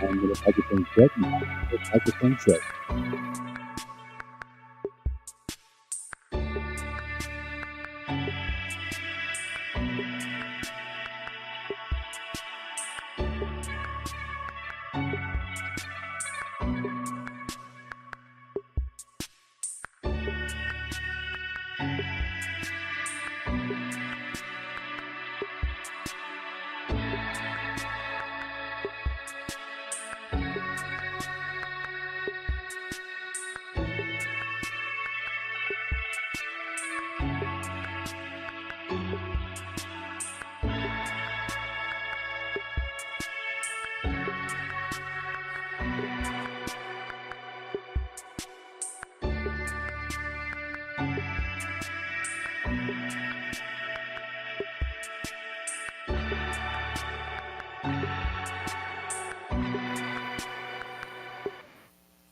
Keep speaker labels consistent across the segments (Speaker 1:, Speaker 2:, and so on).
Speaker 1: And with a microphone check, microphone check.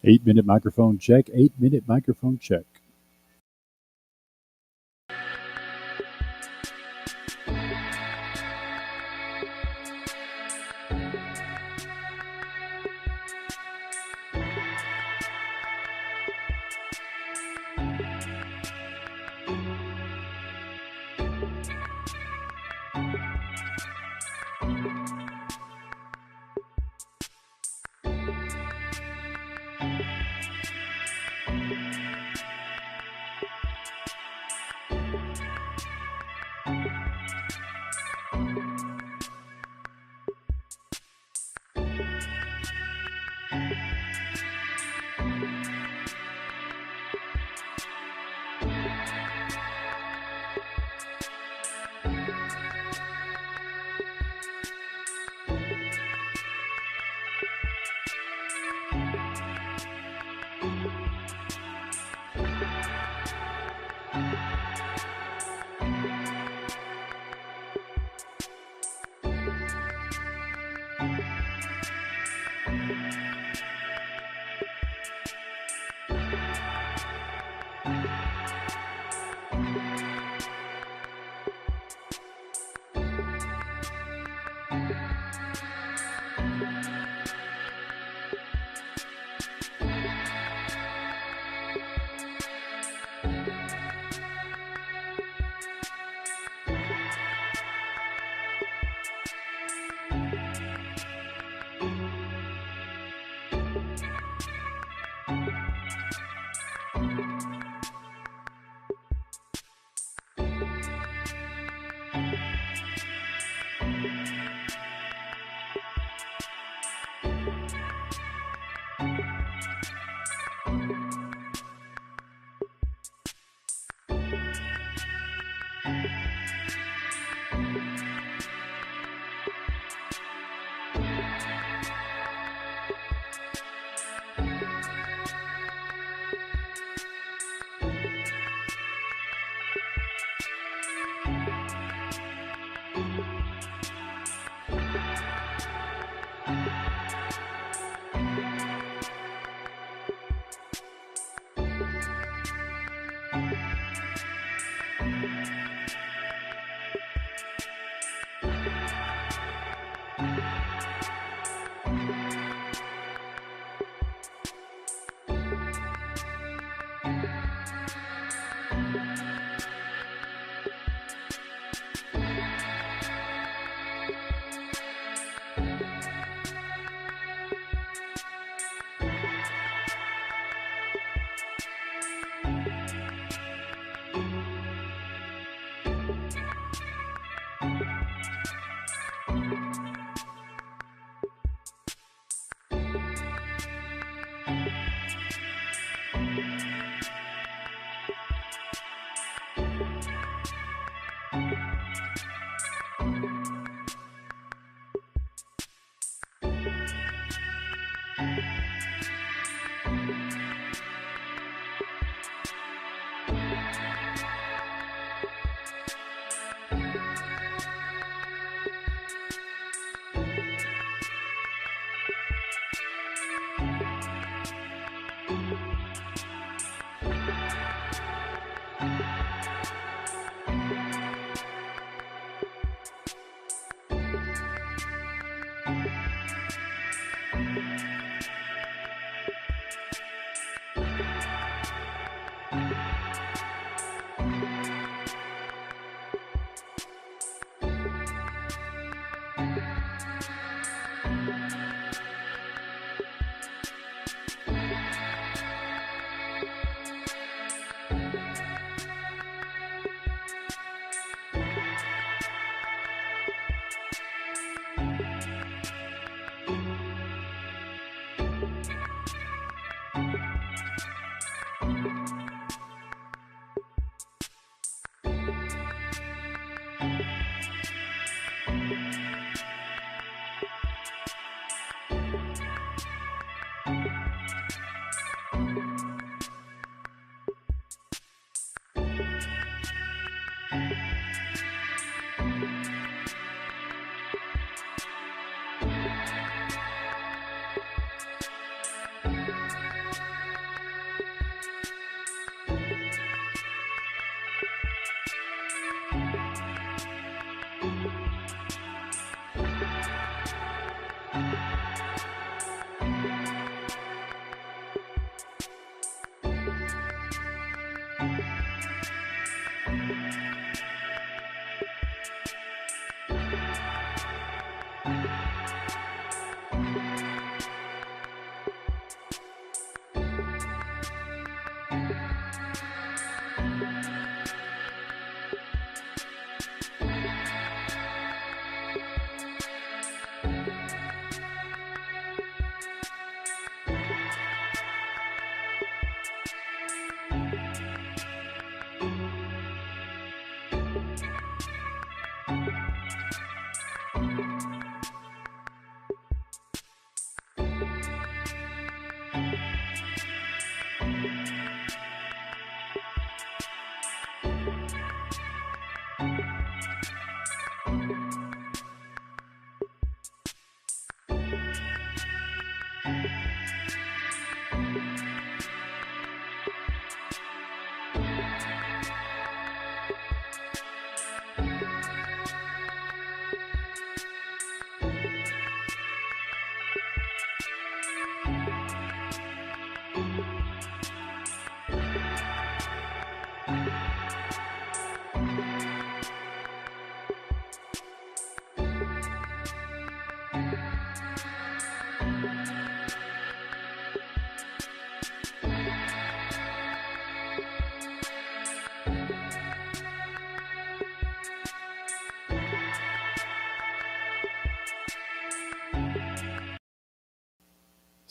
Speaker 1: Eight-minute microphone check, 8-minute microphone check.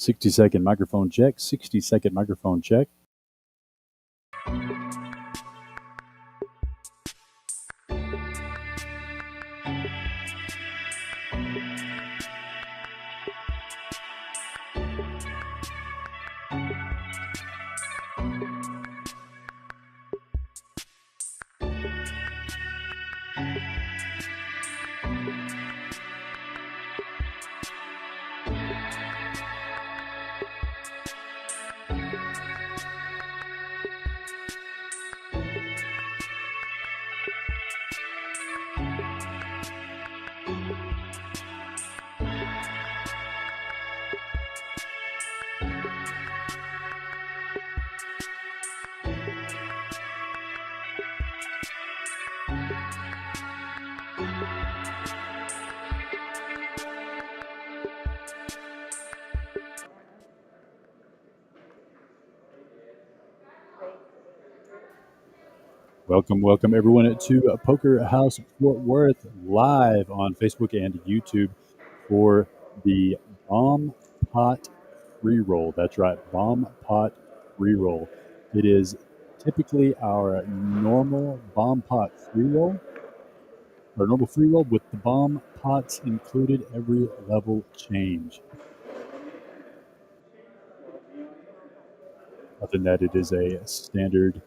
Speaker 1: "60-second microphone check, 60-second microphone check." Welcome everyone to Poker House Fort Worth live on Facebook and YouTube for the Bomb Pot Free Roll. That's right, Bomb Pot Free Roll. It is typically our normal Bomb Pot Free Roll, or normal free roll with the bomb pots included every level change. Other than that, it is a standard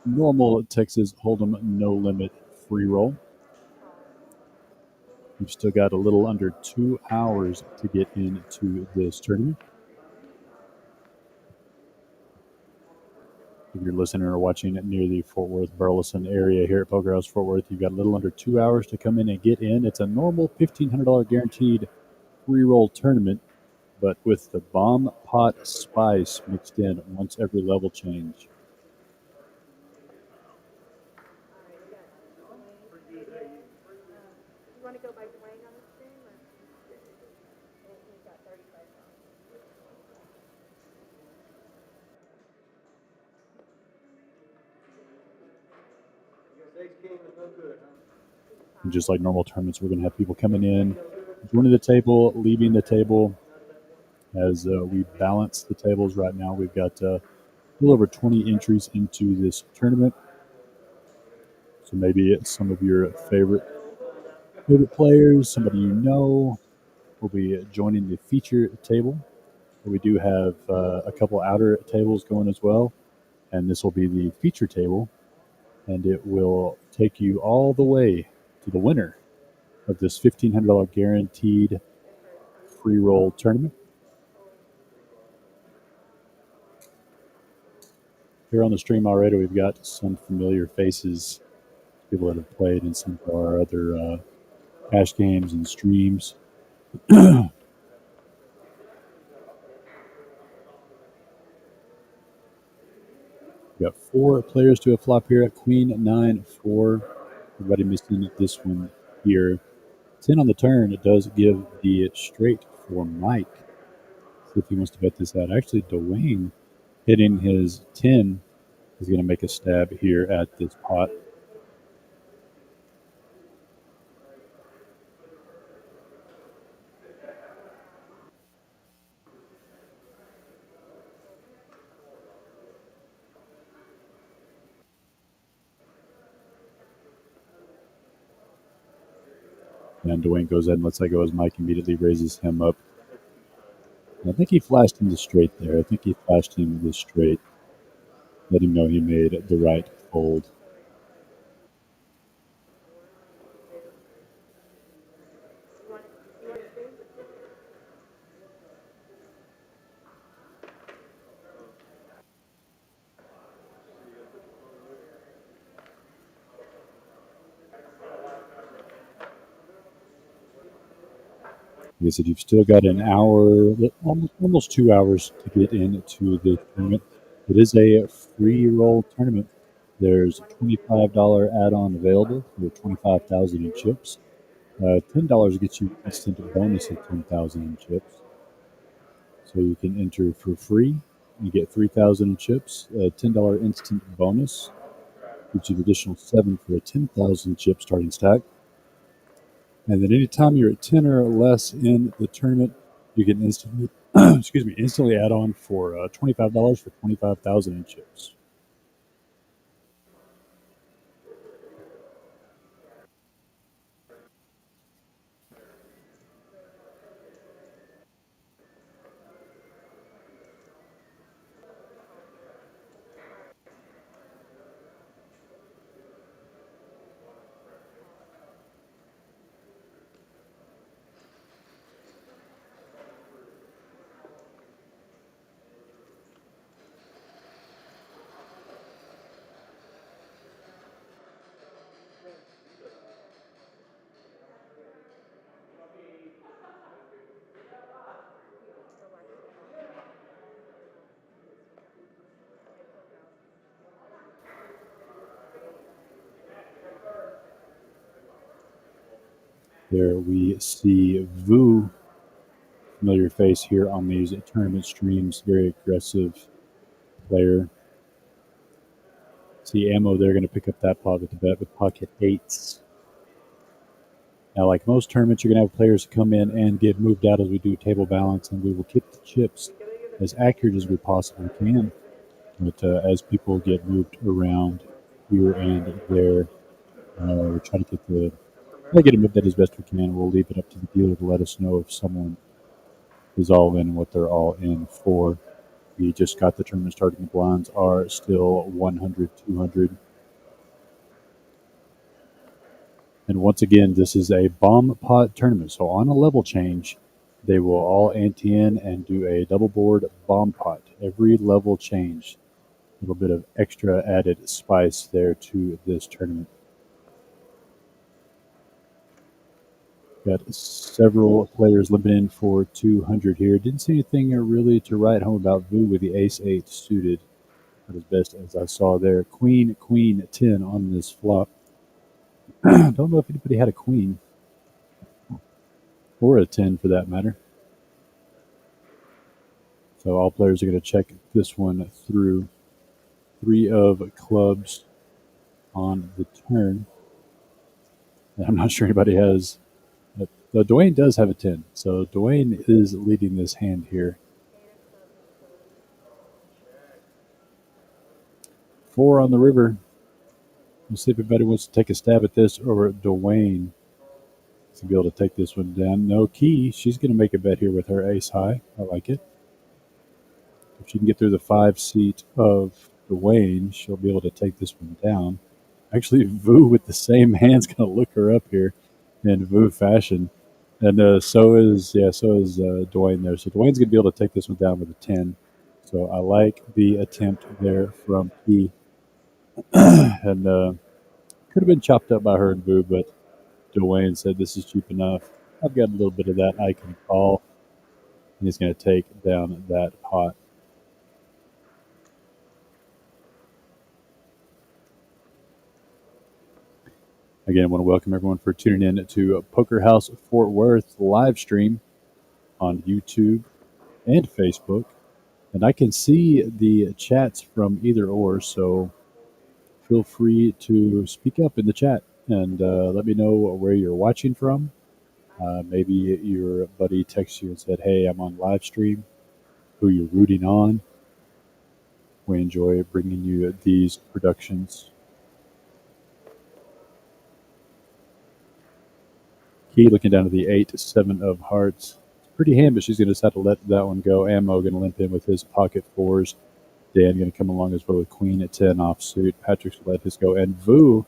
Speaker 1: normal Texas Hold'em no limit free roll. We've still got a little under 2 hours to get into this tournament. If you're listening or watching near the Fort Worth Burleson area here at Poker House Fort Worth, you've got a little under 2 hours to come in and get in. It's a normal $1,500 guaranteed free roll tournament, but with the bomb pot spice mixed in once every level change. And just like normal tournaments, we're going to have people coming in, joining the table, leaving the table. As we balance the tables right now, we've got a little over 20 entries into this tournament. So maybe it's some of your favorite players, somebody you know, will be joining the feature table. We do have a couple outer tables going as well, and this will be the feature table, and it will take you all the way to the winner of this $1,500 guaranteed free roll tournament. Here on the stream already, we've got some familiar faces, people that have played in some of our other cash games and streams. We've got 4 players to a flop here at Queen 9-4. Everybody missing this one here. 10 on the turn. It does give the straight for Mike. See if he wants to bet this out. Actually, Dwayne hitting his 10 is going to make a stab here at this pot. And Dwayne goes ahead and lets that go as Mike immediately raises him up. And I think he flashed him the straight there. I think he flashed him the straight. Let him know he made the right fold. Like I said, you've still got an hour, almost 2 hours to get into the tournament. It is a free roll tournament. There's a $25 add-on available for 25,000 in chips. $10 gets you instant bonus of 10,000 in chips. So you can enter for free. You get 3,000 in chips. $10 instant bonus gives you an additional 7 for a 10,000 chip starting stack. And then anytime you're at 10 or less in the tournament, you can instantly, instantly add on for $25 for 25,000 in chips. There we see Vu, familiar face here on these tournament streams, very aggressive player. See Ammo, they're going to pick up that pot with the bet with pocket eights. Now, like most tournaments, you're going to have players come in and get moved out as we do table balance, and we will keep the chips as accurate as we possibly can. But as people get moved around here and there, we're trying to get them moved out as best we can. We'll leave it up to the dealer to let us know if someone is all in and what they're all in for. We just got the tournament started. The blinds are still 100, 200. And once again, this is a bomb pot tournament. So on a level change, they will all ante in and do a double board bomb pot. Every level change, a little bit of extra added spice there to this tournament. Got several players limping in for 200 here. Didn't see anything really to write home about Vu with the ace 8 suited. Not as best as I saw there. Queen, queen, 10 on this flop. Don't know if anybody had a queen or a 10 for that matter. So all players are going to check this one through. 3 of clubs on the turn. And I'm not sure anybody has. Though Dwayne does have a 10. So Dwayne is leading this hand here. 4 on the river. We'll see if anybody wants to take a stab at this or Dwayne to be able to take this one down. No key. She's going to make a bet here with her ace high. I like it. If she can get through the 5 seat of Dwayne, she'll be able to take this one down. Actually, Vu with the same hand's going to look her up here in Vu fashion. And so is Dwayne there. So Dwayne's going to be able to take this one down with a 10. So I like the attempt there from P. And could have been chopped up by her and Vu, but Dwayne said this is cheap enough. I've got a little bit of that I can call. And he's going to take down that pot. Again, I want to welcome everyone for tuning in to Poker House Fort Worth live stream on YouTube and Facebook. And I can see the chats from either or, so feel free to speak up in the chat and let me know where you're watching from. Maybe your buddy texts you and said, hey, I'm on live stream, who you're rooting on. We enjoy bringing you these productions. Key looking down to the 8-7 of hearts. It's pretty hand, but she's going to just have to let that one go. Ammo going to limp in with his pocket fours. Dan going to come along as well with queen at 10 offsuit. Patrick's going to let his go. And Vu,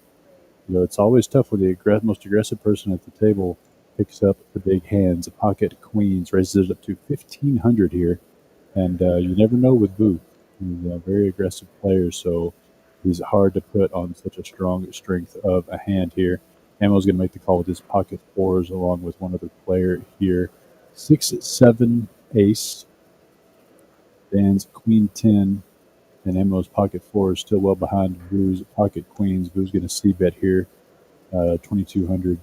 Speaker 1: it's always tough when the most aggressive person at the table picks up the big hands. Pocket queens raises it up to 1,500 here. And you never know with Vu. He's a very aggressive player, so he's hard to put on such a strong strength of a hand here. Ammo's going to make the call with his pocket fours along with one other player here. 6-7 ace. Dan's queen 10. And Ammo's pocket four is still well behind Vu's pocket queens. Vu's going to see bet here. 2,200.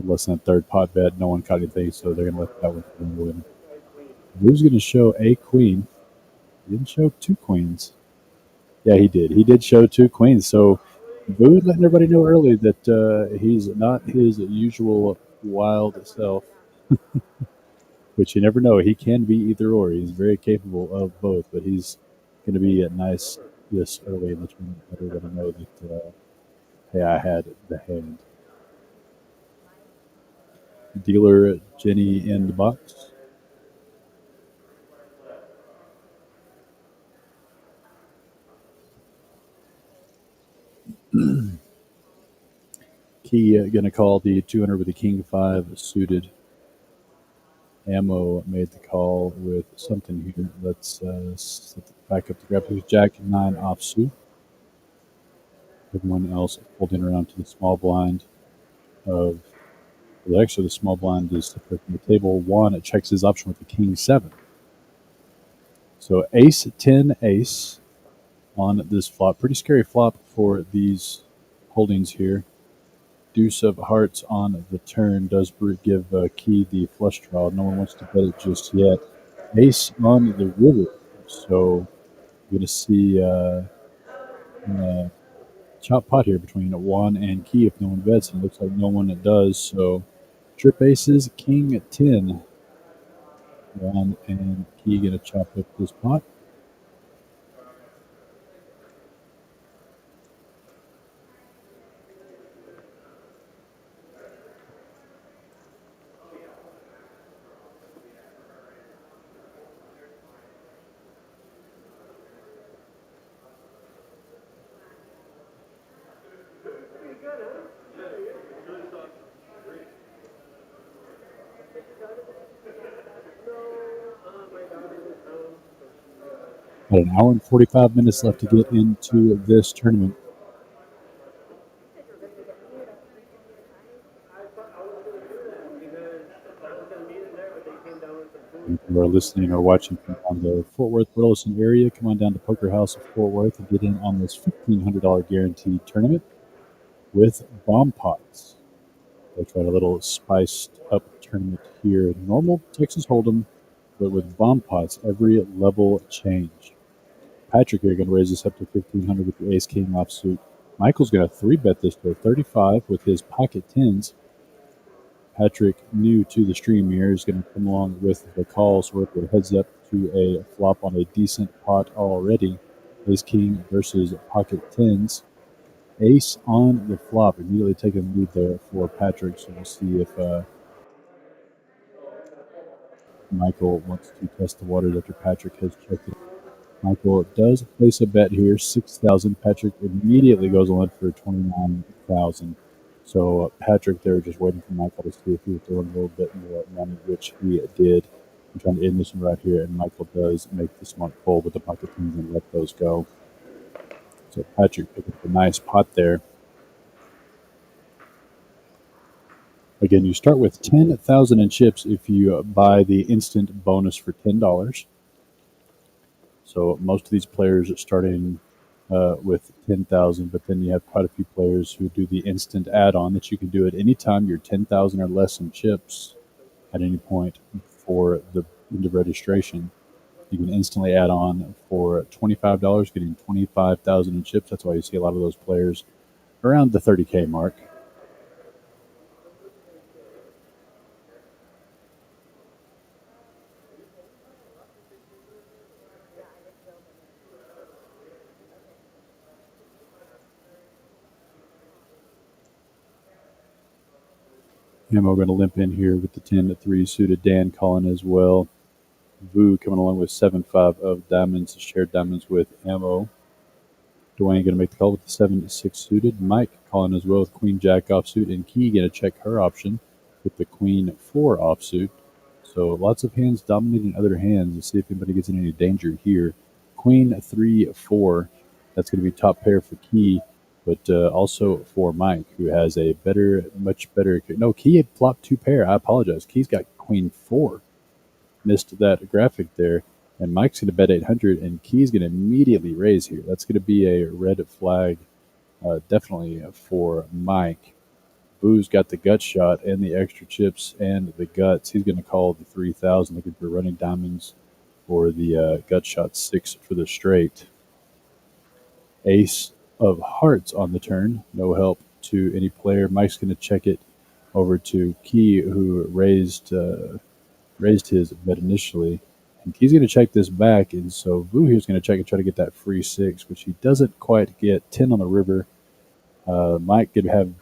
Speaker 1: Less than a third pot bet. No one caught anything, so they're going to let that one win. Vu's going to show a queen. He didn't show two queens. Yeah, he did. He did show two queens. So Vu letting everybody know early that he's not his usual wild self, which you never know. He can be either or. He's very capable of both, but he's going to be nice this early in the tournament. Everybody know that, hey, I had the hand. Dealer Jenny in the box. Key going to call the 200 with the king 5 suited. Ammo made the call with something here. Let's back up the grab. Jack 9 offsuit. Everyone else holding around to the small blind of. Well, actually, the small blind is separate from the table. One checks his option with the king 7. So ace 10 ace on this flop. Pretty scary flop for these holdings here. Deuce of hearts on the turn does give Key the flush draw. No one wants to bet it just yet. Ace on the river. So you're going to see chop pot here between Juan and Key if no one bets. And it looks like no one does. So trip aces, king 10. Juan and Key going to chop up this pot. About an hour and 45 minutes left to get into this tournament. If you are listening or watching from on the Fort Worth Burleson area, come on down to Poker House of Fort Worth and get in on this $1,500 guaranteed tournament with bomb pots. They tried a little spiced up tournament here. Normal Texas Hold'em, but with bomb pots, every level change. Patrick here going to raise this up to 1,500 with the Ace King offsuit. Michael's going to 3-bet this to 35 with his pocket tens. Patrick, new to the stream here, is going to come along with the calls where it heads up to a flop on a decent pot already. Ace King versus pocket tens. Ace on the flop, immediately taking the lead there for Patrick. So we'll see if Michael wants to test the waters after Patrick has checked it. Michael does place a bet here, 6,000. Patrick immediately goes on for 29,000. So Patrick there just waiting for Michael to see if he was throwing a little bit more money, which he did. I'm trying to end this one right here, and Michael does make the smart pull with the pocket queens and let those go. So Patrick picked up a nice pot there. Again, you start with 10,000 in chips if you buy the instant bonus for $10. So most of these players are starting with 10,000, but then you have quite a few players who do the instant add-on that you can do at any time you're 10,000 or less in chips at any point for the end of registration. You can instantly add on for $25, getting 25,000 in chips. That's why you see a lot of those players around the 30K mark. Ammo going to limp in here with the 10-3 suited. Dan calling as well. Vu coming along with 7-5 of diamonds, shared diamonds with Ammo. Dwayne going to make the call with the 7-6 suited. Mike calling as well with Queen Jack offsuit. And Key going to check her option with the Queen 4 offsuit. So lots of hands dominating other hands. Let's see if anybody gets in any danger here. Queen 3-4. That's going to be top pair for Key, but also for Mike, who has a much better. No, Key had flopped 2 pair. I apologize. Key's got Queen 4. Missed that graphic there. And Mike's going to bet 800, and Key's going to immediately raise here. That's going to be a red flag, definitely for Mike. Boo's got the gut shot and the extra chips and the guts. He's going to call the 3,000, looking for running diamonds or the gut shot 6 for the straight. Ace of hearts on the turn. No help to any player. Mike's going to check it over to Key, who raised his bet initially. And he's going to check this back, and so Vu here's going to check and try to get that free 6, which he doesn't quite get. 10 on the river. Mike could have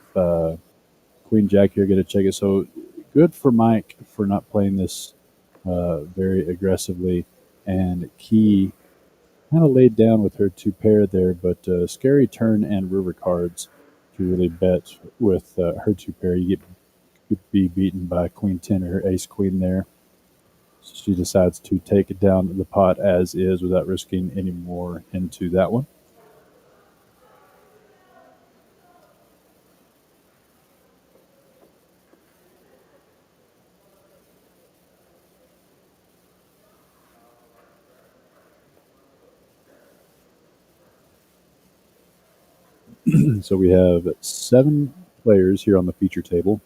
Speaker 1: Queen Jack here, going to check it. So good for Mike for not playing this very aggressively. And Key kind of laid down with her 2 pair there, but scary turn and river cards to really bet with her 2 pair. You could be beaten by Queen 10 or her Ace Queen there. So she decides to take it down the pot as is without risking any more into that one. So we have 7 players here on the feature table.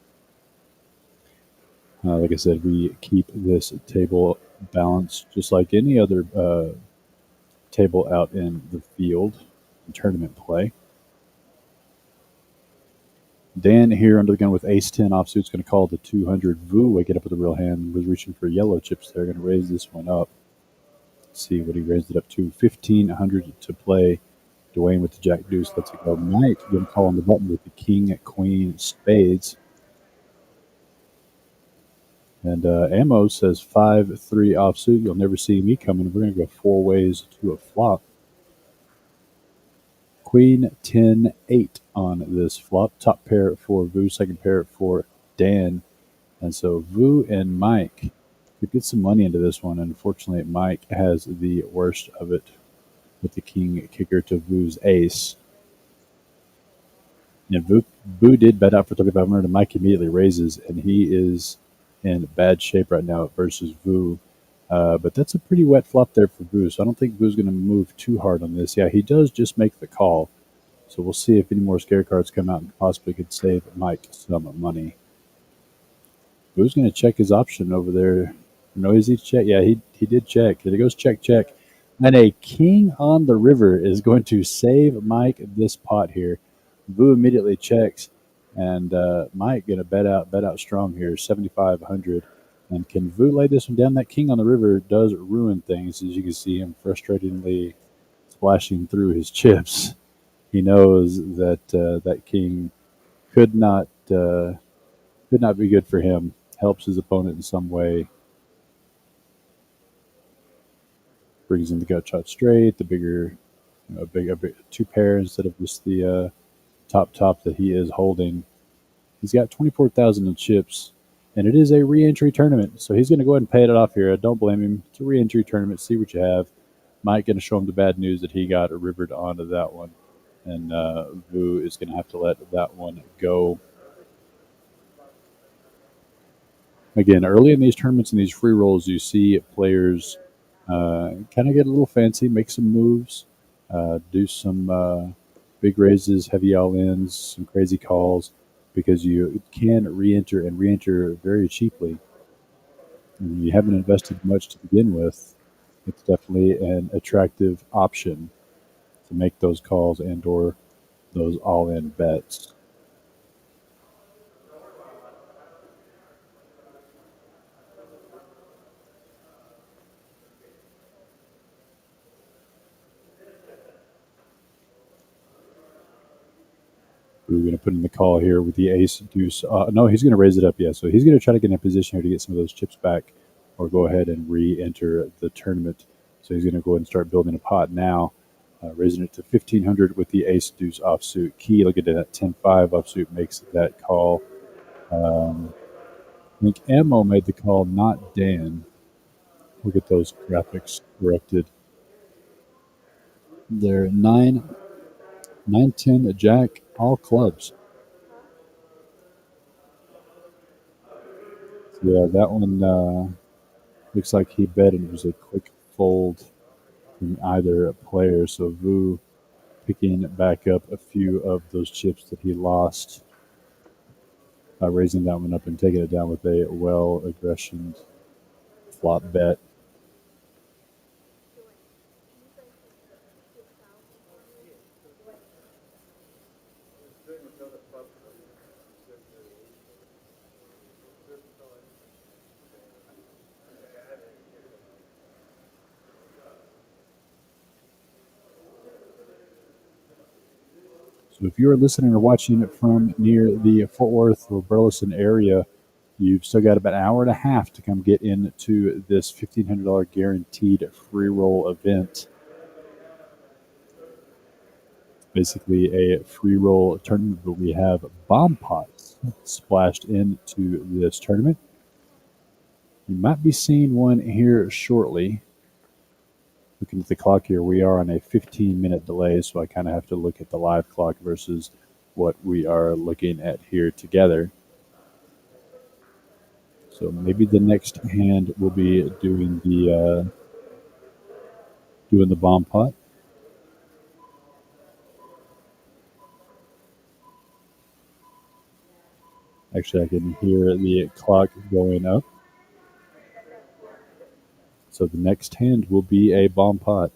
Speaker 1: Like I said, we keep this table balanced just like any other table out in the field in tournament play. Dan here under the gun with Ace 10 offsuit is going to call the 200. Vu waking up with a real hand, was reaching for yellow chips there, going to raise this one up. Let's see what he raised it up to. 1,500 to play. Dwayne with the Jack Deuce lets it go. Mike going to call on the button with the King Queen Spades. And Ammo says 5-3 offsuit. You'll never see me coming. We're going to go 4 ways to a flop. Queen 10-8 on this flop. Top pair for Vu, second pair for Dan. And so Vu and Mike could get some money into this one. Unfortunately, Mike has the worst of it with the king kicker to Vu's ace. And Vu did bet out for 3,500, and Mike immediately raises, and he is in bad shape right now versus Vu. But that's a pretty wet flop there for Vu, so I don't think Vu's going to move too hard on this. Yeah, he does just make the call. So we'll see if any more scare cards come out and possibly could save Mike some money. Vu's going to check his option over there. No, is he check? Yeah, he did check. There goes check, check. And a king on the river is going to save Mike this pot here. Vu immediately checks, and Mike going to bet out strong here, 7,500. And can Vu lay this one down? That king on the river does ruin things, as you can see him frustratingly splashing through his chips. He knows that that king could not be good for him. Helps his opponent in some way. Brings in the gut shot straight, the bigger, a big 2 pair instead of just the top that he is holding. He's got 24,000 in chips, and it is a re-entry tournament, so he's going to go ahead and pay it off here. I don't blame him. It's a re-entry tournament. See what you have. Mike going to show him the bad news that he got rivered onto that one, and Vu is going to have to let that one go. Again, early in these tournaments and these free rolls, you see players kind of get a little fancy, make some moves, do some big raises, heavy all-ins, some crazy calls, because you can re-enter and re-enter very cheaply. And you haven't invested much to begin with. It's definitely an attractive option to make those calls and or those all-in bets. We're going to put in the call here with the ace deuce. No, he's going to raise it up. Yeah, so he's going to try to get in a position here to get some of those chips back, or go ahead and re-enter the tournament. So he's going to go ahead and start building a pot now, raising it to 1,500 with the ace deuce offsuit. Key, look at that 10-5 offsuit makes that call. I think Ammo made the call, not Dan. We'll get those graphics corrected. They're 9, 9, 10, a jack, all clubs. So yeah, that one looks like he bet and it was a quick fold from either player. So Vu picking back up a few of those chips that he lost by raising that one up and taking it down with a well aggression flop bet. So if you're listening or watching it from near the Fort Worth or Burleson area, you've still got about an hour and a half to come get into this $1,500 guaranteed free roll event. Basically a free roll tournament, but we have bomb pots splashed into this tournament. You might be seeing one here shortly. Looking at the clock here, we are on a 15-minute delay, so I kind of have to look at the live clock versus what we are looking at here together. So maybe the next hand will be doing the bomb pot. Actually, I can hear the clock going up. So the next hand will be a bomb pot.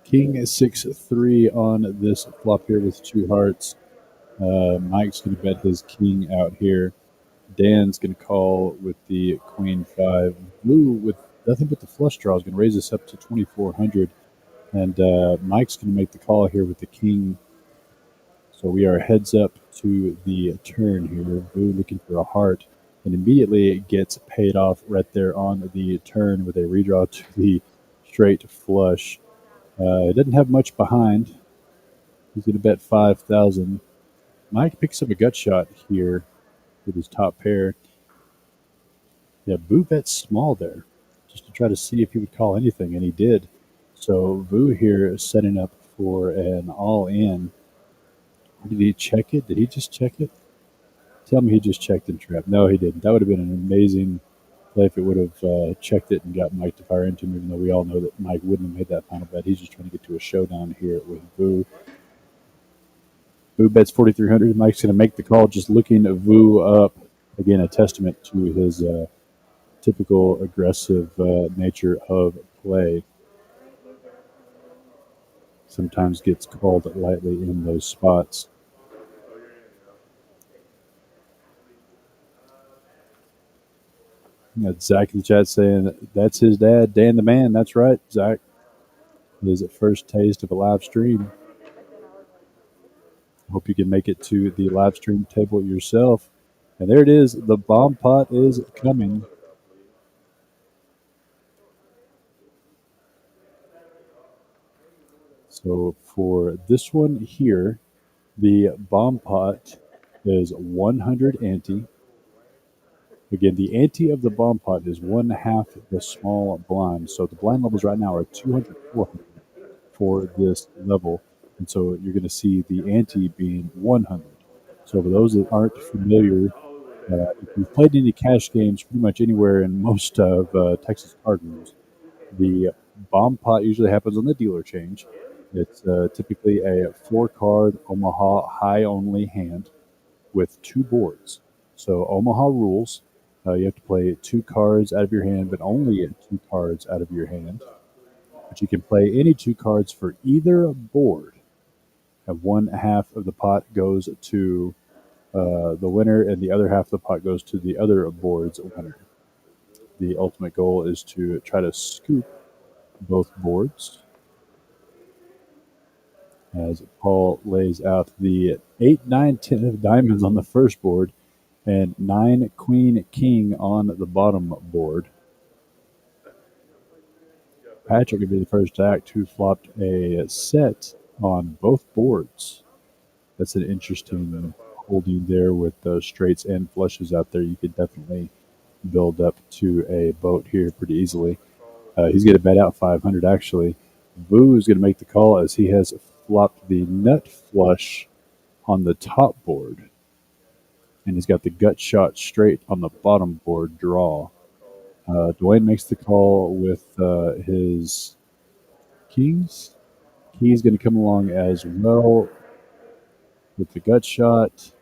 Speaker 1: King 6-3 on this flop here with two hearts. Mike's going to bet his king out here. Dan's going to call with the queen 5. Blue with nothing but the flush draw is going to raise this up to 2,400. And Mike's going to make the call here with the king. So we are heads up to the turn here. Blue looking for a heart. And immediately it gets paid off right there on the turn with a redraw to the straight flush. It doesn't have much behind. He's going to bet 5,000. Mike picks up a gut shot here with his top pair. Yeah, Vu bet small there just to try to see if he would call anything, and he did. So Vu here is setting up for an all-in. Did he check it? Did he just check it? Tell me he just checked and trapped. No, he didn't. That would have been an amazing play if it would have checked it and got Mike to fire into him, even though we all know that Mike wouldn't have made that final bet. He's just trying to get to a showdown here with Vu. Vu bets 4,300. Mike's going to make the call, just looking Vu up. Again, a testament to his typical aggressive nature of play. Sometimes gets called lightly in those spots. Got Zach in the chat saying that's his dad, Dan the Man. That's right, Zach. His first taste of a live stream. Hope you can make it to the live stream table yourself. And there it is. The bomb pot is coming. So for this one here, the bomb pot is 100 ante. Again, the ante of the bomb pot is 1/2 the small blind. So the blind levels right now are 200, 400 for this level. And so you're going to see the ante being 100. So for those that aren't familiar, if you've played any cash games pretty much anywhere in most of Texas card rooms, the bomb pot usually happens on the dealer change. It's typically a 4-card Omaha high-only hand with 2 boards. So Omaha rules, you have to play 2 cards out of your hand, but only 2 cards out of your hand. But you can play any 2 cards for either board. And 1/2 of the pot goes to the winner, and the other half of the pot goes to the other board's winner. The ultimate goal is to try to scoop both boards as Paul lays out the 8, 9, 10 of diamonds on the first board and 9 queen king on the bottom board. Patrick would be the first act who flopped a set on both boards. That's an interesting holding there with straights and flushes out there. You could definitely build up to a boat here pretty easily. He's going to bet out 500 actually. Boo is going to make the call as he has flopped the nut flush on the top board. And he's got the gut shot straight on the bottom board draw. Dwayne makes the call with his kings. He's going to come along as well with the gut shot.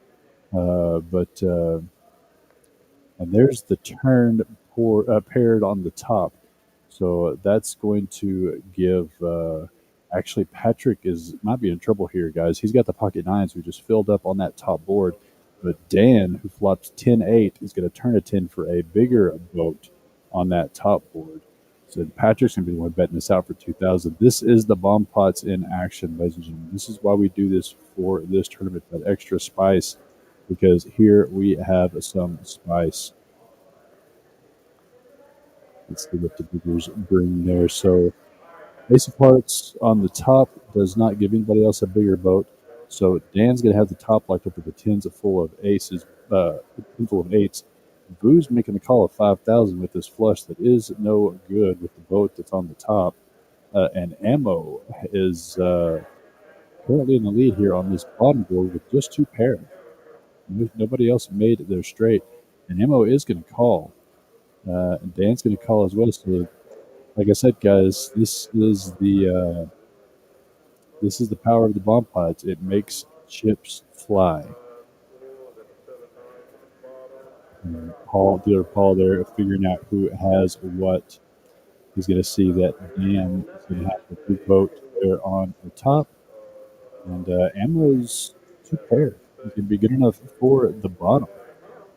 Speaker 1: But and there's the turned paired on the top. So that's going to give. Actually, Patrick might be in trouble here, guys. He's got the pocket nines who just filled up on that top board. But Dan, who flops 10-8, is going to turn a 10 for a bigger boat on that top board. So Patrick's going to be the one betting this out for 2,000. This is the bomb pots in action, ladies and gentlemen. This is why we do this for this tournament, that extra spice, because here we have some spice. Let's see what the biggers bring there. So Ace of Hearts on the top does not give anybody else a bigger boat. So Dan's going to have the top locked up with the tens full of aces, full of eights. Boo's making the call of 5,000 with this flush that is no good with the boat that's on the top. And Ammo is currently in the lead here on this bottom board with just 2 pair. Nobody else made their straight. And Ammo is going to call. And Dan's going to call as well. So, like I said, guys, this is the power of the bomb pots. It makes chips fly. And dealer Paul there figuring out who has what. He's going to see that Dan is going to have the big boat there on the top. And Ammo's 2 pair. He's going to be good enough for the bottom.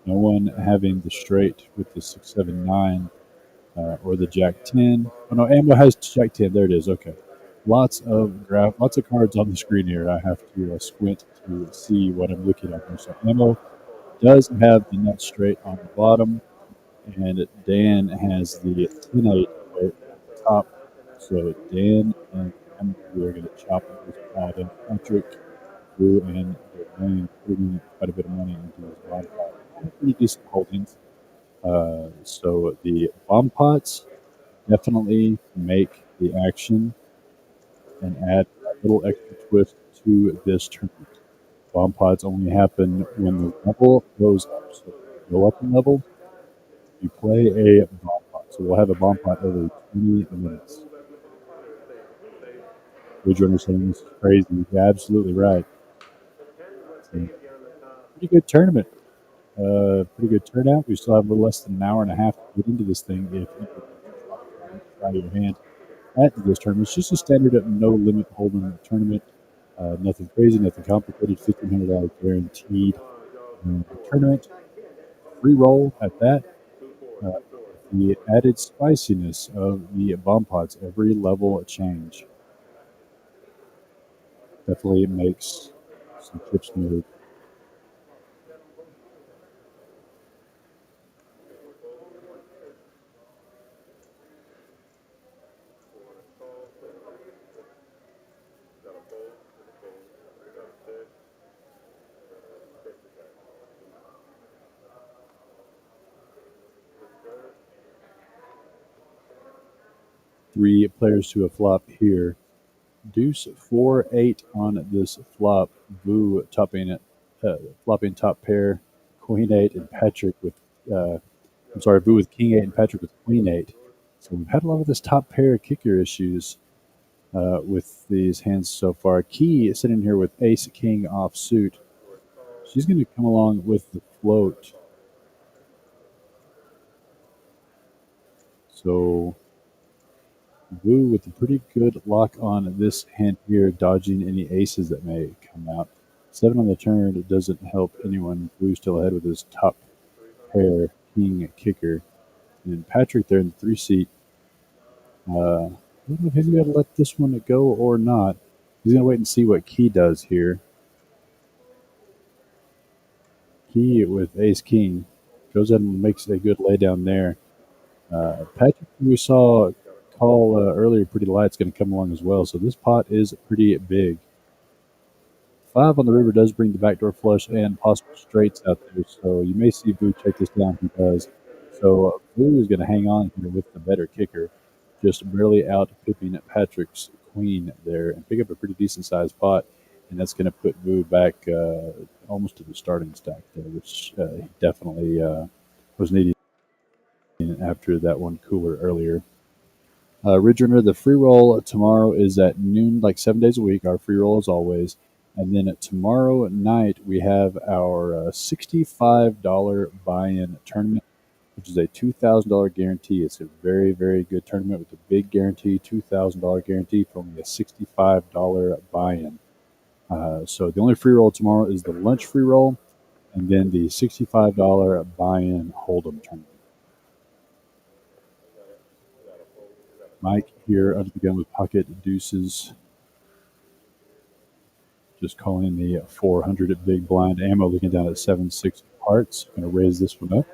Speaker 1: No one having the straight with the 6, 7, 9 or the Jack 10. Oh, no, Ammo has Jack 10. There it is. Okay. Lots of cards on the screen here. I have to squint to see what I'm looking at here. So Ammo does have the nut straight on the bottom, and Dan has the 10-8 at the top. So Dan and Ammo are going to chop this pot, and Patrick, Drew, and Dwayne putting quite a bit of money into his bomb pot. Pretty decent holdings. So the bomb pots definitely make the action and add a little extra twist to this tournament. Bomb pots only happen when the level goes up. So if you go up in level, you play a bomb pot. So we'll have a bomb pot every 20 minutes. Ridge Runner saying this is crazy. You're absolutely right. So, pretty good tournament. Pretty good turnout. We still have a little less than an hour and a half to get into this thing if you try your hand at this tournament. It's just a standard no limit hold'em tournament. Nothing crazy, nothing complicated. $1,500 guaranteed tournament. Free roll at that. The added spiciness of the bomb pots, every level change, definitely makes some chips move. Three players to a flop here. Deuce 4-8 on this flop. Boo topping flopping top pair. Queen 8 and Patrick with Boo with King 8 and Patrick with Queen 8. So we've had a lot of this top pair kicker issues with these hands so far. Key is sitting here with Ace King off suit. She's going to come along with the float. So Boo with a pretty good lock on this hand here, dodging any aces that may come out. 7 on the turn. It doesn't help anyone. Blue's still ahead with his top pair, king kicker. And Patrick there in the 3 seat. I don't know if he's going to let this one go or not. He's going to wait and see what Key does here. Key with ace king goes ahead and makes a good laydown there. Patrick, we saw call earlier, pretty light's going to come along as well. So this pot is pretty big. 5 on the river does bring the backdoor flush and possible straights out there. So you may see Vu check this down. He does. So Vu is going to hang on here with the better kicker, just barely out pipping Patrick's queen there and pick up a pretty decent sized pot. And that's going to put Vu back almost to the starting stack there, which he definitely was needing after that one cooler earlier. Ridge Runner, the free roll tomorrow is at noon, like 7 days a week. Our free roll as always. And then tomorrow night, we have our $65 buy-in tournament, which is a $2,000 guarantee. It's a very, very good tournament with a big guarantee, $2,000 guarantee for only a $65 buy-in. So the only free roll tomorrow is the lunch free roll, and then the $65 buy-in Hold'em tournament. Mike here under the gun with pocket deuces. Just calling the 400 big blind ammo, looking down at 7-6 hearts. Going to raise this one up.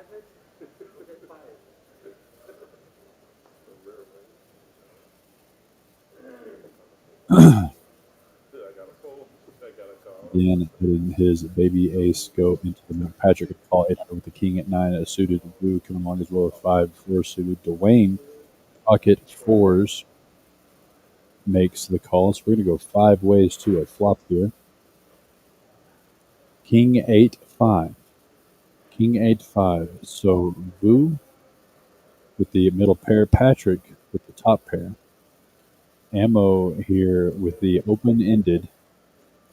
Speaker 1: Dan putting his baby ace go into the Patrick and call 800 with the king at 9, a suited blue coming along as well with 5-4 suited. Dwayne pocket fours makes the call. So we're going to go 5 ways to a flop here. King 8-5. King 8-5. So Vu with the middle pair, Patrick with the top pair. Ammo here with the open-ended,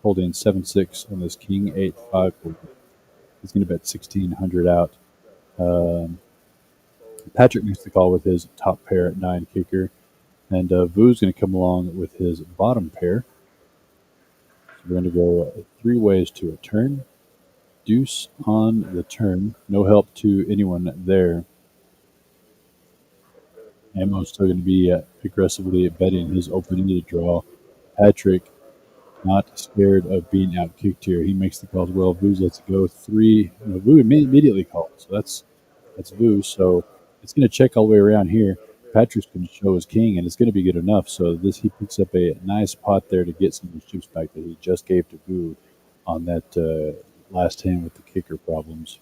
Speaker 1: holding 7-6 on this King 8-5. He's going to bet 1,600 out. Patrick makes the call with his top pair at 9 kicker. And Vu's going to come along with his bottom pair. So we're going to go 3 ways to a turn. Deuce on the turn. No help to anyone there. Ammo's still going to be aggressively betting his open-ended draw. Patrick not scared of being out-kicked here. He makes the call as well. Vu lets it go 3. Vu immediately called. So that's Vu. So it's going to check all the way around here. Patrick's going to show his king, and it's going to be good enough. So he picks up a nice pot there to get some of the chips back that he just gave to Vu on that last hand with the kicker problems.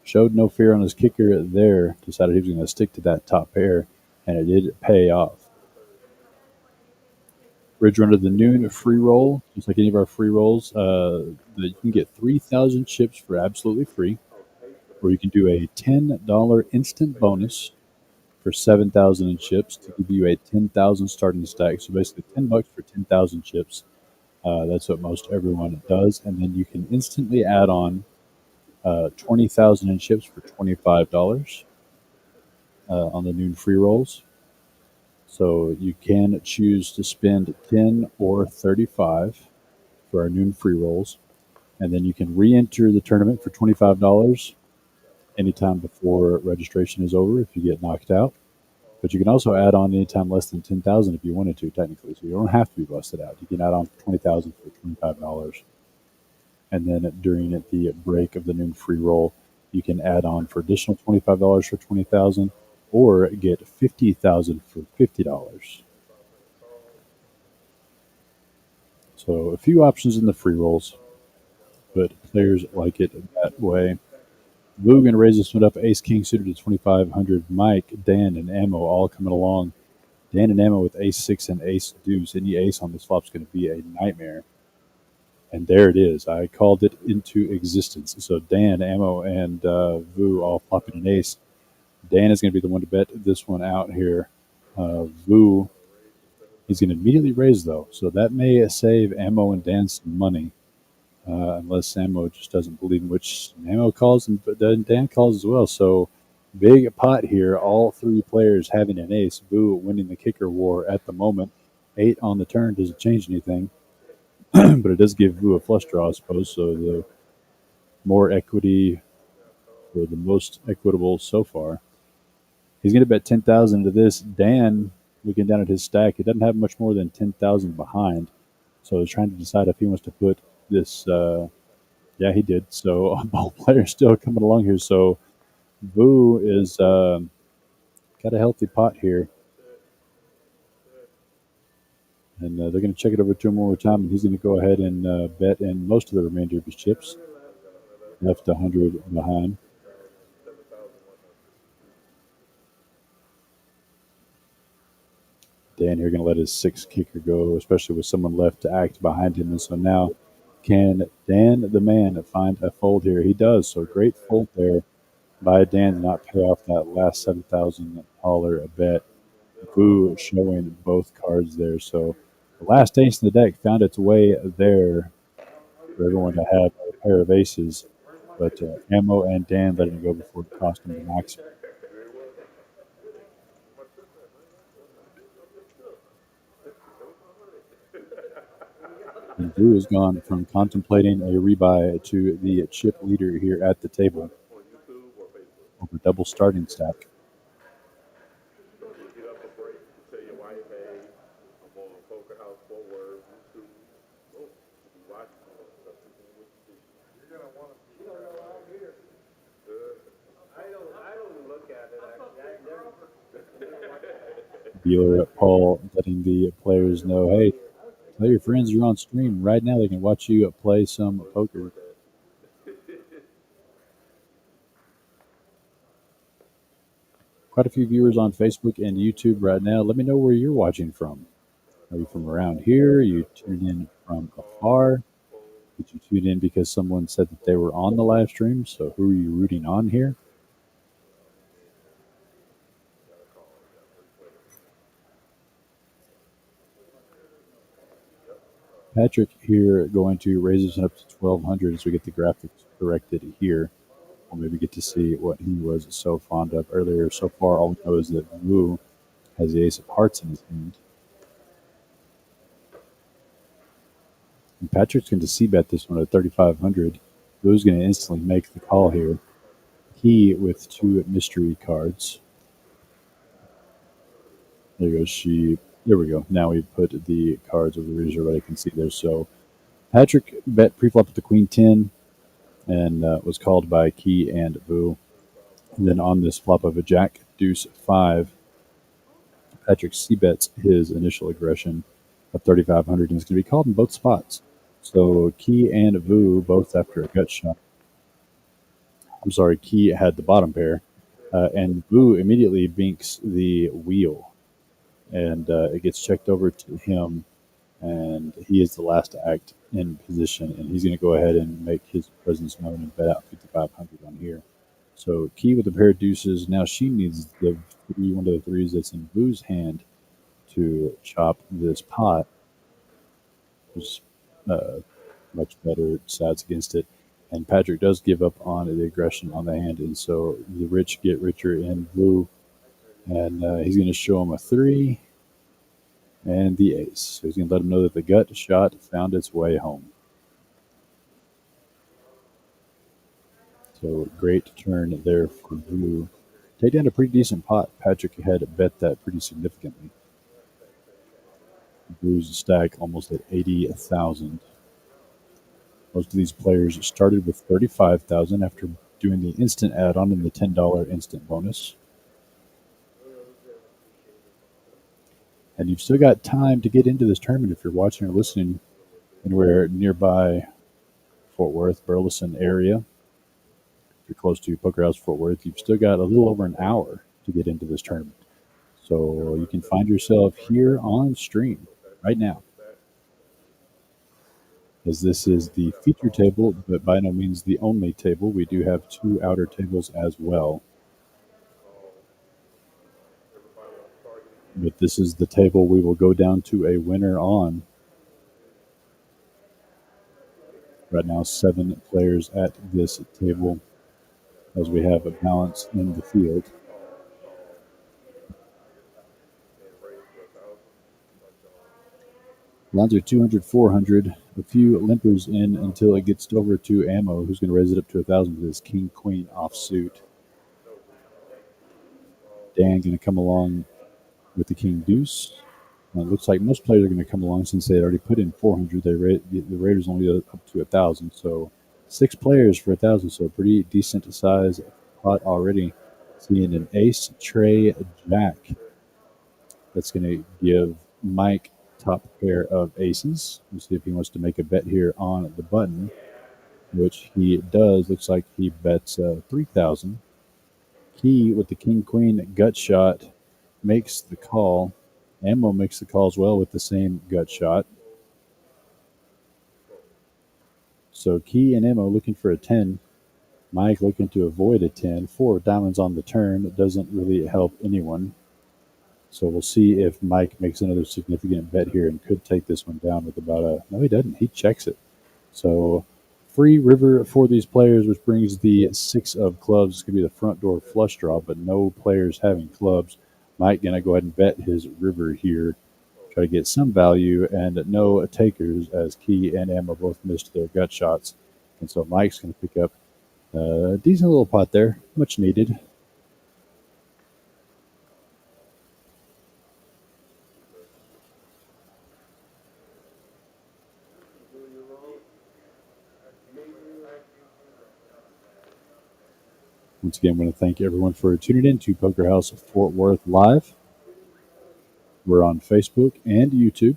Speaker 1: Showed no fear on his kicker there. Decided he was going to stick to that top pair, and it did pay off. Ridge Runner, the noon free roll, just like any of our free rolls, you can get 3,000 chips for absolutely free, or you can do a $10 instant bonus for 7,000 in chips to give you a 10,000 starting stack. So basically $10 for 10,000 chips. That's what most everyone does. And then you can instantly add on 20,000 in chips for $25 on the noon free rolls. So you can choose to spend 10 or 35 for our noon free rolls. And then you can re-enter the tournament for $25 anytime before registration is over if you get knocked out. But you can also add on anytime less than 10,000 if you wanted to, technically. So you don't have to be busted out. You can add on 20,000 for $25. And then during the break of the noon free roll, you can add on for additional $25 for 20,000 or get 50,000 for $50. So a few options in the free rolls, but players like it that way. Vu going to raise this one up. Ace King suited to 2,500. Mike, Dan, and Ammo all coming along. Dan and Ammo with Ace 6 and Ace Deuce. Any ace on this flop is going to be a nightmare. And there it is. I called it into existence. So Dan, Ammo, and Vu all flopping an ace. Dan is going to be the one to bet this one out here. Vu, he's going to immediately raise, though. So that may save Ammo and Dan some money. Unless Ammo just doesn't believe in which Ammo calls and Dan calls as well. So big pot here. All 3 players having an ace. Vu winning the kicker war at the moment. 8 on the turn doesn't change anything. but it does give Vu a flush draw, I suppose. So the more equity, or the most equitable so far. He's going to bet 10,000 to this. Dan, looking down at his stack, he doesn't have much more than 10,000 behind. So he's trying to decide if he wants to put this. Yeah, he did. So ball player still coming along here. So Vu is got a healthy pot here. And they're going to check it over to him one more time, and he's going to go ahead and bet in most of the remainder of his chips. Left 100 behind. Dan here going to let his six kicker go, especially with someone left to act behind him. And so now, can Dan the man find a fold here? He does. So great fold there by Dan to not pay off that last $7,000 bet. Boo showing both cards there. So the last ace in the deck found its way there for everyone to have a pair of aces. But Ammo and Dan letting it go before it cost him the maximum. And Drew has gone from contemplating a rebuy to the chip leader here at the table over double starting stack. Dealer Paul letting the players know, hey, tell your friends you're on stream right now. They can watch you play some poker. Quite a few viewers on Facebook and YouTube right now. Let me know where you're watching from. Are you from around here? Are you tuned in from afar? Did you tune in because someone said that they were on the live stream? So who are you rooting on here? Patrick here going to raise us up to 1,200 as we get the graphics corrected here. We'll maybe get to see what he was so fond of earlier. So far, all we know is that Wu has the ace of hearts in his hand. And Patrick's going to c-bet this one at 3,500. Wu's going to instantly make the call here. He with two mystery cards. There goes she. There we go. Now we put the cards over the reader what I can see there. So Patrick bet pre-flop with the queen 10 and was called by Key and Wu. And then on this flop of a jack deuce 5, Patrick c-bets his initial aggression of 3,500 and it's going to be called in both spots. So Key and Wu both after a gut shot. I'm sorry, Key had the bottom pair, and Wu immediately binks the wheel, and it gets checked over to him, and he is the last to act in position, and he's going to go ahead and make his presence known and bet out 5,500 on here. So Key with a pair of deuces. Now she needs one of the threes that's in Wu's hand to chop this pot. Which much better sides against it. And Patrick does give up on the aggression on the hand, and so the rich get richer in Wu. And he's going to show him a 3 and the ace. So he's going to let him know that the gut shot found its way home. So great turn there for Wu. Take down a pretty decent pot. Patrick had bet that pretty significantly. Wu's stack almost at 80,000. Most of these players started with 35,000 after doing the instant add-on and the $10 instant bonus. And you've still got time to get into this tournament if you're watching or listening anywhere nearby Fort Worth, Burleson area. If you're close to Poker House Fort Worth, you've still got a little over an hour to get into this tournament. So you can find yourself here on stream right now. As this is the feature table, but by no means the only table. We do have two outer tables as well. But this is the table we will go down to a winner on. Right now, 7 players at this table as we have a balance in the field. Lines are 200, 400. A few limpers in until it gets over to Ammo, who's going to raise it up to 1,000 with his King Queen offsuit. Dan going to come along with the King Deuce. And it looks like most players are going to come along since they already put in 400. The Raiders only up to 1,000, so 6 players for 1,000. So a pretty decent size pot already. Seeing an Ace, Trey, Jack. That's going to give Mike top pair of aces. We'll see if he wants to make a bet here on the button, which he does. Looks like he bets 3,000. Key with the King Queen gut shot makes the call. Ammo makes the call as well with the same gut shot. So Key and Ammo looking for a 10. Mike looking to avoid a 10. 4 diamonds on the turn. It doesn't really help anyone. So we'll see if Mike makes another significant bet here and could take this one down with about a. No, he doesn't. He checks it. So free river for these players, which brings the 6 of clubs. It's going to be the front door flush draw, but no players having clubs. Mike going to go ahead and bet his river here, try to get some value, and no takers as Key and Emma both missed their gut shots. And so Mike's going to pick up a decent little pot there, much needed. Once again, I want to thank everyone for tuning in to Poker House Fort Worth Live. We're on Facebook and YouTube.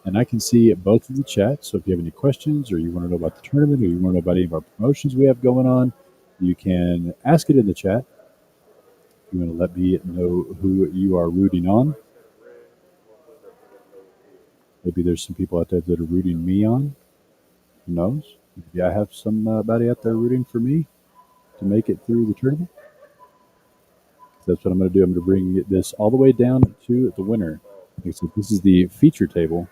Speaker 1: And I can see both of the chats. So if you have any questions or you want to know about the tournament or you want to know about any of our promotions we have going on, you can ask it in the chat. If you want to let me know who you are rooting on. Maybe there's some people out there that are rooting me on. Who knows? Maybe I have somebody out there rooting for me to make it through the tournament. So that's what I'm going to do. I'm going to bring this all the way down to the winner. So this is the feature table.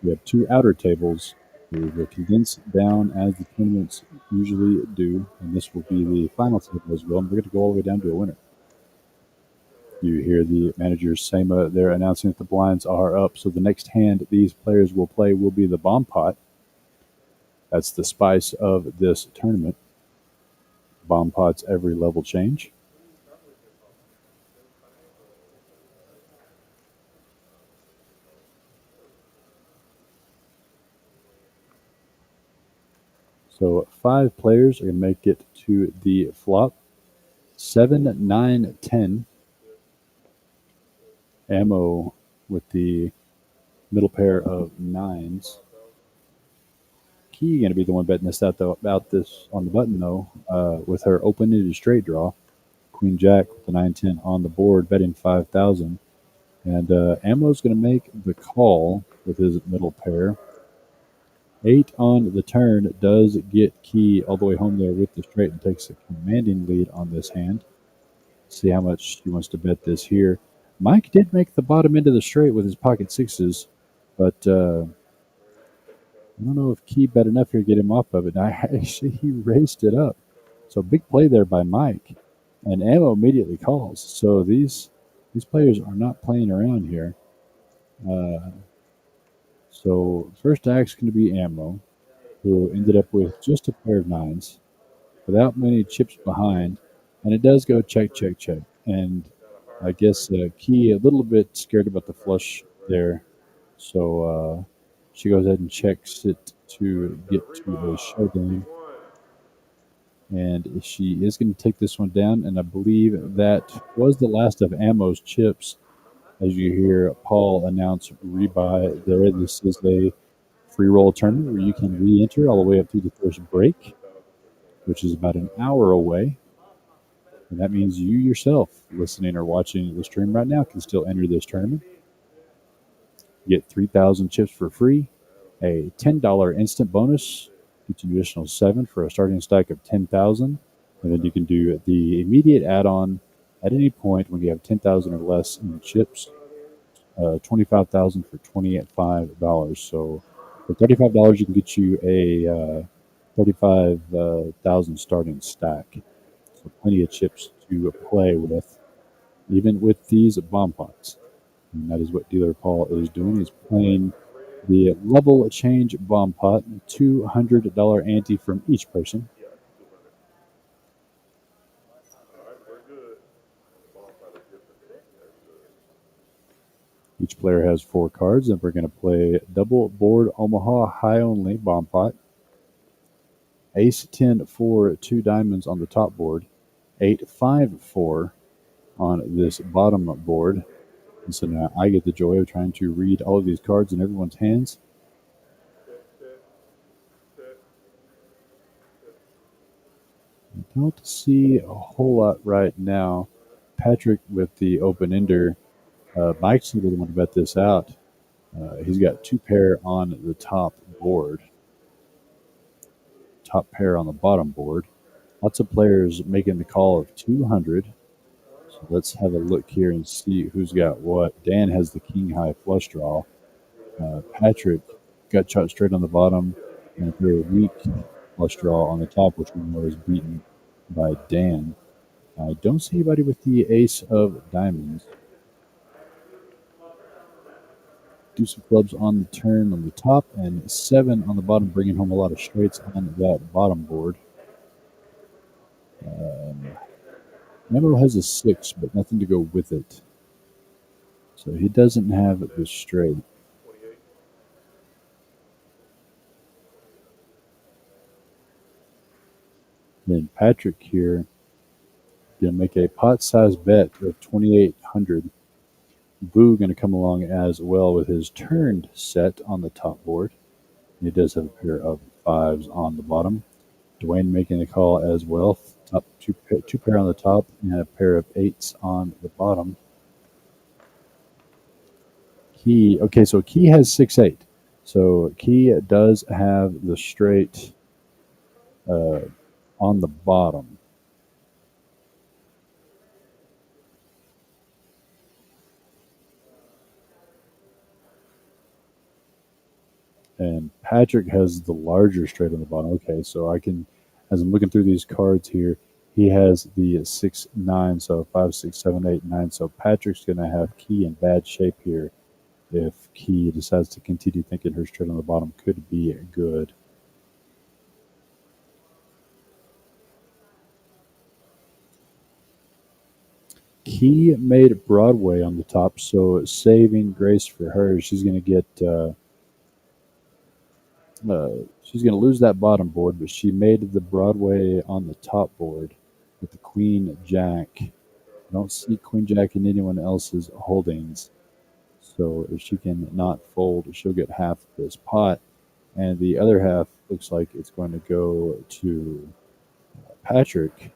Speaker 1: We have 2 outer tables. We will condense down as the tournaments usually do, and this will be the final table as well. And we're going to go all the way down to a winner. You hear the manager Sema there announcing that the blinds are up. So the next hand these players will play will be the bomb pot. That's the spice of this tournament. Bomb pots every level change. So 5 players are going to make it to the flop. 7, 9, 10. Ammo with the middle pair of 9s. Key going to be the one betting this out though about this on the button though, with her open-ended straight draw. Queen Jack with the 9-10 on the board, betting 5,000. And Ammo's going to make the call with his middle pair. 8 on the turn does get Key all the way home there with the straight and takes a commanding lead on this hand. See how much he wants to bet this here. Mike did make the bottom end of the straight with his pocket 6s, but I don't know if Key bet enough here to get him off of it. Actually, he raised it up. So big play there by Mike. And Ammo immediately calls. So these players are not playing around here. So first act's going to be Ammo, who ended up with just a pair of 9s without many chips behind. And it does go check, check, check. And I guess Key a little bit scared about the flush there. So she goes ahead and checks it to get to a showdown. And she is going to take this one down. And I believe that was the last of Ammo's chips. As you hear Paul announce rebuy there. This is a free roll tournament where you can re-enter all the way up through the first break, which is about an hour away. And that means you yourself, listening or watching the stream right now, can still enter this tournament. You get 3,000 chips for free, a $10 instant bonus, gets an additional 7 for a starting stack of 10,000. And then you can do the immediate add-on at any point when you have 10,000 or less in chips, 25,000 for $25. So for $35, you can get you a 35,000 starting stack. So plenty of chips to play with, even with these bomb pots. And that is what dealer Paul is doing. He's playing the level change bomb pot, $200 ante from each person. Each player has 4 cards, and we're going to play double board Omaha high only bomb pot. Ace 10 4 2 diamonds on the top board, 8 5 4 on this bottom board. And so now I get the joy of trying to read all of these cards in everyone's hands. I don't see a whole lot right now. Patrick with the open ender. Mike's going to be the one to bet this out. He's got 2 pair on the top board, top pair on the bottom board. Lots of players making the call of 200. So let's have a look here and see who's got what. Dan has the king high flush draw. Patrick got shot straight on the bottom and a very weak flush draw on the top, which we know is beaten by Dan. I don't see anybody with the ace of diamonds. Deuce of clubs on the turn on the top and 7 on the bottom, bringing home a lot of straights on that bottom board. Memo has a 6, but nothing to go with it. So he doesn't have the straight. Then Patrick here going to make a pot-sized bet of 2,800. Boo going to come along as well with his turned set on the top board. He does have a pair of 5s on the bottom. Dwayne making the call as well. Top two pair on the top and a pair of 8s on the bottom. Key, okay, so Key has 6-8. So Key does have the straight on the bottom. And Patrick has the larger straight on the bottom. Okay, so I can, as I'm looking through these cards here, he has the 6-9, so 5, 6, 7, 8, 9. So Patrick's going to have Key in bad shape here if Key decides to continue thinking her straight on the bottom could be good. Key made Broadway on the top, so saving grace for her. She's going to get she's going to lose that bottom board, but she made the Broadway on the top board with the Queen Jack. I don't see Queen Jack in anyone else's holdings. So if she can not fold, she'll get half of this pot. And the other half looks like it's going to go to Patrick.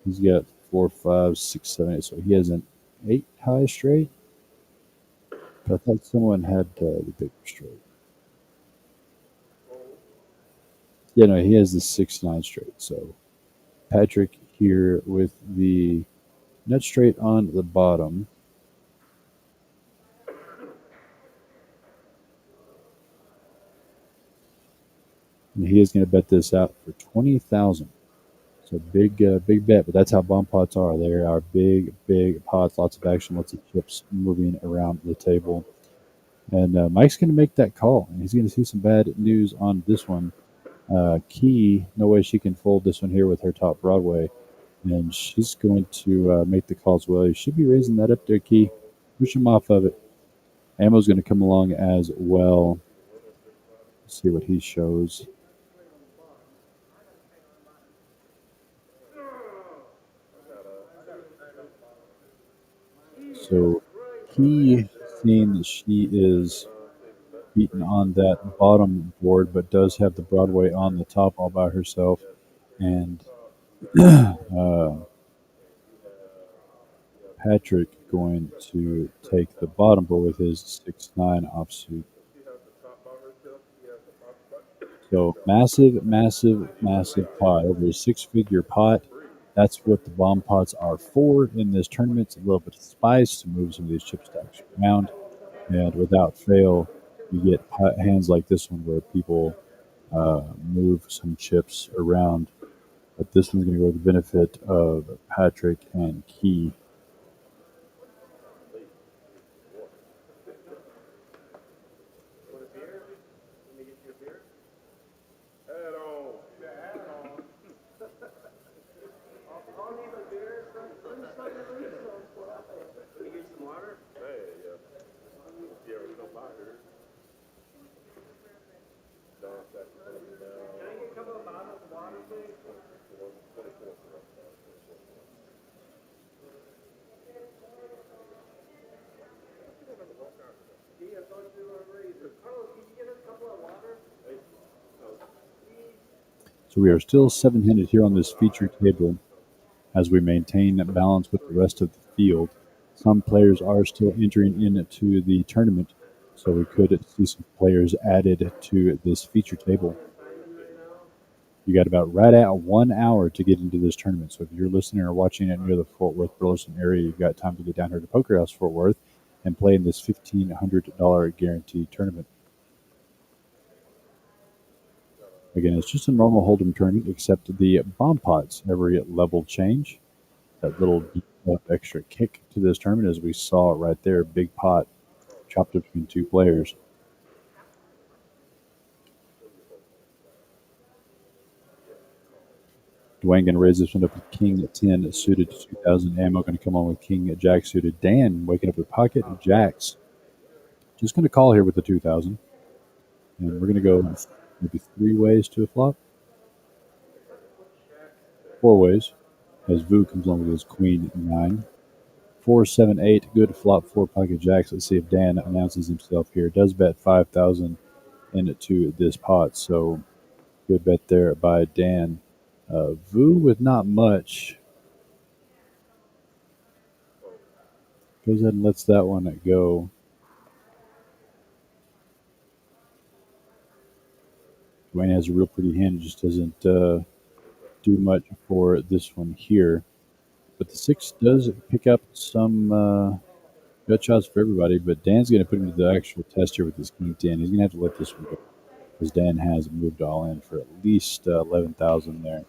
Speaker 1: He's got 4, 5, 6, 7, 8. So he has an 8 high straight. But I thought someone had the bigger straight. Yeah, no, he has the 6-9 straight. So Patrick here with the nut straight on the bottom. And he is going to bet this out for 20,000. So big bet, but that's how bomb pots are. They are big pots, lots of action, lots of chips moving around the table. And Mike's going to make that call, and he's going to see some bad news on this one. Key, no way she can fold this one here with her top Broadway, and she's going to make the call as well. You should be raising that up there, Key. Push him off of it. Ammo's going to come along as well. Let's see what he shows. So Key, seeing that she is beaten on that bottom board, but does have the Broadway on the top all by herself, and Patrick going to take the bottom board with his 6-9 offsuit. So massive pot, over a 6-figure pot. That's what the bomb pots are for in this tournament. It's a little bit of spice to move some of these chip stacks around, and without fail, you get hands like this one where people move some chips around but this one's going to go to the benefit of Patrick and Key. So we are still seven-handed here on this feature table as we maintain balance with the rest of the field. Some players are still entering into the tournament, so we could see some players added to this feature table. You got about right at 1 hour to get into this tournament. So if you're listening or watching it near the Fort Worth Burleson area, you've got time to get down here to Poker House Fort Worth and play in this $1,500 guaranteed tournament. Again, it's just a normal Hold'em tournament, except the bomb pots every level change. That little extra kick to this tournament, as we saw right there, big pot chopped up between two players. Dwayne going to raise this one up with King 10 suited to 2,000. Ammo going to come on with King Jack suited. Dan waking up with pocket Jacks. Just going to call here with the 2,000. And we're going to go maybe 3 ways to a flop. 4 ways. As Vu comes on with his Queen 9. 4, 7, 8. Good flop 4 pocket Jacks. Let's see if Dan announces himself here. Does bet 5,000 into this pot. So good bet there by Dan. Vu with not much. Goes ahead and lets that one go. Dwayne has a real pretty hand. It just doesn't do much for this one here. But the 6 does pick up some gut shots for everybody. But Dan's going to put him to the actual test here with his King 10. He's going to have to let this one go, because Dan has moved all in for at least 11,000 there.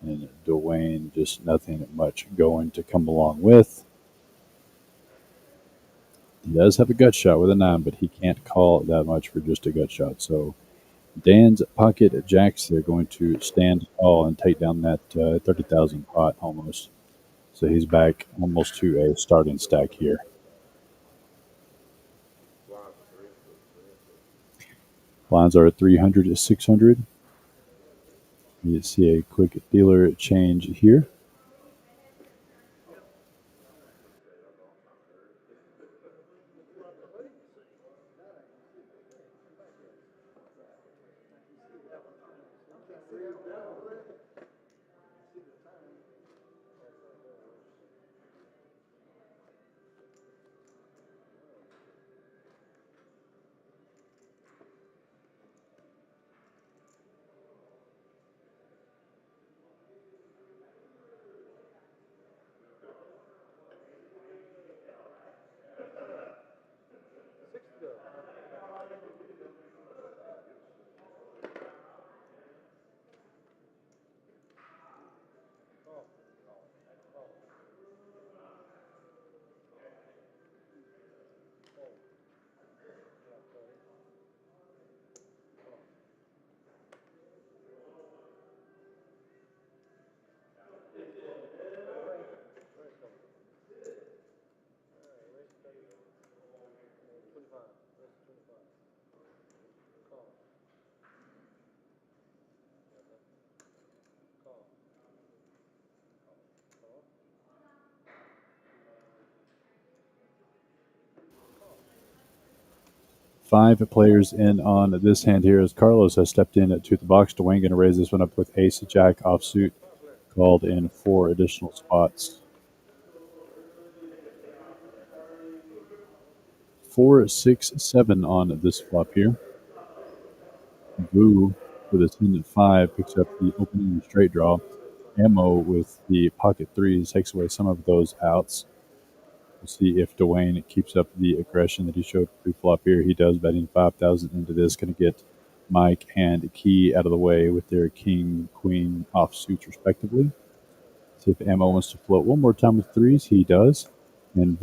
Speaker 1: And Dwayne, just nothing much going to come along with. He does have a gut shot with a 9, but he can't call that much for just a gut shot. So Dan's pocket Jacks, they're going to stand tall and take down that 30,000 pot almost. So he's back almost to a starting stack here. Lines are 300 to 600. You see a quick dealer change here. Five players in on this hand here as Carlos has stepped in to the box. Dwayne going to raise this one up with ace jack offsuit, called in 4 additional spots. 4, 6, 7 on this flop here. Blue with his hand at 5 picks up the opening straight draw. Ammo with the pocket 3s takes away some of those outs. We'll see if Dwayne keeps up the aggression that he showed pre-flop here. He does, betting 5,000 into this. Going to get Mike and Key out of the way with their king, queen offsuits respectively. See if Ammo wants to float one more time with threes. He does. And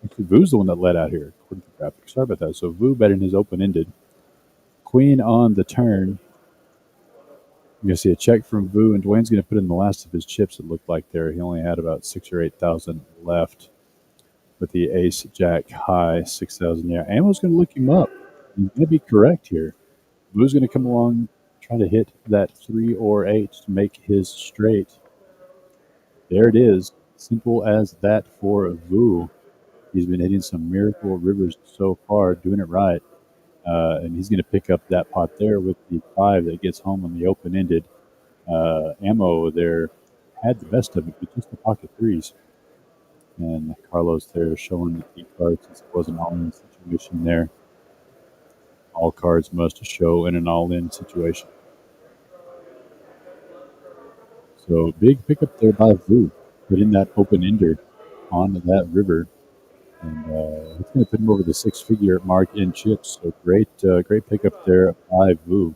Speaker 1: actually Vu's the one that led out here, according to the graphics. Sorry about that. So Vu betting his open-ended. Queen on the turn. You're going to see a check from Vu, and Dwayne's going to put in the last of his chips, it looked like there. He only had about 6,000 or 8,000 left with the ace, jack, high, 6,000. Yeah, Ammo's going to look him up. He's going to be correct here. Vu's going to come along, try to hit that 3 or 8 to make his straight. There it is. Simple as that for Vu. He's been hitting some miracle rivers so far, doing it right. And he's going to pick up that pot there with the 5 that gets home on the open-ended. Ammo there had the best of it, but just the pocket threes. And Carlos there showing the cards since it was an all-in situation there. All cards must show in an all-in situation. So big pickup there by Vu, putting that open-ender on that river. And it's going to put him over the 6-figure mark in chips. So great pickup there by Vu.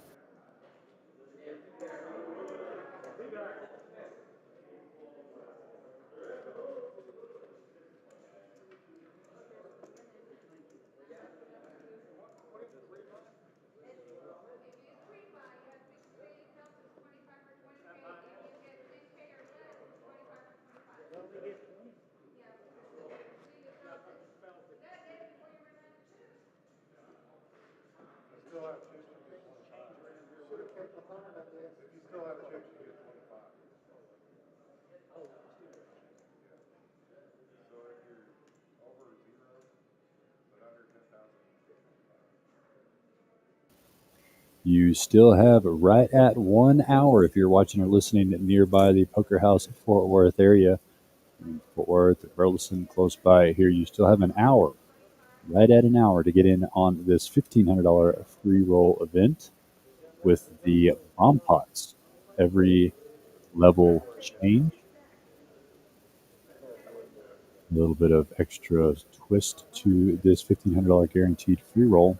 Speaker 1: You still have right at 1 hour if you're watching or listening nearby the Poker House Fort Worth area. Fort Worth, Burleson, close by here. You still have an hour, right at an hour, to get in on this $1,500 free roll event with the bomb pots. Every level change. A little bit of extra twist to this $1,500 guaranteed free roll.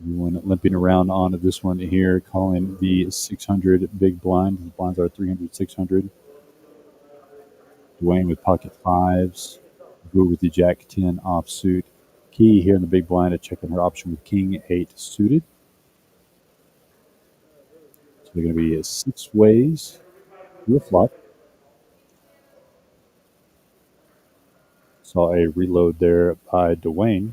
Speaker 1: Everyone limping around on this one here, calling the 600 big blind. The blinds are 300, 600. Dwayne with pocket fives. Vu with the jack 10 offsuit. Key here in the big blind, checking her option with king 8 suited. So they're going to be 6 ways to a flop. Saw a reload there by Dwayne.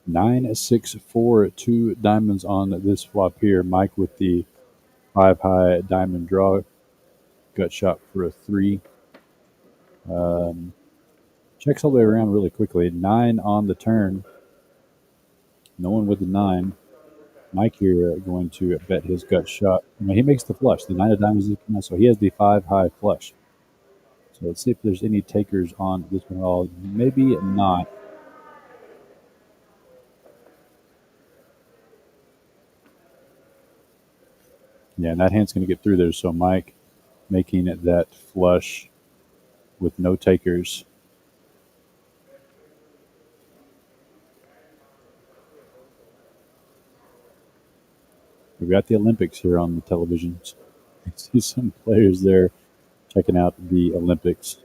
Speaker 1: Nine, 6, 4, 2 diamonds on this flop here. Mike with the 5 high diamond draw. Gut shot for a 3. Checks all the way around really quickly. 9 on the turn. No one with the 9. Mike here going to bet his gut shot. He makes the flush. The 9 of diamonds is coming out, so he has the 5 high flush. So let's see if there's any takers on this one at all. Maybe not. Yeah, and that hand's going to get through there. So Mike making it that flush with no takers. We've got the Olympics here on the television. So I see some players there checking out the Olympics.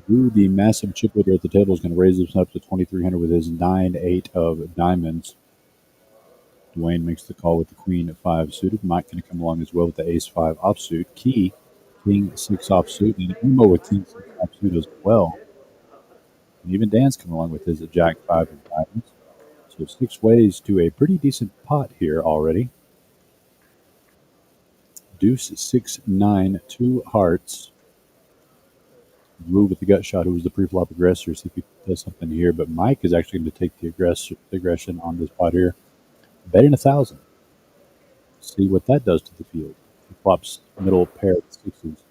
Speaker 1: Drew, the massive chip leader at the table, is going to raise this up to 2,300 with his 9-8 of diamonds. Dwayne makes the call with the queen 5 suited. Mike going to come along as well with the ace 5 offsuit. Key, king 6 offsuit, and Emo with king 6 offsuit as well. And even Dan's come along with his jack 5 of diamonds. So 6 ways to a pretty decent pot here already. Deuce 6-9, 2 hearts. Blue with the gut shot, who was the pre-flop aggressor, see if he does something here. But Mike is actually going to take the aggression on this pot here. Betting 1,000. See what that does to the field. He flops middle pair of sixes.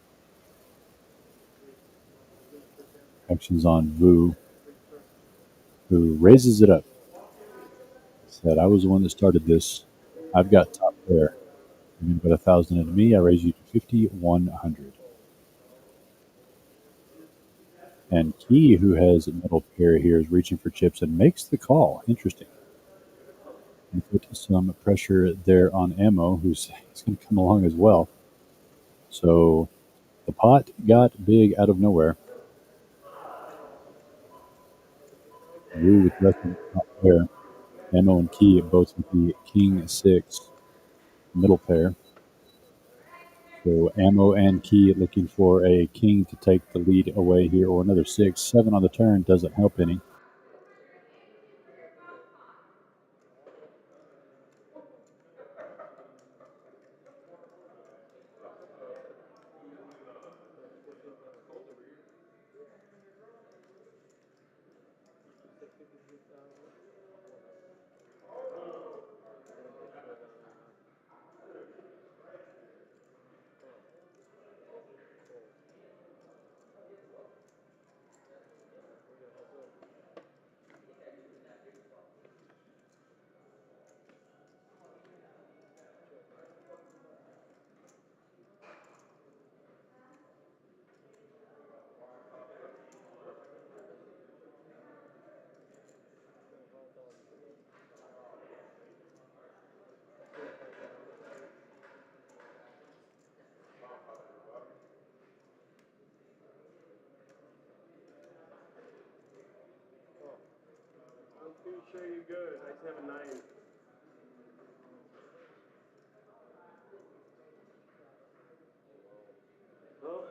Speaker 1: Actions on Vu, who raises it up. Said, I was the one that started this. I've got top pair. You're going to bet 1,000 into me. I raise you to 5,100. And Key, who has a middle pair here, is reaching for chips and makes the call. Interesting. And put some pressure there on Emo, who's going to come along as well. So the pot got big out of nowhere. Wu with less than top pair. Emo and Key both with the king 6 middle pair. So Ammo and Key looking for a king to take the lead away here, or another 6. 7 on the turn doesn't help any.
Speaker 2: I'm pretty sure you're good. I just have a 9. Oh.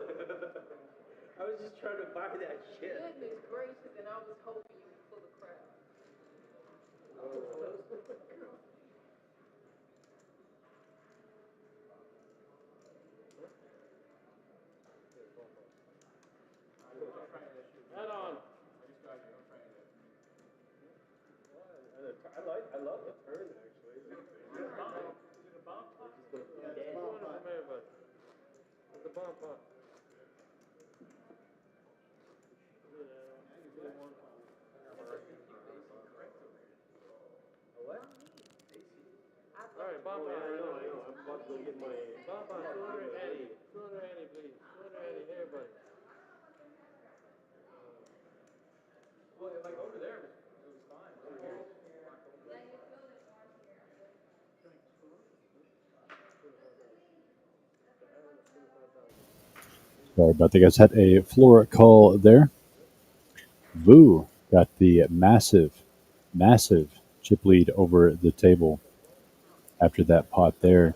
Speaker 2: I was just trying to buy that shit.
Speaker 3: Goodness gracious, and I was hoping you were full of crap.
Speaker 2: Head on. I love the turn actually. Is it a bomb? Is it a bomb? Yeah, it's one from everybody. It's a bomb pot. What? Alright, bomb pot. I know. I'm about to go get my bomb pot. 280. 280, please. 280, everybody. Well, like over there, it was fine.
Speaker 1: Sorry about that, guys. Had a floor call there. Vu got the massive chip lead over the table after that pot there.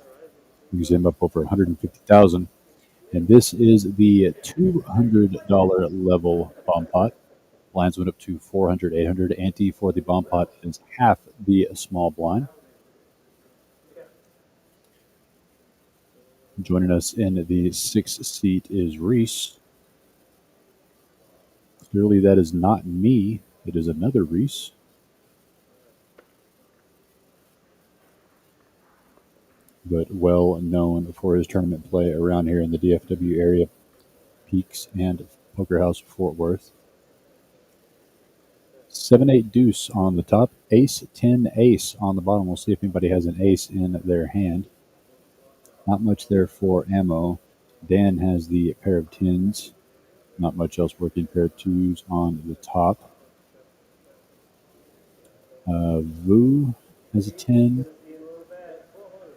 Speaker 1: Brings him up over 150,000. And this is the $200 level bomb pot. Blinds went up to 400, 800. Ante for the bomb pot is half the small blind. Joining us in the 6th seat is Reese. Clearly, that is not me. It is another Reese. But well known for his tournament play around here in the DFW area, Peaks and Poker House Fort Worth. 7-8 deuce on the top, ace 10 ace on the bottom. We'll see if anybody has an ace in their hand. Not much there for ammo. Dan has the pair of tens. Not much else working. Pair of twos on the top. Vu has a 10.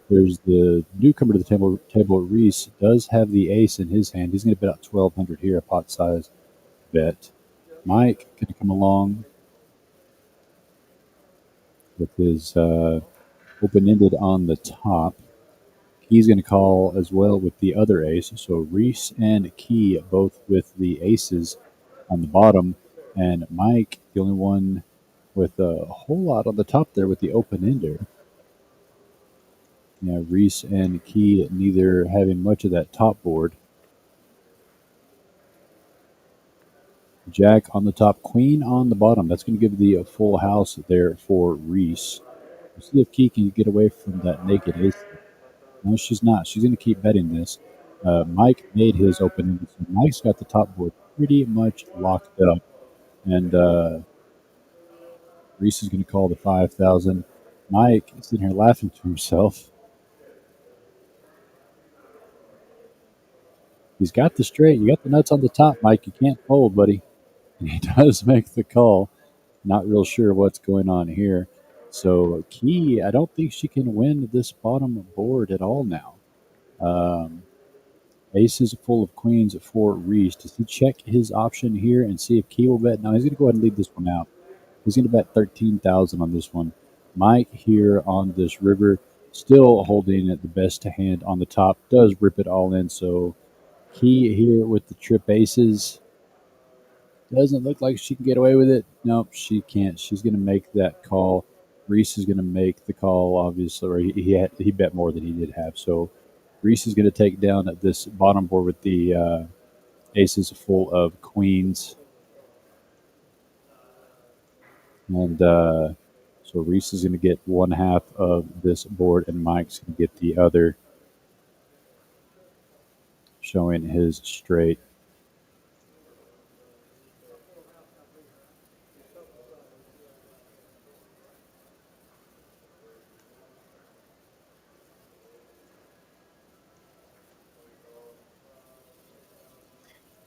Speaker 1: There's the newcomer to the table. Reese does have the ace in his hand. He's going to bet out 1,200 here, a pot size bet. Mike going to come along with his open-ended on the top. He's going to call as well with the other ace. So Reese and Key both with the aces on the bottom, and Mike, the only one with a whole lot on the top there with the open-ender. Yeah, Reese and Key neither having much of that top board. Jack on the top, queen on the bottom. That's going to give the full house there for Reese. We'll see if Key can get away from that naked ace. No, she's not. She's going to keep betting this. Mike made his opening, so Mike's got the top board pretty much locked up. And Reese is going to call the 5,000. Mike is sitting here laughing to himself. He's got the straight. You got the nuts on the top, Mike. You can't fold, buddy. And he does make the call. Not real sure what's going on here. So Key, I don't think she can win this bottom board at all now. Aces full of queens for Reese. Does he check his option here and see if Key will bet? No, he's going to go ahead and leave this one out. He's going to bet 13,000 on this one. Mike here on this river, still holding the best hand on the top, does rip it all in. So Key here with the trip aces. Doesn't look like she can get away with it. Nope, she can't. She's going to make that call. Reese is going to make the call, obviously, or he bet more than he did have. So Reese is going to take down this bottom board with the aces full of queens. And so Reese is going to get one half of this board, and Mike's going to get the other, showing his straight.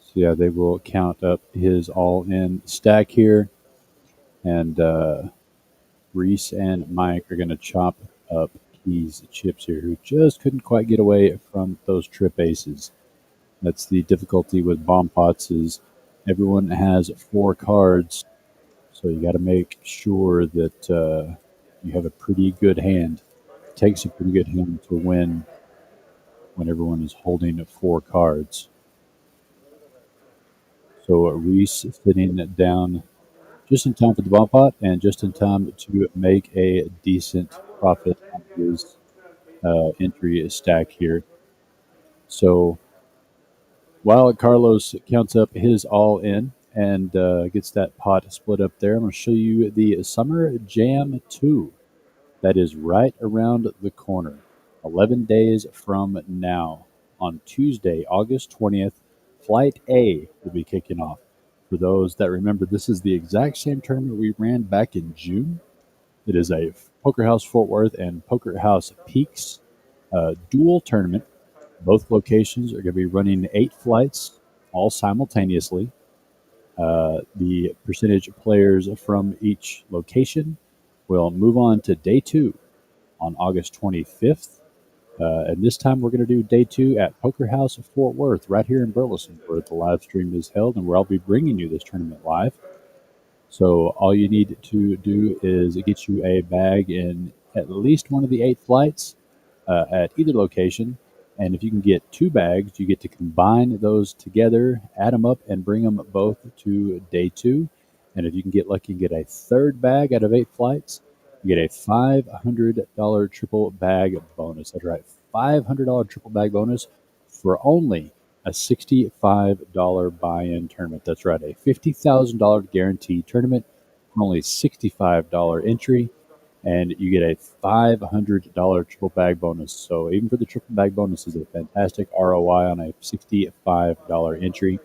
Speaker 1: So yeah, they will count up his all-in stack here, and Reese and Mike are going to chop up Key's chips here, who just couldn't quite get away from those trip aces. That's the difficulty with bomb pots, is everyone has 4 cards, so you got to make sure that you have a pretty good hand. It takes a pretty good hand to win when everyone is holding 4 cards. So Reese sitting down just in time for the bomb pot and just in time to make a decent profit on his entry stack here. So while Carlos counts up his all in and gets that pot split up there, I'm going to show you the Summer Jam 2 that is right around the corner. 11 days from now, on Tuesday, August 20th, Flight A will be kicking off. For those that remember, this is the exact same tournament we ran back in June. It is a Poker House Fort Worth and Poker House Peaks dual tournament. Both locations are going to be running 8 flights, all simultaneously. The percentage players from each location will move on to day 2 on August 25th. And this time we're going to do day 2 at Poker House of Fort Worth, right here in Burleson, where the live stream is held and where I'll be bringing you this tournament live. So all you need to do is get you a bag in at least one of the 8 flights at either location. And if you can get 2 bags, you get to combine those together, add them up, and bring them both to day 2. And if you can get lucky and get a 3rd bag out of 8 flights, you get a $500 triple bag bonus. That's right, $500 triple bag bonus for only a $65 buy-in tournament. That's right, a $50,000 guaranteed tournament for only $65 entry, and you get a $500 triple bag bonus. So even for the triple bag bonus is a fantastic ROI on a $65 entry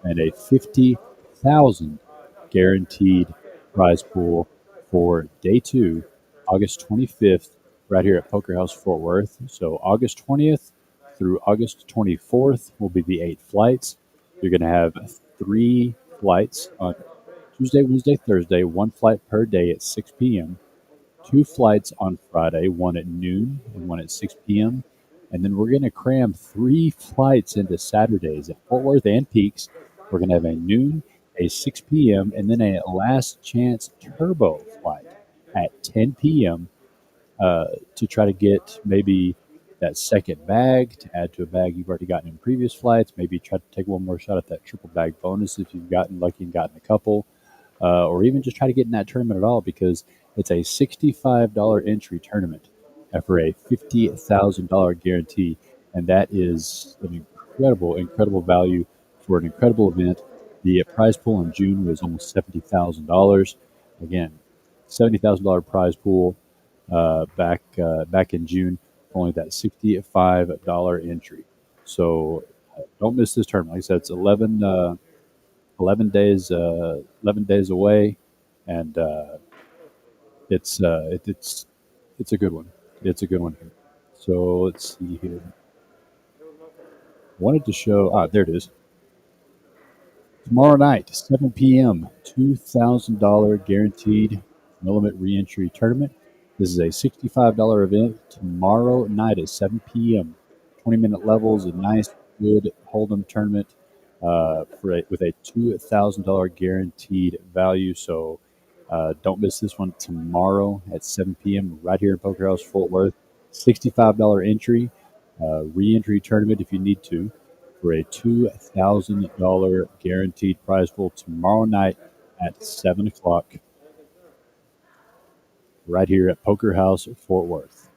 Speaker 1: and a $50,000 guaranteed prize pool for day two, August 25th, right here at Poker House Fort Worth. So August 20th through August 24th will be the 8 flights. You're going to have 3 flights on Tuesday, Wednesday, Thursday, 1 flight per day at 6 p.m., 2 flights on Friday, one at noon and one at 6 p.m. And then we're going to cram 3 flights into Saturdays at Fort Worth and Peaks. We're going to have a noon, a 6 p.m., and then a last chance turbo flight at 10 p.m. To try to get maybe that second bag to add to a bag you've already gotten in previous flights. Maybe try to take one more shot at that triple bag bonus if you've gotten lucky and gotten a couple, or even just try to get in that tournament at all because it's a $65 entry tournament for a $50,000 guarantee. And that is an incredible, incredible value for an incredible event. The prize pool in June was almost $70,000. Again, $70,000 prize pool back in June, only that $65 entry. So don't miss this tournament. Like I said, it's 11 days away, and it's a good one. It's a good one here. So let's see here. Wanted to show. There it is. Tomorrow night, 7 p.m., $2,000 guaranteed no limit reentry tournament. This is a $65 event tomorrow night at 7 p.m. 20-minute levels, a nice, good Hold'em tournament with a $2,000 guaranteed value. So don't miss this one tomorrow at 7 p.m. right here in Poker House, Fort Worth. $65 entry, re-entry tournament if you need to, for a $2,000 guaranteed prize pool tomorrow night at 7 o'clock right here at Poker House, Fort Worth.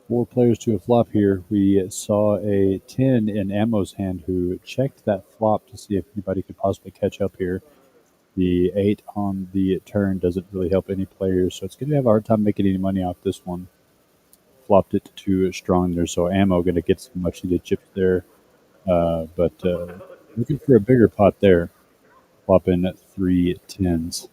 Speaker 1: Four players to a flop here. We saw a 10 in Ammo's hand who checked that flop to see if anybody could possibly catch up here. The 8 on the turn doesn't really help any players, so it's going to have a hard time making any money off this one. Flopped it too strong there, so Ammo going to get some much needed chips there. But looking for a bigger pot there. Flopping 3 10s.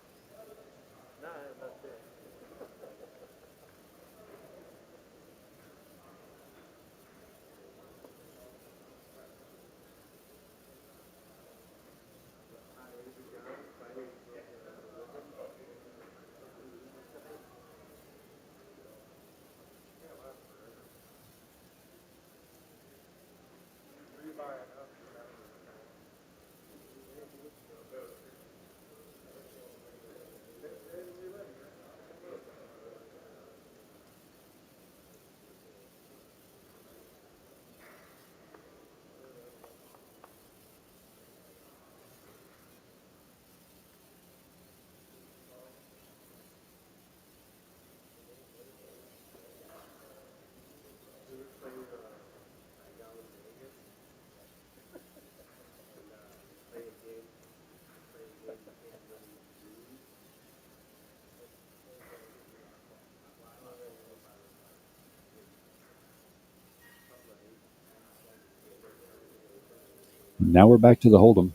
Speaker 1: Now we're back to the Hold'em.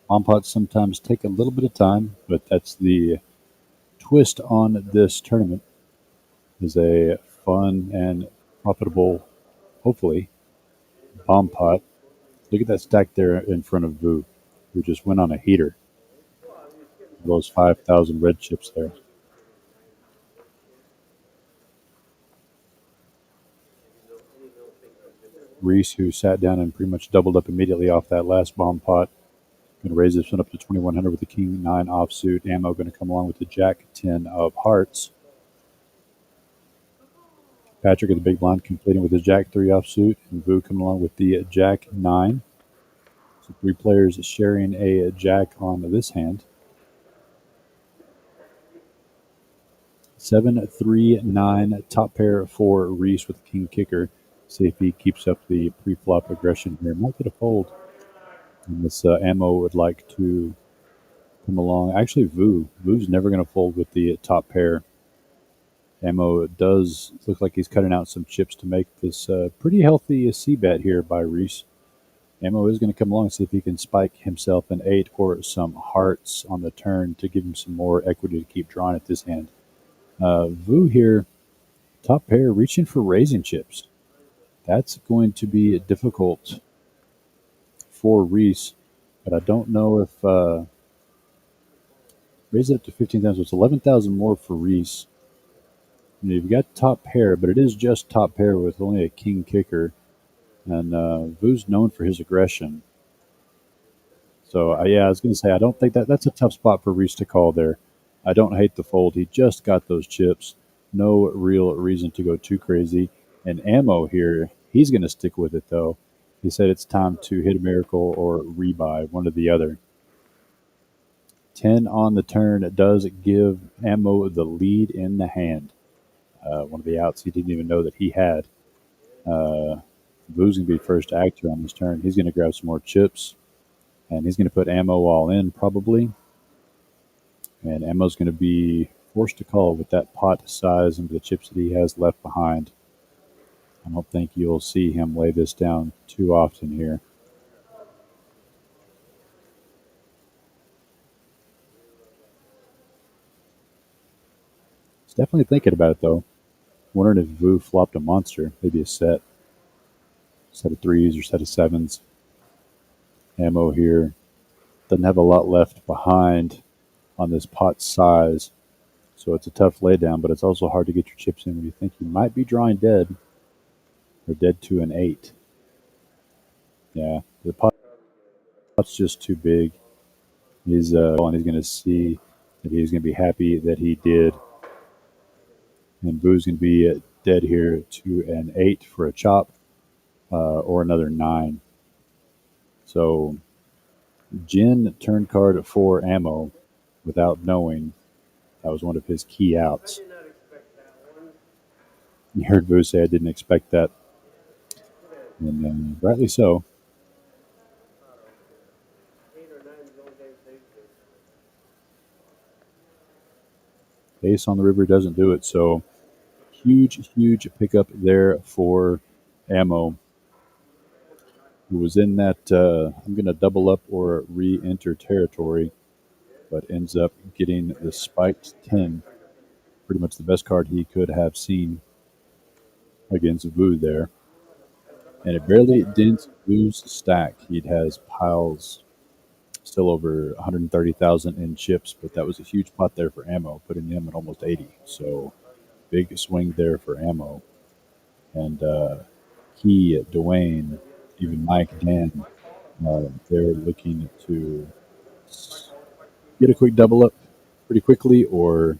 Speaker 1: Bomb pots sometimes take a little bit of time, but that's the twist on this tournament. Is a fun and profitable, hopefully, bomb pot. Look at that stack there in front of Vu, who just went on a heater. Those 5,000 red chips there. Reese, who sat down and pretty much doubled up immediately off that last bomb pot, going to raise this one up to 2,100 with the King 9 offsuit. Ammo going to come along with the Jack 10 of hearts. Patrick at the big blind completing with his Jack 3 offsuit, and Vu coming along with the Jack 9. So 3 players sharing a Jack on this hand. 7, 3, 9, top pair for Reese with King Kicker. See if he keeps up the pre-flop aggression here. Might get a fold. And this Ammo would like to come along. Actually, Vu's never going to fold with the top pair. Ammo does look like he's cutting out some chips to make this pretty healthy C-bet here by Reese. Ammo is going to come along and see if he can spike himself an 8 or some hearts on the turn to give him some more equity to keep drawing at this hand. Vu here, top pair, reaching for raising chips. That's going to be difficult for Reese, but I don't know if raise it up to 15,000. So it's 11,000 more for Reese. You know, you've got top pair, but it is just top pair with only a king kicker, and Vu's known for his aggression. So yeah, I was going to say I don't think that's a tough spot for Reese to call there. I don't hate the fold. He just got those chips. No real reason to go too crazy. And Ammo here, he's going to stick with it though. He said it's time to hit a miracle or rebuy, one or the other. 10 on the turn. It does give Ammo the lead in the hand. One of the outs he didn't even know that he had. Vu's going to be first actor on this turn. He's going to grab some more chips, and he's going to put Ammo all in probably. And Ammo's going to be forced to call with that pot size and the chips that he has left behind. I don't think you'll see him lay this down too often here. He's definitely thinking about it though. Wondering if Vu flopped a monster, maybe a set of threes or set of sevens. Ammo here doesn't have a lot left behind on this pot size, so it's a tough laydown, but it's also hard to get your chips in when you think you might be drawing dead or dead to an 8. Yeah, the pot's just too big. He's and he's going to see that he's going to be happy that he did. And Vu's going to be dead here to an 8 for a chop or another 9. So Jin turned card for Ammo without knowing that was one of his key outs. You heard Vu say, I didn't expect that. And rightly so. Ace on the river doesn't do it. So huge pickup there for Ammo, who was in that I'm going to double up or re-enter territory, but ends up getting the spiked 10. Pretty much the best card he could have seen against Vu there. And it barely dents Vu's stack. He has piles still over 130,000 in chips, but that was a huge pot there for Ammo, putting him at almost 80. So big swing there for Ammo. And Key, Dwayne, even Mike, Dan, they're looking to get a quick double up pretty quickly or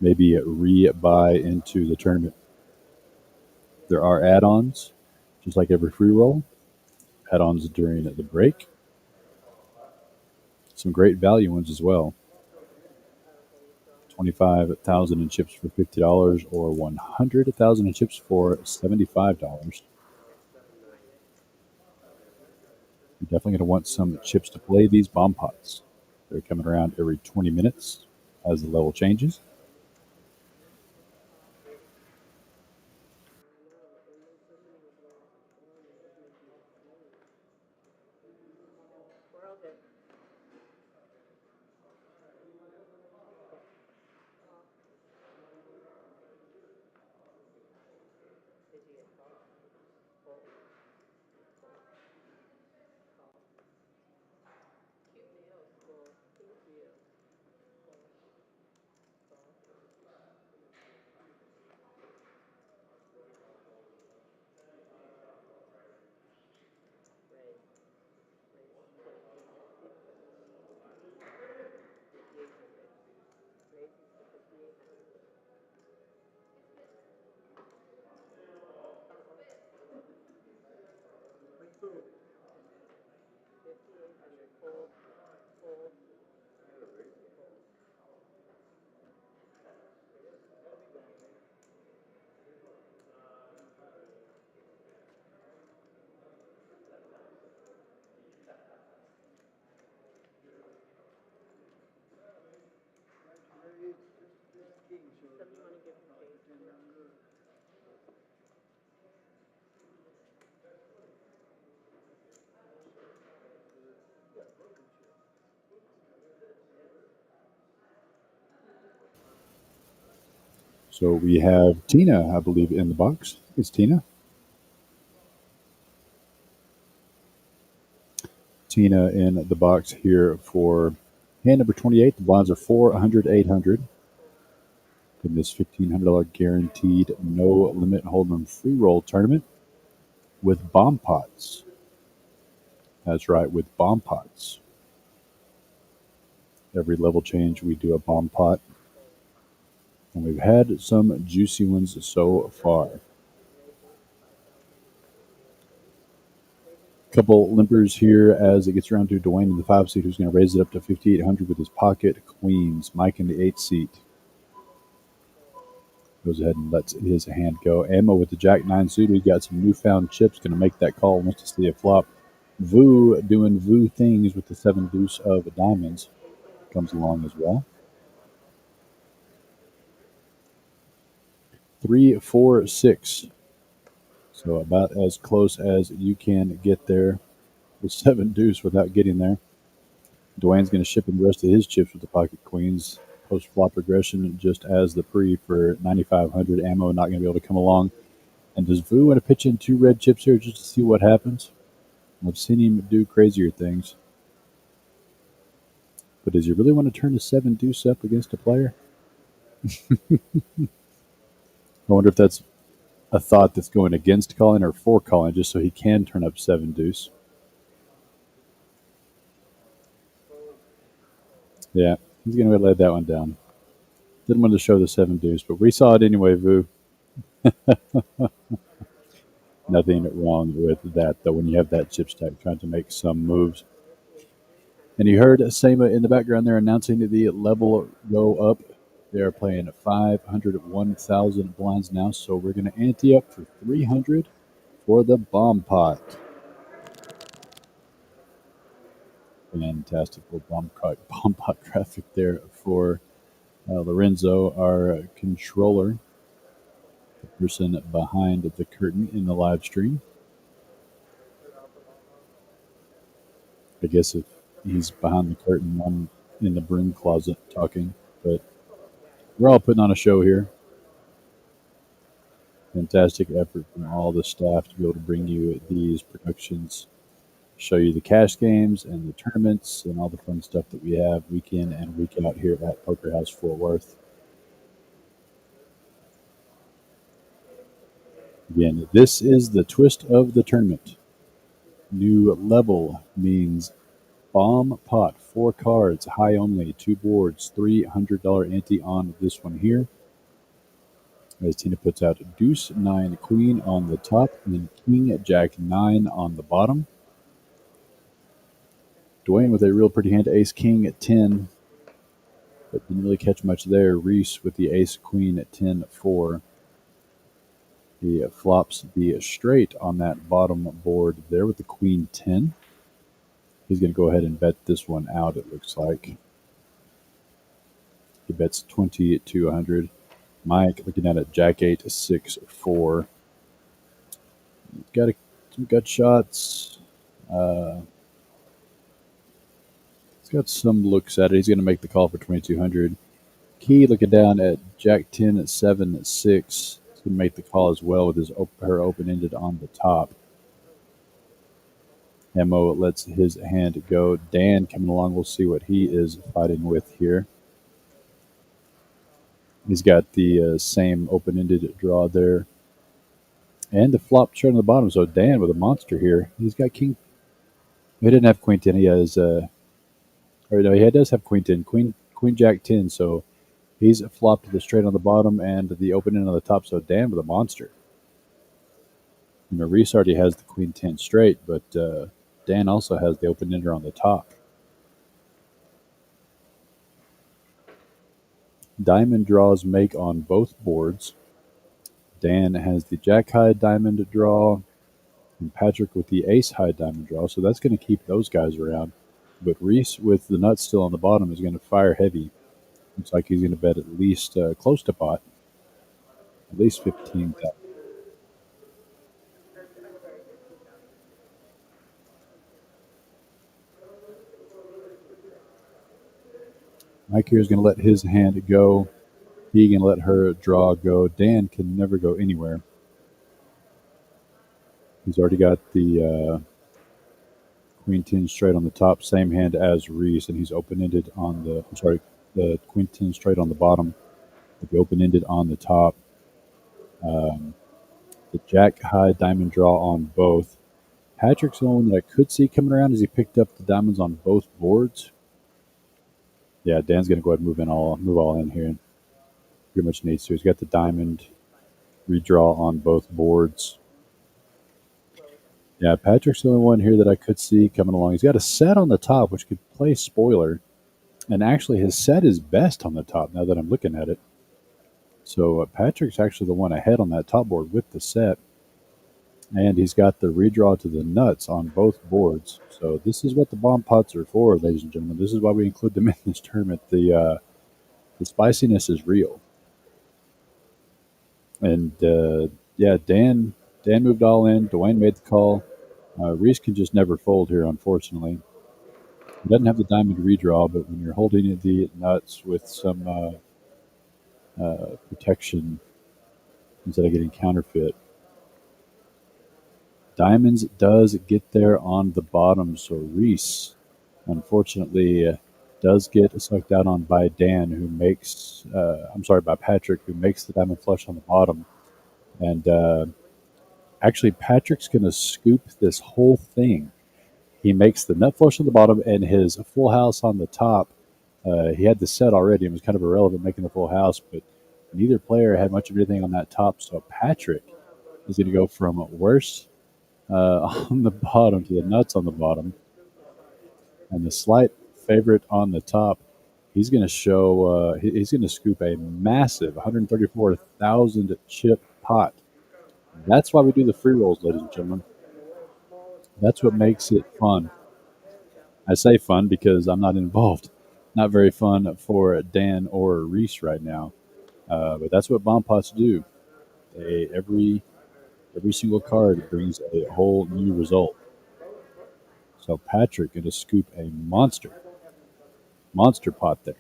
Speaker 1: maybe re-buy into the tournament. There are add-ons, just like every free roll. Add-ons during the break. Some great value ones as well. 25,000 in chips for $50 or 100,000 in chips for $75. You're definitely going to want some chips to play these bomb pots. They're coming around every 20 minutes as the level changes. So we have Tina, I believe, in the box. It's Tina. Tina in the box here for hand number 28. The blinds are 400, 800. In this $1,500 guaranteed no limit hold'em free roll tournament with bomb pots. That's right, with bomb pots. Every level change, we do a bomb pot. And we've had some juicy ones so far. Couple limpers here as it gets around to Dwayne in the 5 seat, who's going to raise it up to 5,800 with his pocket queens. Mike in the 8 seat goes ahead and lets his hand go. Ammo with the Jack 9 suit. We've got some newfound chips. Going to make that call. Wants to see a flop. Vu doing Vu things with the 7 deuce of diamonds comes along as well. 3, 4, 6. So about as close as you can get there with 7 deuce without getting there. Dwayne's going to ship in the rest of his chips with the pocket queens. Post flop regression just as the pre for 9,500. Ammo not going to be able to come along. And does Vu want to pitch in 2 red chips here just to see what happens? I've seen him do crazier things. But does he really want to turn the 7 deuce up against a player? I wonder if that's a thought that's going against calling or for calling just so he can turn up 7 deuce. Yeah, he's going to lay that one down. Didn't want to show the 7 deuce, but we saw it anyway, Vu. Nothing wrong with that, though, when you have that chip stack trying to make some moves. And you heard Sema in the background there announcing the level go up. They're playing 501,000 blinds now, so we're going to ante up for 300 for the bomb pot. Fantastic little bomb pot graphic there for Lorenzo, our controller, the person behind the curtain in the live stream. I guess if he's behind the curtain, I'm in the broom closet talking, but we're all putting on a show here. Fantastic effort from all the staff to be able to bring you these productions, show you the cash games and the tournaments and all the fun stuff that we have week in and week out here at Poker House Fort Worth. Again, this is the twist of the tournament. New level means bomb pot, 4 cards, high only, 2 boards, $300 ante on this one here. As Tina puts out deuce 9 queen on the top and king jack 9 on the bottom. Dwayne with a real pretty hand, ace king at 10, but didn't really catch much there. Reese with the ace queen at 10-4. He flops the straight on that bottom board there with the queen 10. He's going to go ahead and bet this one out, it looks like. He bets 2,200. Mike looking at it, jack 8, 6-4. Got some gut shots. He's got some looks at it. He's going to make the call for 2,200. Key looking down at jack 10 at 7-6. He's going to make the call as well with his her open-ended on the top. Hemo lets his hand go. Dan coming along. We'll see what he is fighting with here. He's got the same open-ended draw there. And the flop chart on the bottom. So Dan with a monster here. He's got king. He didn't have queen 10. He has... or no, he does have queen 10. Queen jack 10. So he's flopped the straight on the bottom and the open end on the top. So Dan with a monster. You know, Reese already has the queen 10 straight, but Dan also has the open ender on the top. Diamond draws make on both boards. Dan has the jack high diamond draw, and Patrick with the ace high diamond draw. So that's going to keep those guys around. But Reese with the nuts still on the bottom is going to fire heavy. Looks like he's going to bet at least close to pot, at least 15,000. Mike here is going to let his hand go. He can let her draw go. Dan can never go anywhere. He's already got the Queen 10 straight on the top, same hand as Reese, and he's open ended on the. I'm sorry, the Queen 10 straight on the bottom, with the open ended on the top. Um, the Jack high diamond draw on both. Patrick's the only one that I could see coming around as he picked up the diamonds on both boards. Yeah, Dan's gonna go ahead and move all in here. Pretty much needs to. He's got the diamond redraw on both boards. Yeah, Patrick's the only one here that I could see coming along. He's got a set on the top, which could play spoiler. And actually, his set is best on the top now that I'm looking at it. So Patrick's actually the one ahead on that top board with the set. And he's got the redraw to the nuts on both boards. So this is what the bomb pots are for, ladies and gentlemen. This is why we include them in this tournament. The spiciness is real. And yeah, Dan moved all in. Dwayne made the call. Reese can just never fold here, unfortunately. He doesn't have the diamond redraw, but when you're holding the nuts with some protection instead of getting counterfeit, diamonds does get there on the bottom. So Reese, unfortunately, does get sucked out on by Dan, who makes, I'm sorry, by Patrick, who makes the diamond flush on the bottom. And actually, Patrick's going to scoop this whole thing. He makes the nut flush on the bottom and his full house on the top. He had the set already and was kind of irrelevant making the full house, but neither player had much of anything on that top. So Patrick is going to go from worst on the bottom to the nuts on the bottom, and the slight favorite on the top. He's going to show. He's going to scoop a massive 134,000 chip pot. That's why we do the free rolls, ladies and gentlemen. That's what makes it fun. I say fun because I'm not involved. Not very fun for Dan or Reese right now. But that's what bomb pots do. Every single card brings a whole new result. So Patrick going to scoop a monster pot there.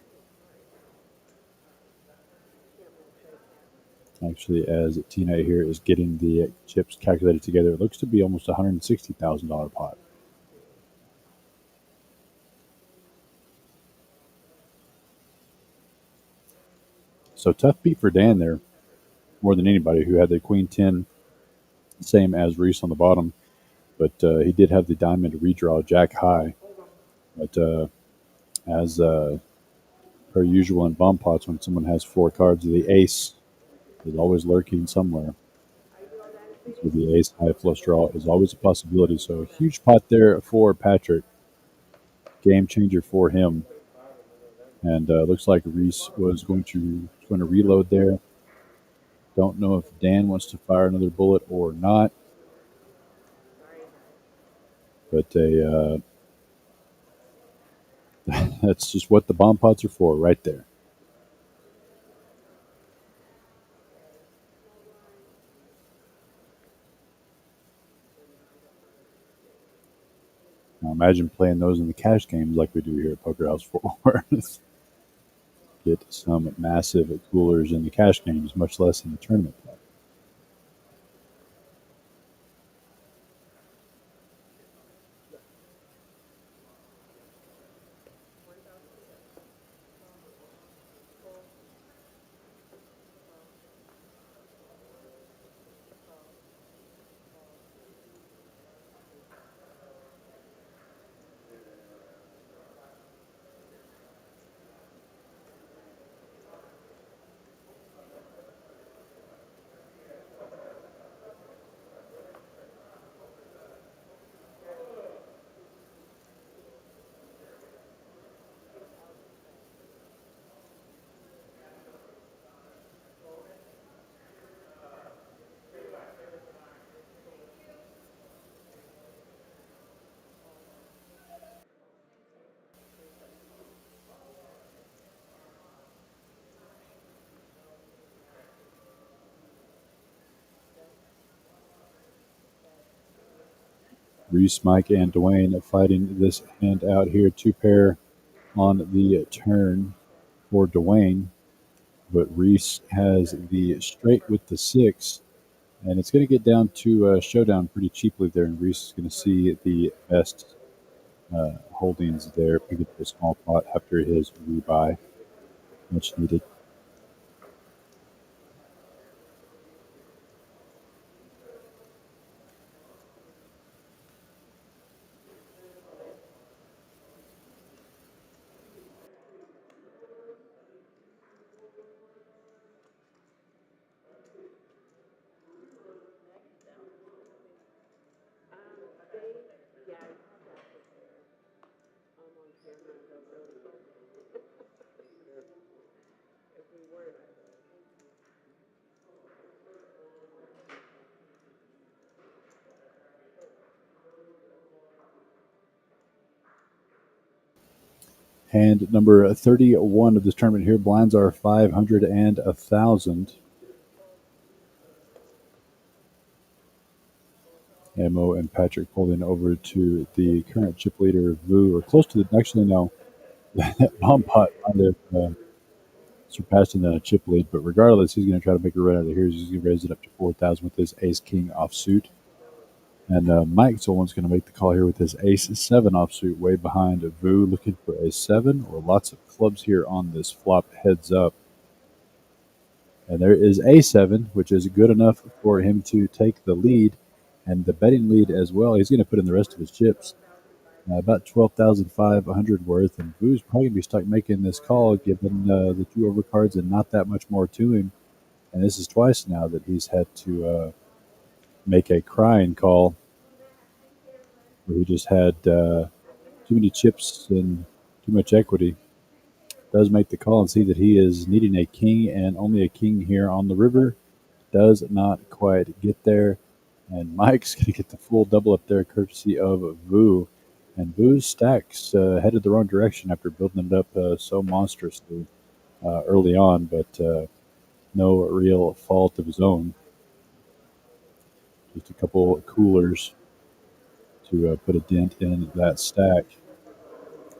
Speaker 1: Actually, as Tina here is getting the chips calculated together, it looks to be almost $160,000 pot. So tough beat for Dan there, more than anybody, who had the Queen 10, same as Reese on the bottom. But he did have the diamond redraw Jack high. But as per usual in bomb pots, when someone has four cards, the ace is always lurking somewhere. So the ace high flush draw is always a possibility. So a huge pot there for Patrick. Game changer for him. And looks like Reese was going to reload there. Don't know if Dan wants to fire another bullet or not. But that's just what the bomb pots are for right there. Now imagine playing those in the cash games like we do here at Poker House Fort Worth. Get some massive coolers in the cash games, much less in the tournament play. Reese, Mike, and Dwayne fighting this hand out here. Two pair on the turn for Dwayne. but Reese has the straight with the 6, and it's going to get down to a showdown pretty cheaply there, and Reese is going to see the best holdings there, pick up the small pot after his rebuy, much needed. Hand number 31 of this tournament here. Blinds are 500 and 1,000. Ammo and Patrick pulling over to the current chip leader, Vu, or close to the. Actually, no. That bomb pot might have surpassing the chip lead, but regardless, he's going to try to make a run out of here. He's going to raise it up to 4,000 with his ace king offsuit. And Mike Solon's going to make the call here with his ace 7 offsuit way behind Vu, looking for a 7 or lots of clubs here on this flop heads up. And there is a7, which is good enough for him to take the lead and the betting lead as well. He's going to put in the rest of his chips, about 12,500 worth. And Vu's probably going to be stuck making this call given the 2 overcards and not that much more to him. And this is twice now that he's had to make a crying call where he just had too many chips and too much equity. Does make the call and see that he is needing a king and only a king here on the river. Does not quite get there. And Mike's going to get the full double up there courtesy of Vu. And Vu's stacks headed the wrong direction after building it up so monstrously early on, but no real fault of his own. Just a couple coolers to put a dent in that stack.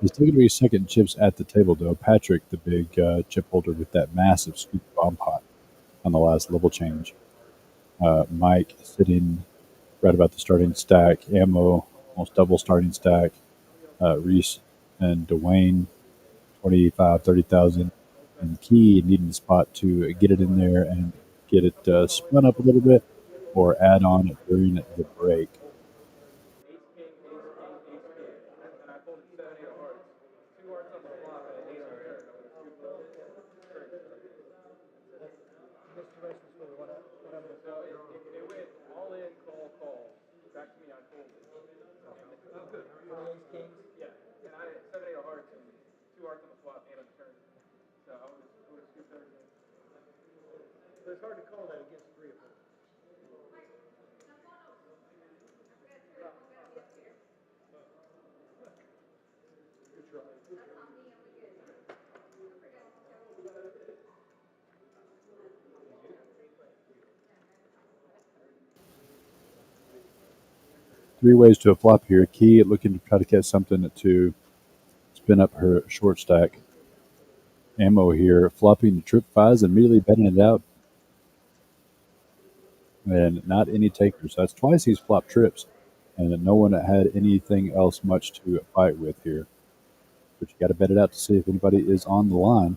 Speaker 1: He's still going to be second chips at the table, though. Patrick, the big chip holder with that massive scoop bomb pot on the last level change. Mike sitting right about the starting stack. Ammo, almost double starting stack. Reese and Dwayne, 25, 30,000. And Key needing the spot to get it in there and get it spun up a little bit or add on during the break.
Speaker 2: Ace, king, and I pulled 7, 8 of hearts. 2 hearts on the flop and an ace on turn. I would have scooped those. So it went all in, call. Back to me, I folded. Yeah, and I had 7, 8 of hearts and 2 hearts on the flop and on the turn. So I would have scooped everything.
Speaker 4: But it's hard to call that against 3 of them. Good try.
Speaker 1: Three ways to a flop here. Key looking to try to catch something to spin up her short stack. Ammo here, flopping the trip fives and immediately betting it out. And not any takers. That's twice he's flopped trips. And no one had anything else much to fight with here. But you got to bet it out to see if anybody is on the line.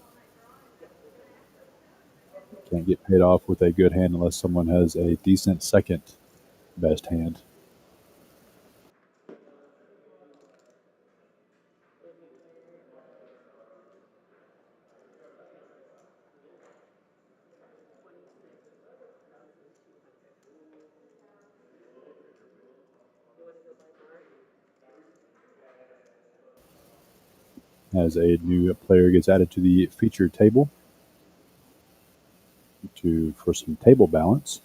Speaker 1: Can't get paid off with a good hand unless someone has a decent second best hand. As a new player gets added to the featured table for some table balance.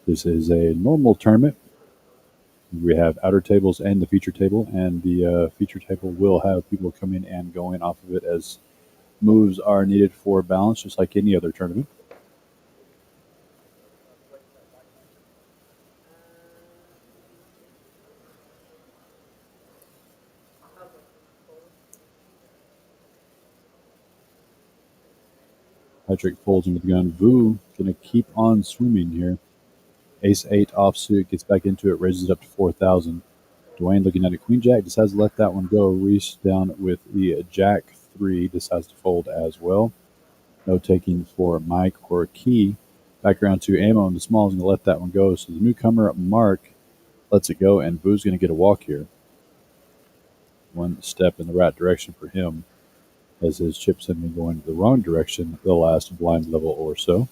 Speaker 1: This is a normal tournament. We have outer tables and the feature table, and the feature table will have people coming and going off of it as moves are needed for balance, just like any other tournament. Patrick folds in with the gun. Vu gonna keep on swimming here. Ace 8 offsuit, gets back into it, raises it up to 4,000. Dwayne looking at it. Queen Jack decides to let that one go. Reese down with the Jack 3, decides to fold as well. No taking for Mike or Key. Back around to Ammo, and the small is going to let that one go. So the newcomer, Mark, lets it go, and Boo's going to get a walk here. One step in the right direction for him, as his chips have been going the wrong direction the last blind level or so.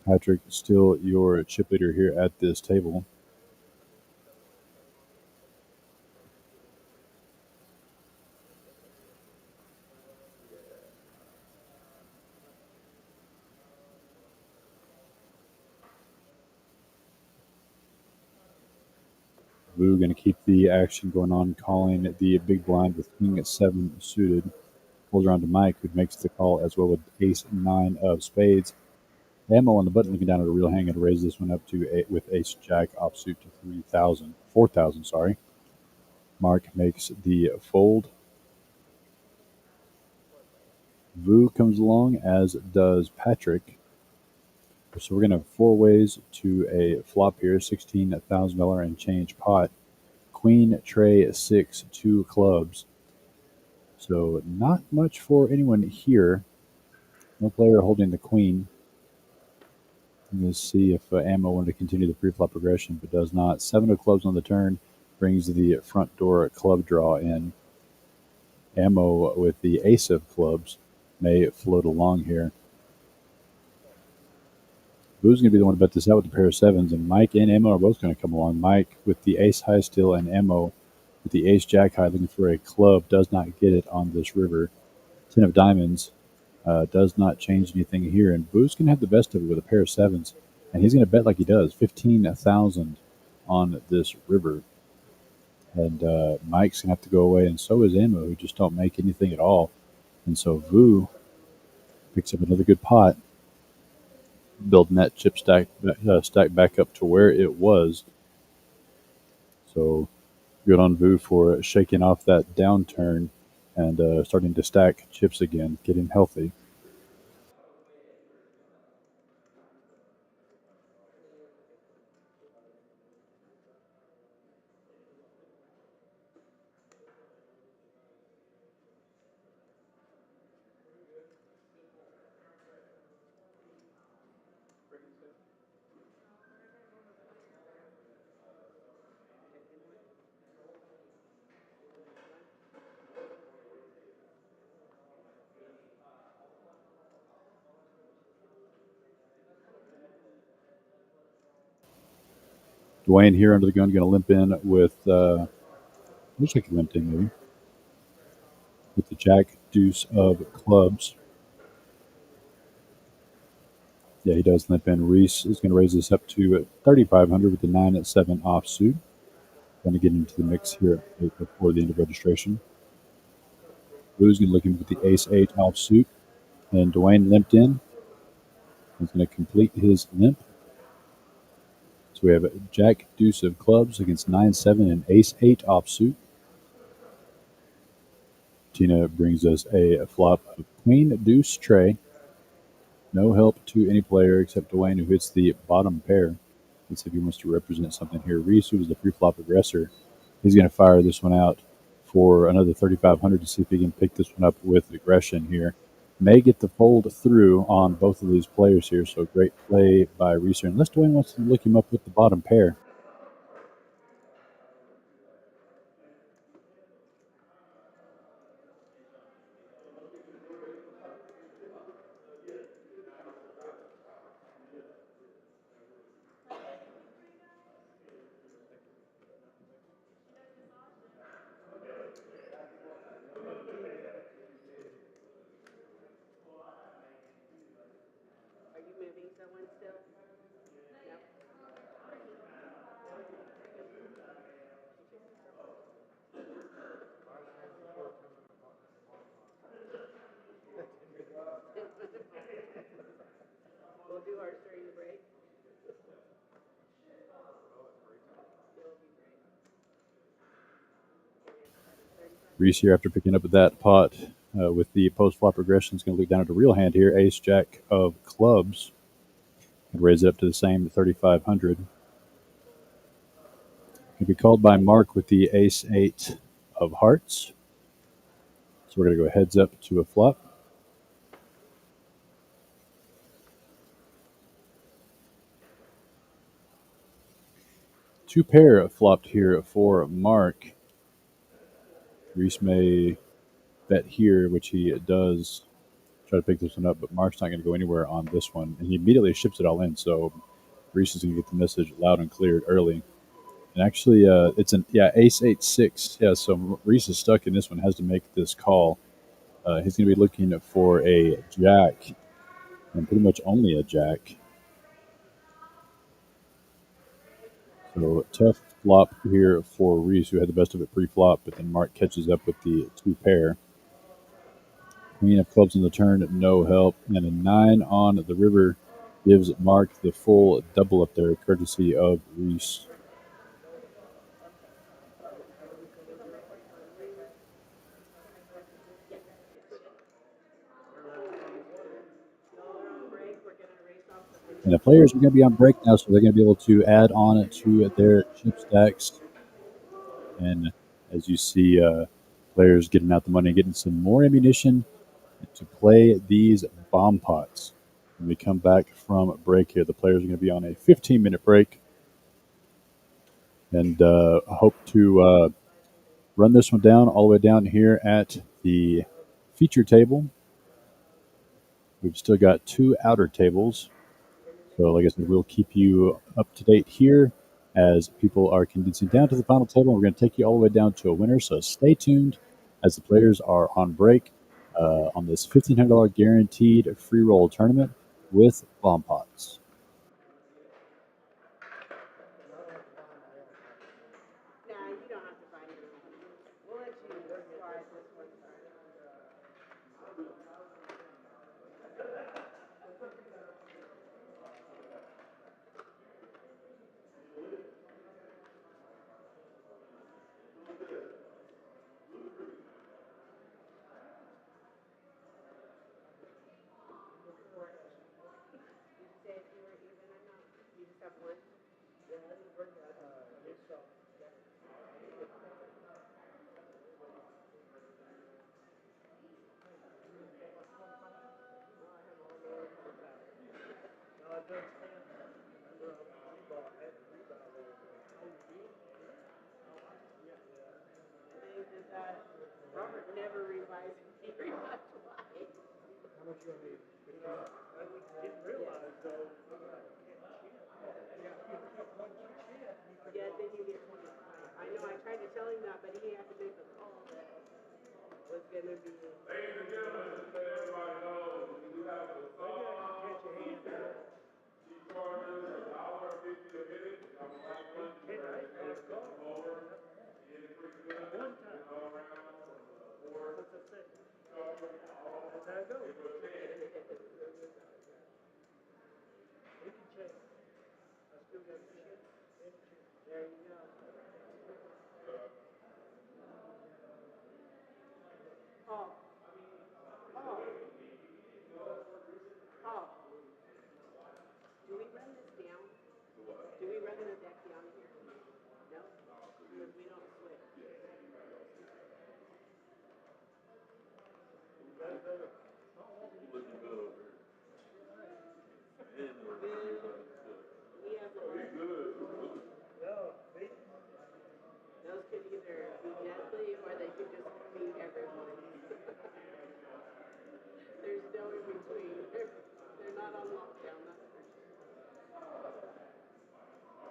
Speaker 1: Patrick, still your chip leader here at this table. Vu going to keep the action going on, calling the big blind with King at 7 suited. Pulls around to Mike, who makes the call as well with Ace 9 of spades. Ammo on the button, looking down at a real hand, and raise this one up to with Ace Jack offsuit to 3,000, 4,000. Sorry. Mark makes the fold. Vu comes along, as does Patrick. So we're going to have 4 ways to a flop here, $16,000 and change pot. Queen, tray, 6, 2 clubs. So not much for anyone here. No player holding the queen. Let's see if Ammo wanted to continue the pre-flop progression, but does not. 7 of clubs on the turn brings the front door club draw in. Ammo with the ace of clubs may float along here. Boo's going to be the one to bet this out with the pair of 7s, and Mike and Ammo are both going to come along. Mike with the ace high still, and Ammo with the ace jack high looking for a club. Does not get it on this river. 10 of diamonds does not change anything here, and Boo's going to have the best of it with a pair of 7s, and he's going to bet like he does, 15,000 on this river. And Mike's going to have to go away, and so is Ammo, who just don't make anything at all. And so Vu picks up another good pot, building that chip stack back up to where it was. So good on Vu for shaking off that downturn and starting to stack chips again, getting healthy. Dwayne here under the gun, going to limp in with, looks like he limped in maybe, with the jack deuce of clubs. Yeah, he does limp in. Reese is going to raise this up to 3,500 with the 9 at 7 offsuit. Going to get into the mix here before the end of registration. Blue's going to look in with the ace 8 offsuit. And Dwayne limped in. He's going to complete his limp. So we have jack deuce of clubs against 9 7 and ace 8 offsuit. Tina brings us a flop of queen deuce tray. No help to any player except Dwayne, who hits the bottom pair. Let's see if he wants to represent something here. Reese, who is the pre-flop aggressor, he's going to fire this one out for another 3,500 to see if he can pick this one up with aggression here. May get the fold through on both of these players here, so great play by Reese. Unless Dwayne wants to look him up with the bottom pair.
Speaker 3: Are you moving someone still? No.
Speaker 1: Reese here, after picking up that pot with the post-flop regression, is going to look down at a real hand here, ace jack of clubs, and raise it up to the same 3,500. Can be called by Mark with the ace 8 of hearts. So we're going to go heads up to a flop. Two pair flopped here for Mark. Reese may bet here, which he does. Try to pick this one up, but Mark's not going to go anywhere on this one, and he immediately ships it all in. So Reese is going to get the message loud and clear early. And actually, it's an ace 8-6. Yeah, so Reese is stuck in this one. Has to make this call. He's going to be looking for a jack, and pretty much only a jack. So tough flop here for Reese, who had the best of it pre-flop, but then Mark catches up with the two pair. Queen of clubs on the turn, no help, and a 9 on the river gives Mark the full double up there, courtesy of Reese. And the players are going to be on break now, so they're going to be able to add on to their chip stacks. And as you see, players getting out the money, getting some more ammunition to play these bomb pots. When we come back from break here, the players are going to be on a 15-minute break. And hope to run this one down all the way down here at the feature table. We've still got two outer tables. So like I said, we'll keep you up to date here as people are condensing down to the final table. We're going to take you all the way down to a winner. So stay tuned as the players are on break on this $1,500 guaranteed free roll tournament with bomb pots.
Speaker 3: Nah, you don't have to buy your own. We'll let you slide this one time. Did you say if you were even or not? You just have one? They did that. Robert never revised. He revised twice.
Speaker 4: How much you want me to put in? I didn't realize though.
Speaker 3: Yeah, then you get 25. I know, I tried to tell him that, but he had to make a call that was gonna be.
Speaker 2: Ladies and gentlemen, just let everybody know, we have a saw.
Speaker 4: Catch your hand.
Speaker 2: She charges $1.50 a minute. I'm like one, come over. She is pretty good.
Speaker 4: One time.
Speaker 2: All around, or
Speaker 4: That's a set. That's how it goes.
Speaker 2: give her a chance.
Speaker 4: We can check. I still got the shit.
Speaker 3: There you go. Paul. Paul. Paul. Do we run this down? Do we run the deck down here? No? Because we don't switch.
Speaker 2: Looking good over here.
Speaker 3: He has a lot. Those could either be deadly or they could just beat everyone. There's no in between. They're not on lockdown, that's for sure.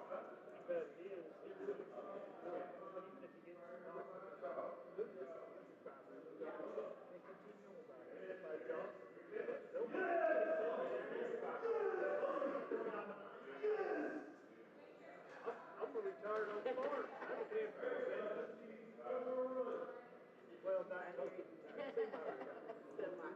Speaker 4: But it is, it really, even if you get good, they continue on about it. If I don't, they'll I'm a retired old fart. I don't care if well, not totally.
Speaker 3: Semi.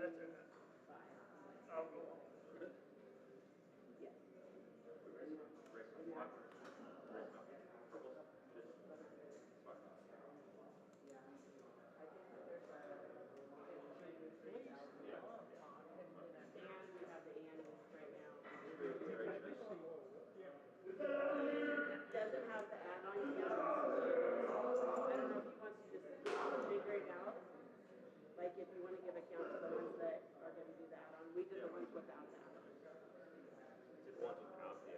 Speaker 4: That's it. I'll go.
Speaker 3: Yes. And we have the Andes right now. Doesn't have the add-ons yet. I don't know if he wants to just figure it out. Like if you want to give account to the ones that are going to do the add-on. We did the ones without the add-on.
Speaker 2: Did the ones without the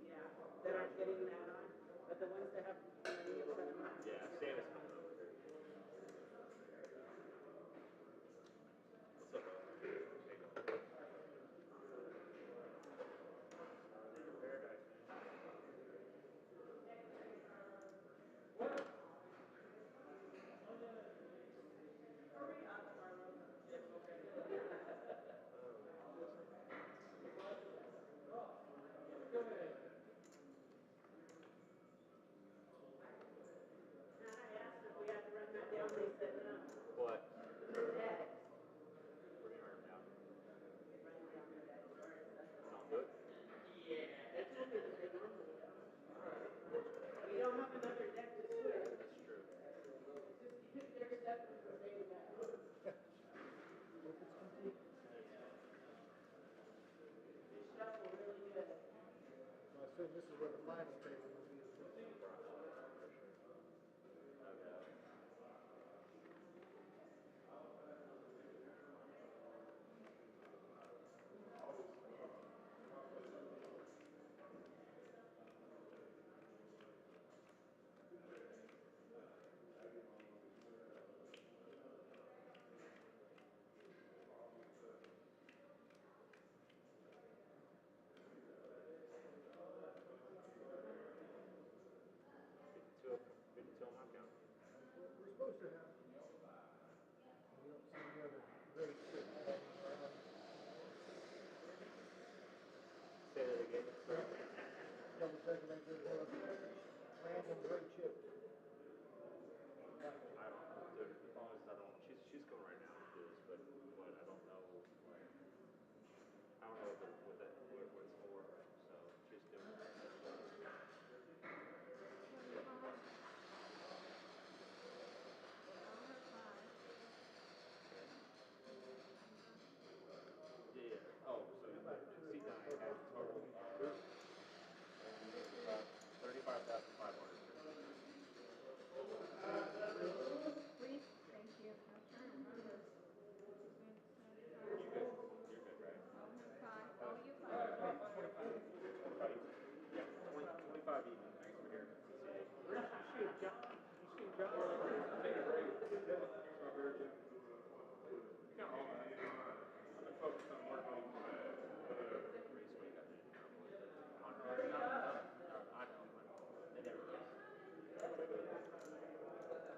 Speaker 3: Yeah, that aren't getting the add-on. But the ones that have money, it's going to
Speaker 2: yeah, Sam is coming over here. What's up, bro? Paradise, man.
Speaker 3: And I asked if we had to run that down. They said no.
Speaker 2: What?
Speaker 3: The deck.
Speaker 2: We're gonna run it down.
Speaker 3: Running down the deck.
Speaker 2: Sound good?
Speaker 3: Yeah. They told me that they normally don't. We don't have another deck to switch.
Speaker 2: That's true.
Speaker 3: Just they're separate from day to day. They shuffle really good.
Speaker 5: So I assume this is where the final table will be as well.
Speaker 2: Okay. Fifty-two on my count.
Speaker 5: We're supposed to have. We don't see any other grade six hanging around.
Speaker 2: Say that again.
Speaker 5: Double checking that there's one random grade chip.
Speaker 2: I don't know, dude. The problem is I don't. She's coming right now to do this, but I don't know. Like, I don't know what it's for. So she's doing it. Yeah. Oh, so C9 has total 35,500.
Speaker 6: Please, thank you. I'm trying to remember.
Speaker 2: You're good. You're good, right?
Speaker 6: Five. Oh, you five.
Speaker 2: 25. Yeah, 25 even. Thanks for hearing it.
Speaker 4: Shoot, John. You see John? You got all that. I've been focused on working on
Speaker 2: Reese, what you got there?
Speaker 4: I know.
Speaker 2: They never do.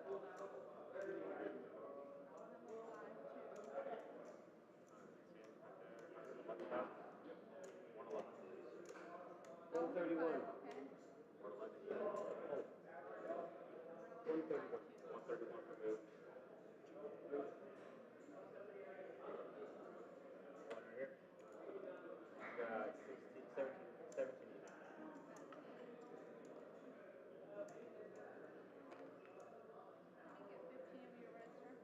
Speaker 6: Oh,
Speaker 5: 131.
Speaker 6: okay.
Speaker 2: 111. 131. 131 for move. One right here. Got 16, 17 even.
Speaker 6: Get 15 of your red, sir.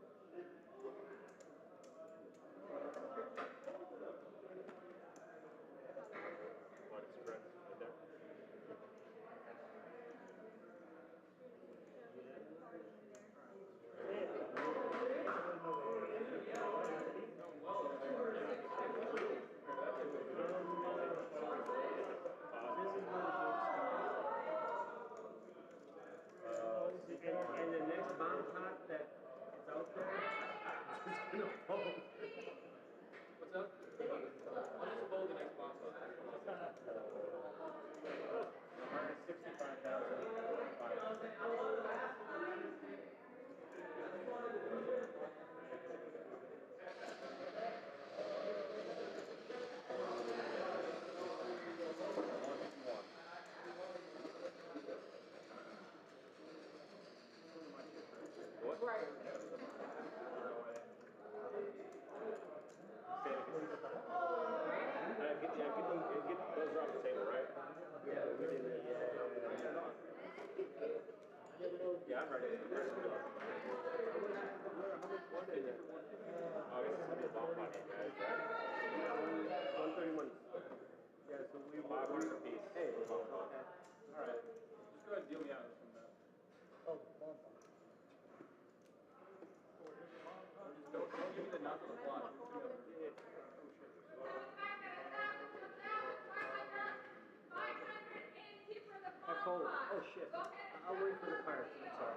Speaker 2: Oh shit. I'll wait for the cards. I'm sorry.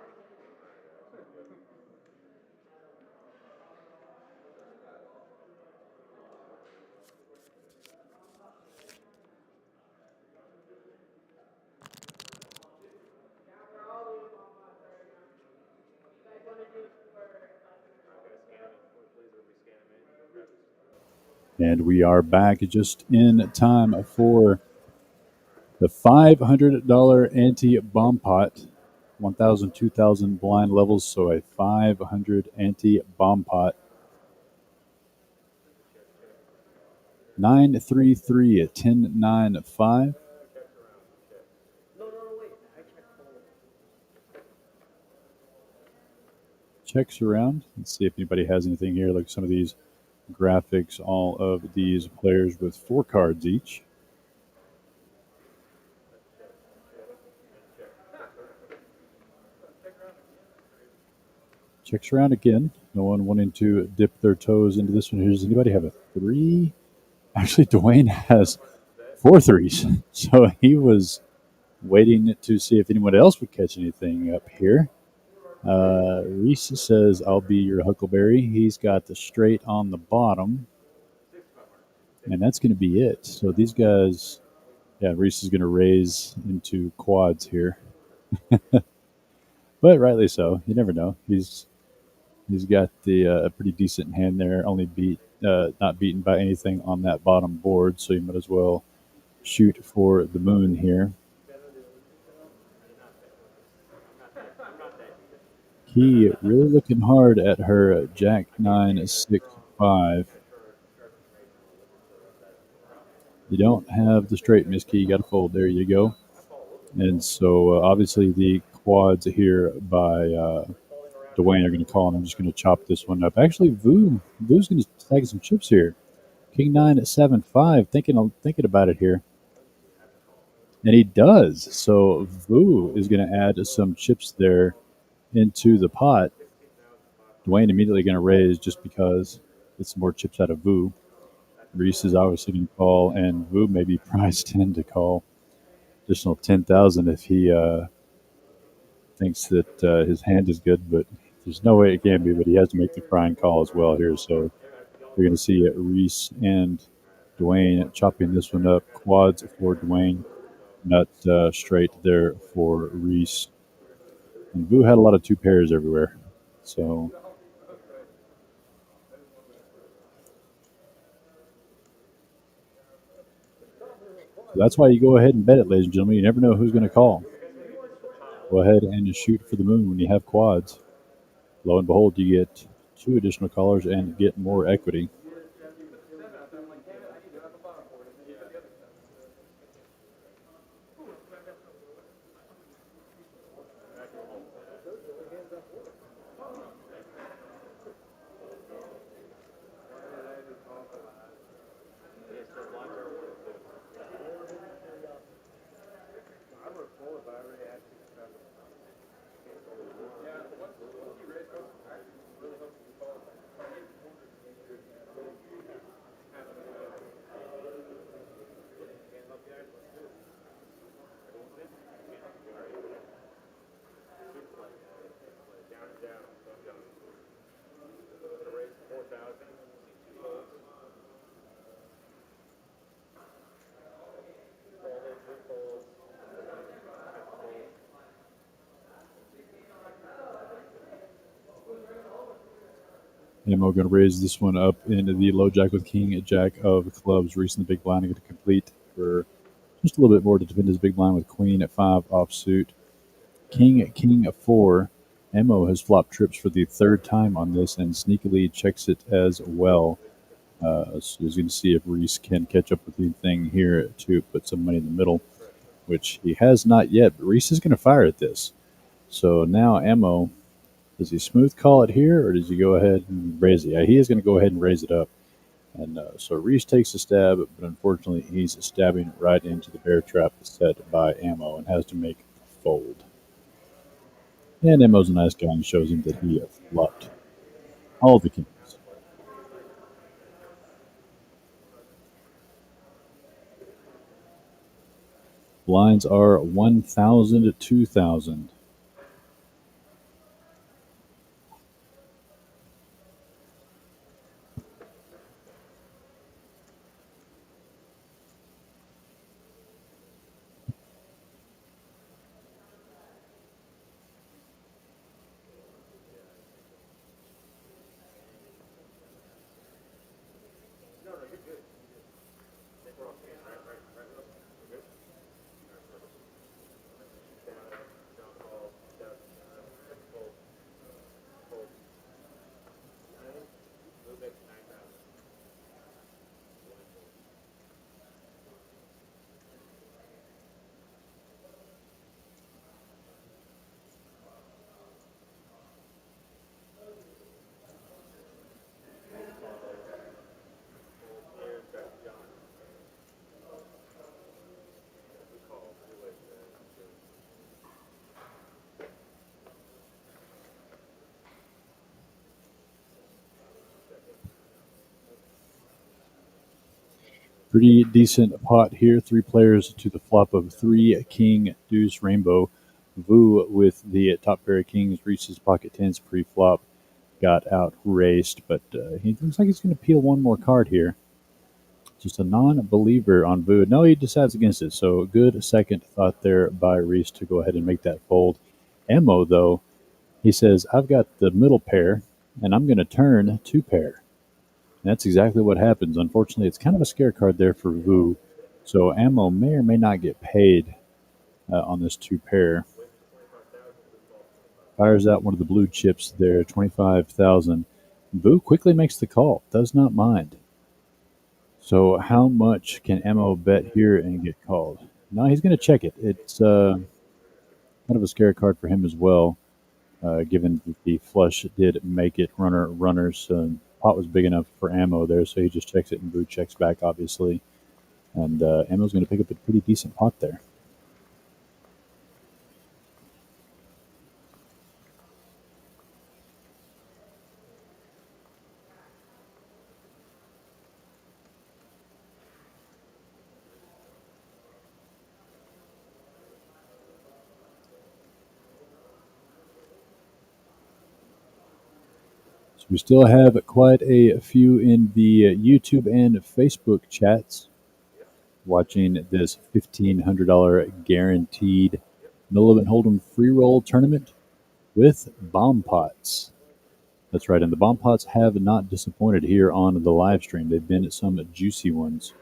Speaker 1: And we are back just in time for the $500 ante bomb pot. 1,000, 2,000 blind levels, so a 500 ante bomb pot. 933 at 1095.
Speaker 2: No, wait. I checked full.
Speaker 1: Checks around. Let's see if anybody has anything here. Like some of these graphics, all of these players with 4 cards each. Checks around again. No one wanting to dip their toes into this one. Does anybody have a 3? Actually, Dwayne has 4 threes. So he was waiting to see if anyone else would catch anything up here. Reese says, I'll be your Huckleberry. He's got the straight on the bottom. And that's going to be it. So these guys, yeah, Reese is going to raise into quads here. But rightly so. You never know. He's got the a pretty decent hand there. Only not beaten by anything on that bottom board. So you might as well shoot for the moon here. Key really looking hard at her Jack 965. You don't have the straight, Miss Key. You got to fold. There you go. And so obviously the quads here by Dwayne are going to call, and I'm just going to chop this one up. Actually, Vu's going to tag some chips here. King 975. Thinking about it here. And he does. So Vu is going to add some chips there into the pot. Dwayne immediately going to raise just because it's more chips out of Vu. Reese is obviously going to call, and Vu may be prize 10 to call. Additional 10,000 if he thinks that his hand is good, but there's no way it can be. But he has to make the crying call as well here. So you're going to see Reese and Dwayne chopping this one up. Quads for Dwayne, nut straight there for Reese. And Vu had a lot of 2 pairs everywhere. So that's why you go ahead and bet it, ladies and gentlemen. You never know who's going to call. Go ahead and shoot for the moon when you have quads. Lo and behold, you get 2 additional callers and get more equity. And we're going to raise this one up into the low jack with king, jack of clubs. Reese in the big blind going to complete for just a little bit more to defend his big blind with queen at 5 offsuit. King at 4. Mo has flopped trips for the 3rd time on this and sneakily checks it as well. So he's going to see if Reese can catch up with anything here to put some money in the middle, which he has not yet. But Reese is going to fire at this. So now Mo, does he smooth call it here, or does he go ahead and raise it? Yeah, he is going to go ahead and raise it up. And so Reese takes a stab, but unfortunately he's stabbing right into the bear trap set by Mo and has to make a fold. And Mo's a nice guy and shows him that he flopped all the kings. Blinds are 1,000 to 2,000.
Speaker 2: No, no, you're good. You're good. I think we're all seeing right, Will? We're good? All right, perfect. Down call, second fold, fold. 9, move it 9,000. Blind fold. Fold clear, back to John. We call, do it,
Speaker 1: Pretty decent pot here. 3 players to the flop of 3 king deuce rainbow. Vu with the top pair of kings reaches pocket tens pre-flop. Got out raced, but he looks like he's going to peel one more card here. Just a non-believer on Vu. No, he decides against it. So good second thought there by Reese to go ahead and make that fold. Emo, though, he says, I've got the middle pair, and I'm going to turn 2 pair. And that's exactly what happens. Unfortunately, it's kind of a scare card there for Vu. So Ammo may or may not get paid on this 2 pair. Fires out one of the blue chips there, 25,000. Vu quickly makes the call, does not mind. So how much can Ammo bet here and get called? No, he's going to check it. It's kind of a scare card for him as well, given that the flush did make it runners. Pot was big enough for Ammo there, so he just checks it and Vu checks back, obviously. And Ammo's going to pick up a pretty decent pot there. So we still have quite a few in the YouTube and Facebook chats watching this $1,500 guaranteed no limit hold'em free roll tournament with bomb pots. That's right, and the bomb pots have not disappointed here on the live stream. They've been some juicy ones.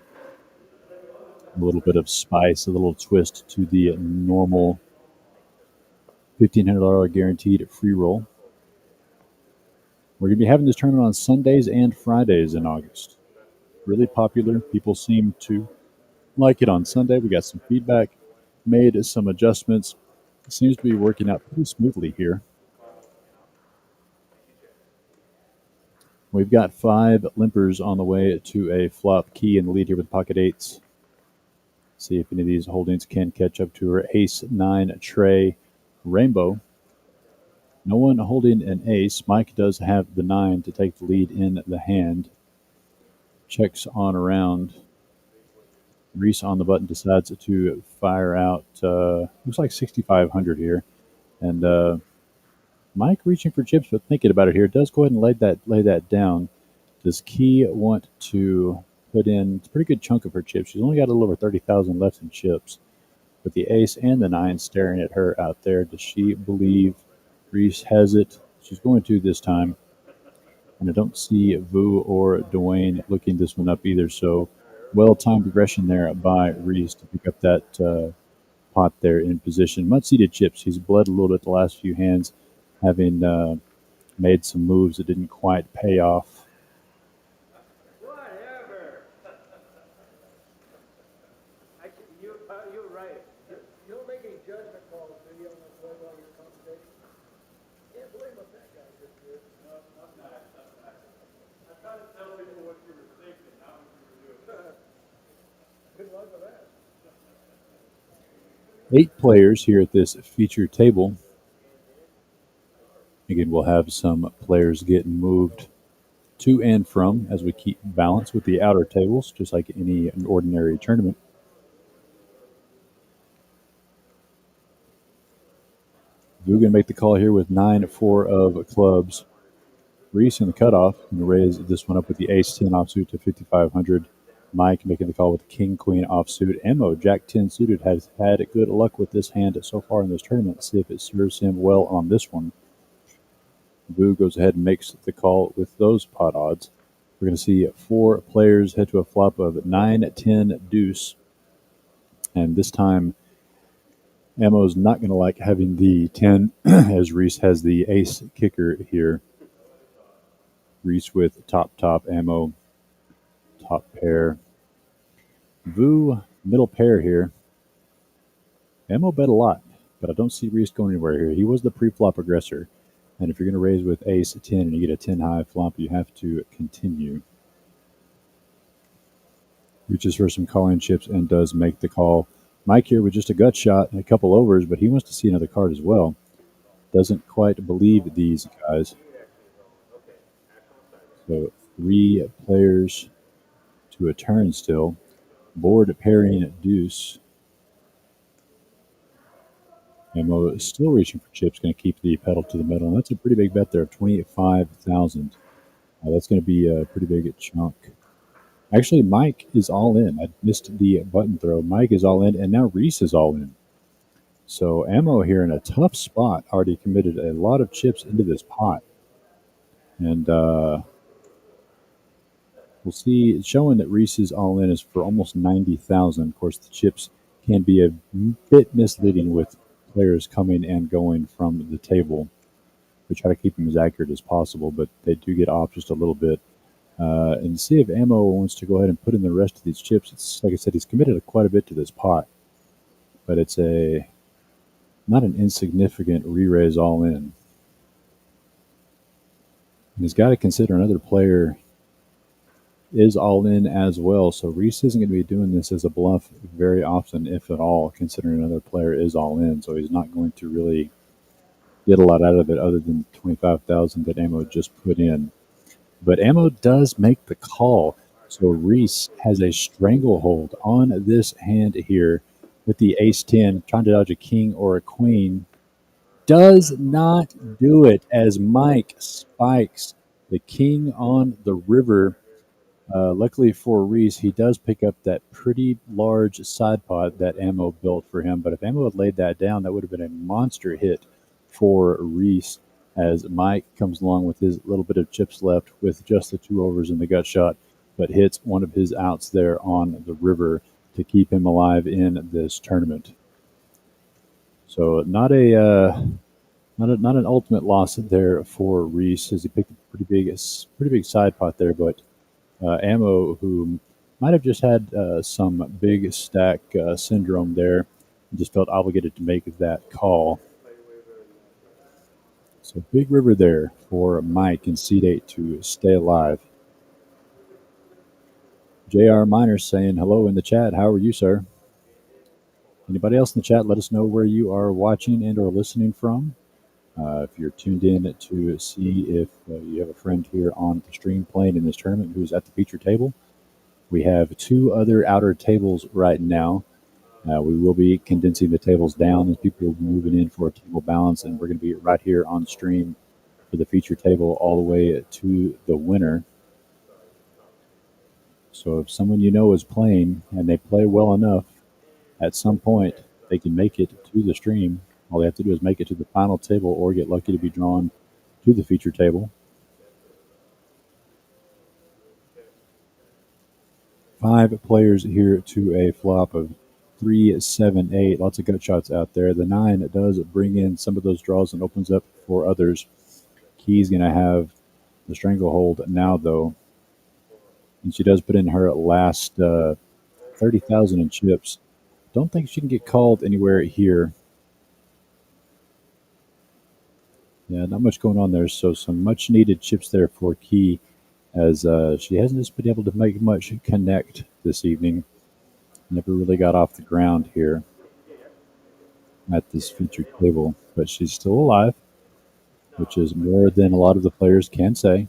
Speaker 1: A little bit of spice, a little twist to the normal $1,500 guaranteed free roll. We're going to be having this tournament on Sundays and Fridays in August. Really popular. People seem to like it on Sunday. We got some feedback, made some adjustments. It seems to be working out pretty smoothly here. We've got 5 limpers on the way to a flop. Key in the lead here with pocket eights. See if any of these holdings can catch up to her. Ace, 9, tray, rainbow. No one holding an ace. Mike does have the 9 to take the lead in the hand. Checks on around. Reese on the button decides to fire out, looks like 6,500 here. And Mike reaching for chips, but thinking about it here, does go ahead and lay that down. Does Key want to put in a pretty good chunk of her chips? She's only got a little over 30,000 left in chips. With the ace and the 9 staring at her out there, does she believe Reese has it? She's going to this time. And I don't see Vu or Dwayne looking this one up either. So well-timed progression there by Reese to pick up that pot there in position. Mud-seated chips. He's bled a little bit the last few hands, having made some moves that didn't quite pay off.
Speaker 2: Whatever. You're right.
Speaker 5: You don't make any judgment calls, do you, on the play while you're conversation? Can't blame what that guy just did.
Speaker 2: I'm trying to tell people what you were thinking, not what you were doing.
Speaker 5: Good luck with that.
Speaker 1: 8 players here at this feature table. Again, we'll have some players getting moved to and from as we keep balance with the outer tables, just like any ordinary tournament. Vu gonna make the call here with 9-4 of clubs. Reese in the cutoff going to raise this one up with the ace-10 offsuit to 5,500. Mike making the call with the king-queen offsuit. Emo, jack-10 suited, has had good luck with this hand so far in this tournament. See if it serves him well on this one. Vu goes ahead and makes the call with those pot odds. We're going to see 4 players head to a flop of 9-10 deuce. And this time, Emo's not going to like having the 10 as Reese has the ace kicker here. Reese with top, Ammo, top pair. Vu, middle pair here. Ammo bet a lot, but I don't see Reese going anywhere here. He was the pre-flop aggressor. And if you're going to raise with ace 10 and you get a 10 high flop, you have to continue. Reaches for some calling chips and does make the call. Mike here with just a gut shot and a couple overs, but he wants to see another card as well. Doesn't quite believe these guys. So 3 players to a turn still. Board pairing deuce. Ammo is still reaching for chips, going to keep the pedal to the metal. And that's a pretty big bet there of 25,000. That's going to be a pretty big chunk. Actually, Mike is all in. I missed the button throw. Mike is all in, and now Reese is all in. So Ammo here in a tough spot, already committed a lot of chips into this pot. And we'll see, it's showing that Reese's all in is for almost 90,000. Of course, the chips can be a bit misleading with players coming and going from the table. We try to keep them as accurate as possible, but they do get off just a little bit. And see if Ammo wants to go ahead and put in the rest of these chips. It's like I said, he's committed quite a bit to this pot, but it's not an insignificant re-raise all in. And he's got to consider another player is all in as well. So Reese isn't going to be doing this as a bluff very often, if at all, considering another player is all in. So he's not going to really get a lot out of it other than 25,000 that Ammo just put in. But Ammo does make the call. So Reese has a stranglehold on this hand here with the ace-10, trying to dodge a king or a queen. Does not do it as Mike spikes the king on the river. Luckily for Reese, he does pick up that pretty large side pot that Ammo built for him. But if Ammo had laid that down, that would have been a monster hit for Reese as Mike comes along with his little bit of chips left with just the 2 overs in the gut shot, but hits one of his outs there on the river to keep him alive in this tournament. So not an ultimate loss there for Reese as he picked a pretty big side pot there, but Ammo, who might have just had some big stack syndrome there, just felt obligated to make that call. So big river there for Mike in seed 8 to stay alive. JR Miners saying hello in the chat. How are you, sir? Anybody else in the chat, let us know where you are watching and or listening from. If you're tuned in to see if you have a friend here on the stream playing in this tournament who's at the feature table. We have 2 other outer tables right now. We will be condensing the tables down as people will be moving in for a table balance, and we're going to be right here on stream for the feature table all the way to the winner. So if someone you know is playing and they play well enough, at some point they can make it to the stream. All they have to do is make it to the final table or get lucky to be drawn to the feature table. 5 players here to a flop of 3, 7, 8. Lots of gut shots out there. The 9 does bring in some of those draws and opens up for others. Key's going to have the stranglehold now, though. And she does put in her last 30,000 in chips. Don't think she can get called anywhere here. Yeah, not much going on there. So some much needed chips there for Key, as she hasn't just been able to make much connect this evening. Never really got off the ground here at this featured table, but she's still alive, which is more than a lot of the players can say.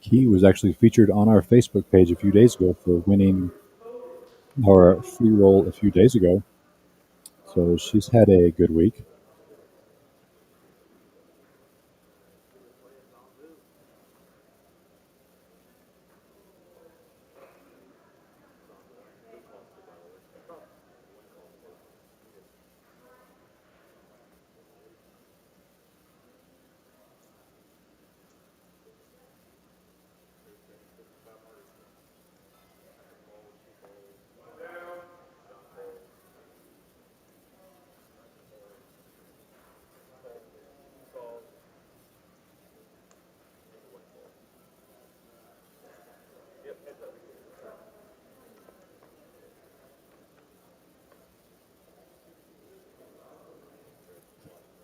Speaker 1: He was actually featured on our Facebook page a few days ago for winning our free roll a few days ago. So she's had a good week.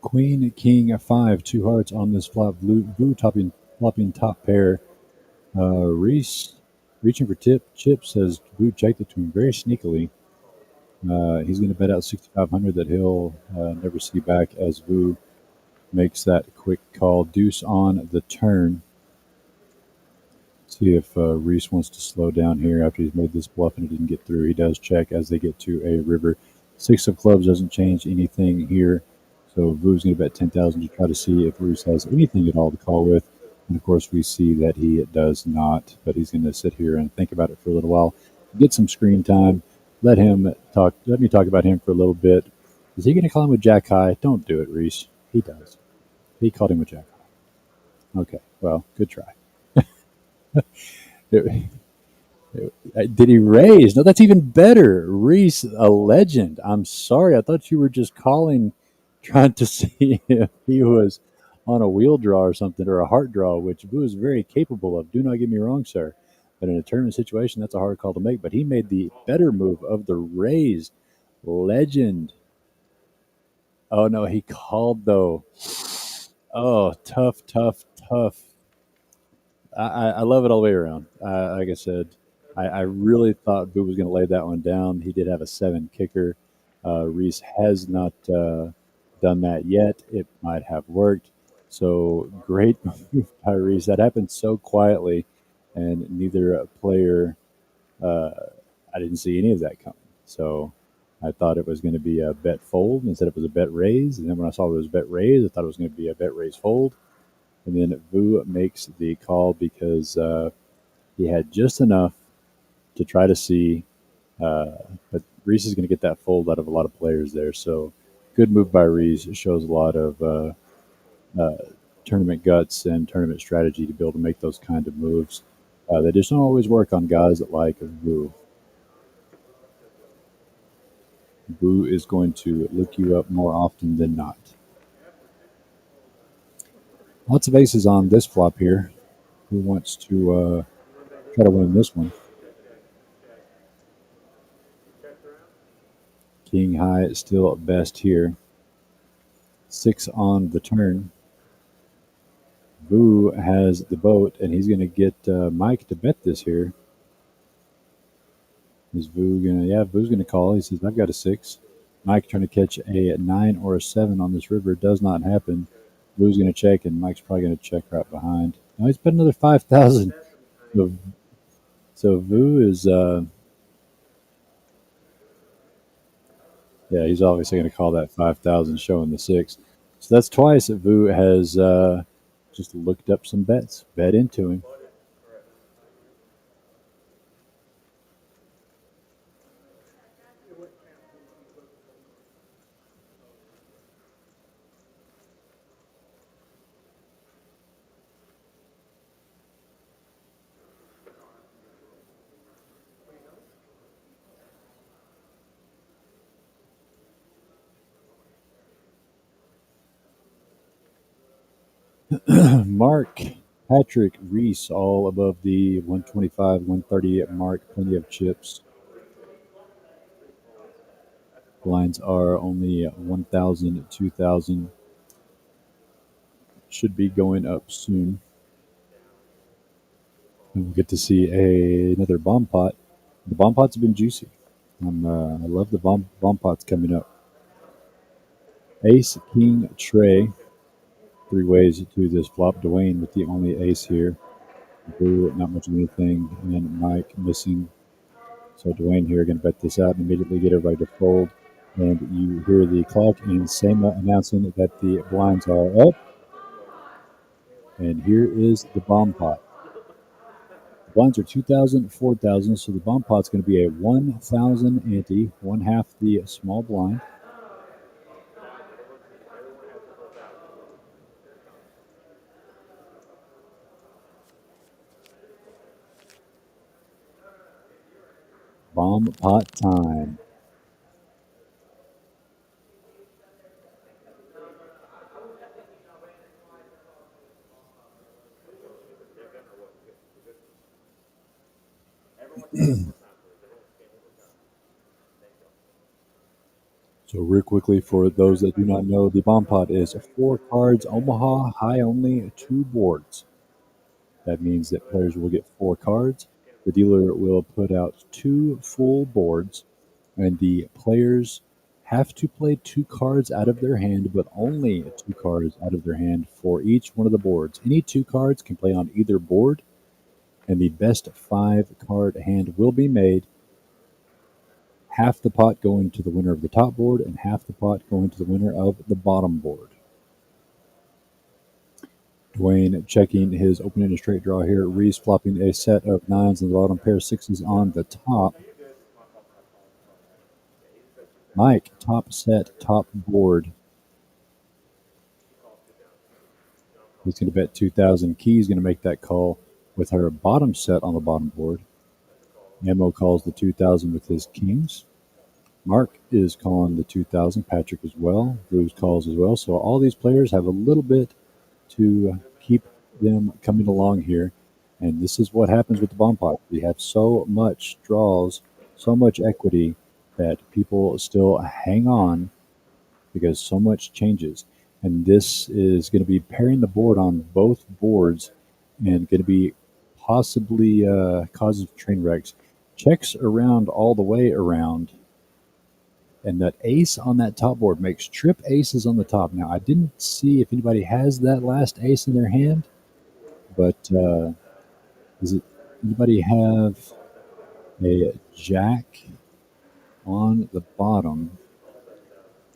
Speaker 1: Queen, king, 5, 2 hearts on this flop. Blue topping, flopping top pair. Reese reaching for chips says blue checked it to him very sneakily. He's going to bet out 6,500 that he'll never see back as Vu makes that quick call. Deuce on the turn. See if Reese wants to slow down here after he's made this bluff and it didn't get through. He does check as they get to a river. 6 of clubs doesn't change anything here. So Vu's going to bet 10,000 to try to see if Reese has anything at all to call with. And of course, we see that he does not. But he's going to sit here and think about it for a little while, get some screen time. Let him talk. Let me talk about him for a little bit. Is he going to call him with Jack High? Don't do it, Reese. He does. He called him with Jack High. Okay. Well, good try. Did he raise? No, that's even better. Reese, a legend. I'm sorry. I thought you were just calling, trying to see if he was on a wheel draw or something, or a heart draw, which Boo is very capable of. Do not get me wrong, sir. But in a tournament situation, that's a hard call to make. But he made the better move of the raise. Legend. Oh, no, he called, though. Oh, tough, tough, tough. I love it all the way around. Like I said, I really thought Boo was going to lay that one down. He did have a 7 kicker. Reese has not done that yet. It might have worked. So great move by Reese. That happened so quietly, and neither player, uh, I didn't see any of that coming. So I thought it was going to be a bet fold. Instead, it was a bet raise. And then when I saw it was a bet raise, I thought it was going to be a bet raise fold. And then Vu makes the call because he had just enough to try to see. But Reese is going to get that fold out of a lot of players there. So good move by Reese. It shows a lot of tournament guts and tournament strategy to be able to make those kind of moves. They just don't always work on guys that like Vu. Vu is going to look you up more often than not. Lots of aces on this flop here. Who wants to try to win this one? King high is still best here. 6 on the turn. Vu has the boat, and he's going to get Mike to bet this here. Is Vu going to? Yeah, Vu's going to call. He says, I've got a 6. Mike trying to catch a 9 or a 7 on this river. Does not happen. Vu's going to check, and Mike's probably going to check right behind. No, he's bet another 5,000. So Vu is, yeah, he's obviously going to call that 5,000, showing the 6. So that's twice that Vu has just looked up some bets, bet into him. Mark, Patrick, Reese, all above the 125, 130 mark. Plenty of chips. Blinds are only 1,000, 2,000. Should be going up soon. And we'll get to see another bomb pot. The bomb pots have been juicy. I love the bomb pots coming up. Ace, King, Trey. 3 ways to this flop. Dwayne with the only ace here. Boo, not much of anything, and Mike missing. So Dwayne here going to bet this out and immediately get everybody to fold. And you hear the clock and Sema announcing that the blinds are up. And here is the bomb pot. The blinds are 2,000, 4,000, so the bomb pot's going to be a 1,000 ante, one half the small blind. Bomb pot time. So real quickly, for those that do not know, the bomb pot is 4 cards, Omaha, high only, 2 boards. That means that players will get 4 cards. The dealer will put out 2 full boards, and the players have to play 2 cards out of their hand, but only 2 cards out of their hand for each one of the boards. Any 2 cards can play on either board, and the best 5 card hand will be made. Half the pot going to the winner of the top board and half the pot going to the winner of the bottom board. Dwayne checking his opening a straight draw here. Reese flopping a set of 9s on the bottom, pair of 6s on the top. Mike, top set, top board. He's going to bet 2,000. Key's going to make that call with her bottom set on the bottom board. Nemo calls the 2,000 with his kings. Mark is calling the 2,000. Patrick as well. Bruce calls as well. So all these players have a little bit to keep them coming along here. And this is what happens with the bomb pot. We have so much draws, so much equity that people still hang on because so much changes. And this is going to be pairing the board on both boards and going to be possibly causes train wrecks. Checks around all the way around. And that ace on that top board makes trip aces on the top. Now, I didn't see if anybody has that last ace in their hand, but does it anybody have a jack on the bottom?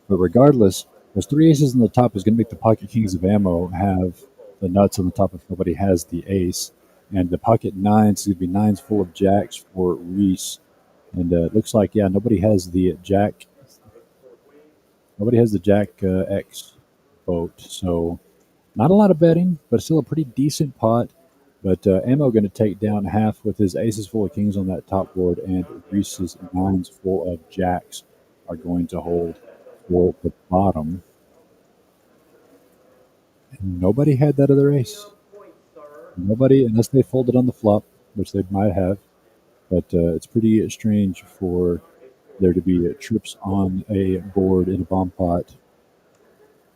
Speaker 1: But regardless, those 3 aces on the top is going to make the pocket kings of ammo have the nuts on the top if nobody has the ace. And the pocket 9s is going to be 9s full of jacks for Reese. And it looks like, yeah, nobody has the jack. Nobody has the jack X boat. So not a lot of betting, but still a pretty decent pot. But Ammo going to take down half with his aces full of kings on that top board, and Reese's 9s full of jacks are going to hold for the bottom. And nobody had that other ace. Nobody, unless they folded on the flop, which they might have. But it's pretty strange for there to be trips on a board in a bomb pot,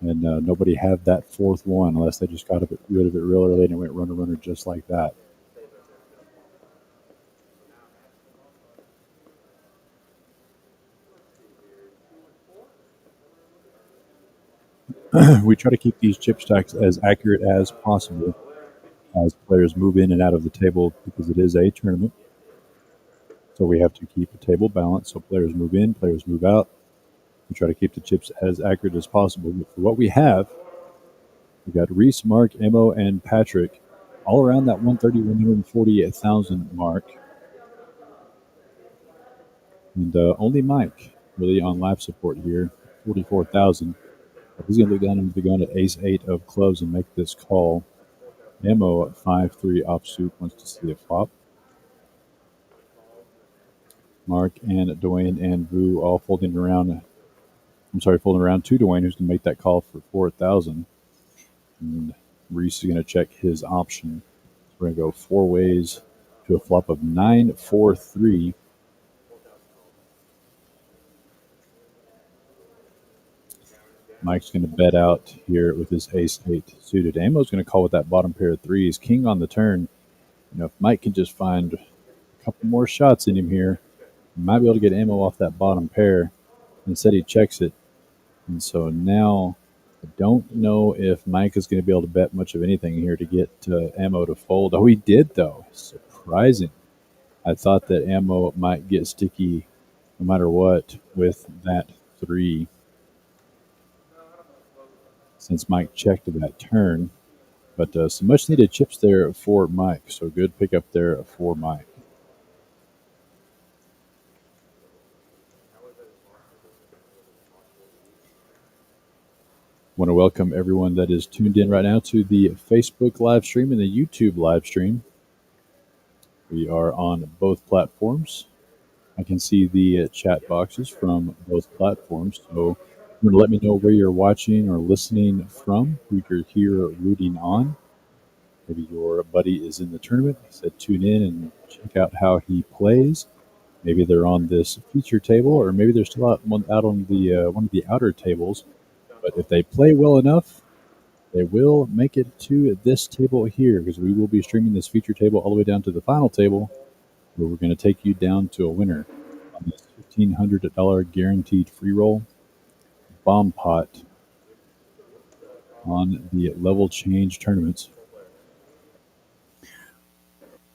Speaker 1: and nobody had that 4th one unless they just got rid of it real early and it went runner runner just like that. We try to keep these chip stacks as accurate as possible as players move in and out of the table because it is a tournament. So we have to keep the table balanced. So players move in, players move out. We try to keep the chips as accurate as possible. But for what we have, we've got Reese, Mark, Emo, and Patrick all around that 130, 140,000 mark. And only Mike really on live support here, 44,000. He's going to look down and be going at ace-8 of clubs and make this call. Emo at 5-3 offsuit wants to see a flop. Mark and Dwayne and Vu all folding around. Folding around to Dwayne, who's going to make that call for 4,000. And Reese is going to check his option. So we're going to go 4 ways to a flop of 9-4-3. Mike's going to bet out here with his ace-8 suited. Amo's going to call with that bottom pair of 3s. King on the turn. If Mike can just find a couple more shots in him here, he might be able to get Amo off that bottom pair. Instead, he checks it. And so now I don't know if Mike is going to be able to bet much of anything here to get Ammo to fold. Oh, he did, though. Surprising. I thought that Ammo might get sticky no matter what with that 3 since Mike checked that turn. But some much needed chips there for Mike. So good pickup there for Mike. Want to welcome everyone that is tuned in right now to the Facebook live stream and the YouTube live stream. We are on both platforms. I can see the chat boxes from both platforms. So you want to let me know where you're watching or listening from, who you're here rooting on. Maybe your buddy is in the tournament. He said tune in and check out how he plays. Maybe they're on this feature table, or maybe they're still out on the one of the outer tables. But if they play well enough, they will make it to this table here, because we will be streaming this feature table all the way down to the final table, where we're going to take you down to a winner on this $1,500 guaranteed free roll bomb pot on the level change tournaments.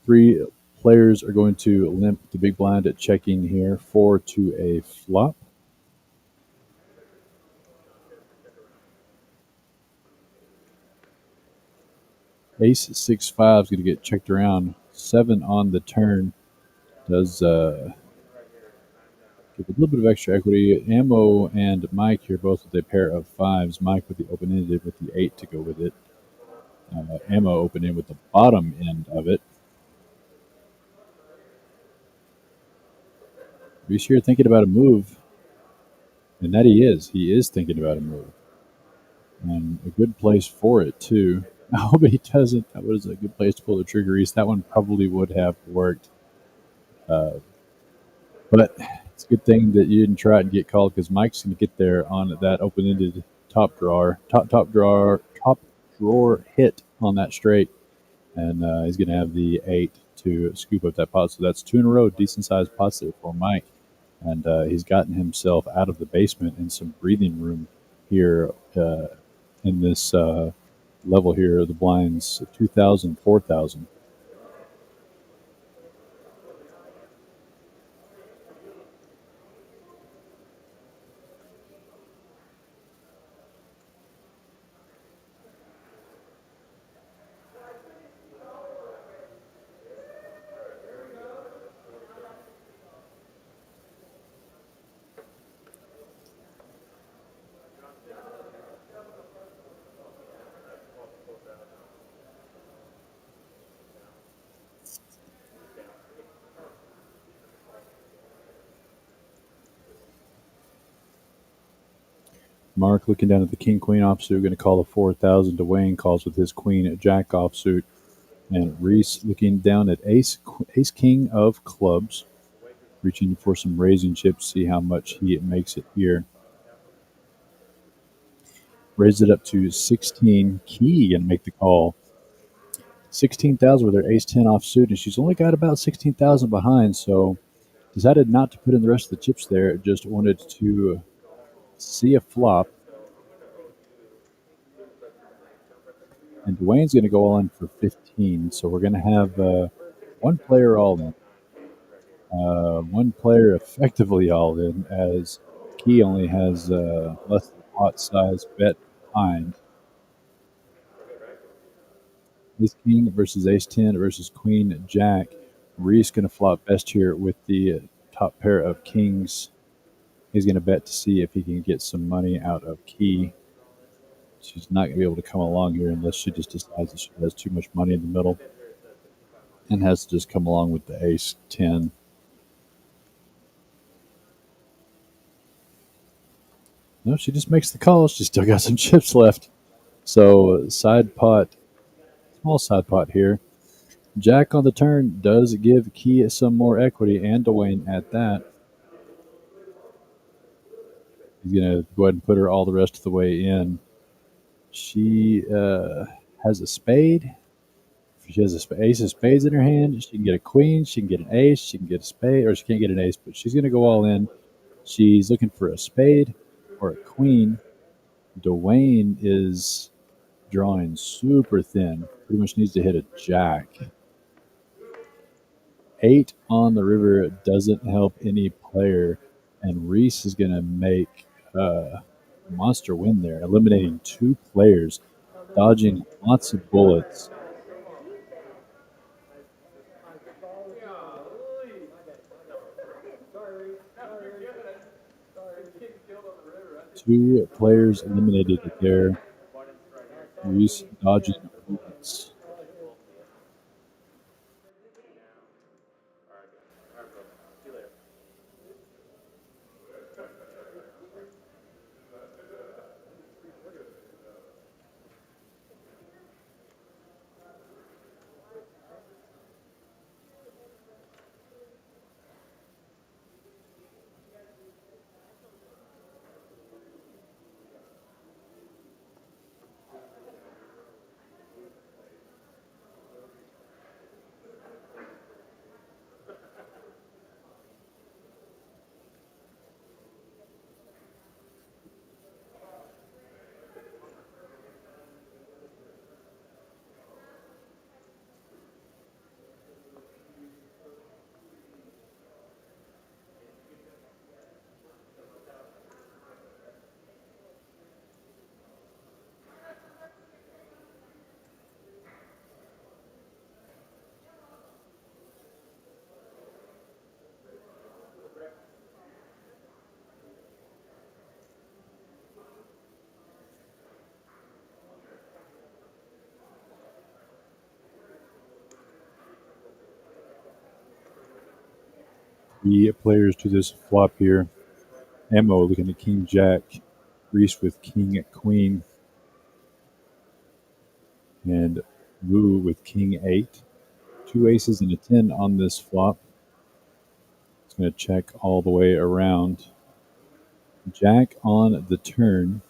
Speaker 1: 3 players are going to limp the big blind at checking here, 4 to a flop. Ace 6-5 is going to get checked around. 7 on the turn does give a little bit of extra equity. Ammo and Mike here both with a pair of 5s. Mike with the open-ended with the 8 to go with it. Ammo open-ended with the bottom end of it. Reese here thinking about a move. And that he is. He is thinking about a move. And a good place for it, too. I hope he doesn't. That was a good place to pull the trigger, Reese. That one probably would have worked. But it's a good thing that you didn't try it and get called, because Mike's going to get there on that open-ended top drawer hit on that straight. And he's going to have the 8 to scoop up that pot. So that's 2 in a row, decent-sized pots there for Mike. And he's gotten himself out of the basement and some breathing room here in this level here. The blinds 2,000, 4,000. Mark looking down at the king queen offsuit, going to call the 4,000. Dwayne calls with his queen jack offsuit, and Reese looking down at ace king of clubs, reaching for some raising chips. See how much he makes it here. Raised it up to 16. Key going to make the call. 16,000 with her ace 10 offsuit, and she's only got about 16,000 behind. So decided not to put in the rest of the chips there. Just wanted to see a flop. And Dwayne's going to go all in for 15. So we're going to have one player all in. One player effectively all in, as Key only has less than pot size bet behind. Ace King versus Ace 10 versus Queen Jack. Reese going to flop best here with the top pair of kings. He's going to bet to see if he can get some money out of Key. She's not going to be able to come along here unless she just decides that she has too much money in the middle and has to just come along with the ace 10. No, she just makes the call. She's still got some chips left. So side pot, small side pot here. Jack on the turn does give Key some more equity, and Dwayne at that. He's going to go ahead and put her all the rest of the way in. She has a spade. If she has ace of spades in her hand, she can get a queen, she can get an ace, she can get a spade, or she can't get an ace, but she's going to go all in. She's looking for a spade or a queen. Dwayne is drawing super thin. Pretty much needs to hit a jack. 8 on the river doesn't help any player, and Reese is going to make a monster win there, eliminating 2 players, dodging lots of bullets. Two players eliminated there. Reese dodging bullets. The players to this flop here. Ammo looking at King Jack, Reese with King Queen, and Wu with King 8. 2 aces and a 10 on this flop. It's going to check all the way around. Jack on the turn.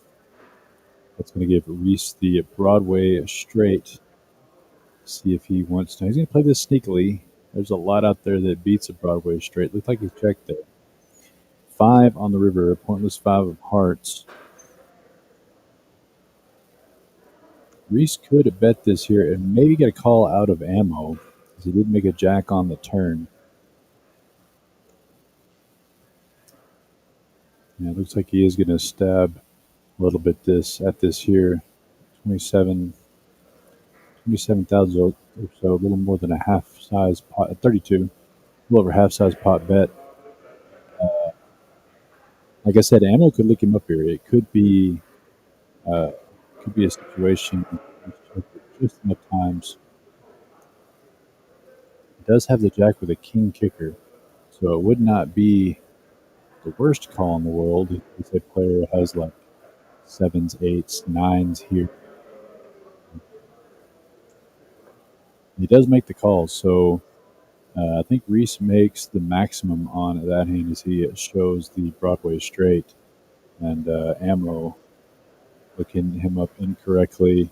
Speaker 1: That's going to give Reese the Broadway straight. See if he wants to. He's going to play this sneakily. There's a lot out there that beats a Broadway straight. Looks like he's checked there. 5 on the river, a pointless 5 of hearts. Reese could bet this here and maybe get a call out of ammo, because he did make a jack on the turn. Yeah, it looks like he is going to stab a little bit at this here. 27,000 or so, a little more than a half size pot, 32, a little over half size pot bet. Like I said, ammo could lick him up here. It could be a situation just enough times. It does have the jack with a king kicker, so it would not be the worst call in the world if a player has like 7s, 8s, 9s here. He does make the calls, so I think Reese makes the maximum on that hand as he shows the Broadway straight, and ammo looking him up incorrectly,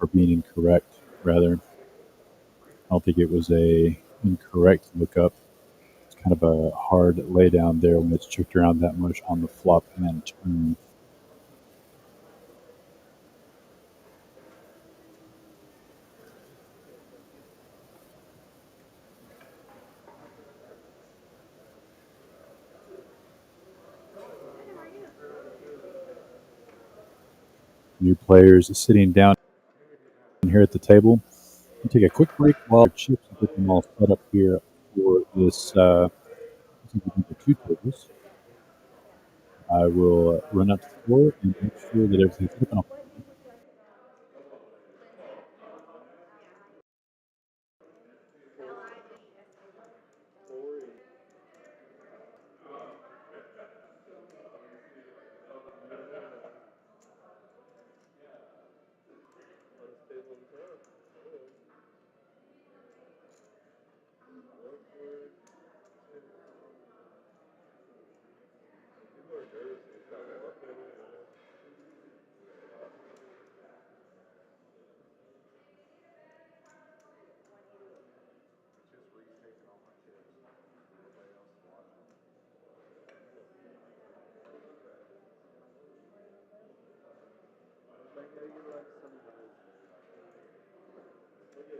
Speaker 1: or being incorrect rather. I don't think it was a incorrect lookup. It's kind of a hard laydown there when it's checked around that much on the flop and turn. New players sitting down here at the table. We'll take a quick break while chips and get them all set up here for this. The 2 tables. I will run up to the floor and make sure that everything's set up. And I'll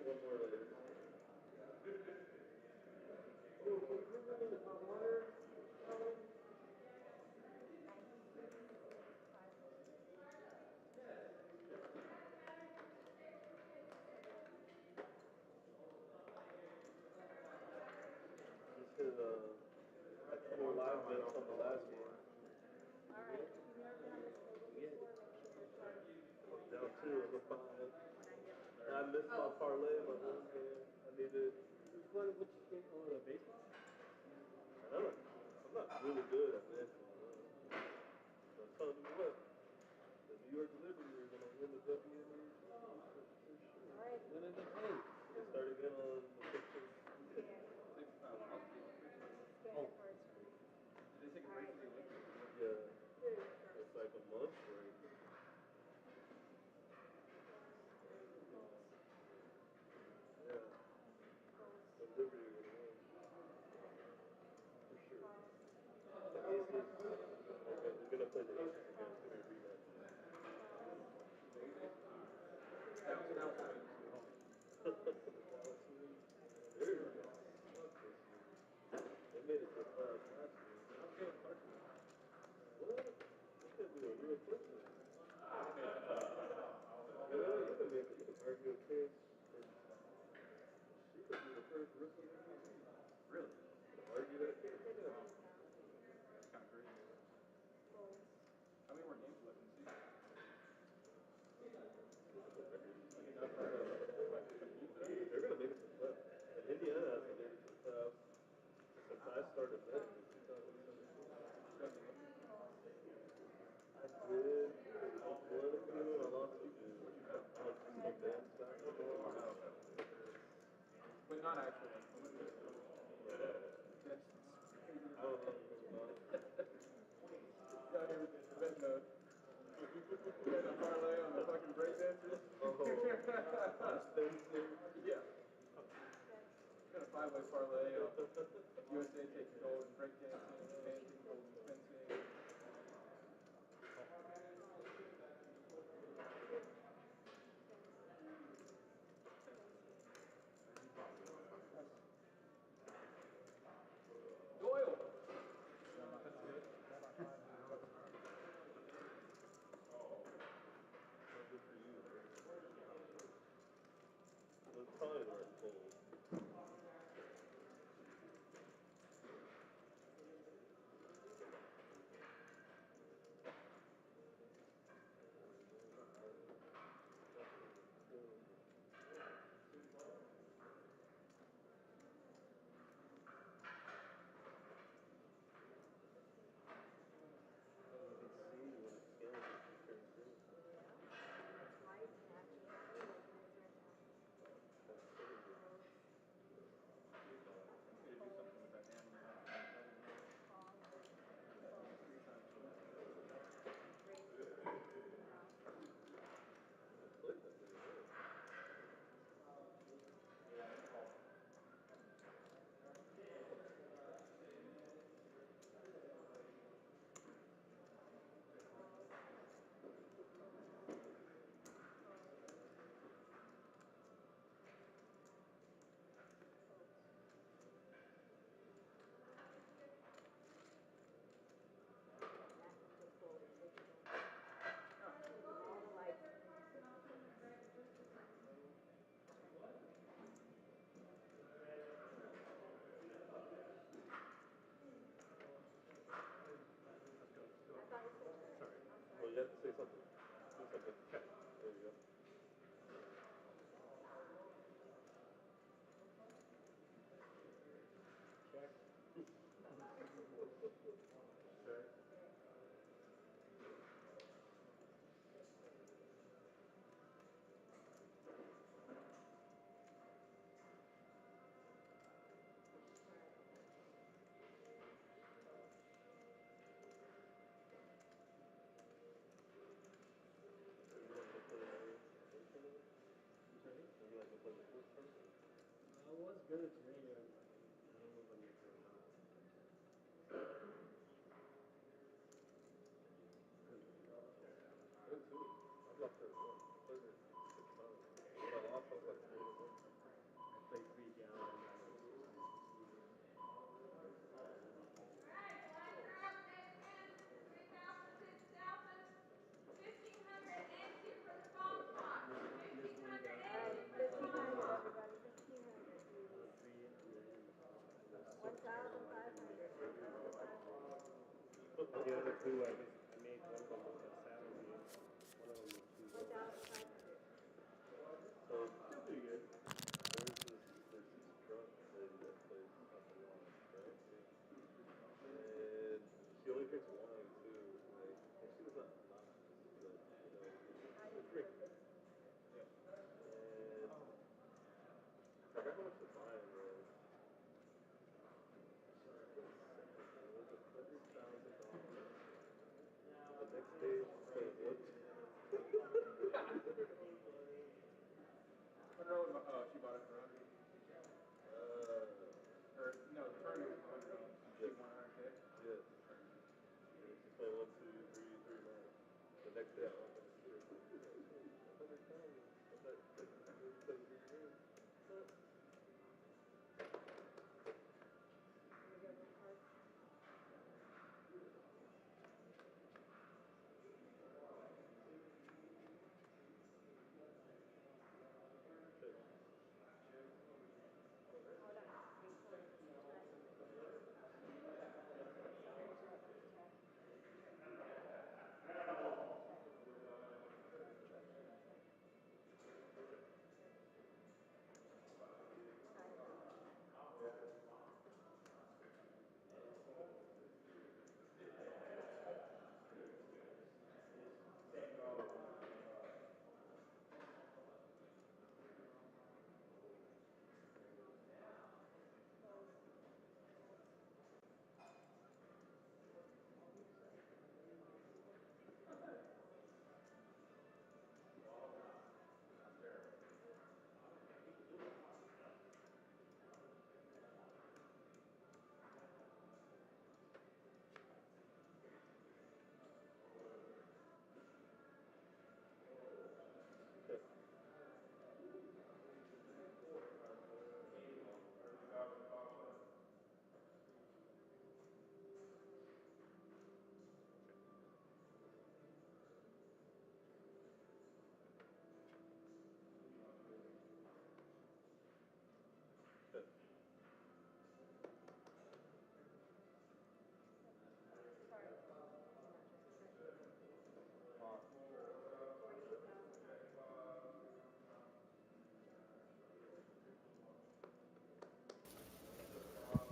Speaker 2: one more later. Just hit 4 live bets on the last one.
Speaker 3: All right, if you've never been on this table before, make sure you're sharp.
Speaker 2: Down 2 on the 5.
Speaker 3: When
Speaker 2: I missed my parlay on Wednesday. I needed.
Speaker 5: Which game? Oh, the baseball?
Speaker 2: I don't know. I'm not really good at this. I'm telling you what. The New York Liberty are going to win the WNBA.
Speaker 3: All right.
Speaker 5: When did they play?
Speaker 2: They start again on the 15th.
Speaker 3: Oh. Cards free.
Speaker 4: Did they take a break for the Olympics?
Speaker 2: Yeah.
Speaker 3: There you go.
Speaker 2: It's like a month break. Yeah. The Liberty are going to win. For sure. The Aces. They're going to play the Aces again. It's going to be a rematch. They made it to the playoffs last year. What? This could be a real question. Yeah, you can argue a case. She could be the first rookie MVP.
Speaker 4: Really?
Speaker 2: Argue that case. Yeah.
Speaker 4: That's kind of crazy. How many more games left in the season?
Speaker 2: They're going to make it to the playoffs. And Indiana hasn't made it to the playoffs since I started betting in 2017. I did. I won a few and I lost a few. I was just some bad stuff.
Speaker 4: But not actually. That's
Speaker 2: I don't know about it.
Speaker 4: got here with event mode. You had a parlay on the fucking breakdancers?
Speaker 2: Oh, I'm Spencer.
Speaker 4: Yeah. Got a 5-way parlay on USA taking gold in breakdancing, Japan taking gold in fencing. Doyle! That's good.
Speaker 2: Good for you. It's probably the right goal. Oh, you have to say something. Do something. There you go.
Speaker 5: Check.
Speaker 2: Check. Would you like to play the first person?
Speaker 5: I was good today. I don't know if I'm going to now.
Speaker 2: Good too. I blocked her as well. I played her 6 times. But I lost, I was like 4-1. Who I guess I made one of them was a Saturn game. One of them was Tuesday. So still pretty good. There's this drunk lady that plays off the line, right? And she only picks wine too, like, and she was not obnoxious, but she was drinking. And I forgot how much the fine was. It was $100,000. The next day, playing what?
Speaker 4: She bought it for 100.
Speaker 2: Uh,
Speaker 4: Or no, the tournament was $100. She won 100K.
Speaker 2: yes. And then she's playing 1, 2, 3, 3 more. The next day, I walked in and see her. Like, "Oh, 100,000. I thought you were playing bigger games."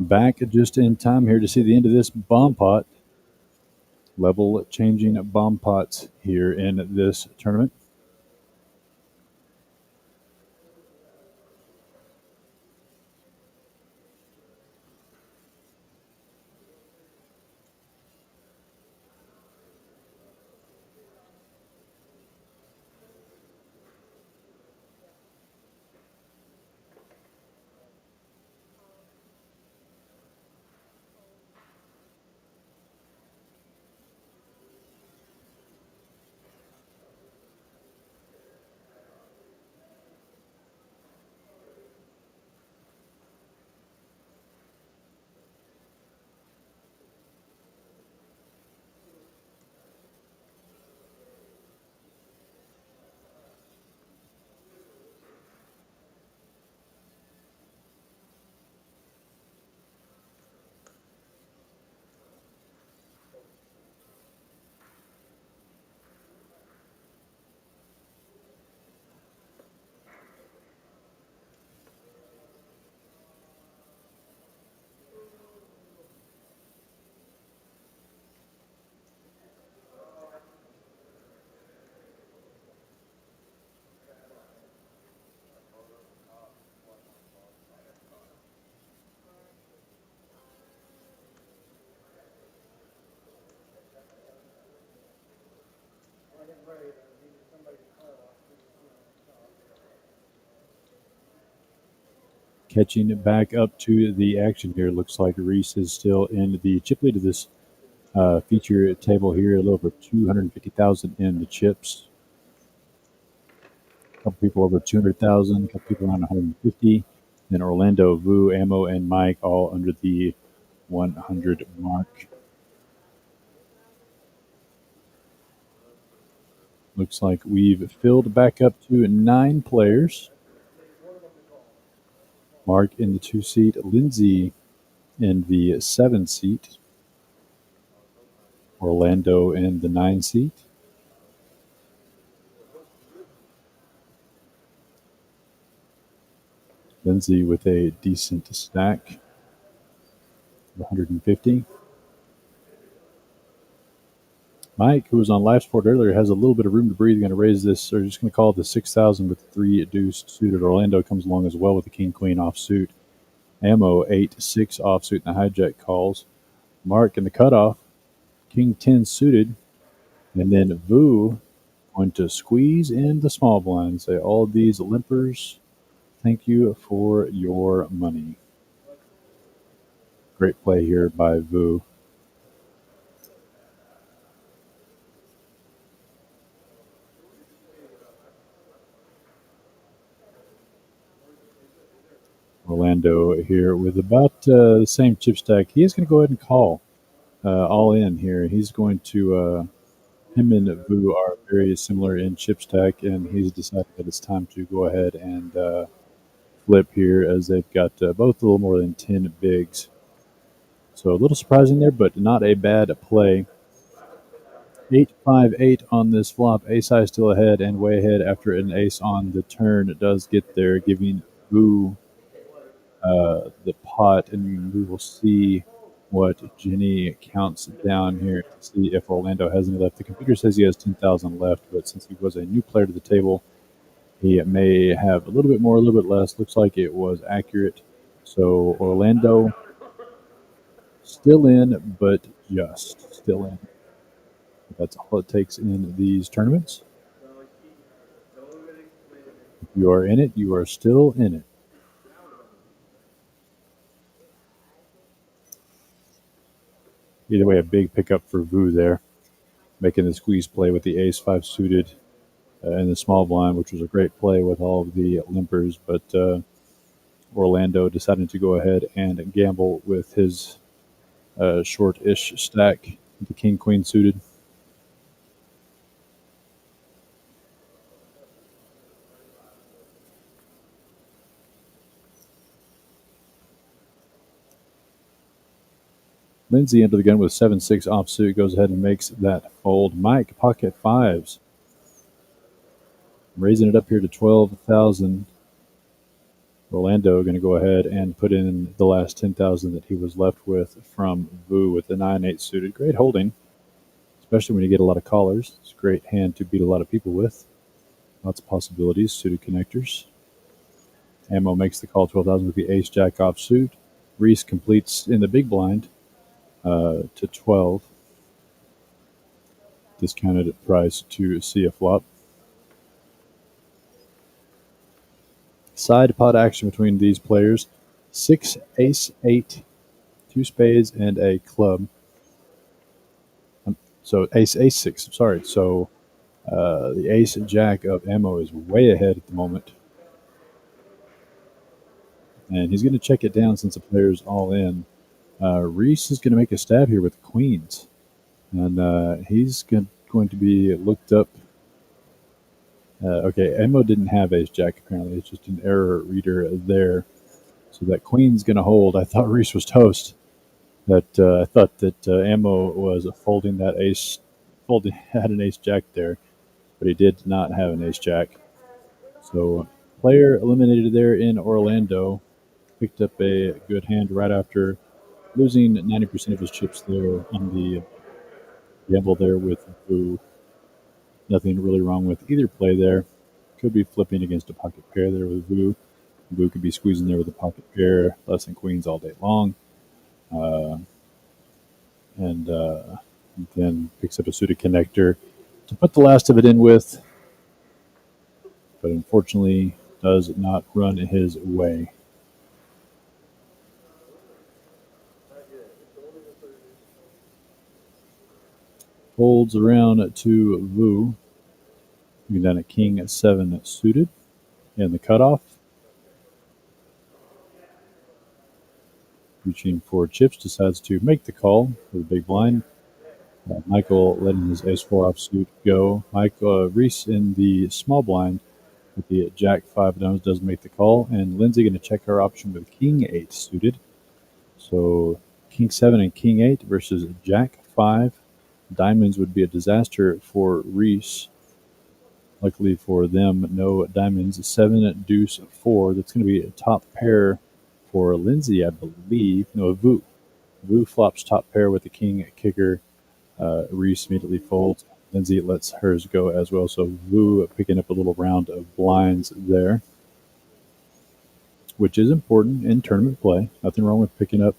Speaker 1: Back just in time here to see the end of this bomb pot. Level changing bomb pots here in this tournament.
Speaker 5: I get ready to need somebody to call off.
Speaker 1: Catching it back up to the action here. Looks like Reese is still in the chip lead of this feature table here. A little over 250,000 in the chips. A couple people over 200,000. A couple people around 150. Then Orlando, Vu, Ammo, and Mike all under the 100 mark. Looks like we've filled back up to 9 players. Mark in the 2 seat, Lindsay in the 7 seat. Orlando in the 9 seat. Lindsay with a decent stack of 150. Mike, who was on live support earlier, has a little bit of room to breathe. Going to raise this, or just going to call it the 6,000 with 3 deuce suited. Orlando comes along as well with the king queen offsuit. Ammo 8-6 offsuit and the hijack calls. Mark in the cutoff, king 10 suited, and then Vu going to squeeze in the small blind. Say all these limpers, thank you for your money. Great play here by Vu. Orlando here with about the same chip stack. He is going to go ahead and call all in here. He's going to, him and Vu are very similar in chip stack, and he's decided that it's time to go ahead and flip here as they've got both a little more than 10 bigs. So a little surprising there, but not a bad play. 8-5-8 on this flop. Ace high still ahead and way ahead after an ace on the turn. It does get there, giving Vu the pot, and we will see what Jenny counts down here to see if Orlando has any left. The computer says he has 10,000 left, but since he was a new player to the table, he may have a little bit more, a little bit less. Looks like it was accurate. So Orlando still in, but just still in. That's all it takes in these tournaments. If you are in it, you are still in it. Either way, a big pickup for Vu there, making the squeeze play with the ace-5 suited in the small blind, which was a great play with all of the limpers. But Orlando decided to go ahead and gamble with his short-ish stack, the king-queen suited. Lindsay into the gun with 7-6 offsuit, goes ahead and makes that fold. Mike, pocket fives. Raising it up here to 12,000. Orlando going to go ahead and put in the last 10,000 that he was left with from Vu with the 9-8 suited. Great holding, especially when you get a lot of callers. It's a great hand to beat a lot of people with. Lots of possibilities, suited connectors. Ammo makes the call 12,000 with the ace-jack offsuit. Reese completes in the big blind to 12. Discounted price to see a flop. Side pot action between these players. 6, ace, 8, 2 spades, and a club. So ace, ace, 6. Sorry. So the ace and jack of ammo is way ahead at the moment. And he's going to check it down since the player's all in. Reese is going to make a stab here with queens. And he's going to be looked up. Okay, Emo didn't have ace jack apparently. It's just an error reader there. So that queen's going to hold. I thought Reese was toast. I thought that Ammo was folding that ace, had an ace jack there, but he did not have an ace jack. So player eliminated there in Orlando. Picked up a good hand right after losing 90% of his chips there in the gamble there with Vu. Nothing really wrong with either play there. Could be flipping against a pocket pair there with Vu. Vu could be squeezing there with a pocket pair, less than queens all day long. And then picks up a suited connector to put the last of it in with, but unfortunately does not run his way. Folds around to Vu. Looking down at king 7 suited and the cutoff. Reaching for chips, decides to make the call for the big blind. Michael letting his ace-4 offsuit go. Reese in the small blind with the jack 5 nose does make the call. And Lindsay going to check her option with king 8 suited. So king 7 and king 8 versus jack 5, Diamonds would be a disaster for Reese. Luckily for them, no diamonds. 7 deuce 4. That's going to be a top pair for Lindsay, I believe. No, Vu. Vu flops top pair with the king kicker. Reese immediately folds. Lindsay lets hers go as well. So Vu picking up a little round of blinds there, which is important in tournament play. Nothing wrong with picking up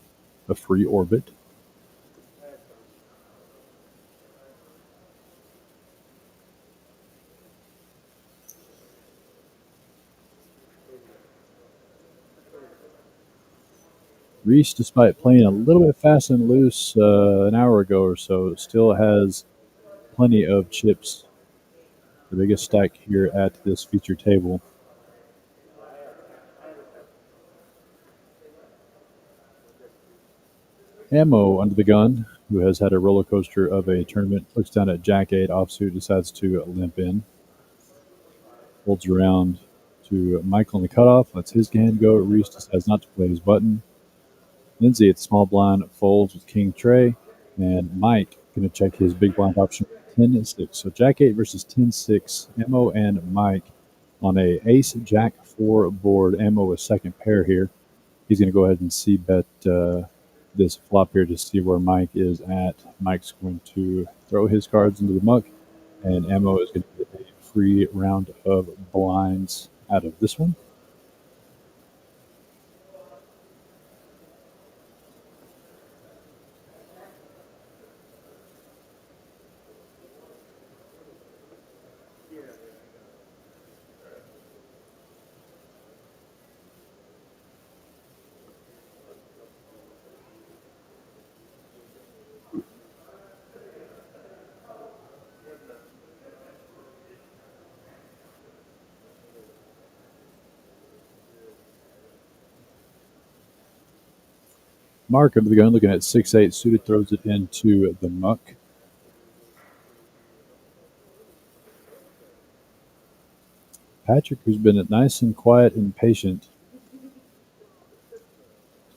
Speaker 1: a free orbit. Reese, despite playing a little bit fast and loose an hour ago or so, still has plenty of chips. The biggest stack here at this feature table. Ammo under the gun, who has had a roller coaster of a tournament, looks down at Jack 8 offsuit, decides to limp in. Folds around to Michael in the cutoff, lets his hand go. Reese decides not to play his button. Lindsay at the small blind folds with King Trey, and Mike going to check his big blind option 10-6. So Jack 8 versus 10-6. Ammo and Mike on a Ace Jack 4 board. Ammo a second pair here. He's going to go ahead and see bet this flop here to see where Mike is at. Mike's going to throw his cards into the muck, and Ammo is going to get a free round of blinds out of this one. Mark under the gun looking at 6-8 suited, throws it into the muck. Patrick, who's been nice and quiet and patient,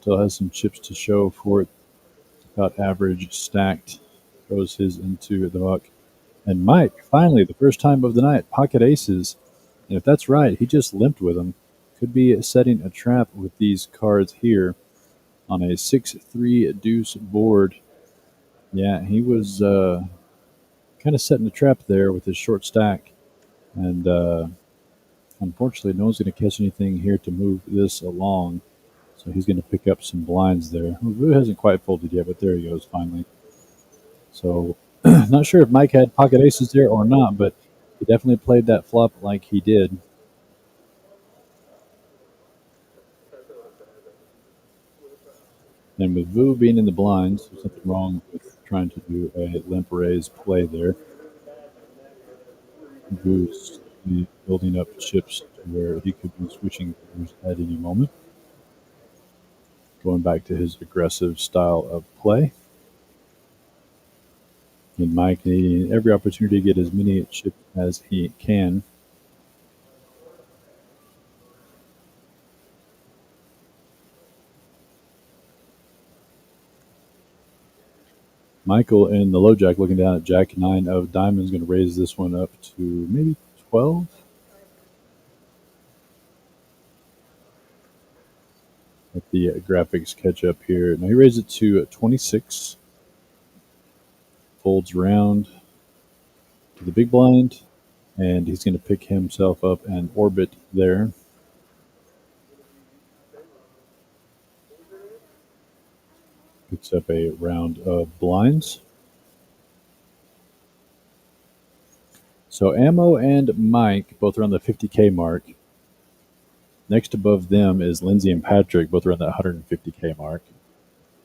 Speaker 1: still has some chips to show for it. About average stacked, throws his into the muck. And Mike, finally, the first time of the night, pocket aces. And if that's right, he just limped with them. Could be setting a trap with these cards here on a 6-3 deuce board. Yeah, he was kind of setting a trap there with his short stack. And unfortunately, no one's going to catch anything here to move this along. So he's going to pick up some blinds there. Vu hasn't quite folded yet, but there he goes finally. So not sure if Mike had pocket aces there or not, but he definitely played that flop like he did. And with Vu being in the blinds, there's nothing wrong with trying to do a limp raise play there. Vu's building up chips to where he could be switching gears at any moment. Going back to his aggressive style of play. And Mike needing every opportunity to get as many chips as he can. Michael in the low jack looking down at Jack 9 of diamonds, going to raise this one up to maybe 12. Let the graphics catch up here. Now he raises it to 26. Folds around to the big blind, and he's going to pick himself up and orbit there. Picks up a round of blinds. So Ammo and Mike both around the 50K mark. Next above them is Lindsay and Patrick, both around that 150K mark.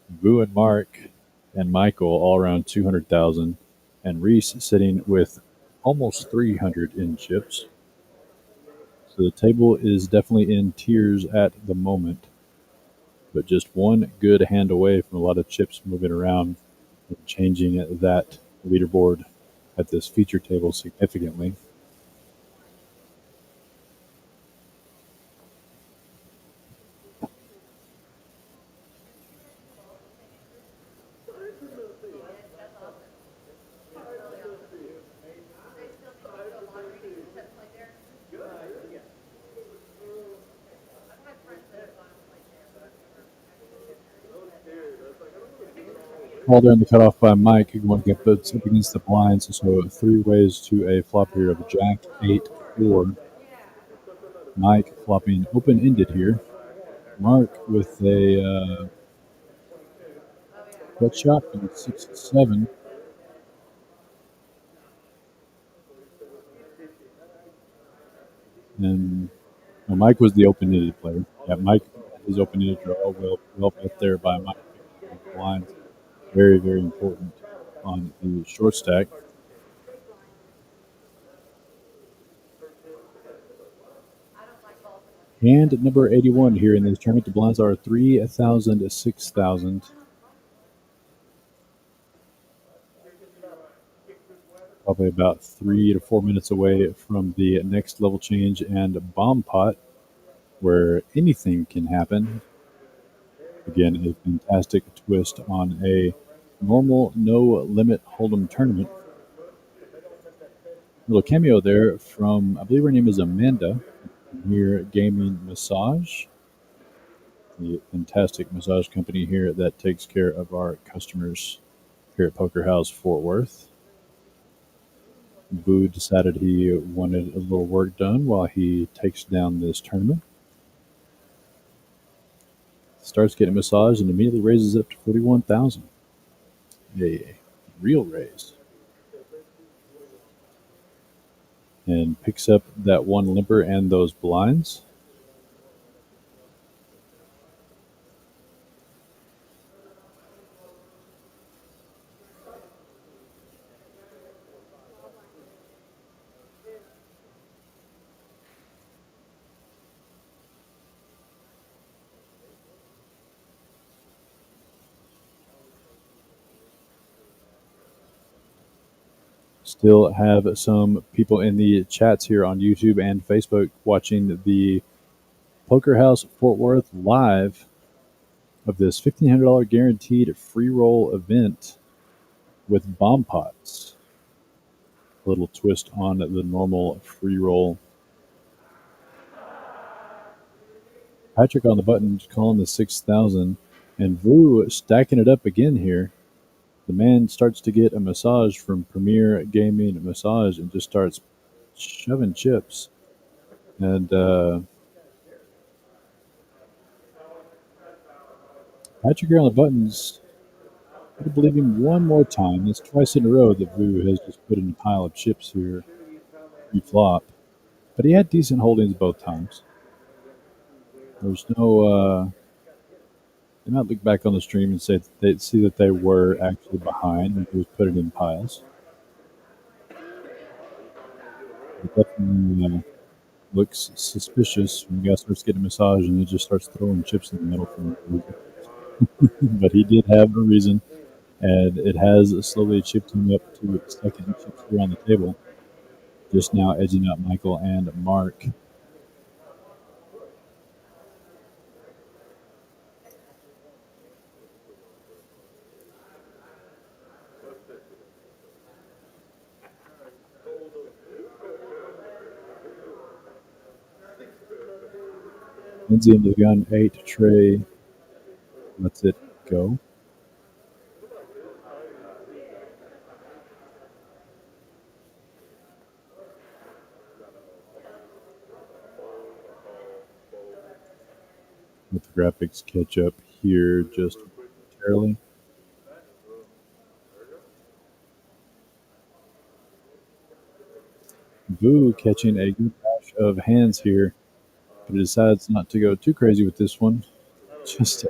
Speaker 1: Vu and Mark and Michael all around 200,000, and Reese sitting with almost 300 in chips. So the table is definitely in tears at the moment, but just one good hand away from a lot of chips moving around and changing that leaderboard at this feature table significantly. Call there in the cutoff by Mike, going up against the blinds. So 3 ways to a flop here of Jack 8-4. Mike flopping open ended here. Mark with a gut shot and 6-7. And Mike was the open ended player. Yeah, Mike had his open ended draw well bet there by Mike picking up those blinds. Very, very important on the short stack. Hand number 81 here in this tournament. The blinds are 3,000 to 6,000. Probably about 3 to 4 minutes away from the next level change and bomb pot, where anything can happen. Again, a fantastic twist on a normal no limit hold'em tournament. Little cameo there from, I believe her name is Amanda, here Gaming Massage, the fantastic massage company here that takes care of our customers here at Poker House Fort Worth. Boo decided he wanted a little work done while he takes down this tournament. Starts getting a massage and immediately raises it up to 41,000. A real raise. And picks up that one limper and those blinds. Still have some people in the chats here on YouTube and Facebook watching the Poker House Fort Worth live of this $1,500 guaranteed free roll event with bomb pots. A little twist on the normal free roll. Patrick on the button calling the 6,000, and Vu stacking it up again here. The man starts to get a massage from Premier Gaming Massage and just starts shoving chips. And Patrick here on the buttons, I believe him one more time. It's twice in a row that Vu has just put in a pile of chips here pre-flop. But he had decent holdings both times. There's no they might look back on the stream and say they see that they were actually behind and he was put it in piles. It definitely looks suspicious when the guy starts getting a massage and he just starts throwing chips in the middle for no reason. But he did have a reason, and it has slowly chipped him up to second chips here on the table. Just now edging out Michael and Mark. Lindsay into the gun, 8 tray, lets it go. Let the graphics catch up here just momentarily. Vu catching a good batch of hands here, but decides not to go too crazy with this one. Just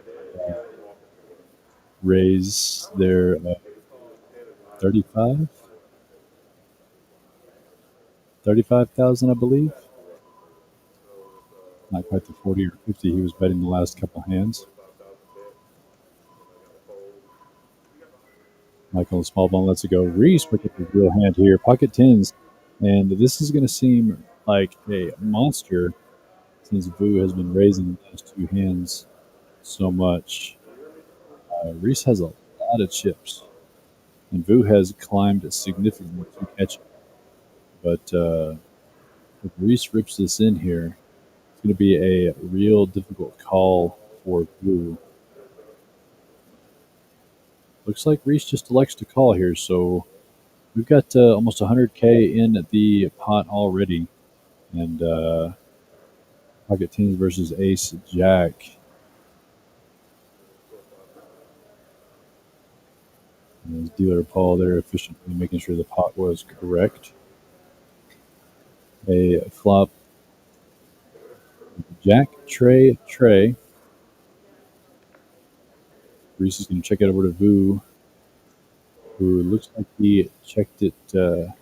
Speaker 1: raise their 35? 35,000, I believe. Not quite the 40 or 50 he was betting the last couple hands. Michael the small ball lets it go. Reese picked up his real hand here. Pocket tens. And this is going to seem like a monster since Vu has been raising the last two hands so much. Reese has a lot of chips. And Vu has climbed significantly to catch him. But if Reese rips this in here, it's going to be a real difficult call for Vu. Looks like Reese just elects to call here, so we've got almost 100K in the pot already. And pocket teams versus Ace Jack. And his dealer Paul there efficiently making sure the pot was correct. A flop Jack, Trey, Trey. Reese is going to check it over to Vu, who looks like he checked it. No,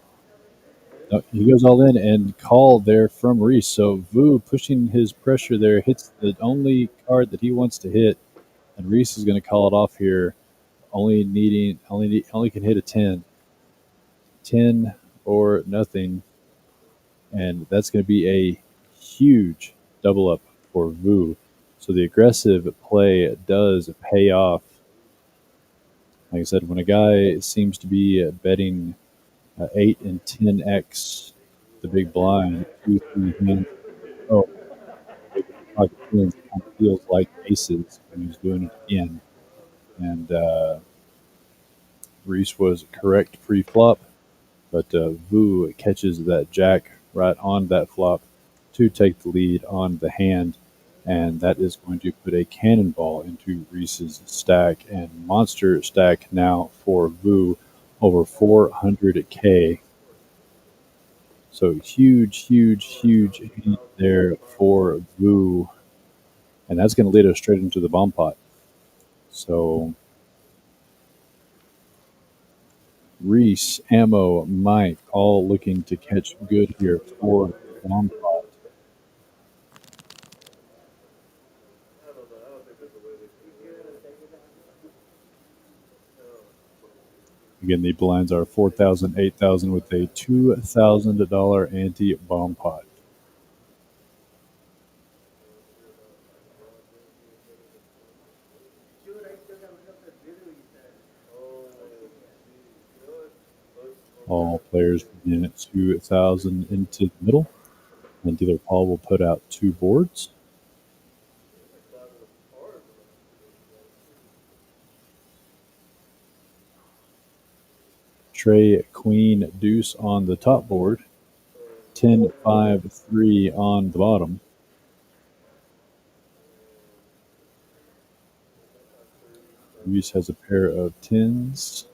Speaker 1: he goes all in and call there from Reese. So Vu pushing his pressure there hits the only card that he wants to hit, and Reese is going to call it off here. Only can hit a 10 or nothing, and that's going to be a huge double up for Vu. So the aggressive play does pay off. Like I said, when a guy seems to be betting 8 and 10x the big blind, 2, 3 hands, oh, with the pocket tens, it kind of feels like aces when he's doing it again. And Reese was correct pre-flop, but Vu catches that jack right on that flop to take the lead on the hand, and that is going to put a cannonball into Reese's stack and monster stack now for Vu over 400K. So huge hand there for Vu, and that's going to lead us straight into the bomb pot. So Reese, Ammo, Mike, all looking to catch good here for the bomb pot.
Speaker 2: I don't know. I don't think there's a way they can do that.
Speaker 1: Again, the blinds are 4,000, 8,000 with a $2,000 ante bomb pot.
Speaker 5: Dude, I still gotta look up that video you said.
Speaker 1: All players begin at 2,000 into the middle, and dealer Paul will put out 2 boards. Trey, Queen, Deuce on the top board, 10, 5, 3 on the bottom. Reese has a pair of 10s.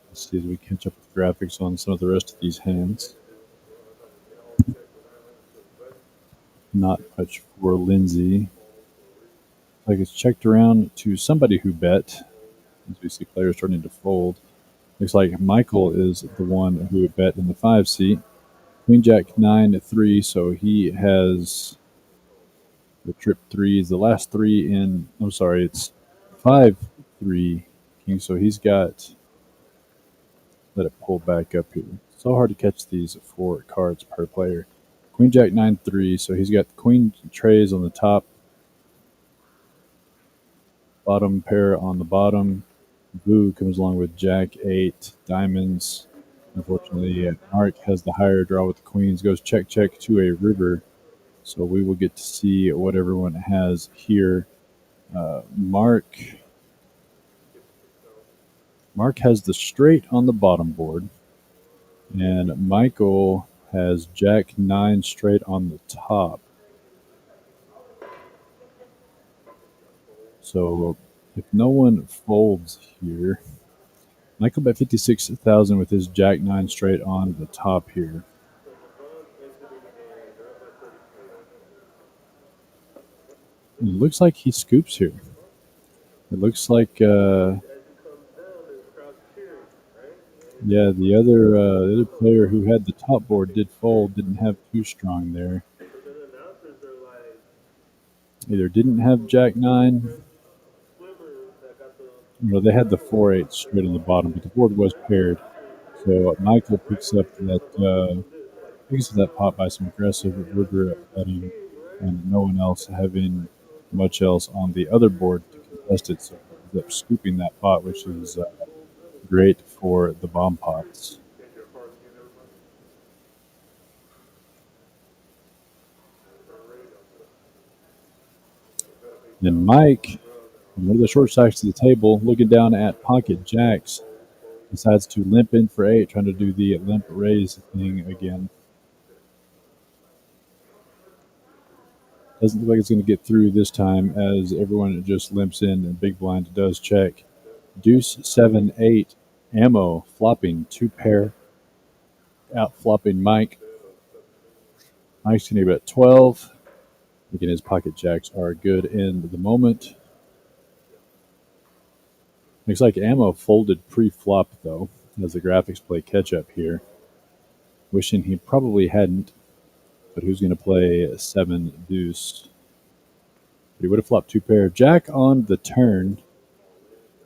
Speaker 1: Let's see as we catch up with graphics on some of the rest of these hands. Not much for Lindsay. Like it's checked around to somebody who bet. As we see players starting to fold. Looks like Michael is the one who bet in the 5 seat. Queen Jack 9 3, so he has the trip threes. The last 3 in. I'm sorry, it's 5 3 king. So he's got. Let it pull back up here. So hard to catch these 4 cards per player. Queen Jack 9 3, so he's got Queen Trays on the top, bottom pair on the bottom. Blue comes along with Jack 8, diamonds. Unfortunately, Mark has the higher draw with the queens, goes check to a river. So we will get to see what everyone has here. Mark has the straight on the bottom board, and Michael has Jack 9 straight on the top. So if no one folds here, Michael bet 56,000 with his Jack 9 straight on the top here. And it looks like he scoops here. It looks like, yeah, the other player who had the top board did fold, didn't have too strong there. Either didn't have Jack 9, they had the 4-8 straight on the bottom, but the board was paired. So Michael picks up that pot by some aggressive river betting, and no one else having much else on the other board to contest it. So he ends up scooping that pot, which is great for the bomb pots. Then Mike And one of the short stacks to the table, looking down at pocket jacks, decides to limp in for 8, trying to do the limp raise thing again. Doesn't look like it's going to get through this time as everyone just limps in and big blind does check. Deuce 7 8 ammo flopping 2 pair, out flopping Mike. Mike's going to be at 12. Again, his pocket jacks are good in the moment. Looks like ammo folded pre-flop though, as the graphics play catch up here. Wishing he probably hadn't, but who's going to play 7 deuce? But he would have flopped 2 pair. Jack on the turn.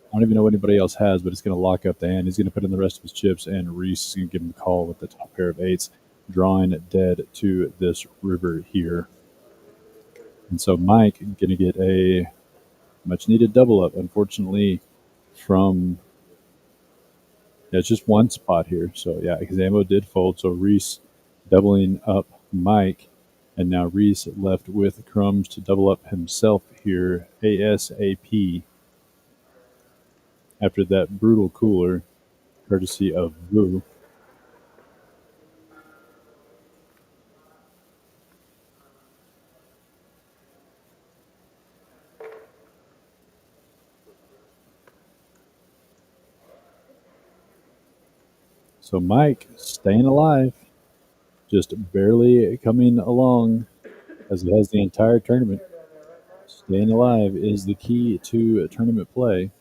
Speaker 1: I don't even know what anybody else has, but it's going to lock up the hand. He's going to put in the rest of his chips, and Reese is going to give him a call with the top pair of 8s, drawing dead to this river here. And so Mike going to get a much-needed double up, unfortunately, from... Yeah, it's just one spot here. So, yeah, because ammo did fold. So Reese doubling up Mike, and now Reese left with crumbs to double up himself here ASAP after that brutal cooler, courtesy of Boo. So Mike staying alive, just barely coming along as he has the entire tournament. Staying alive is the key to tournament play.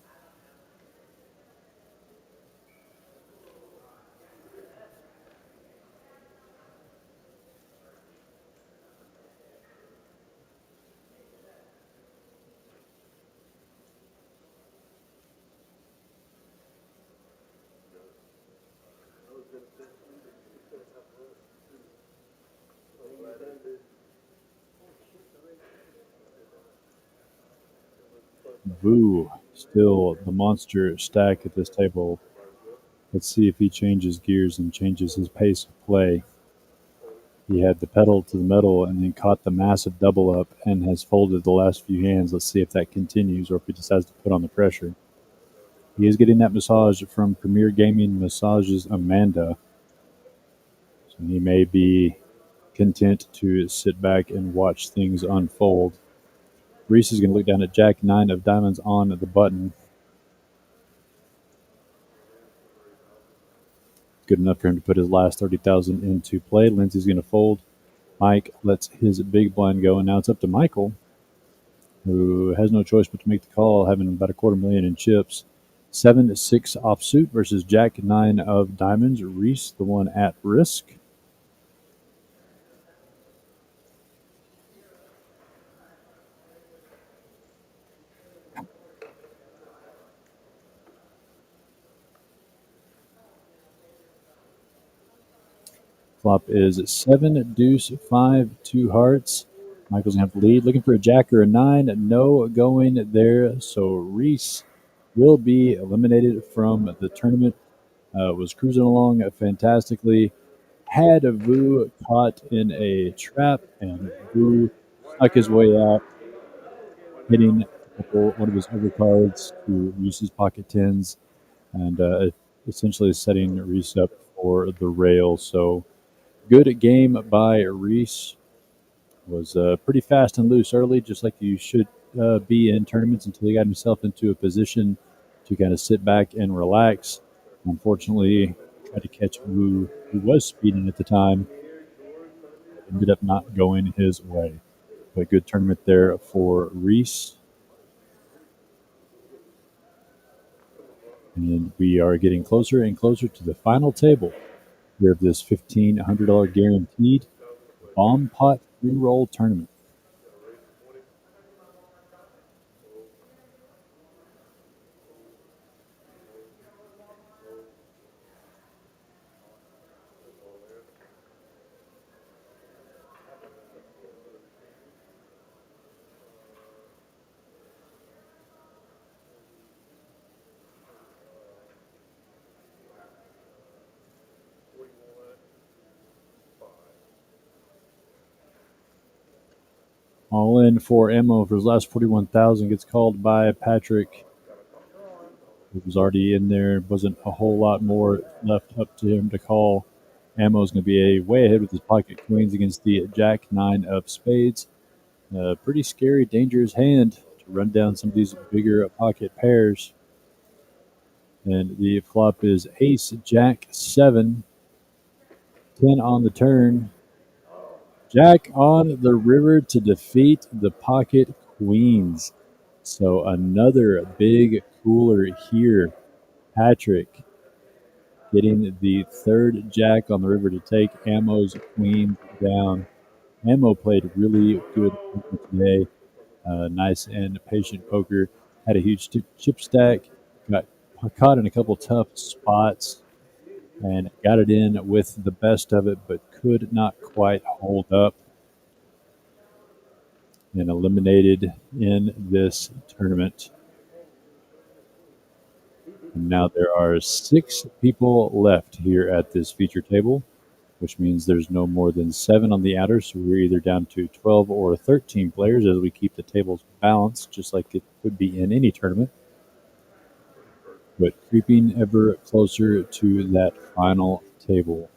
Speaker 1: Vu still the monster stack at this table. Let's see if he changes gears and changes his pace of play. He had the pedal to the metal and then caught the massive double up and has folded the last few hands. Let's see if that continues or if he decides to put on the pressure. He is getting that massage from Premier Gaming Massages Amanda. So he may be content to sit back and watch things unfold. Reese is going to look down at Jack 9 of diamonds on the button. Good enough for him to put his last 30,000 into play. Lindsay's going to fold. Mike lets his big blind go, and now it's up to Michael, who has no choice but to make the call, having about $250,000 in chips. 7-6 offsuit versus Jack 9 of diamonds. Reese, the one at risk. Flop is 7 deuce 5 2 hearts. Michael's gonna have to lead, looking for a jack or a 9. No going there, so Reese will be eliminated from the tournament. Was cruising along fantastically. Had Vu caught in a trap, and Vu stuck his way out, hitting one of his overcards to Reese's pocket tens, and essentially setting Reese up for the rail. So good game by Reese. Was pretty fast and loose early, just like you should be in tournaments until he got himself into a position to kind of sit back and relax. Unfortunately, tried to catch Wu, who was speeding at the time. Ended up not going his way. But good tournament there for Reese. And we are getting closer and closer to the final table here of this $1,500 guaranteed bomb pot free roll tournament. All in for ammo for his last 41,000 gets called by Patrick, who was already in there. Wasn't a whole lot more left up to him to call. Ammo is going to be way ahead with his pocket queens against the Jack 9 of spades. A pretty scary, dangerous hand to run down some of these bigger pocket pairs. And the flop is Ace Jack 7, 10 on the turn. Jack on the river to defeat the pocket queens. So another big cooler here. Patrick getting the third jack on the river to take Ammo's queens down. Ammo played really good poker today. Nice and patient poker. Had a huge chip stack. Got caught in a couple tough spots and got it in with the best of it, but could not quite hold up and eliminated in this tournament. And now there are 6 people left here at this feature table, which means there's no more than 7 on the outer. So we're either down to 12 or 13 players as we keep the tables balanced, just like it would be in any tournament. But creeping ever closer to that final table.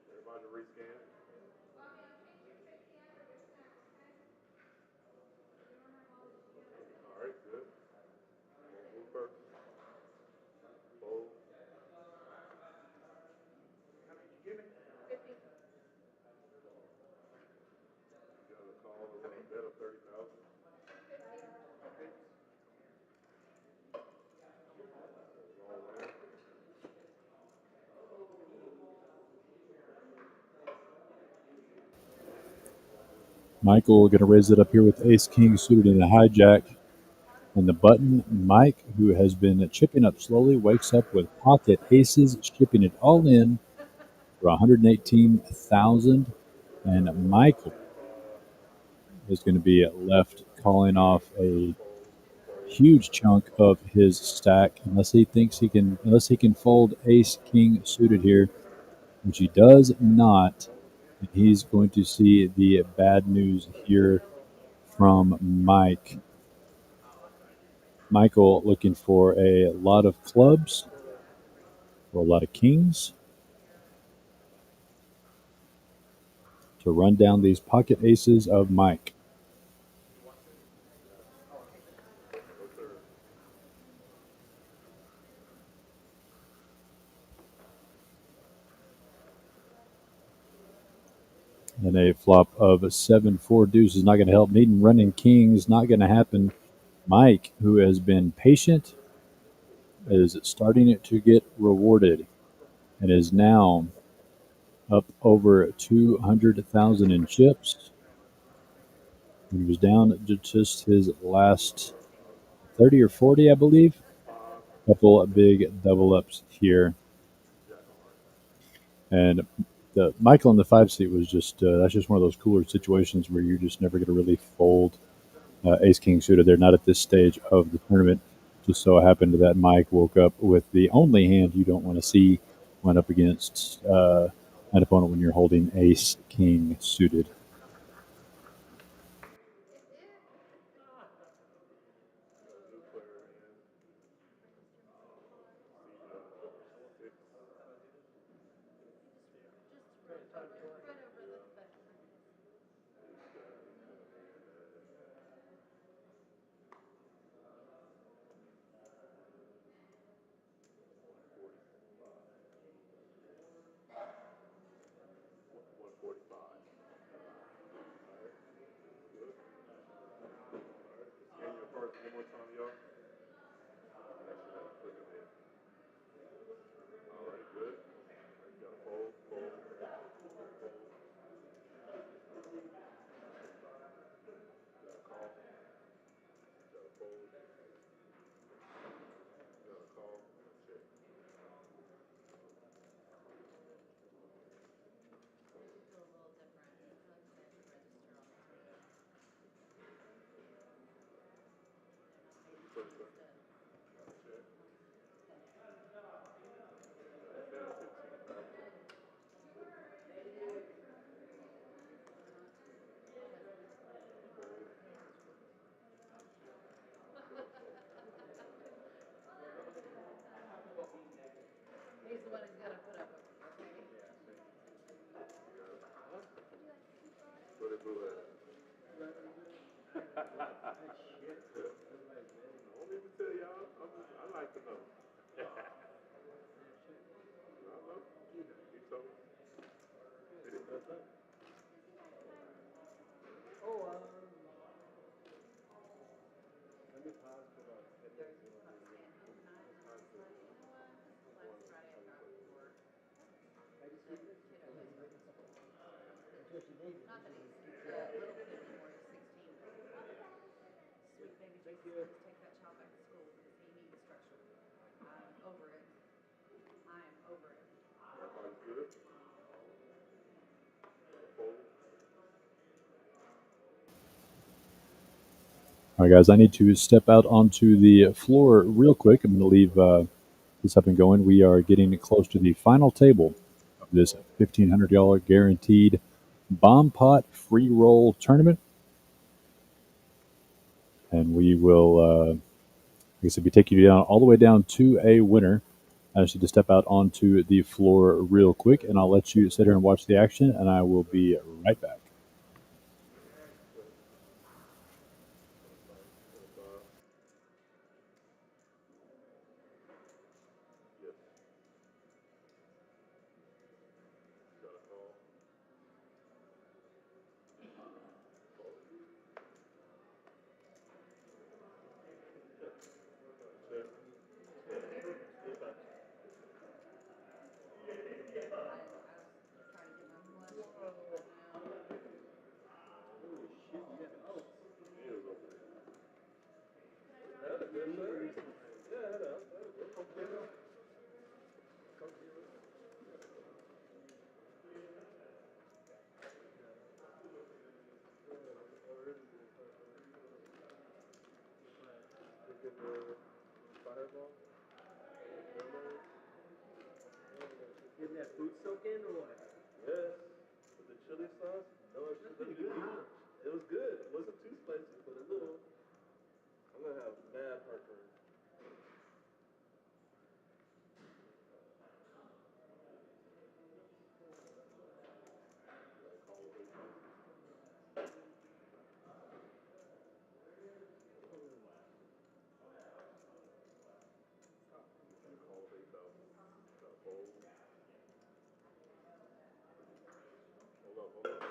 Speaker 2: Everybody rescan. All right, good. Who first? Fold. You got a call or a bet of 30,000. All in.
Speaker 1: Michael going to raise it up here with Ace King suited in the hijack. And the button, Mike, who has been chipping up slowly, wakes up with pocket aces, shipping it all in for 118,000. And Michael is going to be left calling off a huge chunk of his stack unless he can fold Ace King suited here, which he does not. And he's going to see the bad news here from Mike. Michael looking for a lot of clubs or a lot of kings to run down these pocket aces of Mike. And a flop of 7-4 deuce is not going to help. Needing running kings, not going to happen. Mike, who has been patient, is starting to get rewarded and is now up over 200,000 in chips. He was down to just his last 30 or 40, I believe. Couple of big double ups here. And the Michael in the 5 seat was just that's just one of those cooler situations where you're just never going to really fold Ace King suited. They're not at this stage of the tournament. Just so happened that Mike woke up with the only hand you don't want to see went up against an opponent when you're holding Ace King suited.
Speaker 2: 145. Alright, good. Alright, scan your cards one more time, y'all. Make sure that click them in. Alright, good. Alright, you gotta fold, fold, fold. You gotta call. You gotta fold. You gotta call. Check. First turn. Check. Bet 15,000. Fold.
Speaker 3: He's the one who's gonna put up with me, okay?
Speaker 2: You got it. What did Blue have? I won't even tell y'all. I like to know. I know. He told me.
Speaker 5: Oh, let me pause for about 10 minutes.
Speaker 3: Thursday, Stanhope night, and I was like, you know what, this is the last Friday I've got before
Speaker 5: I just
Speaker 3: the
Speaker 5: see this.
Speaker 3: kiddo goes back to school.
Speaker 5: Just today,
Speaker 3: Not that he's, the little kid anymore, he's 16, but sweet baby
Speaker 5: Thank
Speaker 3: Jesus,
Speaker 5: you.
Speaker 3: let's take that child back to school because he needs structure. I'm over it. I am over it.
Speaker 2: Everybody's good. Gotta fold.
Speaker 1: All right, guys, I need to step out onto the floor real quick. I'm going to leave this up and going. We are getting close to the final table of this $1,500 guaranteed bomb pot free roll tournament. And we will, like I said, be taking you down all the way down to a winner. I just need to step out onto the floor real quick, and I'll let you sit here and watch the action, and I will be right back.
Speaker 2: 25. Yes. Gotta call. Fold. Check.
Speaker 3: I was trying to get my flush, but no.
Speaker 5: Holy shit, you had outs.
Speaker 2: He was over there.
Speaker 5: That's a good service.
Speaker 2: Yeah, that was good.
Speaker 5: Come zero.
Speaker 2: Taking the fireball. Lemons.
Speaker 5: Getting that food soak in or what?
Speaker 2: Yes. With the chili sauce. No extra
Speaker 5: That's pretty good, huh?
Speaker 2: It was good. It wasn't too spicy, but a little. I'm gonna have mad heartburn. Gotta call with 8,000. Gotta call with 8,000. Gotta fold. Hold up, hold up.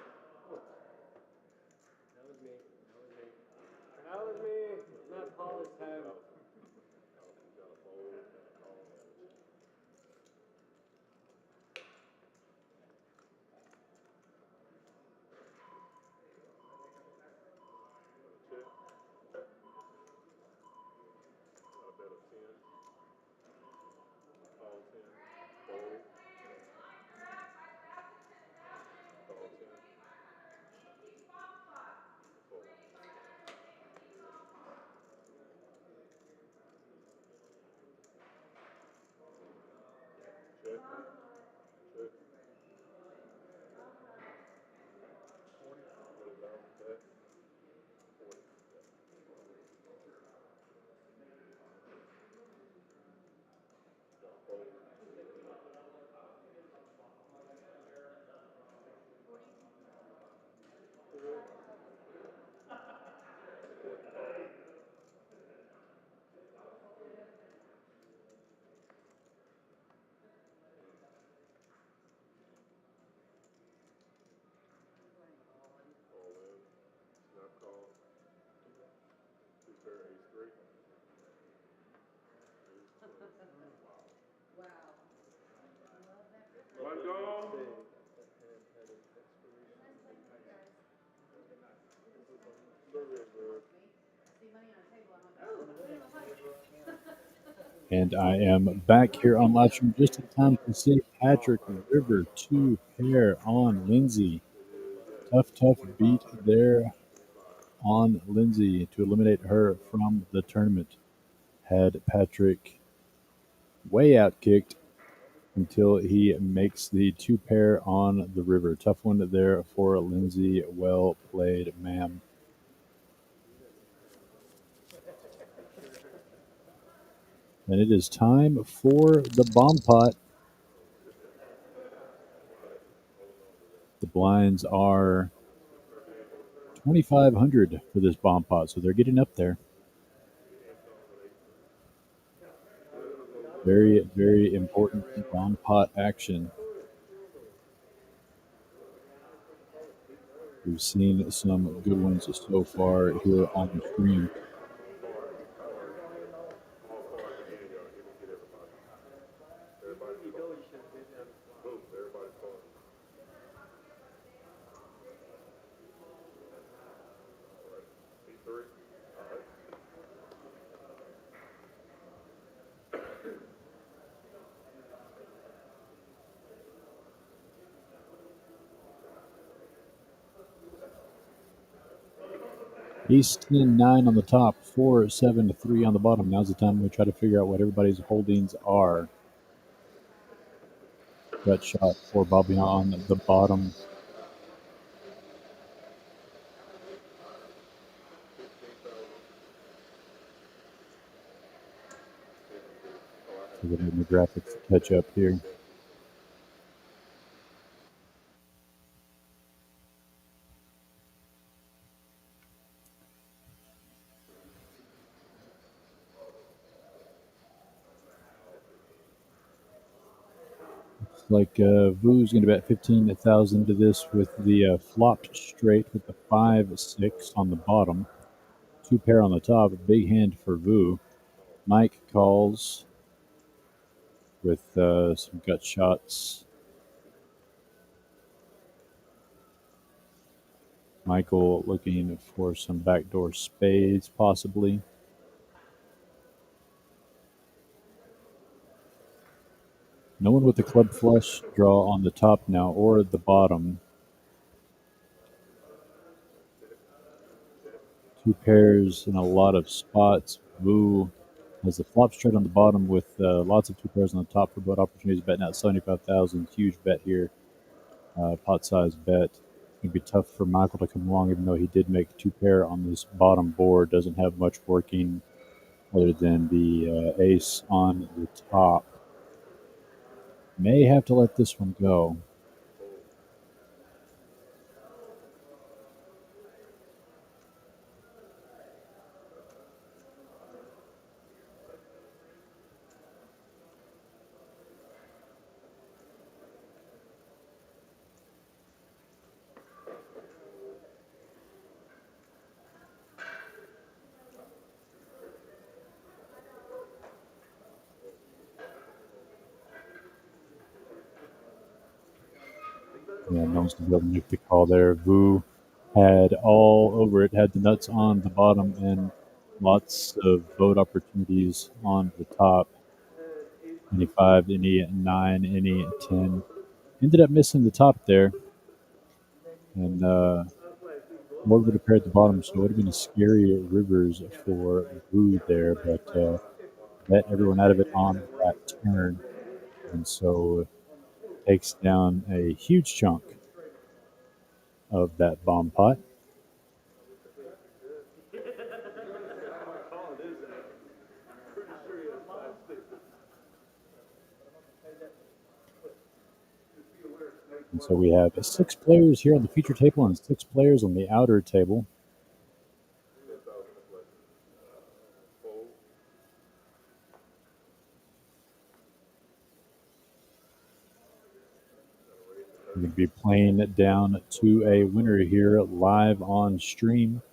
Speaker 1: And I am back here on live stream just in time to see Patrick River 2 pair on Lindsay. Tough beat there on Lindsay to eliminate her from the tournament. Had Patrick way outkicked until he makes the 2 pair on the river. Tough one there for Lindsay. Well played, ma'am. And it is time for the bomb pot. The blinds are 2,500 for this bomb pot, so they're getting up there. Very important bomb pot action. We've seen some good ones so far here on the stream. Ace 10 9 on the top, 4 7 3 on the bottom. Now's the time we try to figure out what everybody's holdings are. Gut shot for Bobby on the bottom. So we're getting the graphics to catch up here. Like Vu's going to bet 15,000 to this with the flopped straight with the 5-6 on the bottom, 2 pair on the top. Big hand for Vu. Mike calls with some gut shots. Michael looking for some backdoor spades, possibly. No one with the club flush draw on the top now or the bottom. 2 pairs in a lot of spots. Vu has the flop straight on the bottom with lots of 2 pairs on the top for both opportunities. Betting out 75,000. Huge bet here. Pot size bet. It'd be tough for Michael to come along, even though he did make 2 pair on this bottom board. Doesn't have much working other than the ace on the top. May have to let this one go. Yeah, no one's going to be able to make the call there. Vu had all over it, had the nuts on the bottom and lots of vote opportunities on the top. Any 5, any 9, any 10. Ended up missing the top there. And more would have paired the bottom, so it would have been a scary rivers for Vu there, but bet everyone out of it on that turn. And so takes down a huge chunk of that bomb pot. And so we have 6 players here on the feature table and 6 players on the outer table. We're going to be playing down to a winner here live on stream.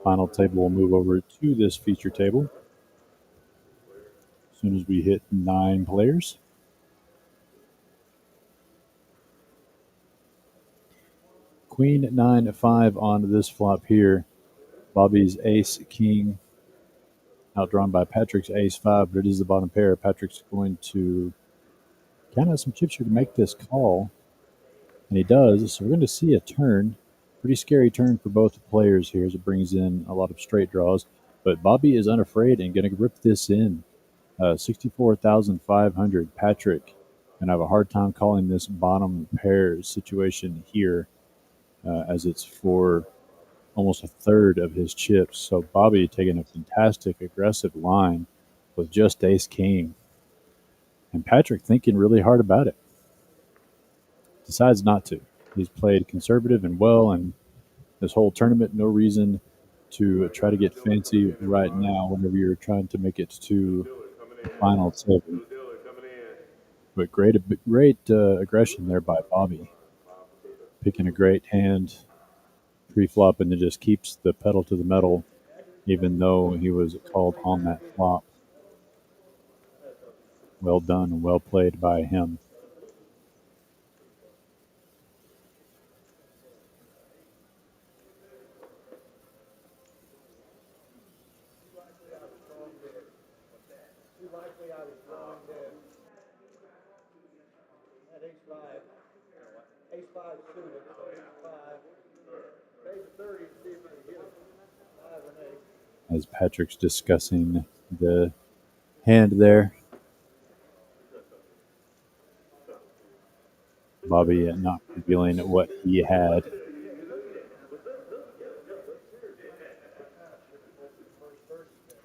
Speaker 1: Final table will move over to this feature table as soon as we hit 9 players. Queen 9-5 on this flop here. Bobby's ace king outdrawn by Patrick's ace-5, but it is the bottom pair. Patrick's going to kind of have some chips here to make this call, and he does. So we're going to see a turn. Pretty scary turn for both players here as it brings in a lot of straight draws. But Bobby is unafraid and going to rip this in. 64,500. Patrick going to have a hard time calling this bottom pair situation here as it's for almost a third of his chips. So Bobby taking a fantastic aggressive line with just ace king. And Patrick thinking really hard about it. Decides not to. He's played conservative and well, and this whole tournament, no reason to try to get fancy right now whenever you're trying to make it to the final seven. But great aggression there by Bobby. Picking a great hand pre-flop and then just keeps the pedal to the metal even though he was called on that flop. Well done and well played by him.
Speaker 5: Too likely I was wrong there. That ace-5 suited, so ace-5. Raise 30 and see if I can get it. 5 and 8.
Speaker 1: As Patrick's discussing the hand there. Bobby not revealing what he had.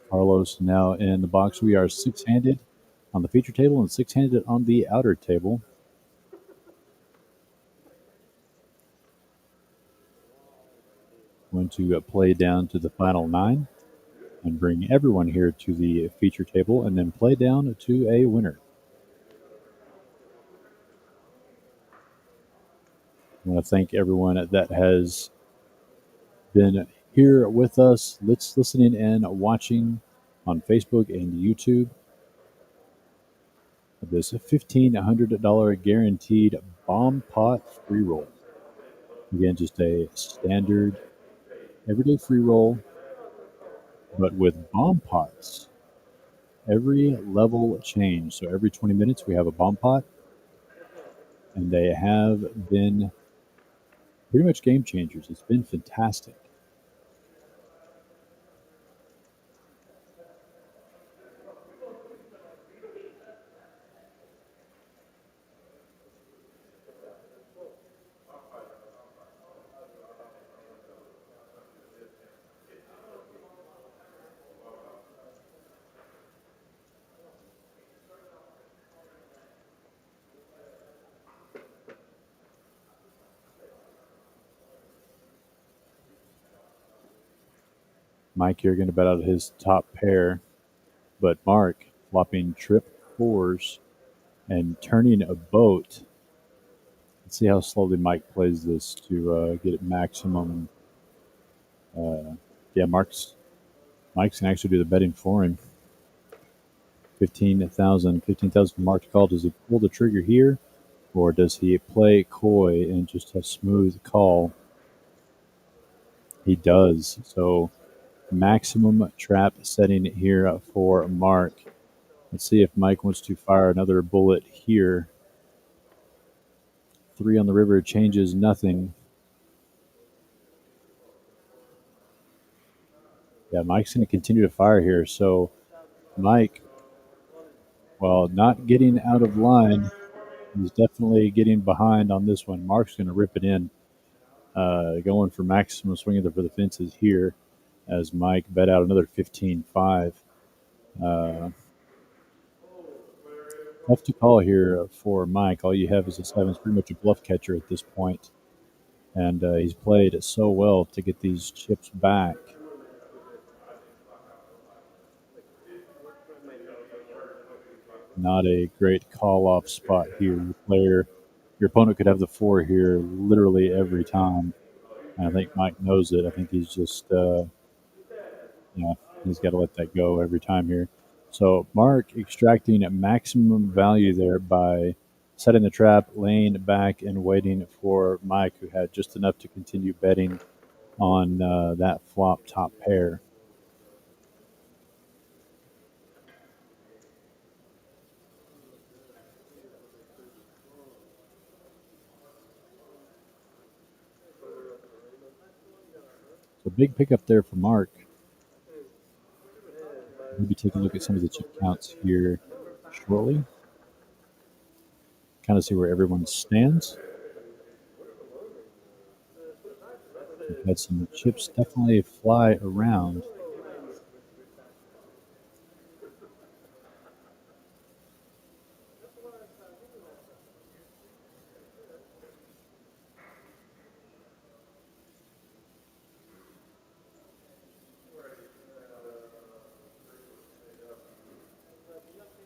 Speaker 1: Carlos now in the box. We are six-handed on the feature table and six-handed on the outer table. Going to play down to the final 9 and bring everyone here to the feature table and then play down to a winner. I want to thank everyone that has been here with us, listening and watching on Facebook and YouTube. This $1,500 guaranteed bomb pot free roll. Again, just a standard everyday free roll, but with bomb pots. Every level change. So every 20 minutes we have a bomb pot, and they have been pretty much game changers. It's been fantastic. Mike here going to bet out his top pair, but Mark flopping trip 4s and turning a boat. Let's see how slowly Mike plays this to get it maximum. Yeah, Mike's can actually do the betting for him. 15,000 for Mark to call. Does he pull the trigger here, or does he play coy and just a smooth call? He does. So maximum trap setting here for Mark. Let's see if Mike wants to fire another bullet here. 3 on the river changes nothing. Yeah, Mike's going to continue to fire here. So Mike, well, not getting out of line, he's definitely getting behind on this one. Mark's going to rip it in, going for maximum swing for the fences here as Mike bet out another 15-5. Tough to call here for Mike. All you have is a 7. It's pretty much a bluff catcher at this point. And he's played so well to get these chips back. Not a great call-off spot here. Your opponent could have the 4 here literally every time. And I think Mike knows it. I think he's just, he's got to let that go every time here. So Mark extracting maximum value there by setting the trap, laying back, and waiting for Mike, who had just enough to continue betting on that flop top pair. So big pickup there for Mark. Maybe take a look at some of the chip counts here shortly. Kind of see where everyone stands. We've had some chips definitely fly around.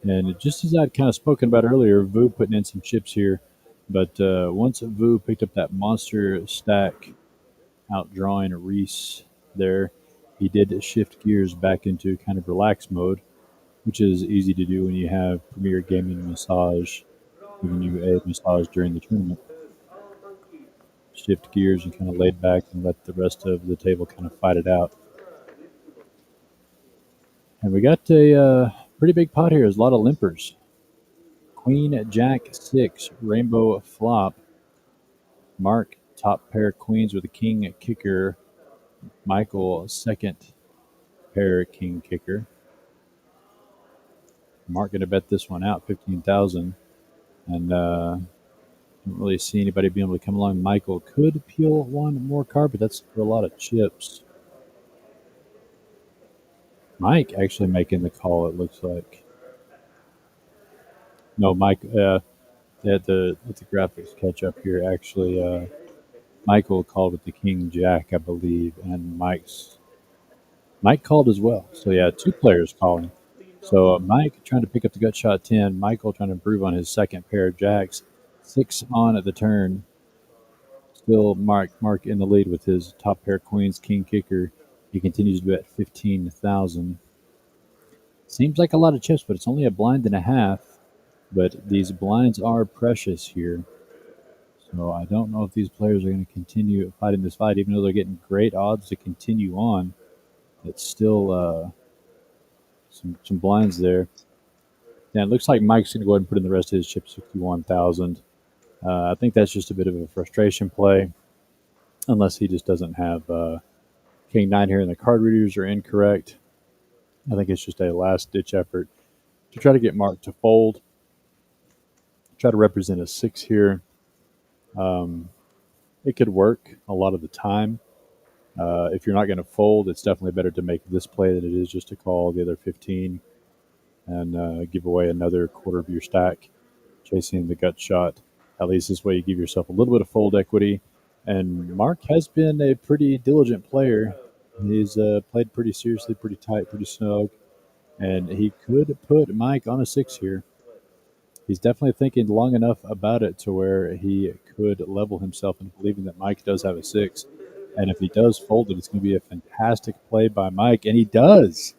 Speaker 1: And just as I'd kind of spoken about earlier, Vu putting in some chips here. But once Vu picked up that monster stack, outdrawing Reese there, he did shift gears back into kind of relax mode, which is easy to do when you have Premier Gaming Massage giving you a massage during the tournament. Shift gears and kind of laid back and let the rest of the table kind of fight it out. And we got a pretty big pot here. There's a lot of limpers. Queen, Jack, 6, Rainbow flop. Mark, top pair queens with a king kicker. Michael, second pair king kicker. Mark going to bet this one out, 15,000. And don't really see anybody being able to come along. Michael could peel one more card, but that's for a lot of chips. Mike actually making the call, it looks like. No, Mike, let the graphics catch up here. Actually, Michael called with the King Jack, I believe, and Mike called as well. So yeah, two players calling. So Mike trying to pick up the gut shot 10. Michael trying to improve on his second pair of jacks. 6 on at the turn. Still Mark in the lead with his top pair queens, king kicker. He continues to bet 15,000. Seems like a lot of chips, but it's only a blind and a half. But these blinds are precious here. So I don't know if these players are going to continue fighting this fight, even though they're getting great odds to continue on. It's still some blinds there. Yeah, it looks like Mike's going to go ahead and put in the rest of his chips, 61,000. I think that's just a bit of a frustration play, unless he just doesn't have King 9 here and the card readers are incorrect. I think it's just a last-ditch effort to try to get Mark to fold, try to represent a 6 here. It could work a lot of the time. If you're not going to fold, it's definitely better to make this play than it is just to call the other 15 and give away another quarter of your stack, chasing the gut shot. At least this way you give yourself a little bit of fold equity. And Mark has been a pretty diligent player. He's played pretty seriously, pretty tight, pretty snug. And he could put Mike on a 6 here. He's definitely thinking long enough about it to where he could level himself into believing that Mike does have a 6. And if he does fold it, it's going to be a fantastic play by Mike. And he does.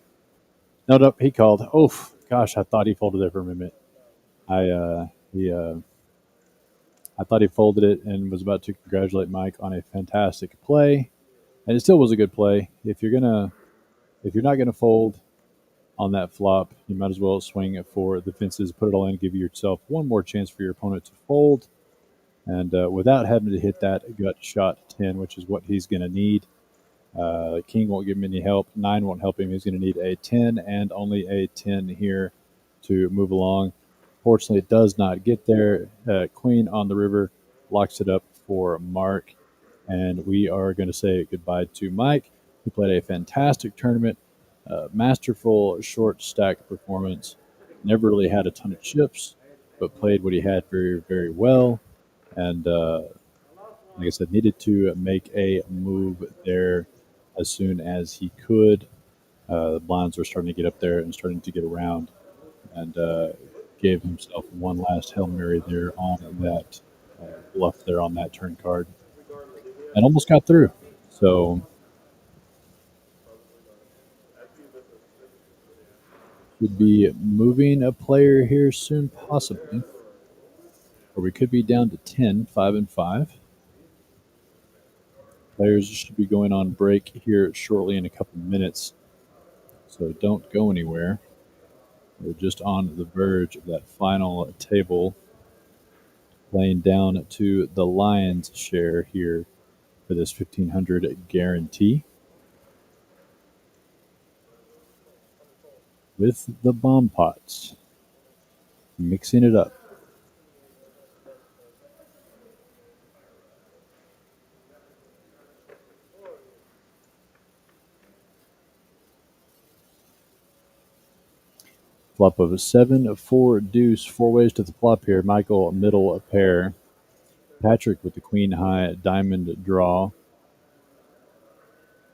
Speaker 1: No, he called. Oof, gosh, I thought he folded there for a minute. I thought he folded it and was about to congratulate Mike on a fantastic play. And it still was a good play. If you're not gonna fold on that flop, you might as well swing it for the fences, put it all in, give yourself one more chance for your opponent to fold, and without having to hit that gut shot 10, which is what he's going to need. King won't give him any help. 9 won't help him. He's going to need a 10 and only a 10 here to move along. Fortunately, it does not get there. Queen on the river locks it up for Mark. And we are going to say goodbye to Mike, who played a fantastic tournament, masterful short stack performance. Never really had a ton of chips, but played what he had very, very well. And like I said, needed to make a move there as soon as he could. The blinds were starting to get up there and starting to get around, and gave himself one last Hail Mary there on that bluff there on that turn card, and almost got through. So should be moving a player here soon, possibly, or we could be down to 10, 5 and 5. Players should be going on break here shortly in a couple minutes, so don't go anywhere. We're just on the verge of that final table, laying down to the Lions share here for this 1,500 guarantee. with the bomb pots, mixing it up. Flop of a 7, 4, deuce, 4 ways to the flop here. Michael, middle pair. Patrick with the queen high diamond draw.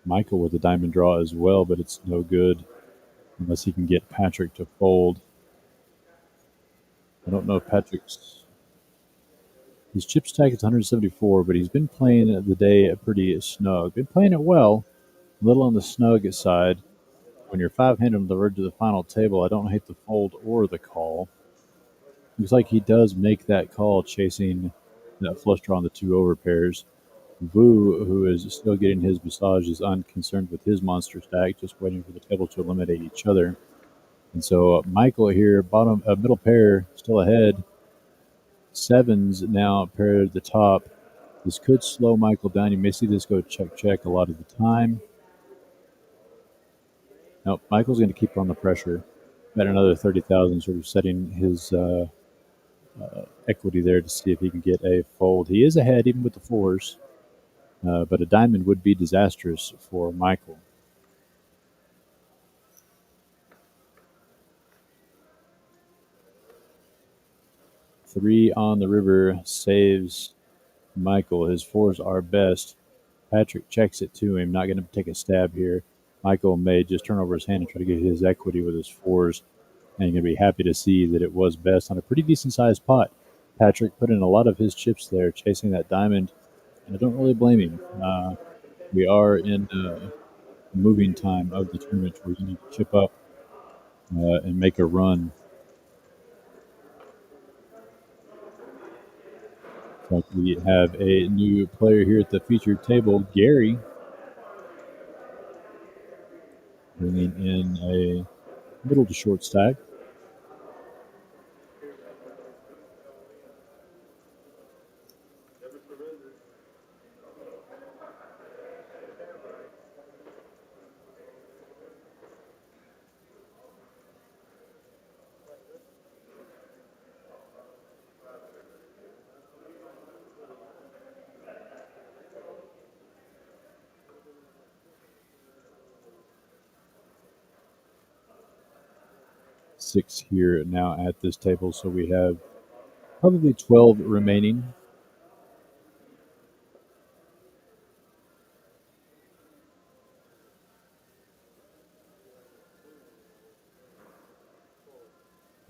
Speaker 1: Michael with the diamond draw as well, but it's no good unless he can get Patrick to fold. I don't know if Patrick's. His chip stack is 174, but he's been playing the day pretty snug. Been playing it well, a little on the snug side. When you're 5-handed on the verge of the final table, I don't hate the fold or the call. Looks like he does make that call, chasing that flush draw on the 2 over pairs. Vu, who is still getting his massage, is unconcerned with his monster stack, just waiting for the table to eliminate each other. And so Michael here, bottom middle pair, still ahead. 7s now paired at the top. This could slow Michael down. You may see this go check a lot of the time. Nope, Michael's going to keep on the pressure. Got another 30,000, sort of setting his equity there to see if he can get a fold. He is ahead even with the 4s, but a diamond would be disastrous for Michael. Three on the river saves Michael. His 4s are best. Patrick checks it to him, not going to take a stab here. Michael may just turn over his hand and try to get his equity with his 4s, and you're going to be happy to see that it was best on a pretty decent sized pot. Patrick put in a lot of his chips there, chasing that diamond, and I don't really blame him. We are in moving time of the tournament where you need to chip up and make a run. So we have a new player here at the featured table, Gary, bringing in a middle to short stack. Six here now at this table, so we have probably 12 remaining.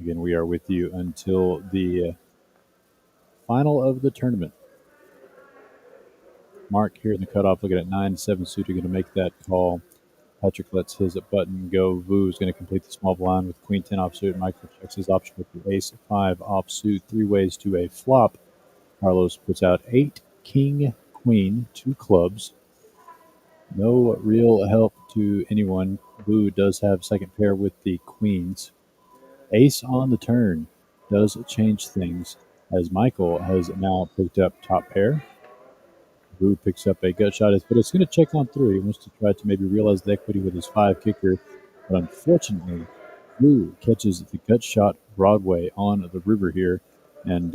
Speaker 1: Again, we are with you until the final of the tournament. Mark here in the cutoff looking at 9-7 suited, going to make that call. Patrick lets his button go. Vu is going to complete the small blind with queen 10 offsuit. Michael checks his option with the ace 5 offsuit. 3 ways to a flop. Carlos puts out 8 king queen, 2 clubs. No real help to anyone. Vu does have second pair with the queens. Ace on the turn does change things, as Michael has now picked up top pair. Vu picks up a gut shot, but it's going to check on through. He wants to try to maybe realize the equity with his 5 kicker, but unfortunately, Vu catches the gut shot Broadway on the river here, and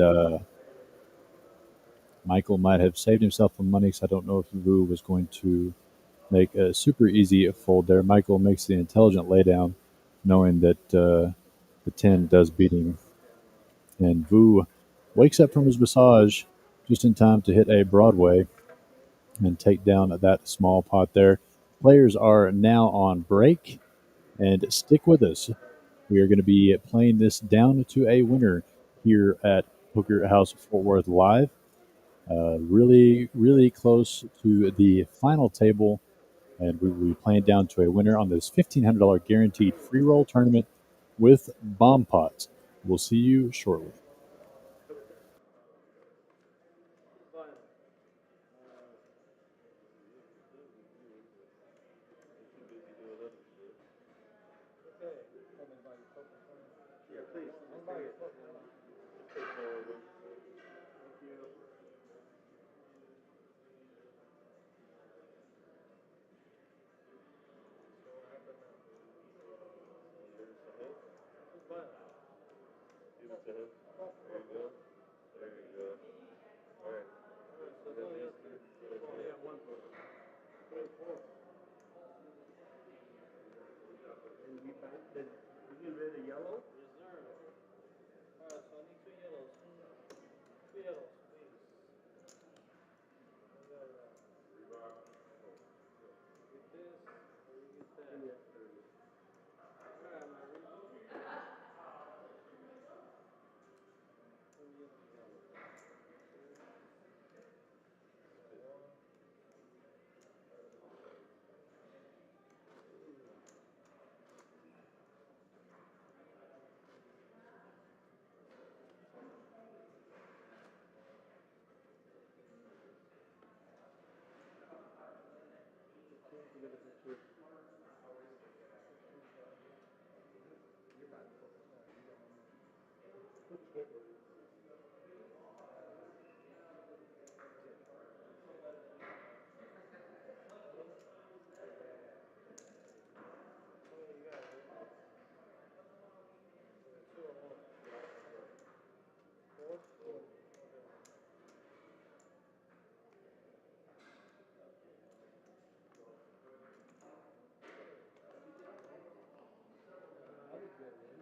Speaker 1: Michael might have saved himself some money, because I don't know if Vu was going to make a super easy fold there. Michael makes the intelligent laydown, knowing that the 10 does beat him, and Vu wakes up from his massage just in time to hit a Broadway and take down that small pot there. Players are now on break, and stick with us. We are going to be playing this down to a winner here at Poker House Fort Worth Live. Really, really close to the final table, and we will be playing down to a winner on this $1,500 guaranteed free roll tournament with bomb pots. We'll see you shortly.
Speaker 2: There you go. There you go. All right.
Speaker 4: So it's only got three. Only got one.
Speaker 5: And we back, did you get rid of yellow?
Speaker 4: Reserve. Alright, so I need two yellows. Two yellows, please. I got get this, or you get that.
Speaker 5: Yeah.
Speaker 4: Alright, I'm ready. One yellow, yellow. One.
Speaker 5: You got a picture. You're back.
Speaker 4: Oh, you got it. Two or one. Four? Four. Okay.
Speaker 5: I was good, man.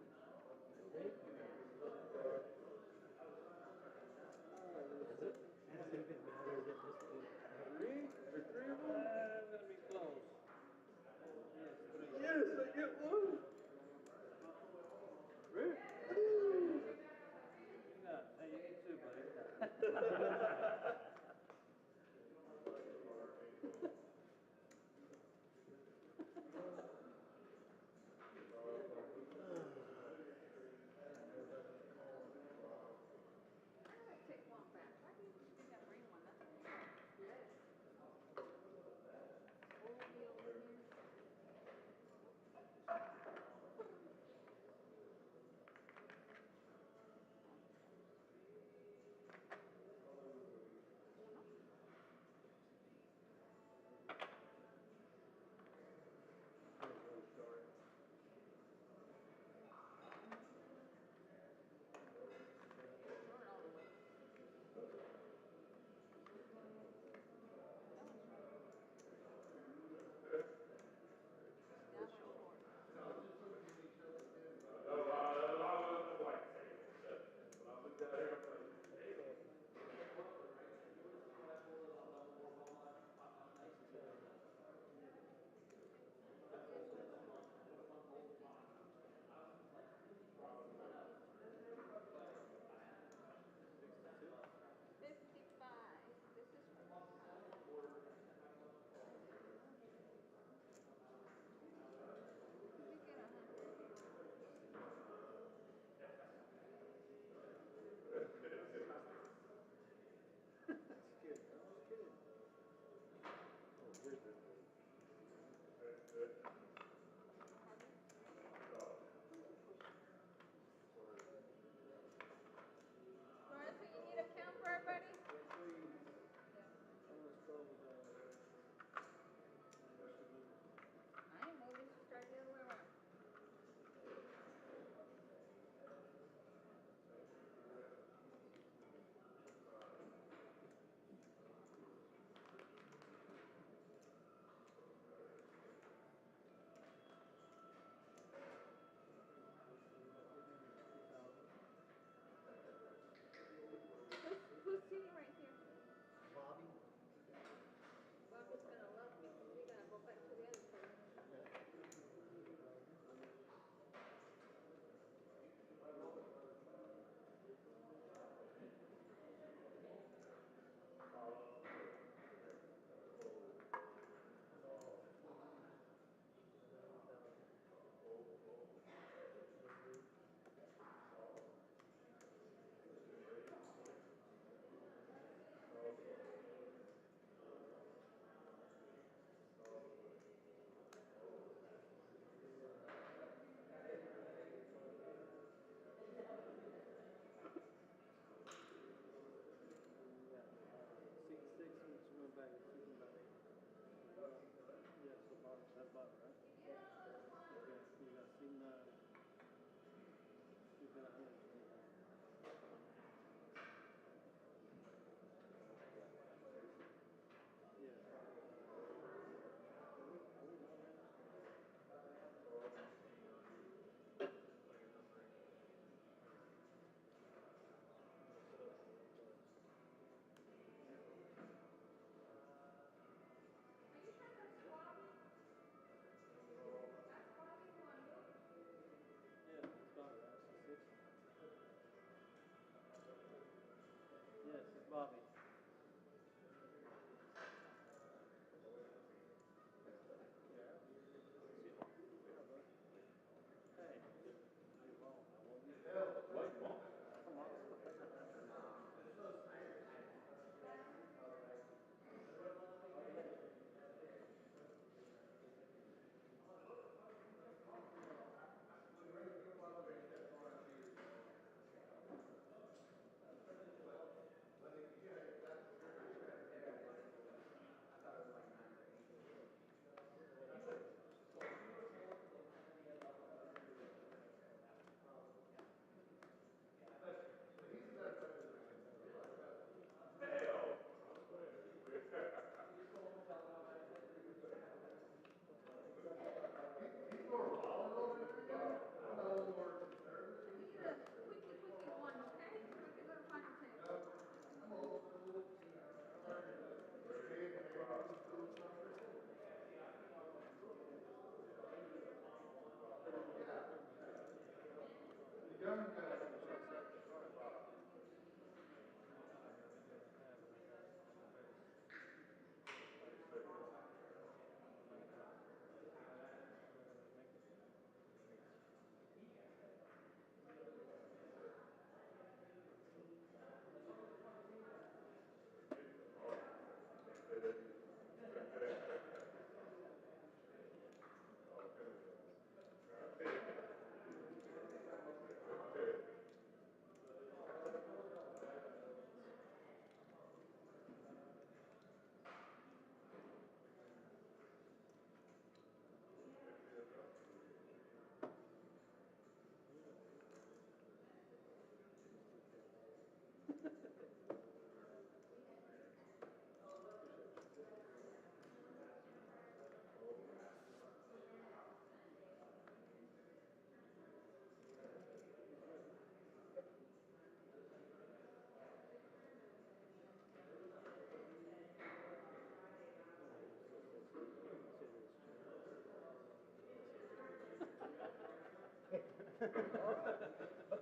Speaker 5: But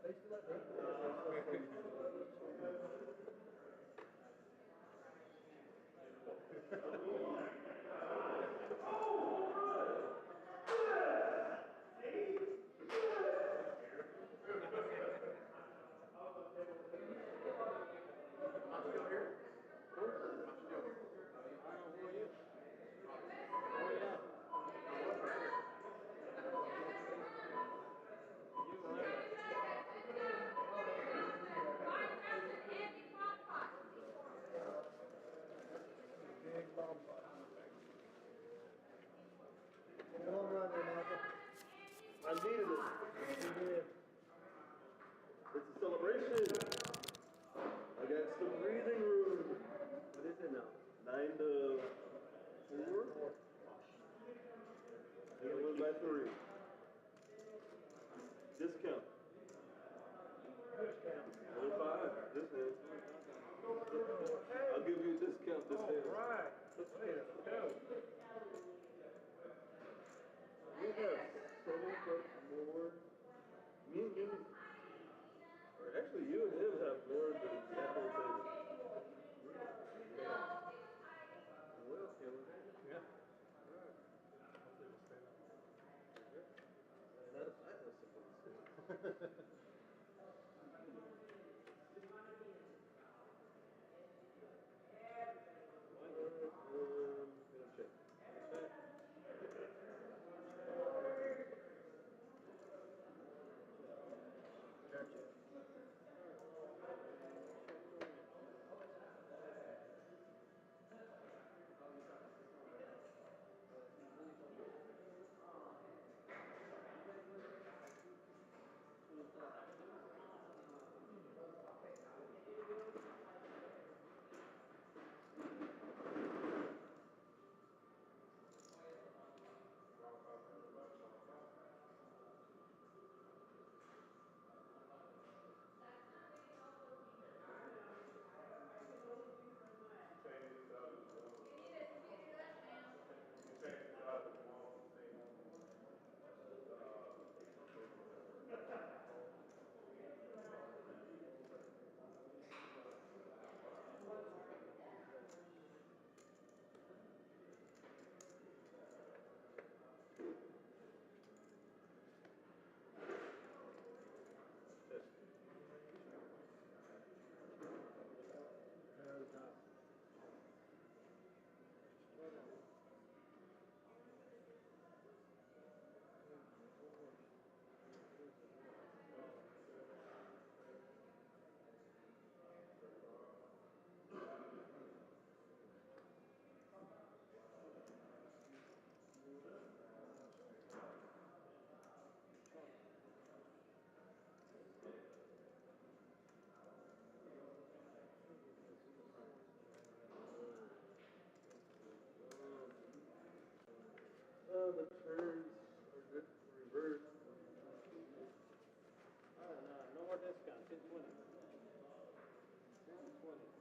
Speaker 5: they still have their. Big bomb pot. Come on, run there, Michael.
Speaker 2: I needed it.
Speaker 5: You did.
Speaker 2: It's a celebration. I got some breathing room. What is it now? 9 to 4? And it went by 3. Discount. Another 5. This is. I'll give you a discount this day.
Speaker 5: Right. Way to go.
Speaker 2: We have so much more. Me and you, or actually you and him have more than that whole table. Well, Kevin.
Speaker 5: Yeah.
Speaker 2: That's the turns are good reverse.
Speaker 4: No more discount, 1020. 1020.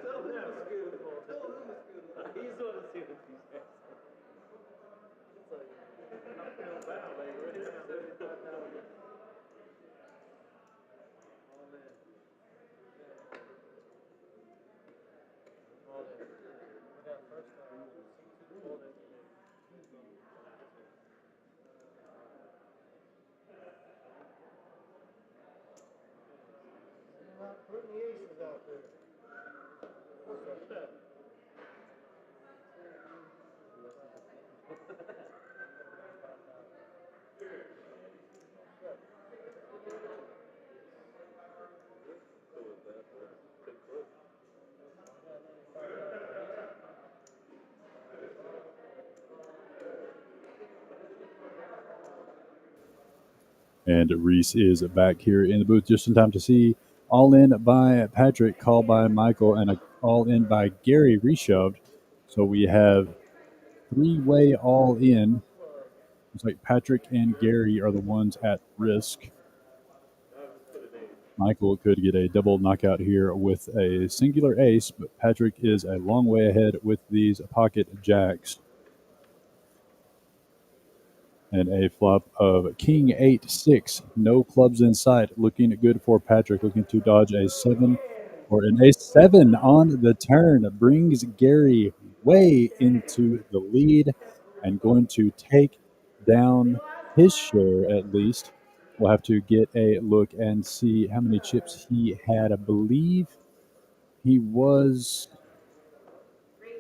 Speaker 4: Tell him to scoot. Tell him to scoot.
Speaker 2: He's the one that's seen the these guys. It's like, I feel bad, like, right now, 75,000. All in. All in.
Speaker 4: We got first C2 pulled it. You're not putting the aces out there.
Speaker 2: Cool with that. Take clip.
Speaker 1: And Reese is back here in the booth just in time to see all in by Patrick, call by Michael, and a all in by Gary reshoved. So we have three-way all in. Looks like Patrick and Gary are the ones at risk. Michael could get a double knockout here with a singular ace, but Patrick is a long way ahead with these pocket jacks. And a flop of King 8-6, no clubs in sight. Looking good for Patrick, looking to dodge a 7 or an A7 on the turn. Brings Gary way into the lead and going to take down his share at least. We'll have to get a look and see how many chips he had. I believe he was.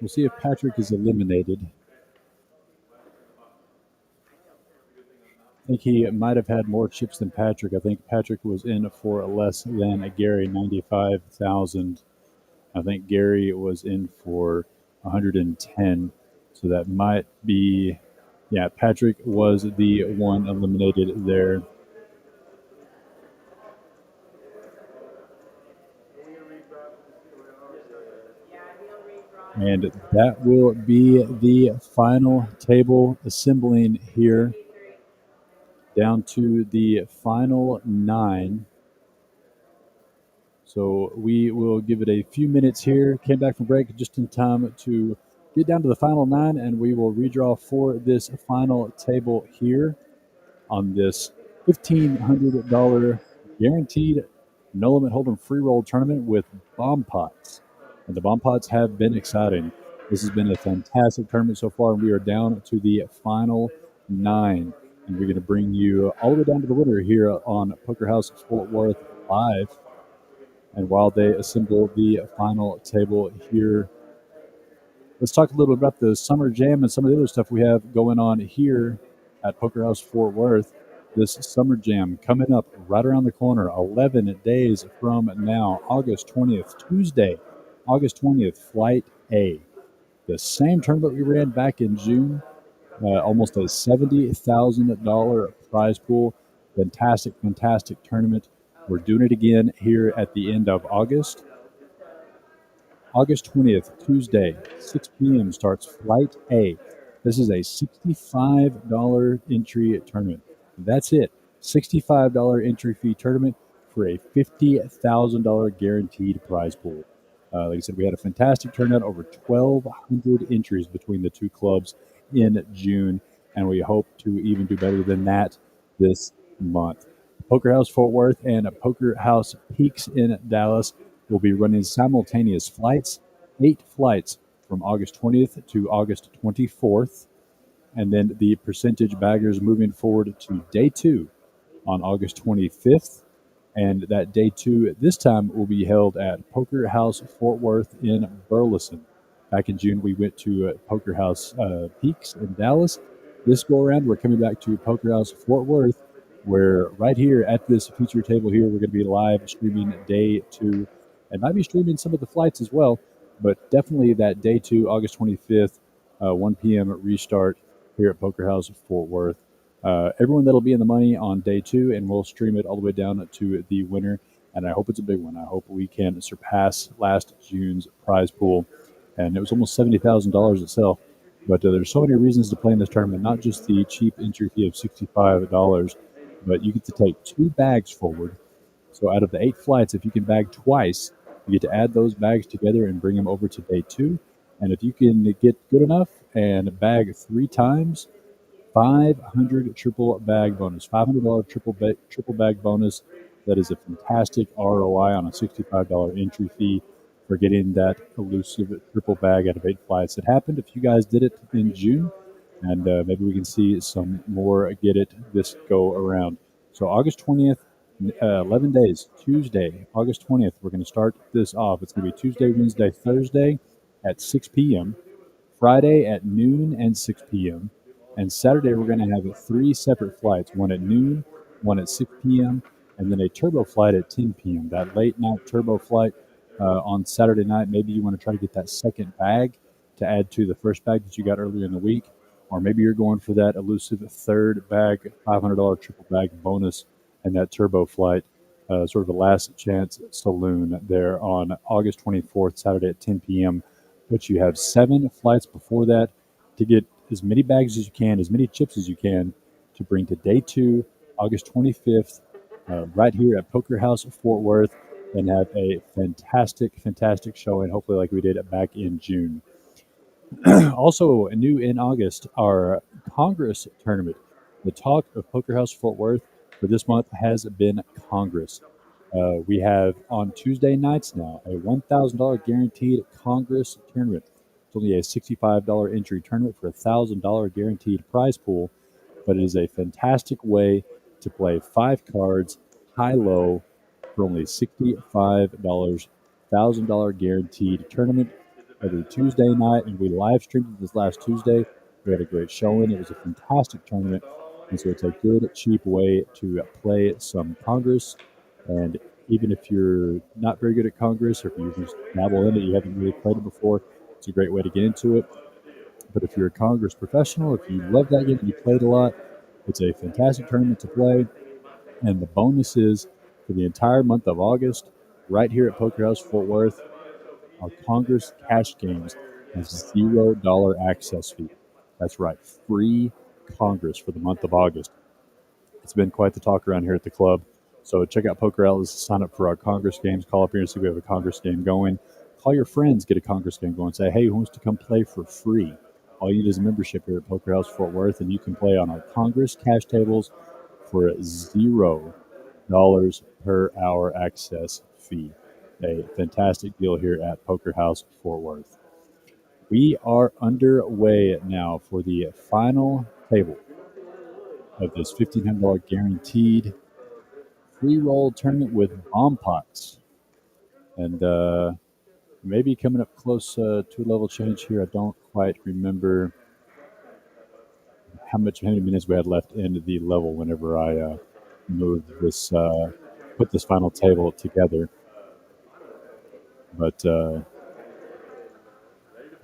Speaker 1: We'll see if Patrick is eliminated. I think he might have had more chips than Patrick. I think Patrick was in for less than Gary, 95,000. I think Gary was in for 110. So that might be, yeah, Patrick was the one eliminated there. And that will be the final table assembling here, down to the final 9. So we will give it a few minutes here. Came back from break just in time to get down to the final 9, and we will redraw for this final table here on this $1,500 guaranteed no limit hold'em free roll tournament with bomb pots. And the bomb pots have been exciting. This has been a fantastic tournament so far, and we are down to the final 9. And we're going to bring you all the way down to the winner here on Poker House Fort Worth Live. And while they assemble the final table here, let's talk a little bit about the Summer Jam and some of the other stuff we have going on here at Poker House Fort Worth. This Summer Jam coming up right around the corner, 11 days from now, August 20th, Tuesday, August 20th, Flight A. The same tournament we ran back in June, almost a $70,000 prize pool. Fantastic, fantastic tournament. We're doing it again here at the end of August. August 20th, Tuesday, 6 p.m. starts Flight A. This is a $65 entry tournament. That's it. $65 entry fee tournament for a $50,000 guaranteed prize pool. Like I said, we had a fantastic turnout, over 1,200 entries between the two clubs in June, and we hope to even do better than that this month. Poker House Fort Worth and Poker House Peaks in Dallas will be running simultaneous flights, 8 flights from August 20th to August 24th. And then the percentage baggers moving forward to day 2 on August 25th. And that day 2 this time will be held at Poker House Fort Worth in Burleson. Back in June, we went to Poker House Peaks in Dallas. This go around, we're coming back to Poker House Fort Worth, where right here at this feature table here, we're going to be live streaming day 2, and might be streaming some of the flights as well, but definitely that day 2, August 25th, 1 p.m. restart here at Poker House Fort Worth. Everyone that'll be in the money on day 2, and we'll stream it all the way down to the winner, and I hope it's a big one. I hope we can surpass last June's prize pool, and it was almost $70,000 itself. But there's so many reasons to play in this tournament, not just the cheap entry fee of $65, but you get to take 2 bags forward. So out of the 8 flights, if you can bag twice, You get to add those bags together and bring them over to day 2. And if you can get good enough and bag 3 times, 500 triple bag bonus, $500 triple bag bonus. That is a fantastic ROI on a $65 entry fee for getting that elusive triple bag out of 8 flights. It happened if you guys did it in June, and maybe we can see some more get it this go around. So August 20th, 11 days, Tuesday, August 20th, we're going to start this off. It's going to be Tuesday, Wednesday, Thursday at 6 p.m. Friday at noon and 6 p.m. And Saturday, we're going to have 3 separate flights, one at noon, one at 6 p.m., and then a turbo flight at 10 p.m. That late night turbo flight on Saturday night, maybe you want to try to get that second bag to add to the first bag that you got earlier in the week, or maybe you're going for that elusive third bag, $500 triple bag bonus and that turbo flight, sort of a last chance saloon there on August 24th, Saturday at 10 p.m. But you have 7 flights before that to get as many bags as you can, as many chips as you can, to bring to day 2, August 25th, right here at Poker House Fort Worth, and have a fantastic showing, hopefully like we did back in June. Also, new in August, our Congress tournament. The talk of Poker House Fort Worth for this month has been Congress. We have on Tuesday nights now a $1,000 guaranteed Congress tournament. It's only a $65 entry tournament for a $1,000 guaranteed prize pool, but it is a fantastic way to play 5 cards high-low for only $65. $1,000 guaranteed tournament every Tuesday night, and we live streamed it this last Tuesday. We had a great showing. It was a fantastic tournament, and so it's a good, cheap way to play some Congress. And even if you're not very good at Congress, or if you just dabble in it, you haven't really played it before, it's a great way to get into it. But if you're a Congress professional, if you love that game and you played a lot, it's a fantastic tournament to play. And the bonus is for the entire month of August, right here at Poker House Fort Worth, our Congress cash games has $0 access fee. That's right, free Congress for the month of August. It's been quite the talk around here at the club. So check out Poker Atlas to sign up for our Congress games. Call up here and see if we have a Congress game going. Call your friends, get a Congress game going. Say, hey, who wants to come play for free? All you need is a membership here at Poker House Fort Worth, and you can play on our Congress cash tables for $0 per hour access fee. A fantastic deal here at Poker House Fort Worth. We are underway now for the final table of this $1,500 guaranteed free roll tournament with bomb pots. And maybe coming up close to a level change here. I don't quite remember how many minutes we had left in the level whenever I moved this, put this final table together. But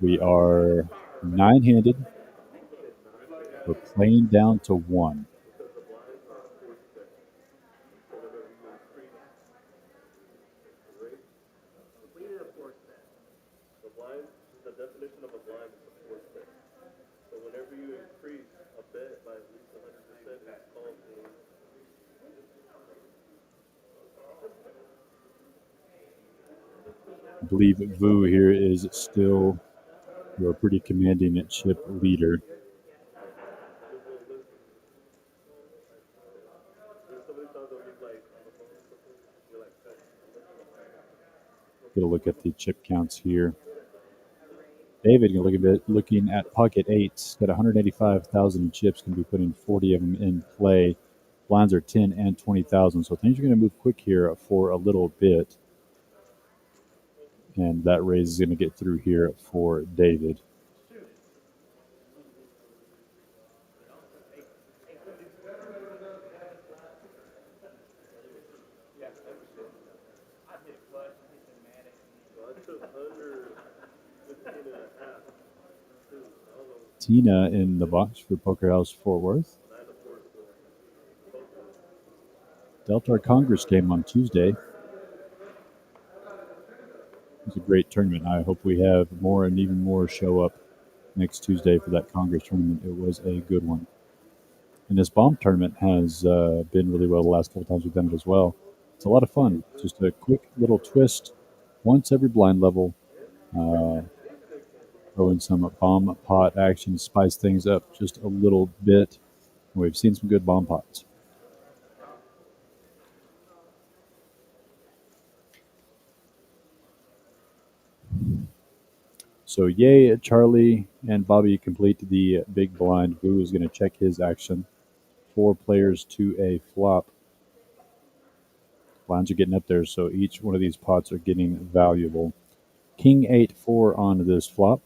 Speaker 1: we are 9-handed. We're playing down to 1.
Speaker 2: The definition of a blind is a force bet. So whenever you increase a bet by at least 100%, it's called a.
Speaker 1: I believe Vu here is still your pretty commanding chip leader. Get a look at the chip counts here. David, looking at pocket 8s, got 185,000 chips, can be putting 40 of them in play. Blinds are 10 and 20,000, so things are going to move quick here for a little bit. And that raise is going to get through here for David. Tina in the box for Poker House Fort Worth. Delta Congress game on Tuesday. It was a great tournament. I hope we have more and even more show up next Tuesday for that Congress tournament. It was a good one. And this bomb tournament has been really well the last couple times we've done it as well. It's a lot of fun. Just a quick little twist once every blind level. Throw in some bomb pot action, spice things up just a little bit. We've seen some good bomb pots. So yay, Charlie and Bobby complete the big blind. Boo is going to check his action. 4 players to a flop. Blinds are getting up there, so each one of these pots are getting valuable. King 8-4 on this flop.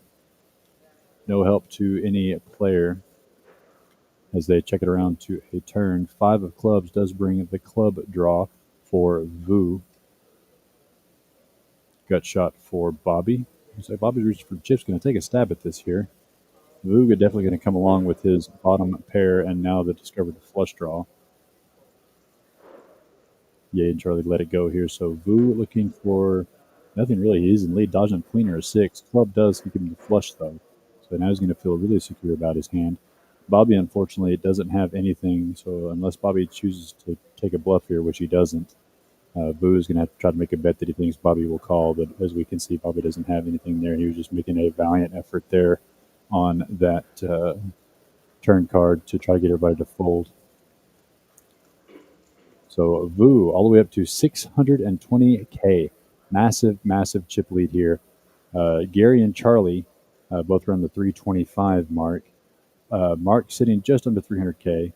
Speaker 1: No help to any player as they check it around to a turn. 5 of clubs does bring the club draw for Vu. Gut shot for Bobby. Looks like Bobby's reaching for chips. Going to take a stab at this here. Vu definitely going to come along with his bottom pair and now the discovered flush draw. Yay and Charlie let it go here. So Vu looking for nothing really. He's in lead, dodging queen or a 6. Club does give him the flush though. So now he's going to feel really secure about his hand. Bobby, unfortunately, doesn't have anything. So unless Bobby chooses to take a bluff here, which he doesn't, Vu is going to have to try to make a bet that he thinks Bobby will call. But as we can see, Bobby doesn't have anything there. He was just making a valiant effort there on that turn card to try to get everybody to fold. So Vu all the way up to 620K. Massive, massive chip lead here. Gary and Charlie both around the 325 mark. Mark sitting just under 300K.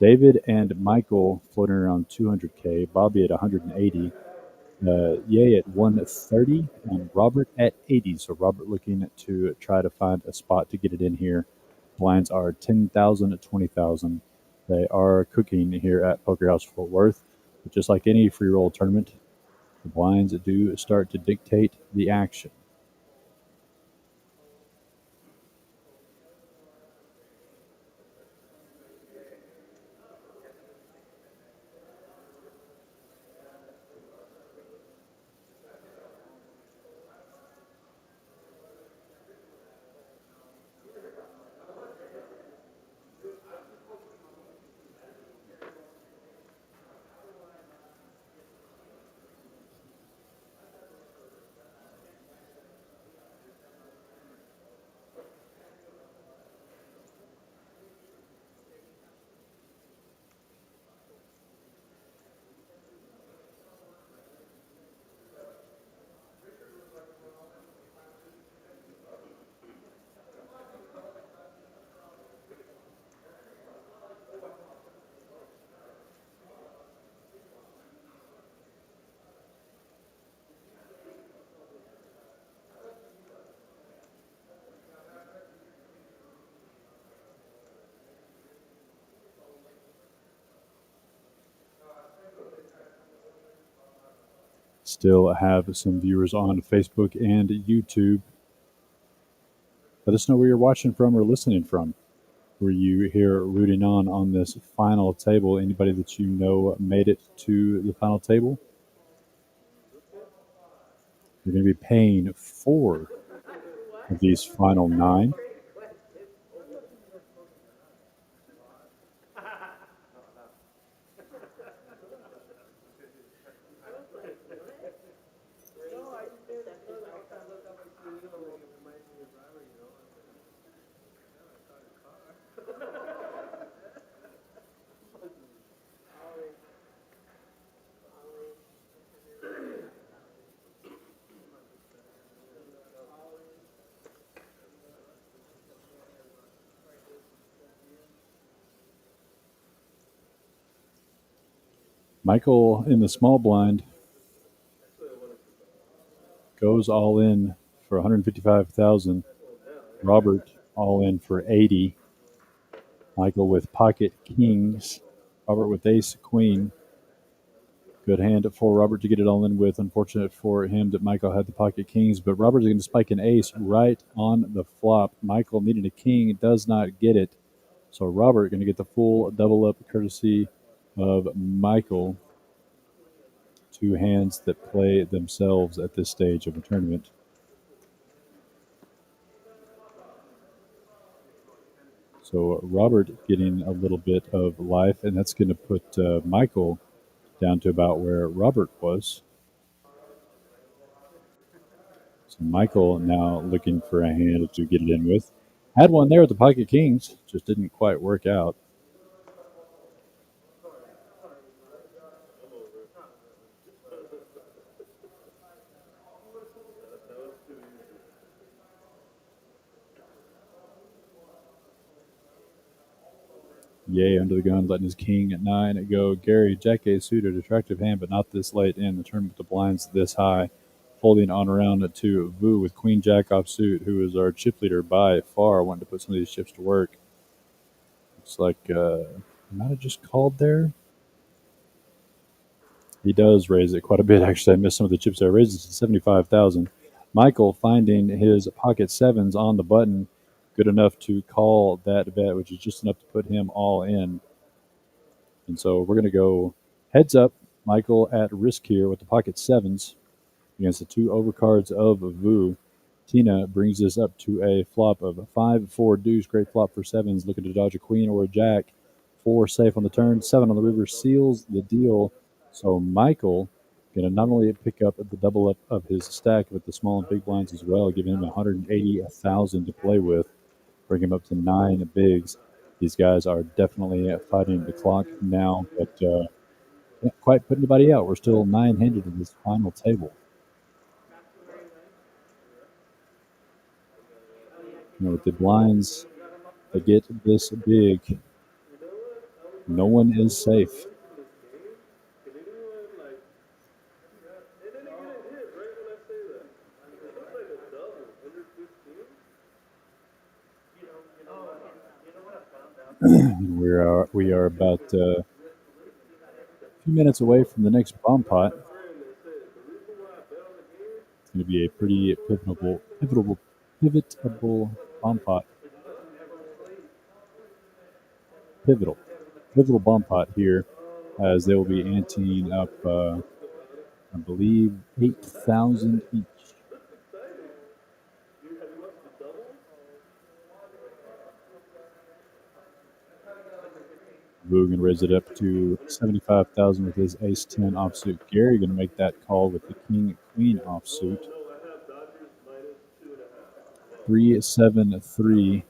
Speaker 1: David and Michael floating around 200K. Bobby at 180. Yay at 130. And Robert at 80. So Robert looking to try to find a spot to get it in here. Blinds are 10,000 to 20,000. They are cooking here at Poker House Fort Worth. But just like any free roll tournament, the blinds do start to dictate the action. Still have some viewers on Facebook and YouTube. Let us know where you're watching from or listening from. Were you here rooting on this final table? Anybody that you know made it to the final table? You're going to be paying 4 of these final 9. Michael in the small blind goes all in for 155,000. Robert all in for 80. Michael with pocket kings. Robert with ace queen. Good hand for Robert to get it all in with. Unfortunate for him that Michael had the pocket kings, but Robert's going to spike an ace right on the flop. Michael needing a king, does not get it. So Robert going to get the full double up courtesy of Michael. 2 hands that play themselves at this stage of a tournament. So Robert getting a little bit of life, and that's going to put Michael down to about where Robert was. So Michael now looking for a hand to get it in with. Had one there with the pocket kings, just didn't quite work out. Yay, under the gun, letting his king at 9 go. Gary, Jack A suited, attractive hand, but not this late in the tournament with the blinds this high. Folding on around to Vu with Queen Jack off suit, who is our chip leader by far, wanting to put some of these chips to work. Looks like might have just called there. He does raise it quite a bit. Actually, I missed some of the chips there. Raises to 75,000. Michael finding his pocket sevens on the button, good enough to call that bet, which is just enough to put him all in. And so we're going to go heads up. Michael at risk here with the pocket sevens against the two overcards of Vu. Tina brings this up to a flop of 5-4 deuce. Great flop for sevens. Looking to dodge a queen or a jack. 4 safe on the turn. 7 on the river seals the deal. So Michael going to not only pick up the double up of his stack, but the small and big blinds as well, giving him 180,000 to play with. Bring him up to 9 bigs. These guys are definitely fighting the clock now, but can't quite put anybody out. We're still 9-handed in this final table. With the blinds that get this big, no one is safe. We are about a few minutes away from the next bomb pot. It's going to be a pretty pivotable bomb pot. Pivotal bomb pot here, as they will be anteing up, I believe, 8,000 each. Vu going to raise it up to 75,000 with his ace 10 offsuit. Gary going to make that call with the king queen offsuit. 3-7-3.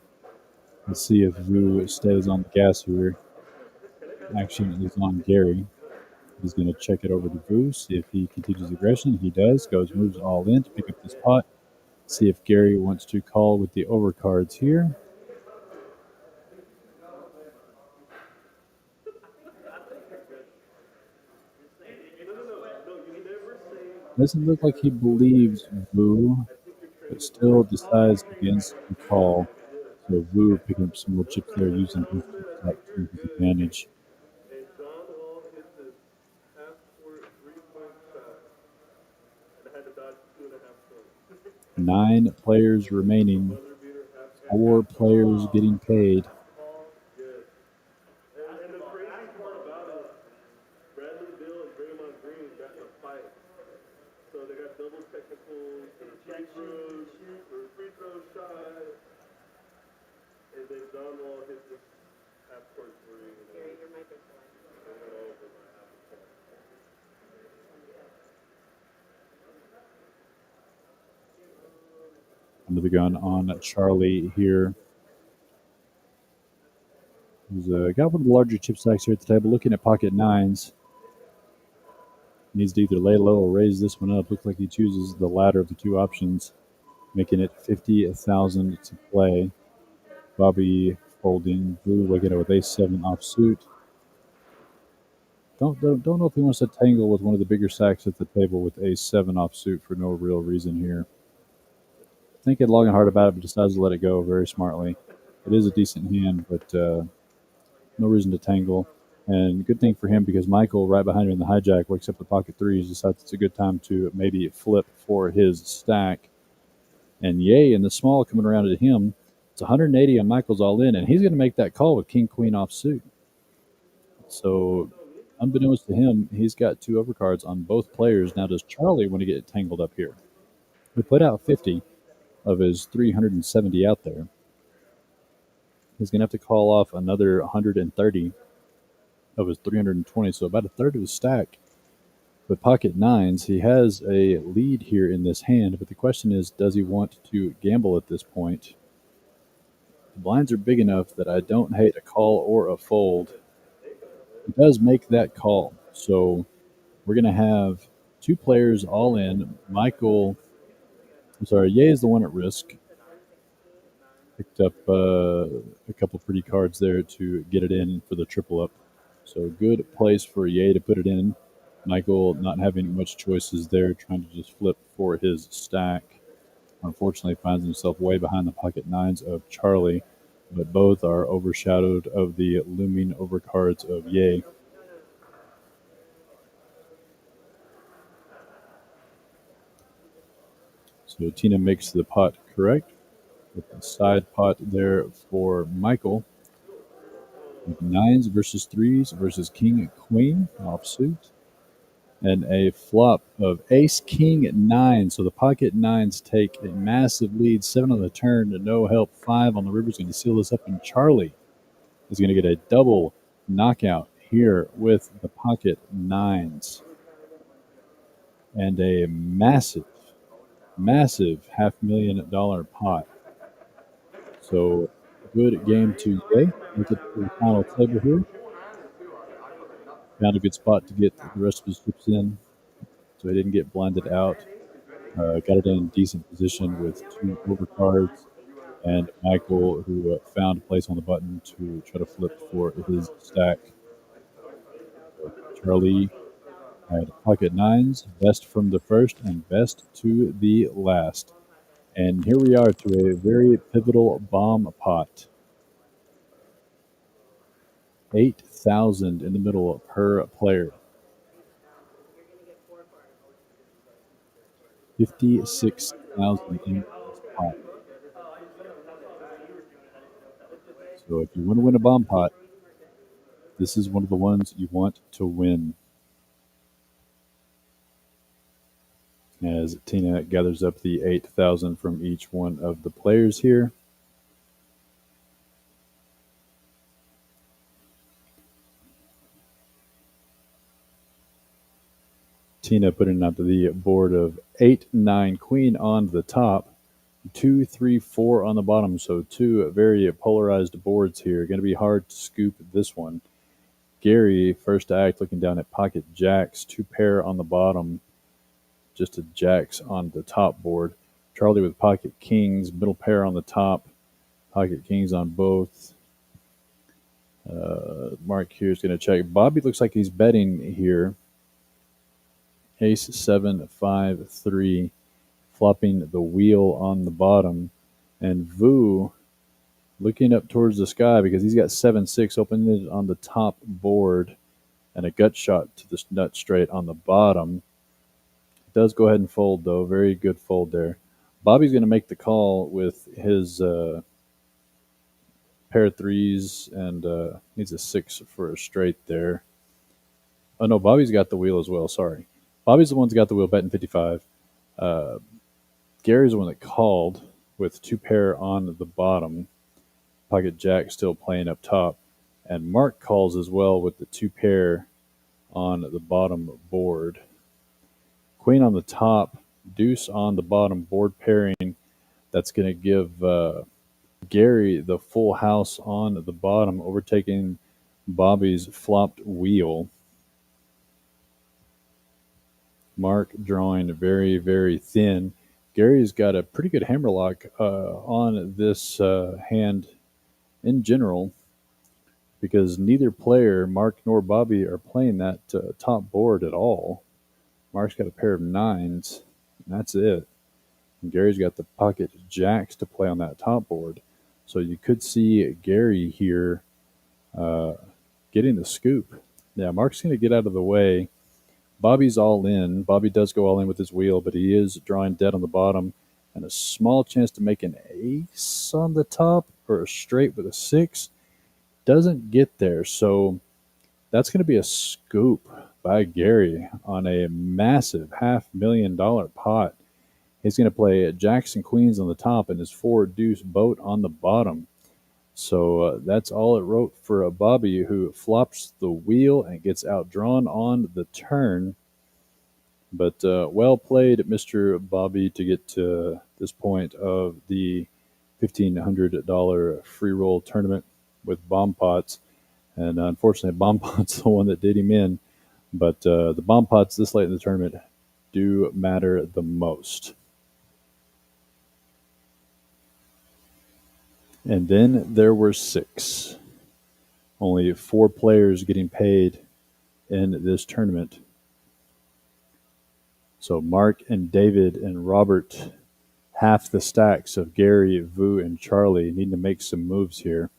Speaker 1: Let's see if Vu stays on the gas here. Action is on Gary. He's going to check it over to Vu, see if he continues aggression. He does. Moves all in to pick up this pot. See if Gary wants to call with the overcards here. Doesn't look like he believes Vu, but still decides against the call. So Vu picking up some more chips there, using his chip stack to his advantage. Nine players remaining. 4 players getting paid.
Speaker 2: So they got double technicals, free throw shot, and then John Wall hit this half court three.
Speaker 3: Gary, your mic is on.
Speaker 1: Under the gun on Charlie here. He's got one of the larger chip stacks here at the table, looking at pocket nines. Needs to either lay low or raise this one up. Looks like he chooses the latter of the two options, making it 50,000 to play. Bobby folding. Blue waking up with ace 7 offsuit. Don't know if he wants to tangle with one of the bigger stacks at the table with ace 7 offsuit for no real reason here. Thinking long and hard about it, but decides to let it go very smartly. It is a decent hand, but no reason to tangle. And good thing for him, because Michael, right behind him in the hijack, wakes up the pocket threes, decides it's a good time to maybe flip for his stack. And yay, and the small coming around at him. It's 180 on Michael's all in, and he's going to make that call with king queen offsuit. So, unbeknownst to him, he's got 2 overcards on both players. Now, does Charlie want to get tangled up here? We put out 50 of his 370 out there. He's going to have to call off another 130 of his 320, so about a third of his stack With pocket nines, he has a lead here in this hand, but the question is, does he want to gamble at this point? The blinds are big enough that I don't hate a call or a fold. He does make that call, so we're going to have two players all in. Ye is the one at risk. Picked up a couple pretty cards there to get it in for the triple up. So good place for Ye to put it in. Michael not having much choices there, trying to just flip for his stack. Unfortunately, finds himself way behind the pocket nines of Charlie, but both are overshadowed of the looming overcards of Ye. So Tina makes the pot correct with the side pot there for Michael. With nines versus threes versus king queen offsuit. And a flop of ace king nine. So the pocket nines take a massive lead. 7 on the turn, no help. 5 on the river is going to seal this up. And Charlie is going to get a double knockout here with the pocket nines. And a massive $500,000 pot. So good game to Ye. Look at the final table here. Found a good spot to get the rest of his chips in, so he didn't get blinded out. Got it in decent position with 2 overcards, and Michael, who found a place on the button to try to flip for his stack. Charlie had pocket nines, best from the first and best to the last. And here we are to a very pivotal bomb pot. 8,000 in the middle per player. 56,000 in this pot. So if you want to win a bomb pot, this is one of the ones you want to win. As Tina gathers up the 8,000 from each one of the players here. Tina putting up the board of 8, 9, queen on the top, 2, 3, 4 on the bottom. So 2 very polarized boards here. Going to be hard to scoop this one. Gary, first act, looking down at pocket jacks, 2 pair on the bottom, just a jacks on the top board. Charlie with pocket kings, middle pair on the top, pocket kings on both. Mark here is going to check. Bobby looks like he's betting here. Ace 7, 5, 3, flopping the wheel on the bottom. And Vu looking up towards the sky because he's got 7, 6 open on the top board and a gut shot to the nut straight on the bottom. Does go ahead and fold, though. Very good fold there. Bobby's going to make the call with his pair of threes and needs a 6 for a straight there. Oh, no, Bobby's got the wheel as well. Sorry. Bobby's the one that's got the wheel, betting 55. Gary's the one that called with 2 pair on the bottom. Pocket jack still playing up top. And Mark calls as well with the 2 pair on the bottom board. Queen on the top, deuce on the bottom, board pairing. That's going to give Gary the full house on the bottom, overtaking Bobby's flopped wheel. Mark drawing very, very thin. Gary's got a pretty good hammerlock on this hand in general because neither player, Mark nor Bobby, are playing that top board at all. Mark's got a pair of nines, and that's it. And Gary's got the pocket jacks to play on that top board. So you could see Gary here getting the scoop. Yeah, Mark's going to get out of the way. Bobby's all in. Bobby does go all in with his wheel, but he is drawing dead on the bottom and a small chance to make an ace on the top or a straight with a 6. Doesn't get there. So that's going to be a scoop by Gary on a massive $500,000 pot. He's going to play jacks and queens on the top and his 4 deuce boat on the bottom. So that's all it wrote for Bobby, who flops the wheel and gets outdrawn on the turn. But well played, Mr. Bobby, to get to this point of the $1,500 free roll tournament with bomb pots. And unfortunately, bomb pot's the one that did him in. But the bomb pots this late in the tournament do matter the most. And then there were 6. Only 4 players getting paid in this tournament. So Mark and David and Robert, half the stacks of Gary, Vu, and Charlie, need to make some moves here.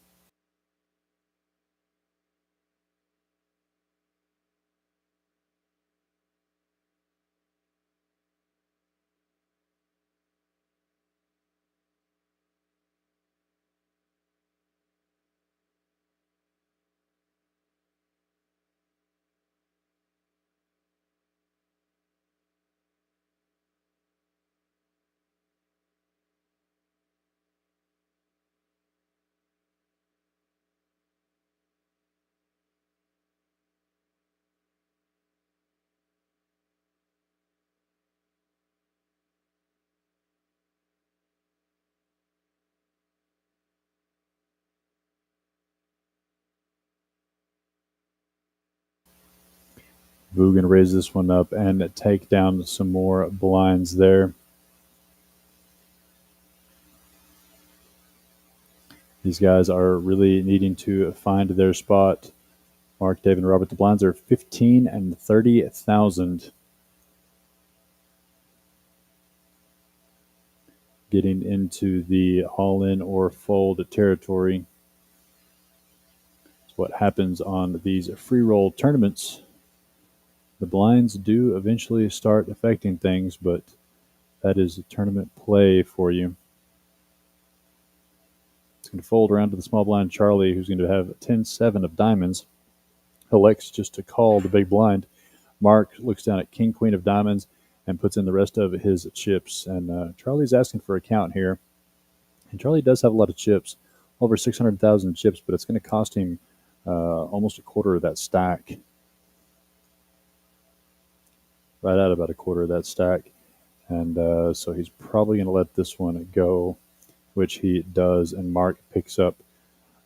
Speaker 1: Vu going to raise this one up and take down some more blinds there. These guys are really needing to find their spot. Mark, David, and Robert, the blinds are 15 and 30,000. Getting into the all-in or fold territory. It's what happens on these free roll tournaments. The blinds do eventually start affecting things, but that is a tournament play for you. It's going to fold around to the small blind Charlie, who's going to have 10-7 of diamonds. Elects just to call the big blind. Mark looks down at King Queen of diamonds and puts in the rest of his chips. And Charlie's asking for a count here. And Charlie does have a lot of chips, over 600,000 chips, but it's going to cost him almost a quarter of that stack. Right at about a quarter of that stack. And so he's probably going to let this one go, which he does. And Mark picks up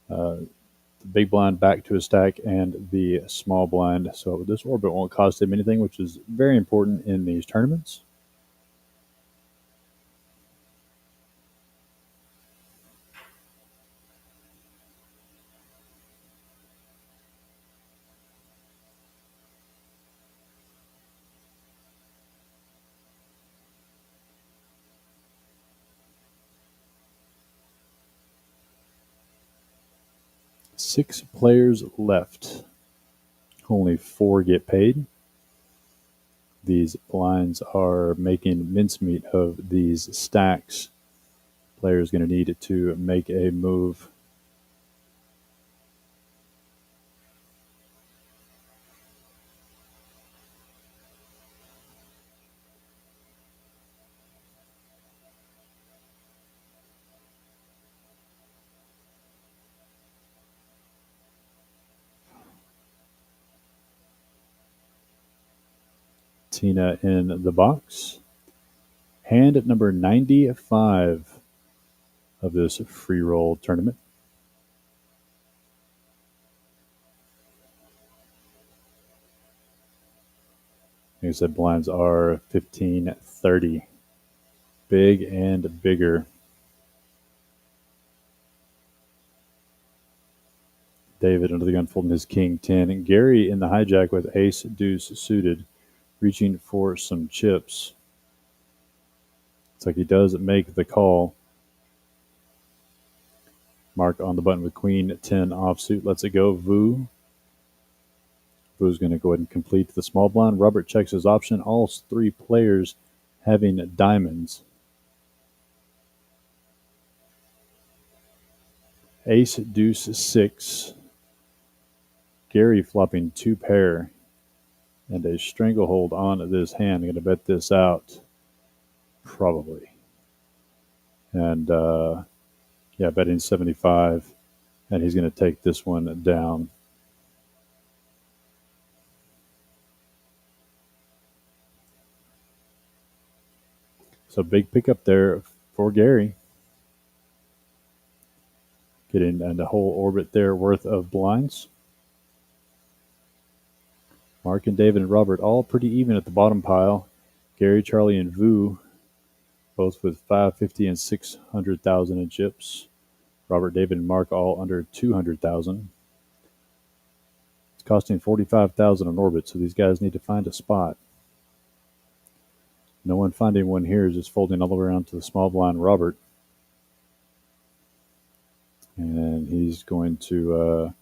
Speaker 1: the big blind back to his stack and the small blind. So this orbit won't cost him anything, which is very important in these tournaments. Six players left. Only 4 get paid. These blinds are making mincemeat of these stacks. Player's going to need to make a move. Tina in the box. Hand at number 95 of this free roll tournament. Like I said, blinds are 15-30. Big and bigger. David under the gun folding his king 10. And Gary in the hijack with ace deuce suited, reaching for some chips. It's like he does make the call. Mark on the button with queen 10 offsuit. Lets it go. Vu. Vu's going to go ahead and complete the small blind. Robert checks his option. All 3 players having diamonds. Ace deuce 6. Gary flopping 2 pair. And a stranglehold on this hand. I'm going to bet this out. Probably. And yeah, betting 75. And he's going to take this one down. So big pickup there for Gary. Getting the whole orbit there worth of blinds. Mark and David and Robert all pretty even at the bottom pile. Gary, Charlie, and Vu both with 550 and 600,000 in chips. Robert, David, and Mark all under 200,000. It's costing 45,000 on orbit, so these guys need to find a spot. No one finding one here is just folding all the way around to the small blind Robert. And he's going to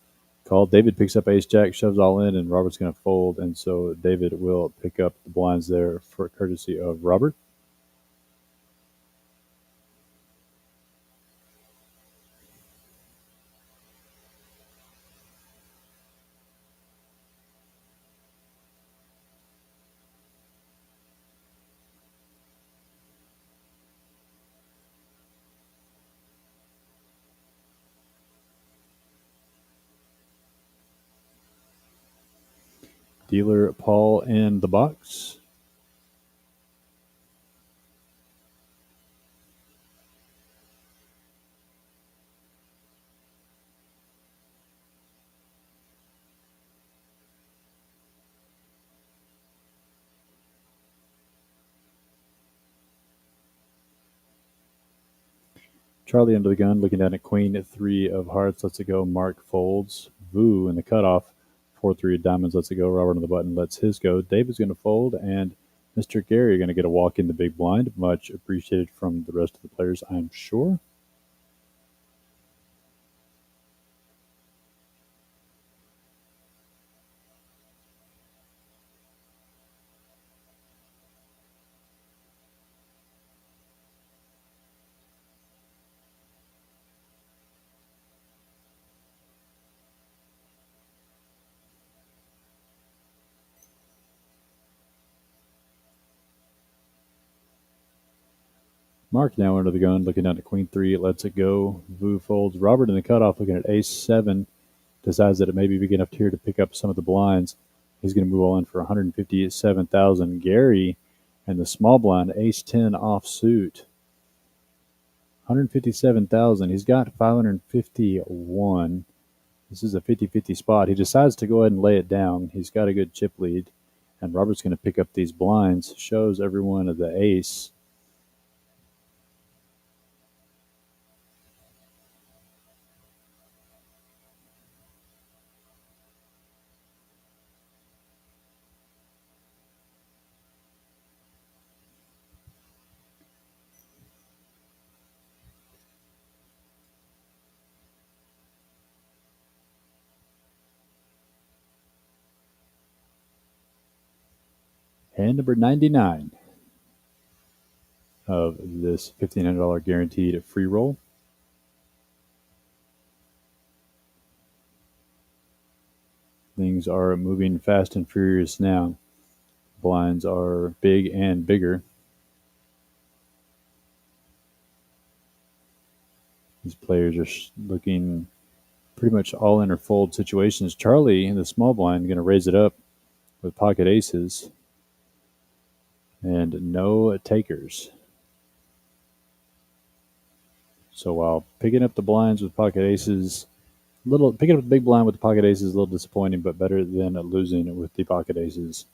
Speaker 1: call. David picks up ace jack, shoves all in, and Robert's going to fold. And so David will pick up the blinds there for courtesy of Robert. Dealer Paul in the box. Charlie under the gun, looking down at Queen 3 of hearts, lets it go. Mark folds. Vu in the cutoff, 4-3 of diamonds, lets it go. Robert on the button lets his go. David's going to fold, and Mr. Gary are going to get a walk in the big blind. Much appreciated from the rest of the players, I'm sure. Mark now under the gun, looking down at Queen 3, lets it go. Vu folds. Robert in the cutoff, looking at ace 7, decides that it may be big enough here to pick up some of the blinds. He's going to move all in for 157,000. Gary and the small blind, ace 10 offsuit. 157,000. He's got 551. This is a 50-50 spot. He decides to go ahead and lay it down. He's got a good chip lead. And Robert's going to pick up these blinds. Shows everyone of the ace. Hand number 99 of this $1,500 guaranteed free roll. Things are moving fast and furious now. Blinds are big and bigger. These players are looking pretty much all in or fold situations. Charlie in the small blind going to raise it up with pocket aces and no takers. So while picking up the blinds with pocket aces, picking up the big blind with the pocket aces is a little disappointing, but better than losing it with the pocket aces.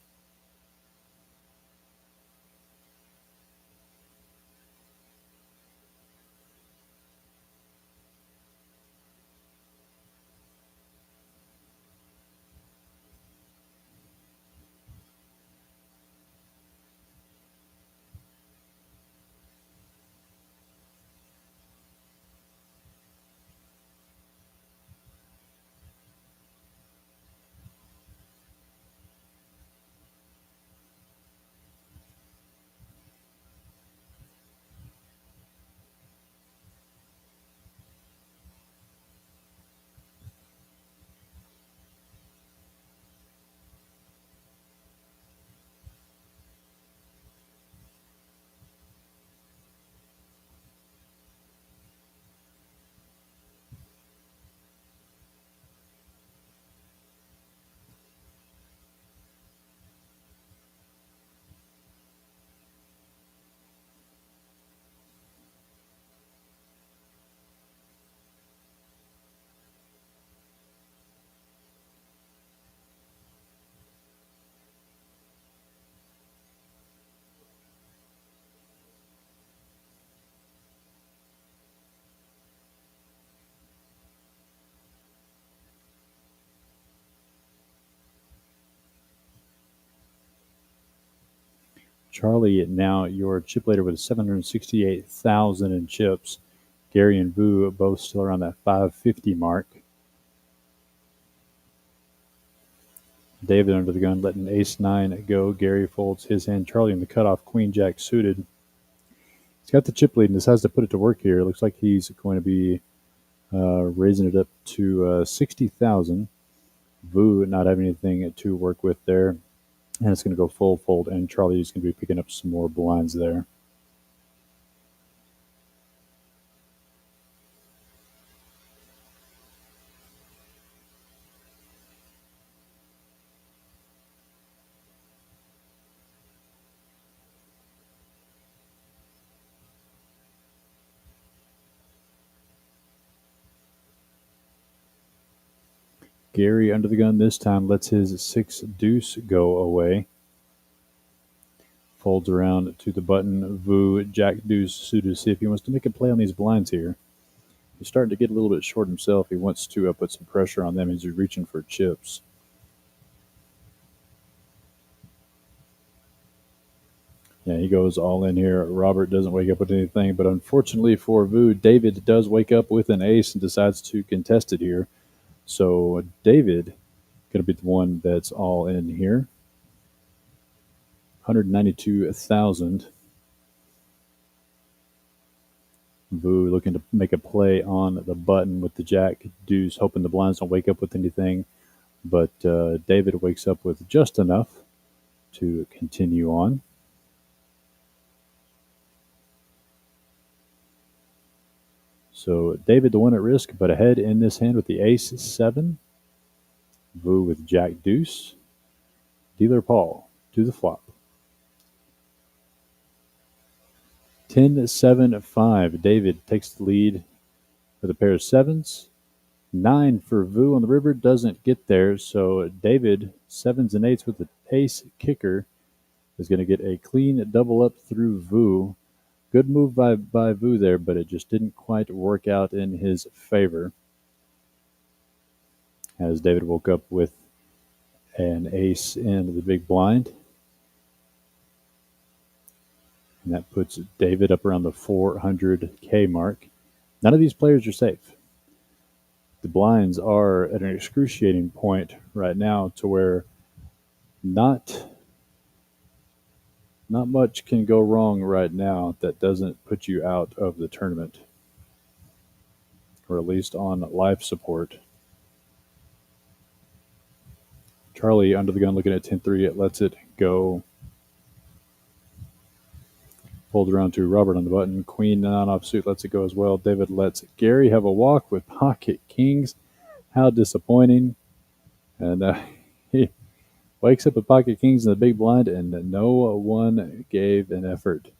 Speaker 1: Charlie, now your chip leader with 768,000 in chips. Gary and Vu both still around that 550 mark. David under the gun, letting ace-9 go. Gary folds his hand. Charlie in the cutoff, queen-jack suited. He's got the chip lead and decides to put it to work here. It looks like he's going to be raising it up to 60,000. Vu not having anything to work with there. And it's going to go full fold, and Charlie's going to be picking up some more blinds there. Gary under the gun this time lets his 6 deuce go away. Folds around to the button. Vu, jack deuce suited to see if he wants to make a play on these blinds here. He's starting to get a little bit short himself. He wants to put some pressure on them as he's reaching for chips. Yeah, he goes all in here. Robert doesn't wake up with anything, but unfortunately for Vu, David does wake up with an ace and decides to contest it here. So David going to be the one that's all in here. 192,000. Vu looking to make a play on the button with the jack deuce, hoping the blinds don't wake up with anything. But David wakes up with just enough to continue on. So David the one at risk, but ahead in this hand with the ace-7. Vu with jack deuce. Dealer Paul to the flop. 10-7-5. David takes the lead with a pair of 7s. 9 for Vu on the river, doesn't get there. So David, 7s and 8s with the ace kicker, is going to get a clean double up through Vu. Good move by Vu there, but it just didn't quite work out in his favor. As David woke up with an ace in the big blind. And that puts David up around the 400K mark. None of these players are safe. The blinds are at an excruciating point right now to where not much can go wrong right now that doesn't put you out of the tournament, or at least on life support. Charlie under the gun looking at 10-3. It lets it go. Folds around to Robert on the button. Queen 9 offsuit lets it go as well. David lets Gary have a walk with pocket kings. How disappointing. And he wakes up with pocket kings in the big blind, and no one gave an effort.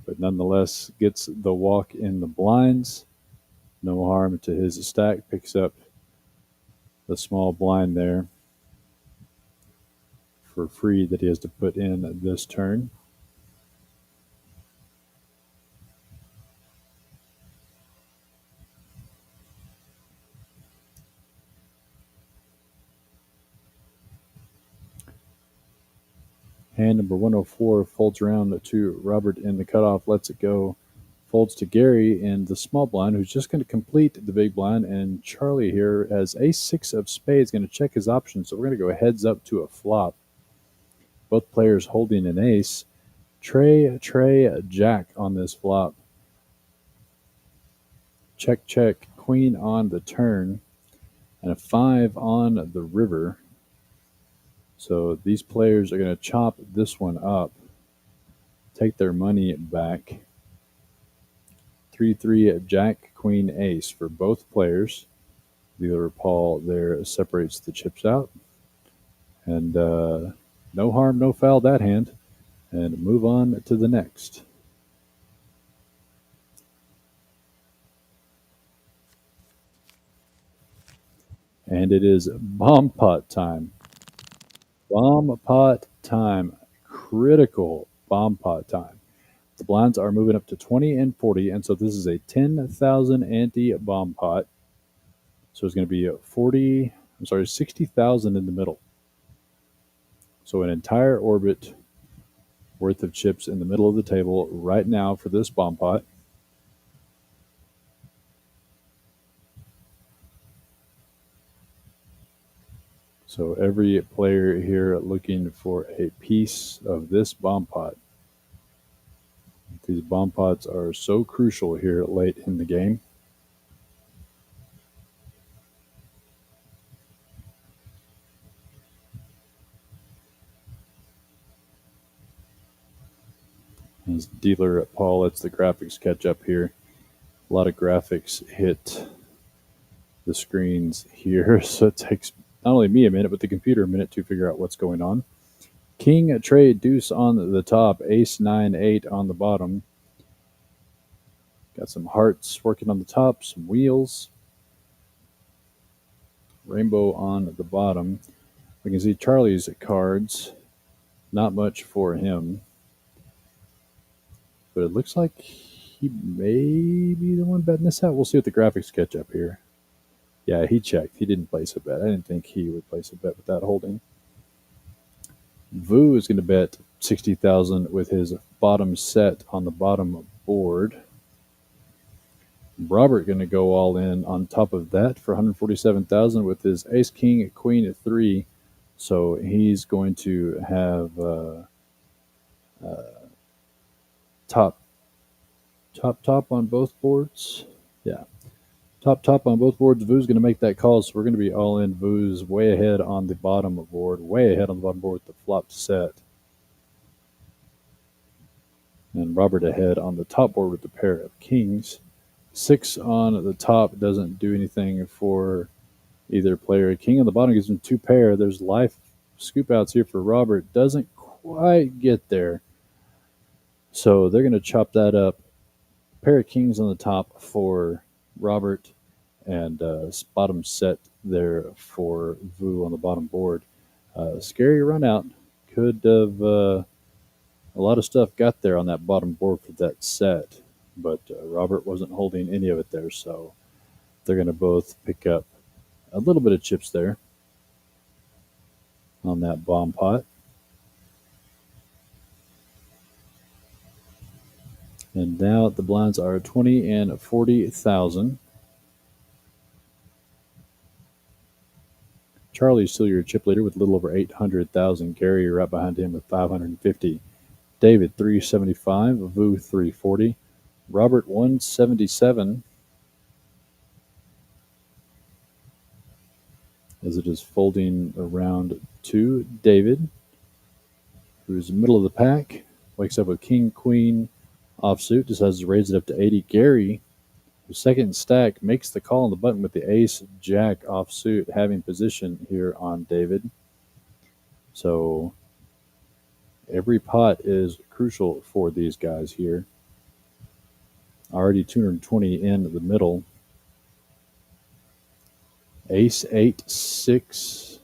Speaker 1: But nonetheless, gets the walk in the blinds. No harm to his stack. Picks up the small blind there for free that he has to put in this turn. Hand number 104 folds around to Robert in the cutoff, lets it go. Folds to Gary in the small blind, who's just going to complete the big blind. And Charlie here has ace-6 of spades, going to check his options. So we're going to go heads up to a flop. Both players holding an ace. Trey, jack on this flop. Check, check. Queen on the turn. And a 5 on the river. So these players are going to chop this one up. Take their money back. 3-3 jack, queen, ace for both players. Dealer Paul there separates the chips out. And no harm, no foul that hand. And move on to the next. And it is bomb pot time. Bomb pot time. Critical bomb pot time. The blinds are moving up to 20 and 40, and so this is a 10,000 ante bomb pot. So it's going to be 60,000 in the middle. So an entire orbit worth of chips in the middle of the table right now for this bomb pot. So every player here looking for a piece of this bomb pot. These bomb pots are so crucial here late in the game. As dealer Paul lets the graphics catch up here. A lot of graphics hit the screens here, so it takes not only me a minute, but the computer a minute to figure out what's going on. King, trade, deuce on the top, ace, 9, 8 on the bottom. Got some hearts working on the top, some wheels. Rainbow on the bottom. We can see Charlie's cards. Not much for him. But it looks like he may be the one betting this out. We'll see what the graphics catch up here. Yeah, he checked. He didn't place a bet. I didn't think he would place a bet without holding. Vu is going to bet 60,000 with his bottom set on the bottom board. Robert going to go all in on top of that for 147,000 with his ace, king, queen at 3. So he's going to have top on both boards. Yeah, top on both boards. Vu's going to make that call, so we're going to be all in. Vu's way ahead on the bottom board, way ahead on the bottom board with the flopped set. And Robert ahead on the top board with the pair of kings. 6 on the top doesn't do anything for either player. King on the bottom gives him 2 pair. There's life scoop outs here for Robert. Doesn't quite get there. So they're going to chop that up. Pair of kings on the top for Robert, and bottom set there for Vu on the bottom board. Scary run out. Could have a lot of stuff got there on that bottom board for that set, but Robert wasn't holding any of it there, so they're going to both pick up a little bit of chips there on that bomb pot. And now the blinds are 20 and 40,000. Charlie's still your chip leader with a little over 800,000. Gary right behind him with 550. David 375. Vu 340. Robert 177. As it is folding around to David, who's in the middle of the pack. Wakes up with king, queen, offsuit. Decides to raise it up to 80. Gary, who's second stack, makes the call on the button with the ace, jack offsuit, having position here on David. So every pot is crucial for these guys here. Already 220 in the middle. Ace, 8, 6.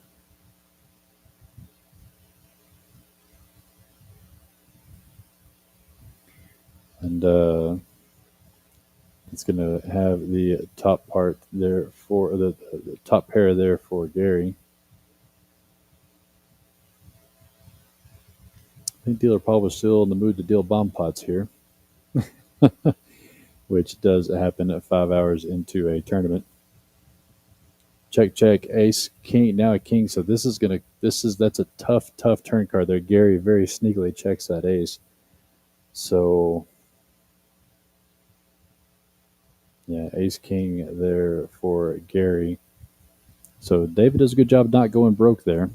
Speaker 1: And it's going to have the top part there for the top pair there for Gary. I think dealer Paul was still in the mood to deal bomb pots here, which does happen at 5 hours into a tournament. Check, check, ace, king, now a king. So that's a tough turn card there. Gary very sneakily checks that ace. So yeah, ace, king there for Gary. So David does a good job not going broke there.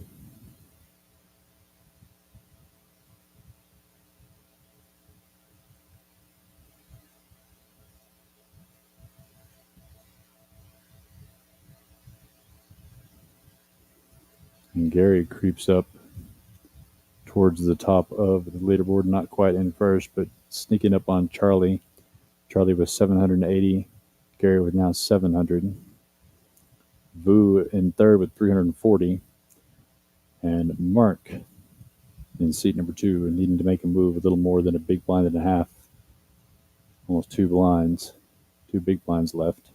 Speaker 1: And Gary creeps up towards the top of the leaderboard, not quite in first, but sneaking up on Charlie. Charlie was 780. Gary with now 700. Vu in third with 340. And Mark in seat number 2, needing to make a move a little more than a big blind and a half. Almost 2 blinds. 2 big blinds left.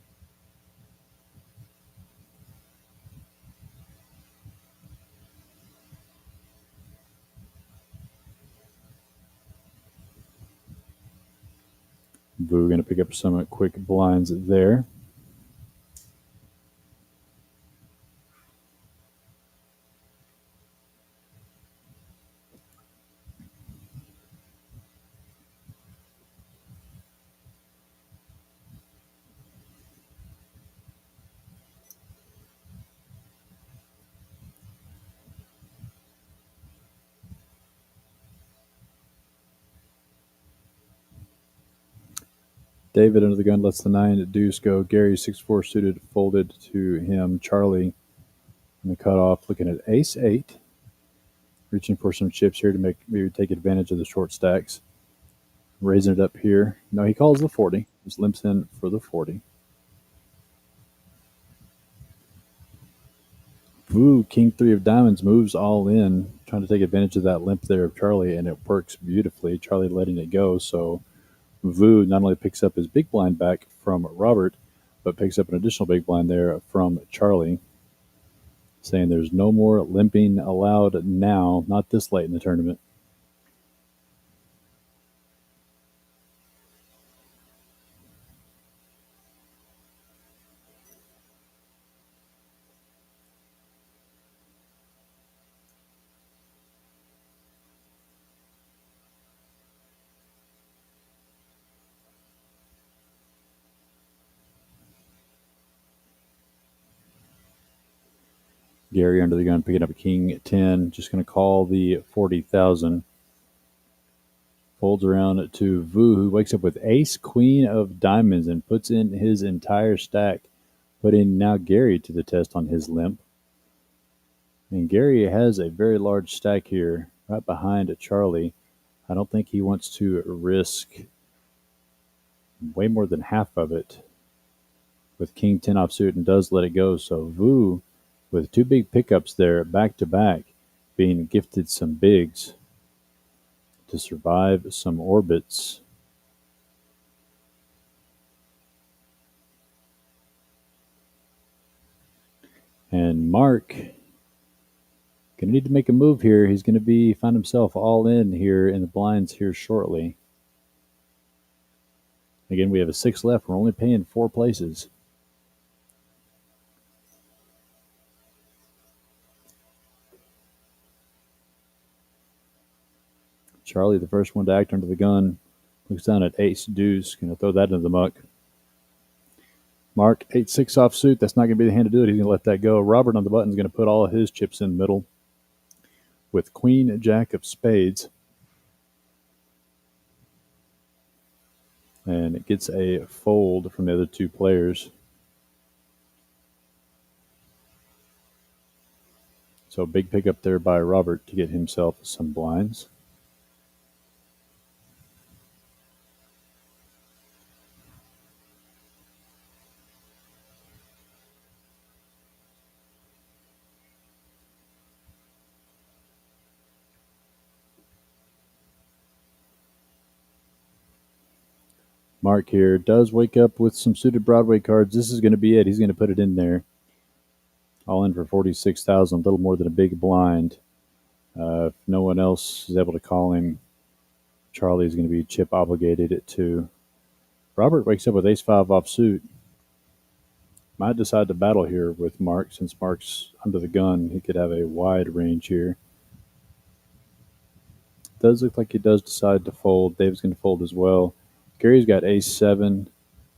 Speaker 1: Vu going to pick up some quick blinds there. David under the gun lets the 9 deuce go. Gary 6-4 suited folded to him. Charlie in the cutoff looking at ace 8. Reaching for some chips here to maybe take advantage of the short stacks. Raising it up here. No, he calls the 40. Just limps in for the 40. Ooh, king 3 of diamonds moves all in, trying to take advantage of that limp there of Charlie, and it works beautifully. Charlie letting it go, so Vu not only picks up his big blind back from Robert, but picks up an additional big blind there from Charlie, saying there's no more limping allowed now, not this late in the tournament. Gary under the gun picking up a king 10, just going to call the 40,000. Folds around to Vu, who wakes up with ace queen of diamonds and puts in his entire stack, putting now Gary to the test on his limp. And Gary has a very large stack here, right behind Charlie. I don't think he wants to risk way more than half of it with king 10 offsuit and does let it go. So Vu, with 2 big pickups there back to back, being gifted some bigs to survive some orbits. And Mark gonna need to make a move here. He's gonna find himself all in here in the blinds here shortly. Again, we have a 6 left. We're only paying 4 places. Charlie, the first one to act under the gun, looks down at ace deuce. Gonna throw that into the muck. Mark 8-6 offsuit. That's not gonna be the hand to do it. He's gonna let that go. Robert on the button is gonna put all of his chips in the middle with queen jack of spades. And it gets a fold from the other 2 players. So big pickup there by Robert to get himself some blinds. Mark here does wake up with some suited Broadway cards. This is going to be it. He's going to put it in there. All in for 46,000, a little more than a big blind. If no one else is able to call him, Charlie's going to be chip obligated to. Robert wakes up with ace-5 offsuit. Might decide to battle here with Mark. Since Mark's under the gun, he could have a wide range here. Does look like he does decide to fold. Dave's going to fold as well. Gary's got ace-7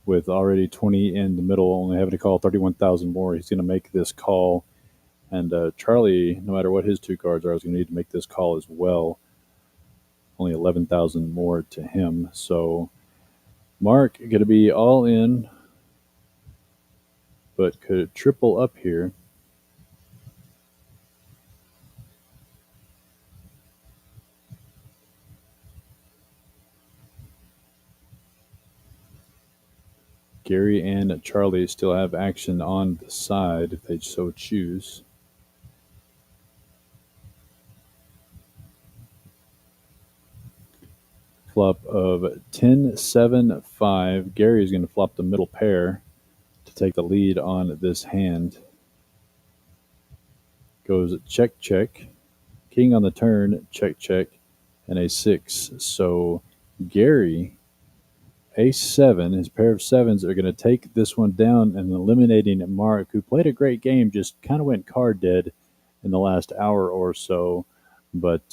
Speaker 1: with already 20 in the middle, only having to call 31,000 more. He's going to make this call. And Charlie, no matter what his 2 cards are, is going to need to make this call as well. Only 11,000 more to him. So Mark going to be all in, but could triple up here. Gary and Charlie still have action on the side if they so choose. Flop of 10-7-5. Gary is going to flop the middle pair to take the lead on this hand. Goes check, check. King on the turn, check, check, and a 6. So Gary Ace-7, his pair of sevens are going to take this one down and eliminating Mark, who played a great game, just kind of went card dead in the last hour or so, but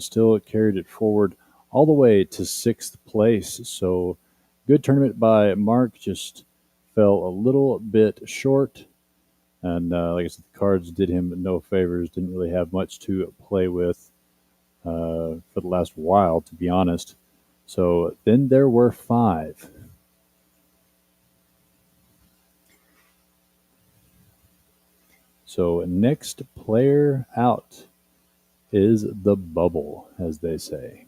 Speaker 1: still carried it forward all the way to 6th place. So good tournament by Mark, just fell a little bit short. And like I said, the cards did him no favors, didn't really have much to play with for the last while, to be honest. So then there were 5. So next player out is the bubble, as they say.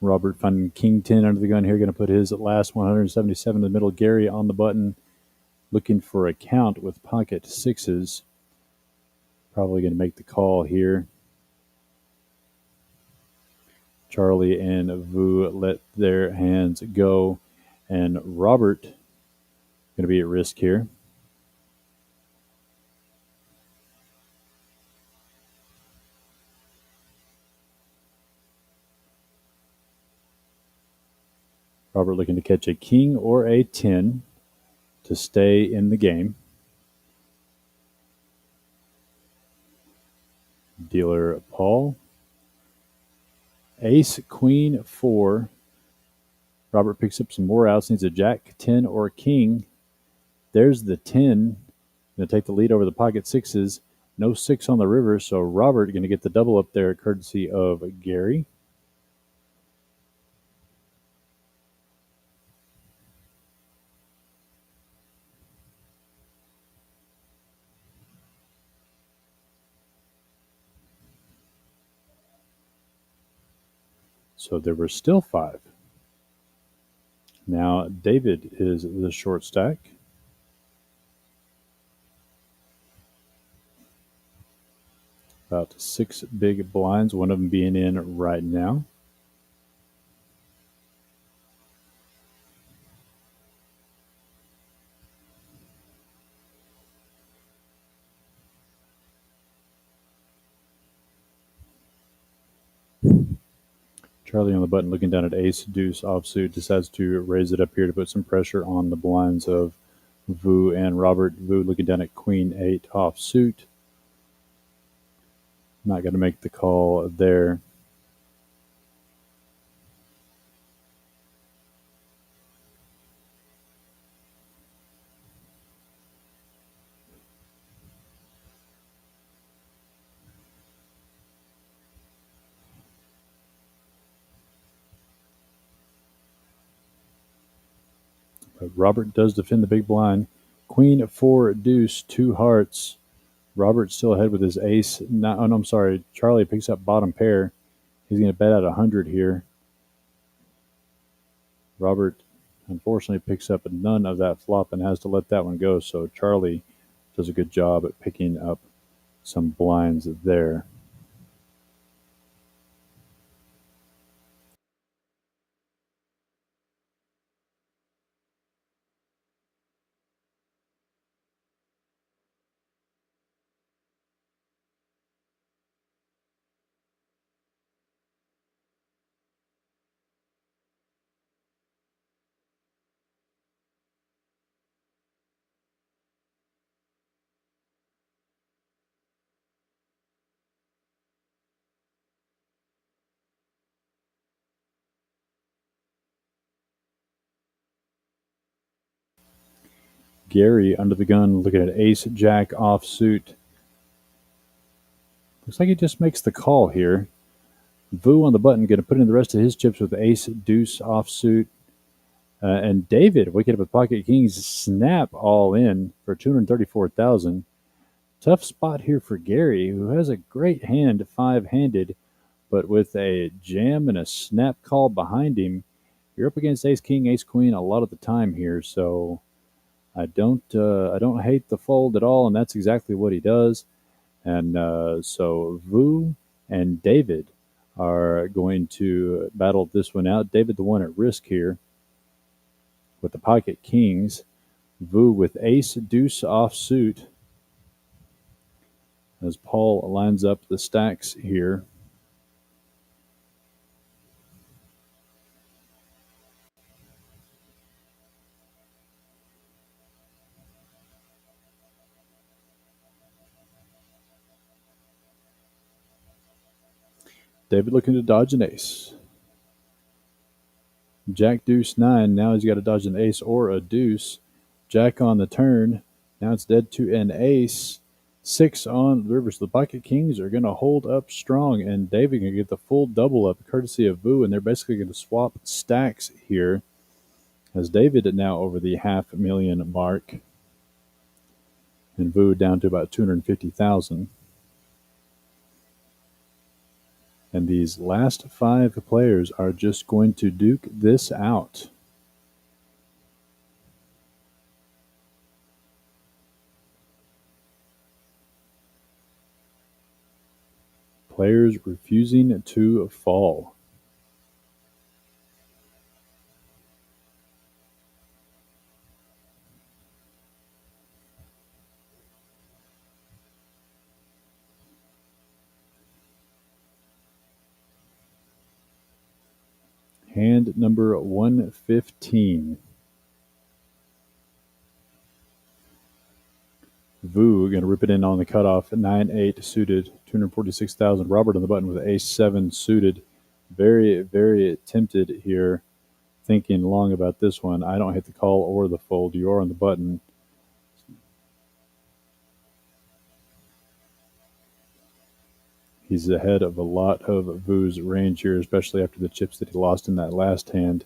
Speaker 1: Robert finding King 10 under the gun here, going to put his last 177 in the middle. Gary on the button, looking for a count with pocket sixes. Probably going to make the call here. Charlie and Vu let their hands go, and Robert going to be at risk here. Robert looking to catch a king or a 10 to stay in the game. Dealer Paul. Ace, queen, 4. Robert picks up some more outs. Needs a jack, 10, or king. There's the 10. Going to take the lead over the pocket sixes. No 6 on the river, so Robert going to get the double up there courtesy of Gary. So there were still 5. Now David is the short stack. About 6 big blinds, one of them being in right now. Charlie on the button looking down at ace, deuce, offsuit, decides to raise it up here to put some pressure on the blinds of Vu and Robert. Vu looking down at queen 8 offsuit. Not going to make the call there. But Robert does defend the big blind. Queen 4 deuce, 2 hearts. Robert still ahead with his ace. No, I'm sorry. Charlie picks up bottom pair. He's going to bet out 100 here. Robert unfortunately picks up none of that flop and has to let that one go. So Charlie does a good job at picking up some blinds there. Gary under the gun looking at ace jack offsuit. Looks like he just makes the call here. Vu on the button, going to put in the rest of his chips with ace deuce offsuit. And David waking up with pocket kings, snap all in for 234,000. Tough spot here for Gary, who has a great hand, five-handed, but with a jam and a snap call behind him, you're up against ace king, ace queen a lot of the time here. So I don't hate the fold at all, and that's exactly what he does. And so Vu and David are going to battle this one out. David, the one at risk here with the pocket kings. Vu with ace deuce offsuit as Paul lines up the stacks here. David looking to dodge an ace. Jack deuce 9. Now he's got to dodge an ace or a deuce. Jack on the turn. Now it's dead to an ace. 6 on the river. So the pocket kings are going to hold up strong, and David can get the full double up courtesy of Vu, and they're basically going to swap stacks here as David now over the $500,000 mark and Vu down to about 250,000. And these last 5 players are just going to duke this out. Players refusing to fall. Hand number 115. Vu going to rip it in on the cutoff. 9-8 suited, 246,000. Robert on the button with ace 7 suited. Very, very tempted here. Thinking long about this one. I don't hit the call or the fold. You are on the button. He's ahead of a lot of Vu's range here, especially after the chips that he lost in that last hand.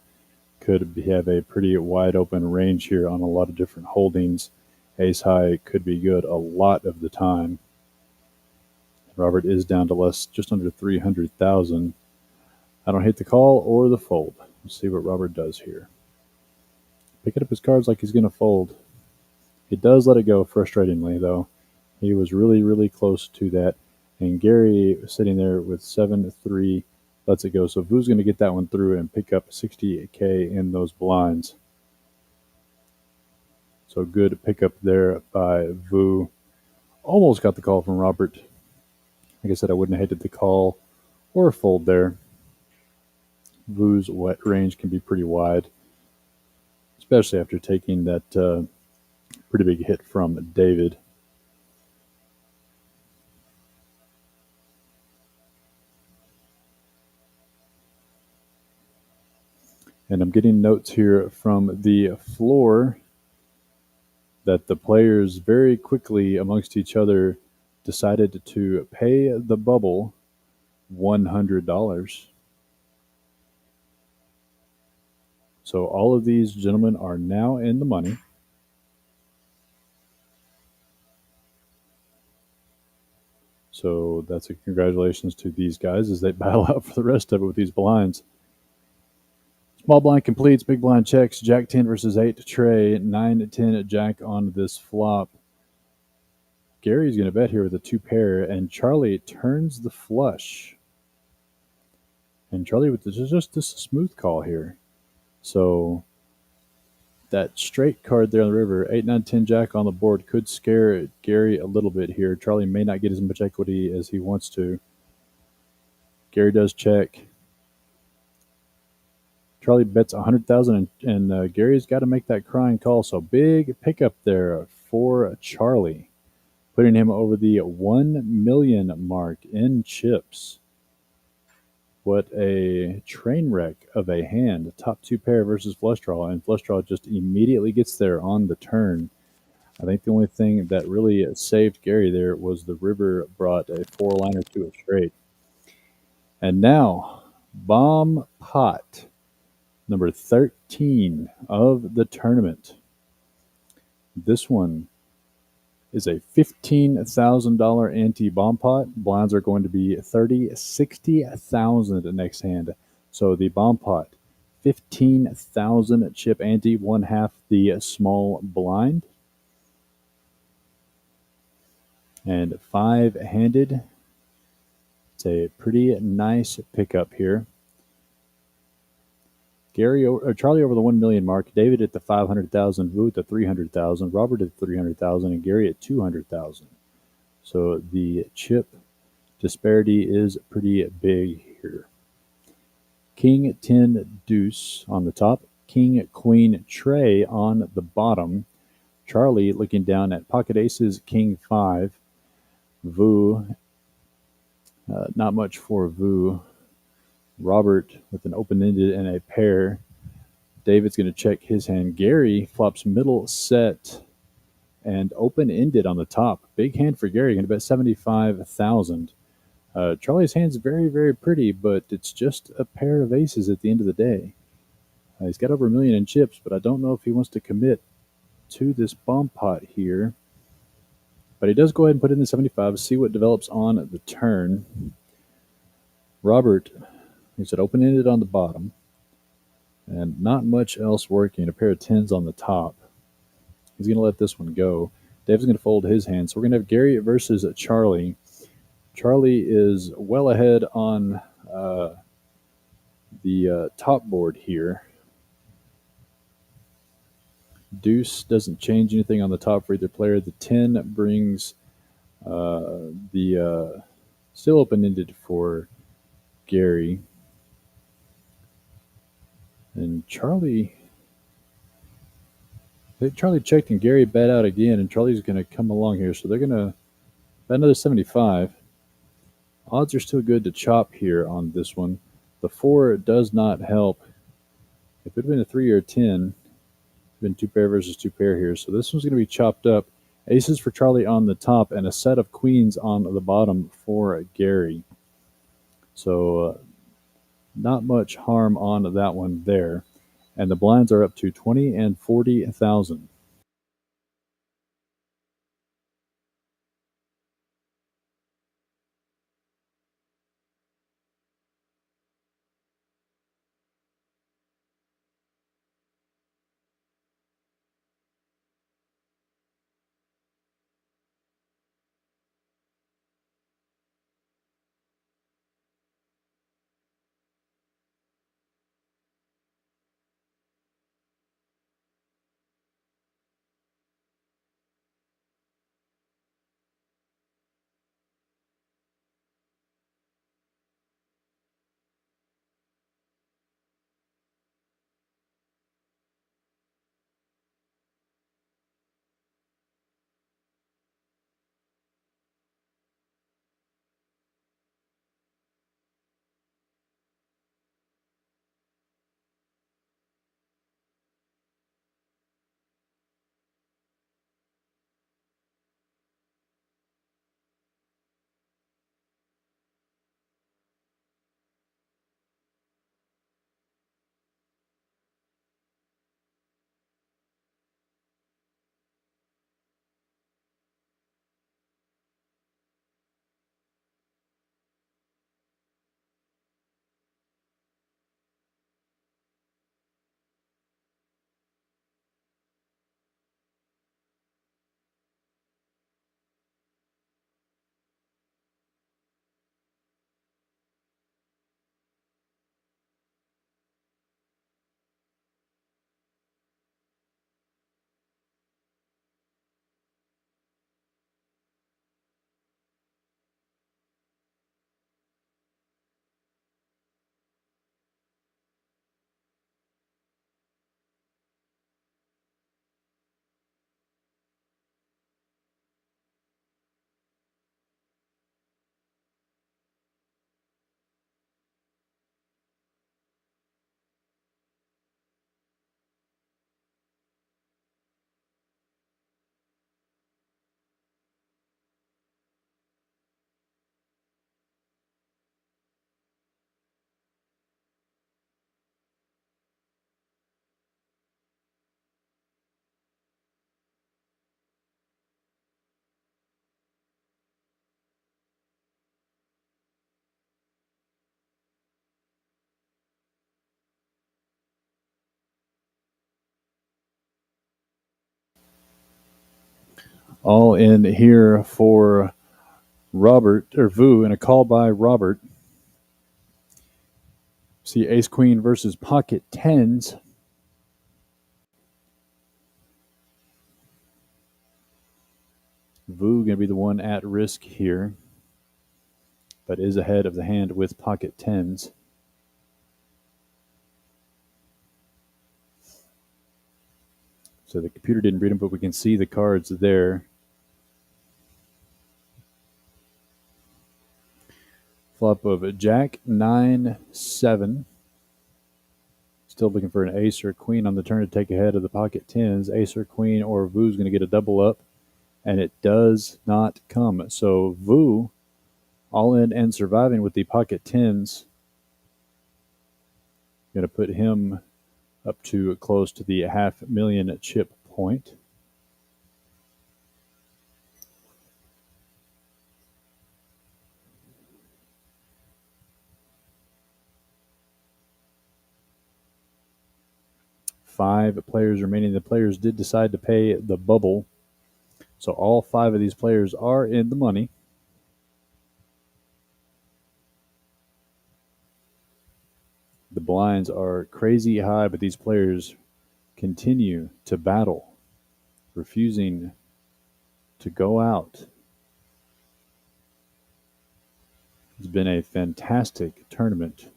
Speaker 1: Could have a pretty wide open range here on a lot of different holdings. Ace high could be good a lot of the time. Robert is down to just under 300,000. I don't hate the call or the fold. Let's see what Robert does here. Picking up his cards like he's going to fold. He does let it go frustratingly, though. He was really, really close to that. And Gary sitting there with 7-3 lets it go. So Vu's going to get that one through and pick up 68K in those blinds. So good pickup there by Vu. Almost got the call from Robert. Like I said, I wouldn't have hated the call or fold there. Vu's wet range can be pretty wide, especially after taking that pretty big hit from David. And I'm getting notes here from the floor that the players very quickly amongst each other decided to pay the bubble $100. So all of these gentlemen are now in the money. So that's a congratulations to these guys as they battle out for the rest of it with these blinds. Small blind completes, big blind checks. Jack 10 versus 8 Trey. 9-10 Jack on this flop. Gary's going to bet here with a 2 pair, and Charlie turns the flush. And Charlie with just a smooth call here. So that straight card there on the river, 8-9-10 Jack on the board, could scare Gary a little bit here. Charlie may not get as much equity as he wants to. Gary does check. Charlie bets 100,000, and Gary's got to make that crying call. So big pickup there for Charlie, putting him over the 1 million mark in chips. What a train wreck of a hand. Top 2 pair versus flush draw, and flush draw just immediately gets there on the turn. I think the only thing that really saved Gary there was the river brought a 4-liner to a straight. And now, bomb pot number 13 of the tournament. This one is a $15,000 ante bomb pot. Blinds are going to be 30, 60,000 next hand. So the bomb pot, 15,000 chip ante, 1/2 the small blind. And 5-handed. It's a pretty nice pickup here. Charlie over the 1 million mark, David at the 500,000, Vu at the 300,000, Robert at 300,000, and Gary at 200,000. So the chip disparity is pretty big here. King 10 deuce on the top, King Queen Trey on the bottom. Charlie looking down at pocket aces, King 5. Vu, not much for Vu. Robert with an open-ended and a pair. David's going to check his hand. Gary flops middle set and open-ended on the top. Big hand for Gary, going to bet 75,000. Charlie's hand's very, very pretty, but it's just a pair of aces at the end of the day. He's got over 1 million in chips, but I don't know if he wants to commit to this bomb pot here. But he does go ahead and put in the 75, see what develops on the turn. Robert, he said open-ended on the bottom. And not much else working. A pair of 10s on the top. He's going to let this one go. Dave's going to fold his hand. So we're going to have Gary versus Charlie. Charlie is well ahead on the top board here. Deuce doesn't change anything on the top for either player. The 10 brings the still open-ended for Gary. And Charlie checked and Gary bet out again, and Charlie's going to come along here. So they're going to bet another 75. Odds are still good to chop here on this one. The 4 does not help. If it had been a 3 or a 10, it's been 2 pair versus 2 pair here. So this one's going to be chopped up. Aces for Charlie on the top and a set of queens on the bottom for Gary. So not much harm on that one there. And the blinds are up to 20 and 40,000. All in here for Robert, or Vu, and a call by Robert. See Ace Queen versus Pocket Tens. Vu going to be the one at risk here, but is ahead of the hand with Pocket Tens. So the computer didn't read them, but we can see the cards there. Flop of Jack, 9, 7. Still looking for an ace or a queen on the turn to take ahead of the Pocket Tens. Ace or queen, or Vu's going to get a double up, and it does not come. So Vu, all in and surviving with the Pocket Tens. Going to put him up to close to the $500,000 chip point. Five players remaining. The players did decide to pay the bubble. So all 5 of these players are in the money. The blinds are crazy high, but these players continue to battle, refusing to go out. It's been a fantastic tournament.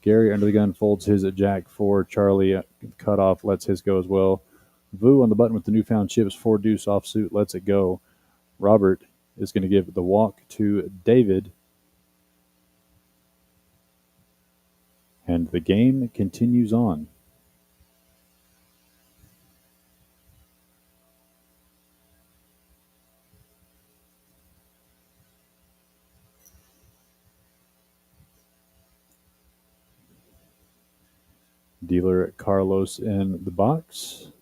Speaker 1: Gary under the gun folds his Jack 4. Charlie cutoff lets his go as well. Vu on the button with the newfound chips. 4 deuce offsuit lets it go. Robert is going to give the walk to David. And the game continues on. Dealer Carlos in the box.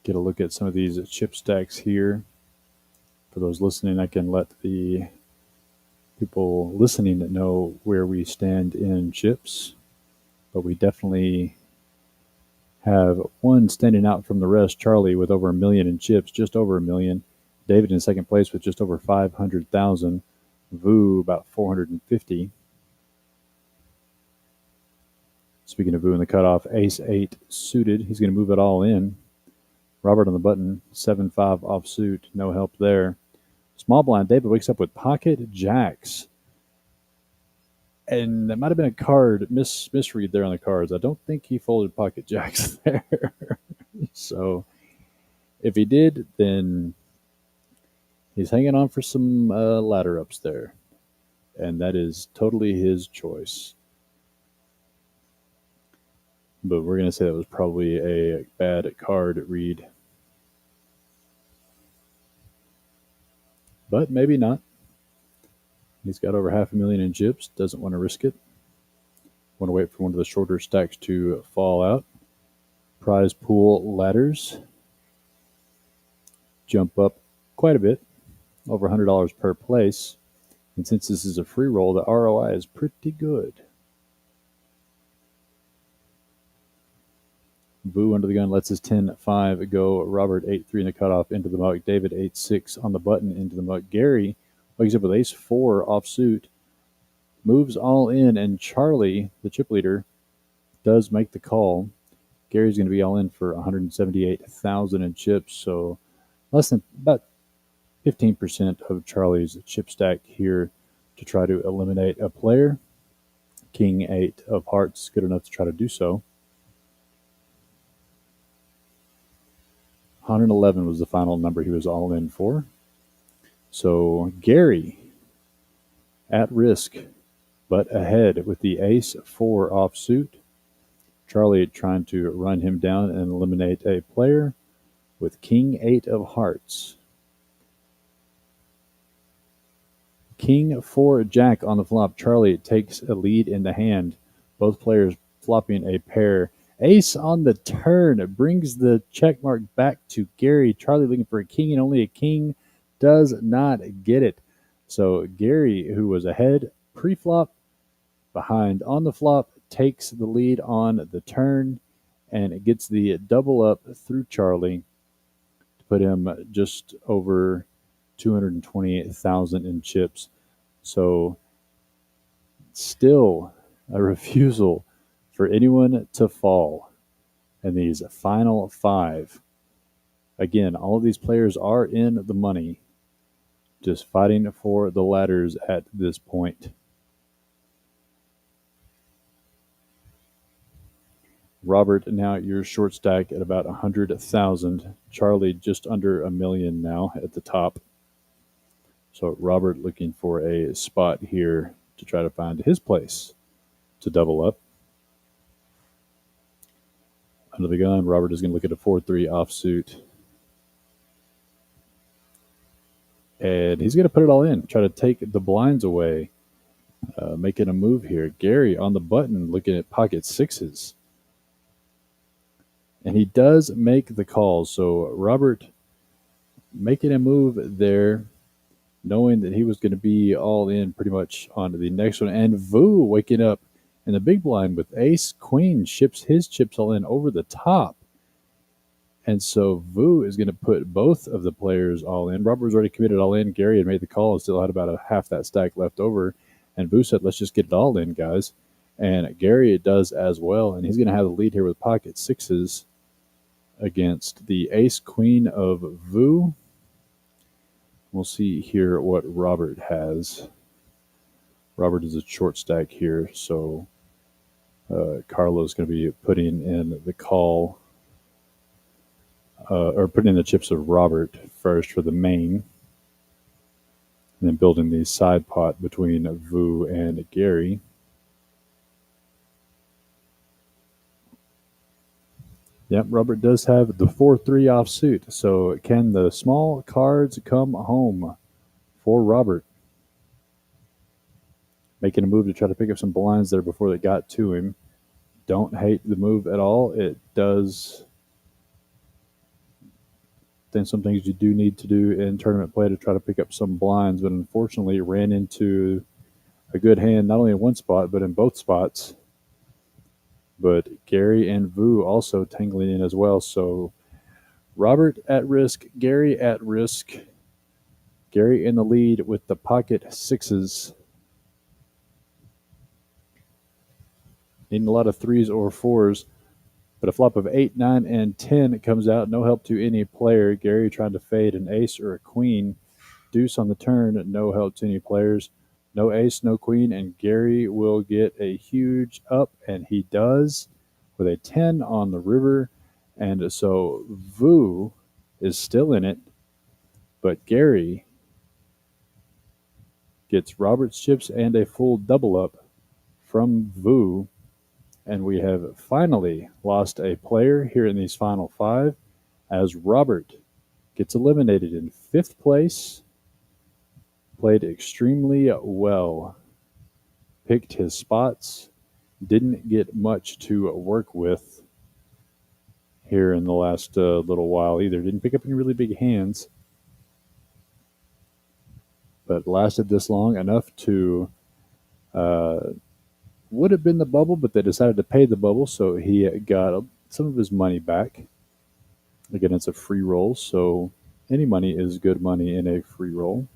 Speaker 1: Get a look at some of these chip stacks here. For those listening, I can let the people listening know where we stand in chips. But we definitely have one standing out from the rest. Charlie with over $1 million in chips, just over $1 million. David in second place with just over 500,000. Vu about 450. Speaking of Vu in the cutoff, ace 8 suited. He's going to move it all in. Robert on the button, 7-5 offsuit. No help there. Small blind, David wakes up with Pocket Jacks. And that might have been a card misread there on the cards. I don't think he folded Pocket Jacks there. So if he did, then he's hanging on for some ladder ups there. And that is totally his choice. But we're going to say that was probably a bad card read. But maybe not. He's got over $500,000 in chips. Doesn't want to risk it. Want to wait for one of the shorter stacks to fall out. Prize pool ladders jump up quite a bit, over $100 per place. And since this is a free roll, the ROI is pretty good. Vu under the gun lets his 10-5 go. Robert 8-3 in the cutoff into the muck. David 8-6 on the button into the muck. Gary wakes up with ace 4 offsuit, moves all in, and Charlie, the chip leader, does make the call. Gary's going to be all in for 178,000 in chips, so less than about 15% of Charlie's chip stack here to try to eliminate a player. King 8 of hearts, good enough to try to do so. 111 was the final number he was all in for. So Gary at risk, but ahead with the ace 4 offsuit. Charlie trying to run him down and eliminate a player with King 8 of hearts. King 4 Jack on the flop. Charlie takes a lead in the hand. Both players flopping a pair, Ace on the turn brings the check mark back to Gary. Charlie looking for a king, and only a king does not get it. So Gary, who was ahead pre-flop, behind on the flop, takes the lead on the turn and gets the double up through Charlie to put him just over 228,000 in chips. So still a refusal for anyone to fall in these final five. Again, all of these players are in the money, just fighting for the ladders at this point. Robert, now your short stack at about 100,000. Charlie just under $1 million now at the top. So Robert looking for a spot here to try to find his place to double up. Under the gun, Robert is going to look at a 4-3 offsuit. And he's going to put it all in, try to take the blinds away, making a move here. Gary on the button looking at pocket sixes. And he does make the call. So Robert making a move there, knowing that he was going to be all in pretty much on the next one. And Vu waking up in the big blind with ace queen, ships his chips all in over the top. And so Vu is going to put both of the players all in. Robert was already committed all in. Gary had made the call and still had about a half that stack left over. And Vu said, let's just get it all in, guys. And Gary does as well. And he's going to have the lead here with pocket sixes against the ace queen of Vu. We'll see here what Robert has. Robert is a short stack here, so Carlo's going to be putting in the call, or putting in the chips of Robert first for the main, and then building the side pot between Vu and Gary. Yep, Robert does have the 4-3 offsuit. So can the small cards come home for Robert? Making a move to try to pick up some blinds there before they got to him. Don't hate the move at all. It does then some things you do need to do in tournament play to try to pick up some blinds, but unfortunately ran into a good hand not only in one spot but in both spots. But Gary and Vu also tangling in as well. So Robert at risk, Gary at risk. Gary in the lead with the pocket sixes. Needing a lot of threes or fours. But a flop of 8, 9, and 10 comes out. No help to any player. Gary trying to fade an ace or a queen. Deuce on the turn. No help to any players. No ace, no queen, and Gary will get a huge up, and he does with a 10 on the river. And so Vu is still in it, but Gary gets Robert's chips and a full double up from Vu. And we have finally lost a player here in these final five as Robert gets eliminated in fifth place. Played extremely well. Picked his spots. Didn't get much to work with here in the last little while either. Didn't pick up any really big hands. But lasted this long enough to would have been the bubble, but they decided to pay the bubble, so he got some of his money back. Again, it's a free roll, so any money is good money in a free roll.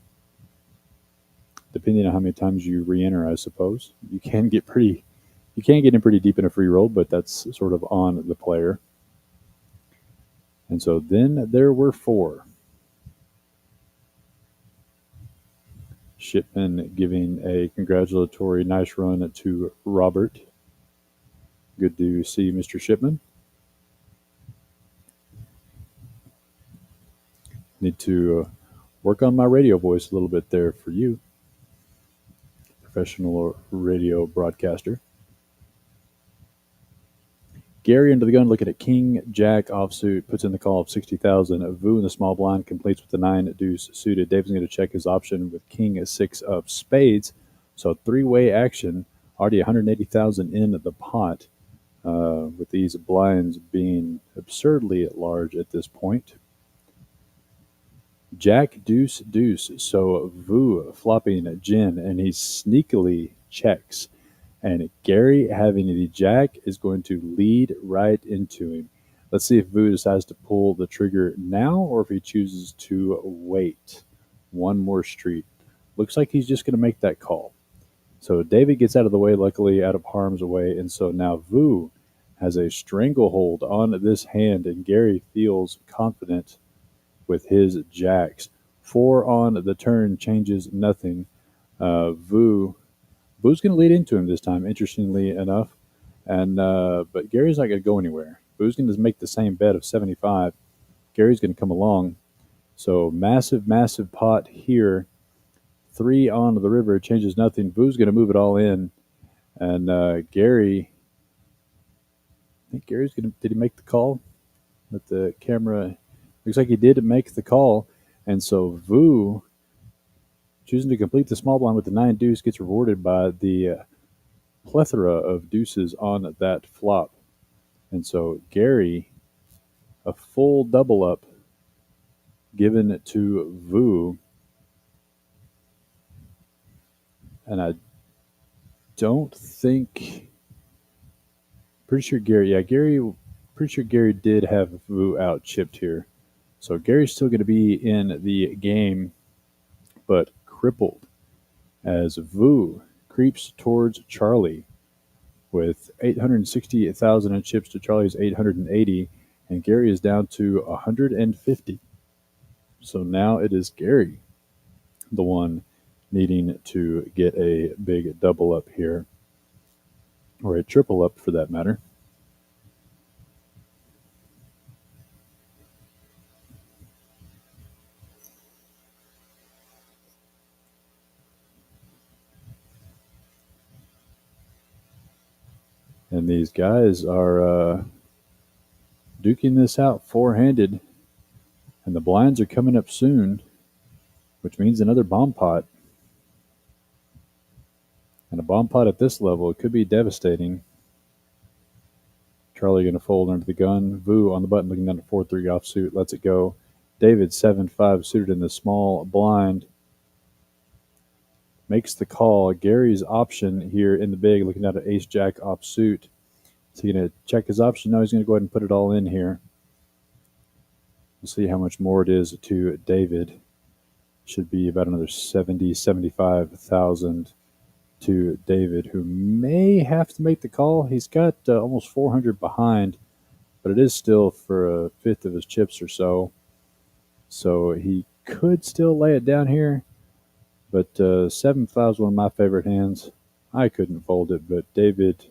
Speaker 1: Depending on how many times you re-enter, I suppose. You can get in pretty deep in a free roll, but that's sort of on the player. And so then there were four. Shipman giving a congratulatory nice run to Robert. Good to see Mr. Shipman. Need to work on my radio voice a little bit there for you. Professional radio broadcaster. Gary under the gun looking at King, Jack offsuit, puts in the call of 60,000. Vu in the small blind completes with the 9 deuce suited. Dave's going to check his option with King 6 of spades. So three-way action, already 180,000 in the pot. with these blinds being absurdly large at this point. Jack, deuce, deuce. So Vu flopping gin, and he sneakily checks. And Gary, having the jack, is going to lead right into him. Let's see if Vu decides to pull the trigger now or if he chooses to wait. One more street. Looks like he's just going to make that call. So David gets out of the way, luckily out of harm's way. And so now Vu has a stranglehold on this hand, and Gary feels confident with his jacks. 4 on the turn changes nothing. Vu's going to lead into him this time, interestingly enough. And but Gary's not going to go anywhere. Vu's going to make the same bet of 75. Gary's going to come along. So massive, massive pot here. 3 on the river changes nothing. Vu's going to move it all in. And Gary, I think Gary's going to, did he make the call? With the camera, looks like he did make the call. And so Vu, choosing to complete the small blind with the 9 deuce, gets rewarded by the plethora of deuces on that flop. And so Gary, a full double up given to Vu. And I don't think, pretty sure Gary did have Vu out chipped here. So Gary's still going to be in the game, but crippled as Vu creeps towards Charlie with 860,000 in chips to Charlie's 880, and Gary is down to 150. So now it is Gary, the one needing to get a big double up here, or a triple up for that matter. And these guys are duking this out four-handed, and the blinds are coming up soon, which means another bomb pot. And a bomb pot at this level, it could be devastating. Charlie going to fold under the gun. Vu on the button, looking down at 4-3 offsuit, lets it go. David 7-5 suited in the small blind. Makes the call. Gary's option here in the big, looking down at ace-jack offsuit. Is he going to check his option? No, he's going to go ahead and put it all in here. We'll see how much more it is to David. Should be about another 75,000 to David, who may have to make the call. He's got almost 400 behind, but it is still for a fifth of his chips or so. So he could still lay it down here, but 7-5 is one of my favorite hands. I couldn't fold it, but David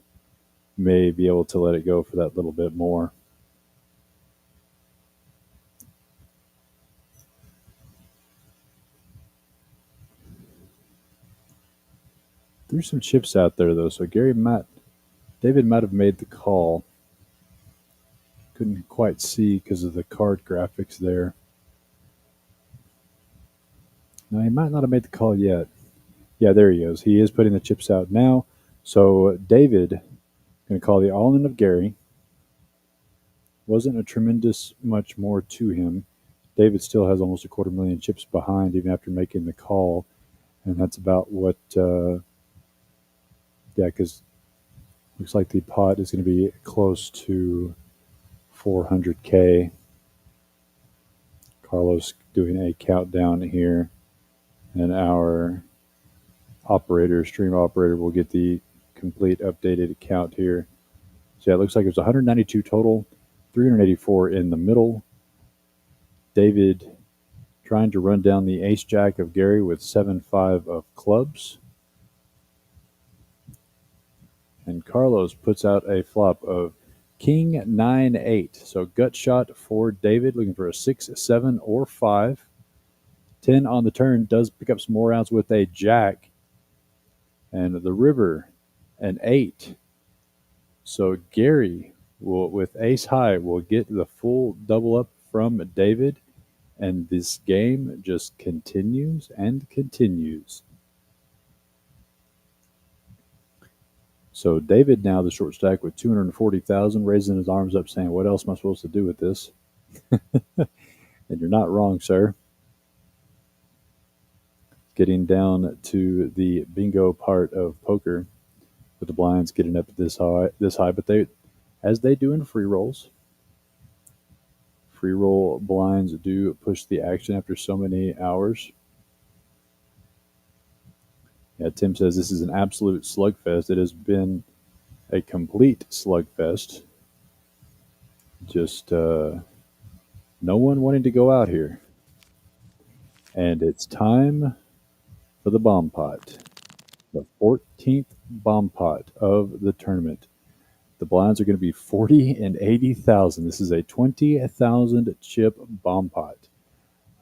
Speaker 1: may be able to let it go for that little bit more. Threw some chips out there though, so David might have made the call. Couldn't quite see because of the card graphics there. No, he might not have made the call yet. Yeah, there he is. He is putting the chips out now. So David going to call the all-in of Gary. Wasn't a tremendous much more to him. David still has almost 250,000 chips behind even after making the call. And that's about what, because looks like the pot is going to be close to 400K. Carlos doing a countdown here. And our stream operator, will get the complete updated count here. So yeah, it looks like it was 192 total, 384 in the middle. David trying to run down the ace-jack of Gary with 7-5 of clubs. And Carlos puts out a flop of king 9-8. So gut shot for David, looking for a 6, 7, or 5. 10 on the turn, does pick up some more outs with a jack. And the river, an 8. So Gary will, with ace high, will get the full double up from David. And this game just continues and continues. So David now the short stack with 240,000, raising his arms up saying, what else am I supposed to do with this? And you're not wrong, sir. Getting down to the bingo part of poker with the blinds getting up this high, but they, as they do in free rolls, free roll blinds do push the action after so many hours. Yeah, Tim says this is an absolute slugfest. It has been a complete slugfest. Just no one wanting to go out here. And it's time for the bomb pot, the 14th bomb pot of the tournament. The blinds are going to be 40 and 80,000. This is a 20,000 chip bomb pot.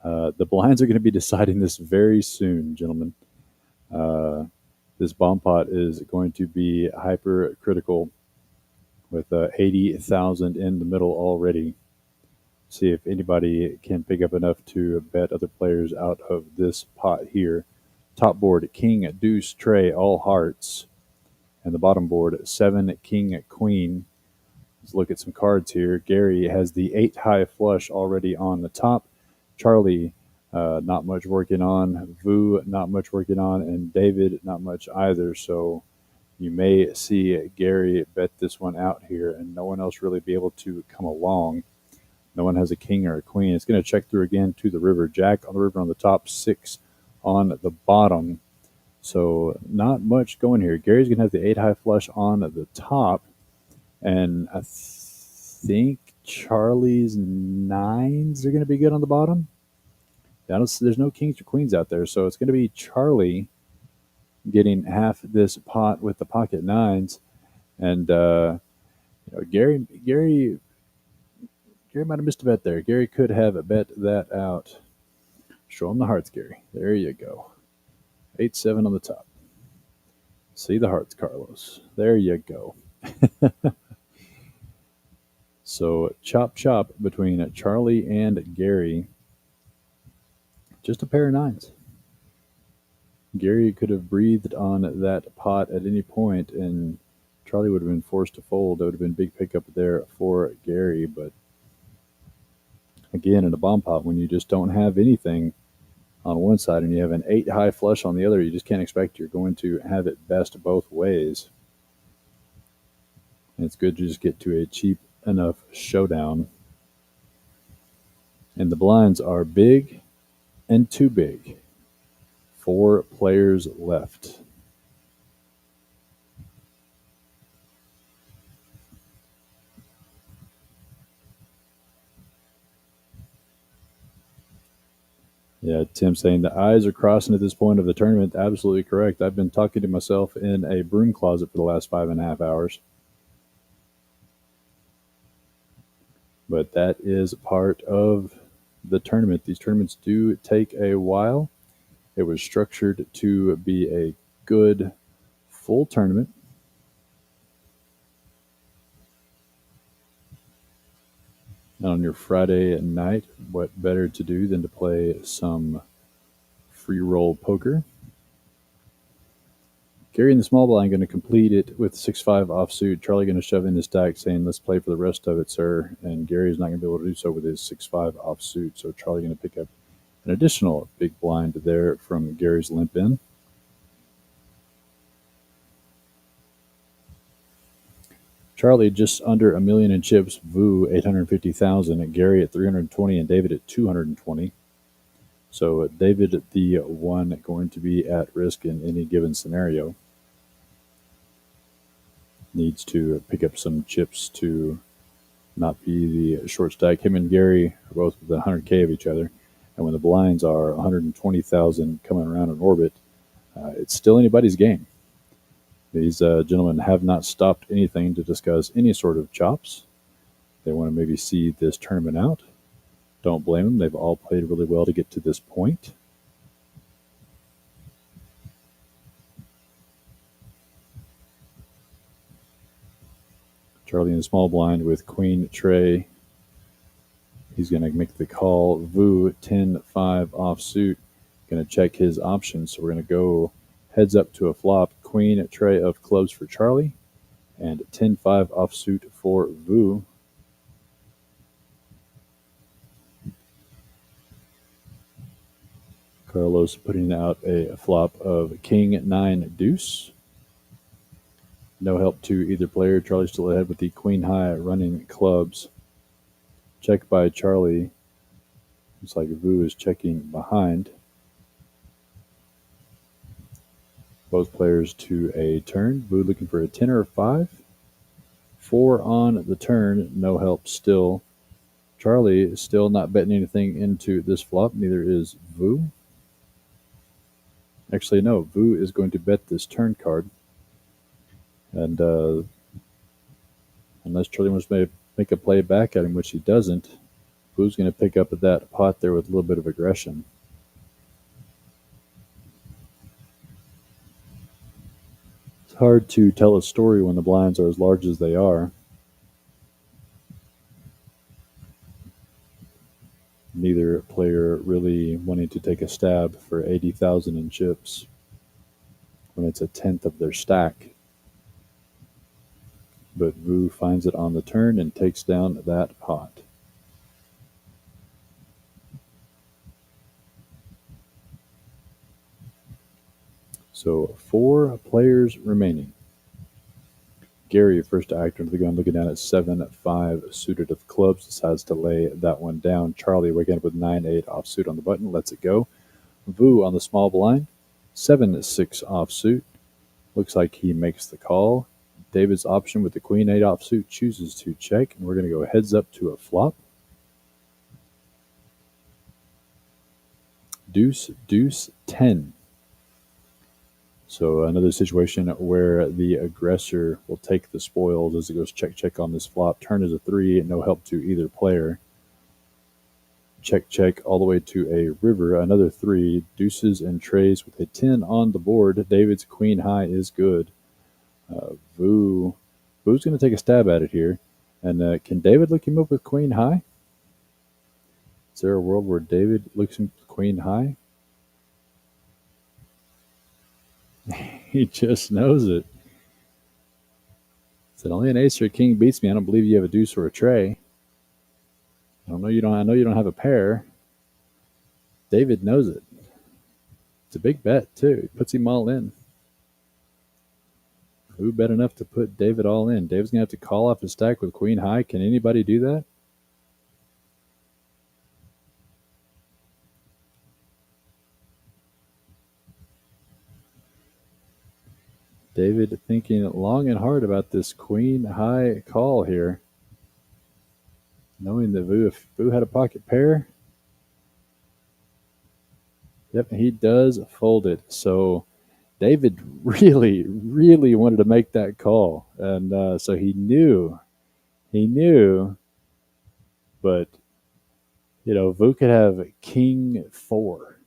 Speaker 1: The blinds are going to be deciding this very soon, gentlemen. This bomb pot is going to be hyper critical with 80,000 in the middle already. See if anybody can pick up enough to bet other players out of this pot here. Top board, king, deuce, tray, all hearts. And the bottom board, 7, king, queen. Let's look at some cards here. Gary has the 8 high flush already on the top. Charlie, not much working on. Vu, not much working on. And David, not much either. So you may see Gary bet this one out here and no one else really be able to come along. No one has a king or a queen. It's going to check through again to the river. Jack on the river on the top, 6 on the bottom. So not much going here. Gary's going to have the 8 high flush on the top. And I think Charlie's 9s are going to be good on the bottom. There's no kings or queens out there. So it's going to be Charlie getting half this pot with the pocket 9s. And Gary might have missed a bet there. Gary could have bet that out. Show him the hearts, Gary. There you go. 8-7 on the top. See the hearts, Carlos. There you go. So chop between Charlie and Gary. Just a pair of 9s. Gary could have breathed on that pot at any point, and Charlie would have been forced to fold. That would have been a big pickup there for Gary, but again, in a bomb pot, when you just don't have anything on one side and you have an 8 high flush on the other, you just can't expect you're going to have it best both ways. And it's good to just get to a cheap enough showdown. And the blinds are big and too big. 4 players left. Yeah, Tim saying the eyes are crossing at this point of the tournament. Absolutely correct. I've been talking to myself in a broom closet for the last 5.5 hours. But that is part of the tournament. These tournaments do take a while. It was structured to be a good full tournament. On your Friday night, what better to do than to play some free roll poker? Gary in the small blind going to complete it with 6-5 offsuit. Charlie going to shove in his stack saying, let's play for the rest of it, sir. And Gary's not going to be able to do so with his 6-5 offsuit. So Charlie going to pick up an additional big blind there from Gary's limp in. Charlie just under $1 million in chips. Vu 850,000. And Gary at 320 and David at 220. So David, the one going to be at risk in any given scenario, needs to pick up some chips to not be the short stack. Him and Gary are both within 100K of each other. And when the blinds are 120,000 coming around in orbit, it's still anybody's game. These gentlemen have not stopped anything to discuss any sort of chops. They want to maybe see this tournament out. Don't blame them. They've all played really well to get to this point. Charlie in the small blind with Queen Trey. He's going to make the call. Vu 10-5 offsuit. Going to check his options. So we're going to go heads up to a flop. Queen Trey of clubs for Charlie. and 10-5 offsuit for Vu. Carlos putting out a flop of King 9 deuce. No help to either player. Charlie still ahead with the Queen High running clubs. Check by Charlie. Looks like Vu is checking behind. Both players to a turn. Vu looking for a 10 or a 5. 4 on the turn. No help still. Charlie is still not betting anything into this flop. Neither is Vu. Actually, no. Vu is going to bet this turn card. And unless Charlie wants to make a play back at him, which he doesn't, Vu's going to pick up at that pot there with a little bit of aggression. It's hard to tell a story when the blinds are as large as they are. Neither player really wanting to take a stab for 80,000 in chips when it's a tenth of their stack. But Vu finds it on the turn and takes down that pot. So 4 players remaining. Gary, first to act under the gun, looking down at 7-5 suited of clubs, decides to lay that one down. Charlie waking up with 9-8 offsuit on the button, lets it go. Vu on the small blind, 7-6 offsuit. Looks like he makes the call. David's option with the Queen 8 offsuit chooses to check, and we're going to go heads up to a flop. Deuce, deuce, 10. So another situation where the aggressor will take the spoils as it goes check, check on this flop. Turn is a 3, and no help to either player. Check, check all the way to a river. Another 3, deuces and trays with a 10 on the board. David's Queen High is good. Vu's going to take a stab at it here. And can David look him up with Queen High? Is there a world where David looks him with Queen High? He just knows it. Said only an ace or a king beats me. I don't believe you have a deuce or a tray. I know you don't have a pair. David knows it. It's a big bet too. He puts him all in. Who bet enough to put David all in? David's gonna have to call off his stack with Queen High. Can anybody do that? David thinking long and hard about this Queen High call here. Knowing that if Vu had a pocket pair, yep, he does fold it. So David really, really wanted to make that call. And so he knew, but, Vu could have King 4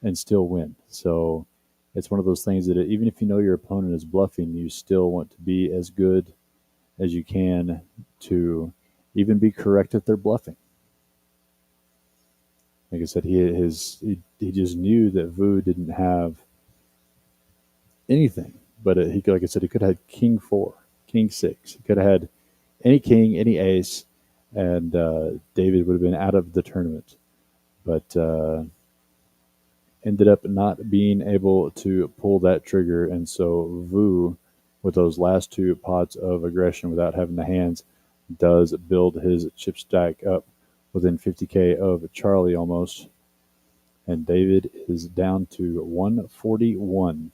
Speaker 1: and still win. So it's one of those things that even if you know your opponent is bluffing, you still want to be as good as you can to even be correct if they're bluffing. Like I said, he just knew that Vu didn't have anything, but like I said, he could have had King 4, King 6. He could have had any king, any ace, and David would have been out of the tournament. But ended up not being able to pull that trigger, and so Vu, with those last 2 pots of aggression without having the hands, does build his chip stack up within 50K of Charlie almost, and David is down to 141.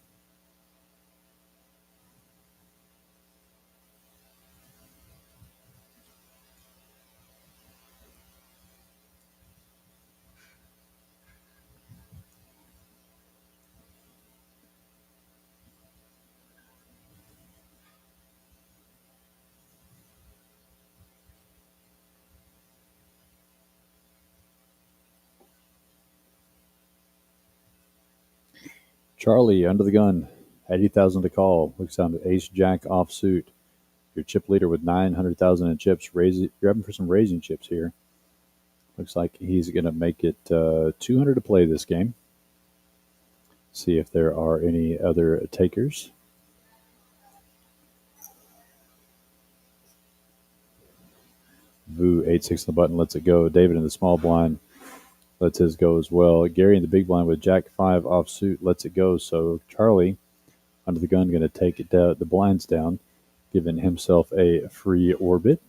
Speaker 1: Charlie under the gun, 80,000 to call. Looks down to Ace Jack offsuit. Your chip leader with 900,000 in chips. Grabbing for some raising chips here. Looks like he's going to make it 200 to play this game. See if there are any other takers. Vu 8-6 on the button lets it go. David in the small blind lets his go as well. Gary in the big blind with Jack 5 offsuit lets it go. So Charlie under the gun going to take it the blinds down, giving himself a free orbit.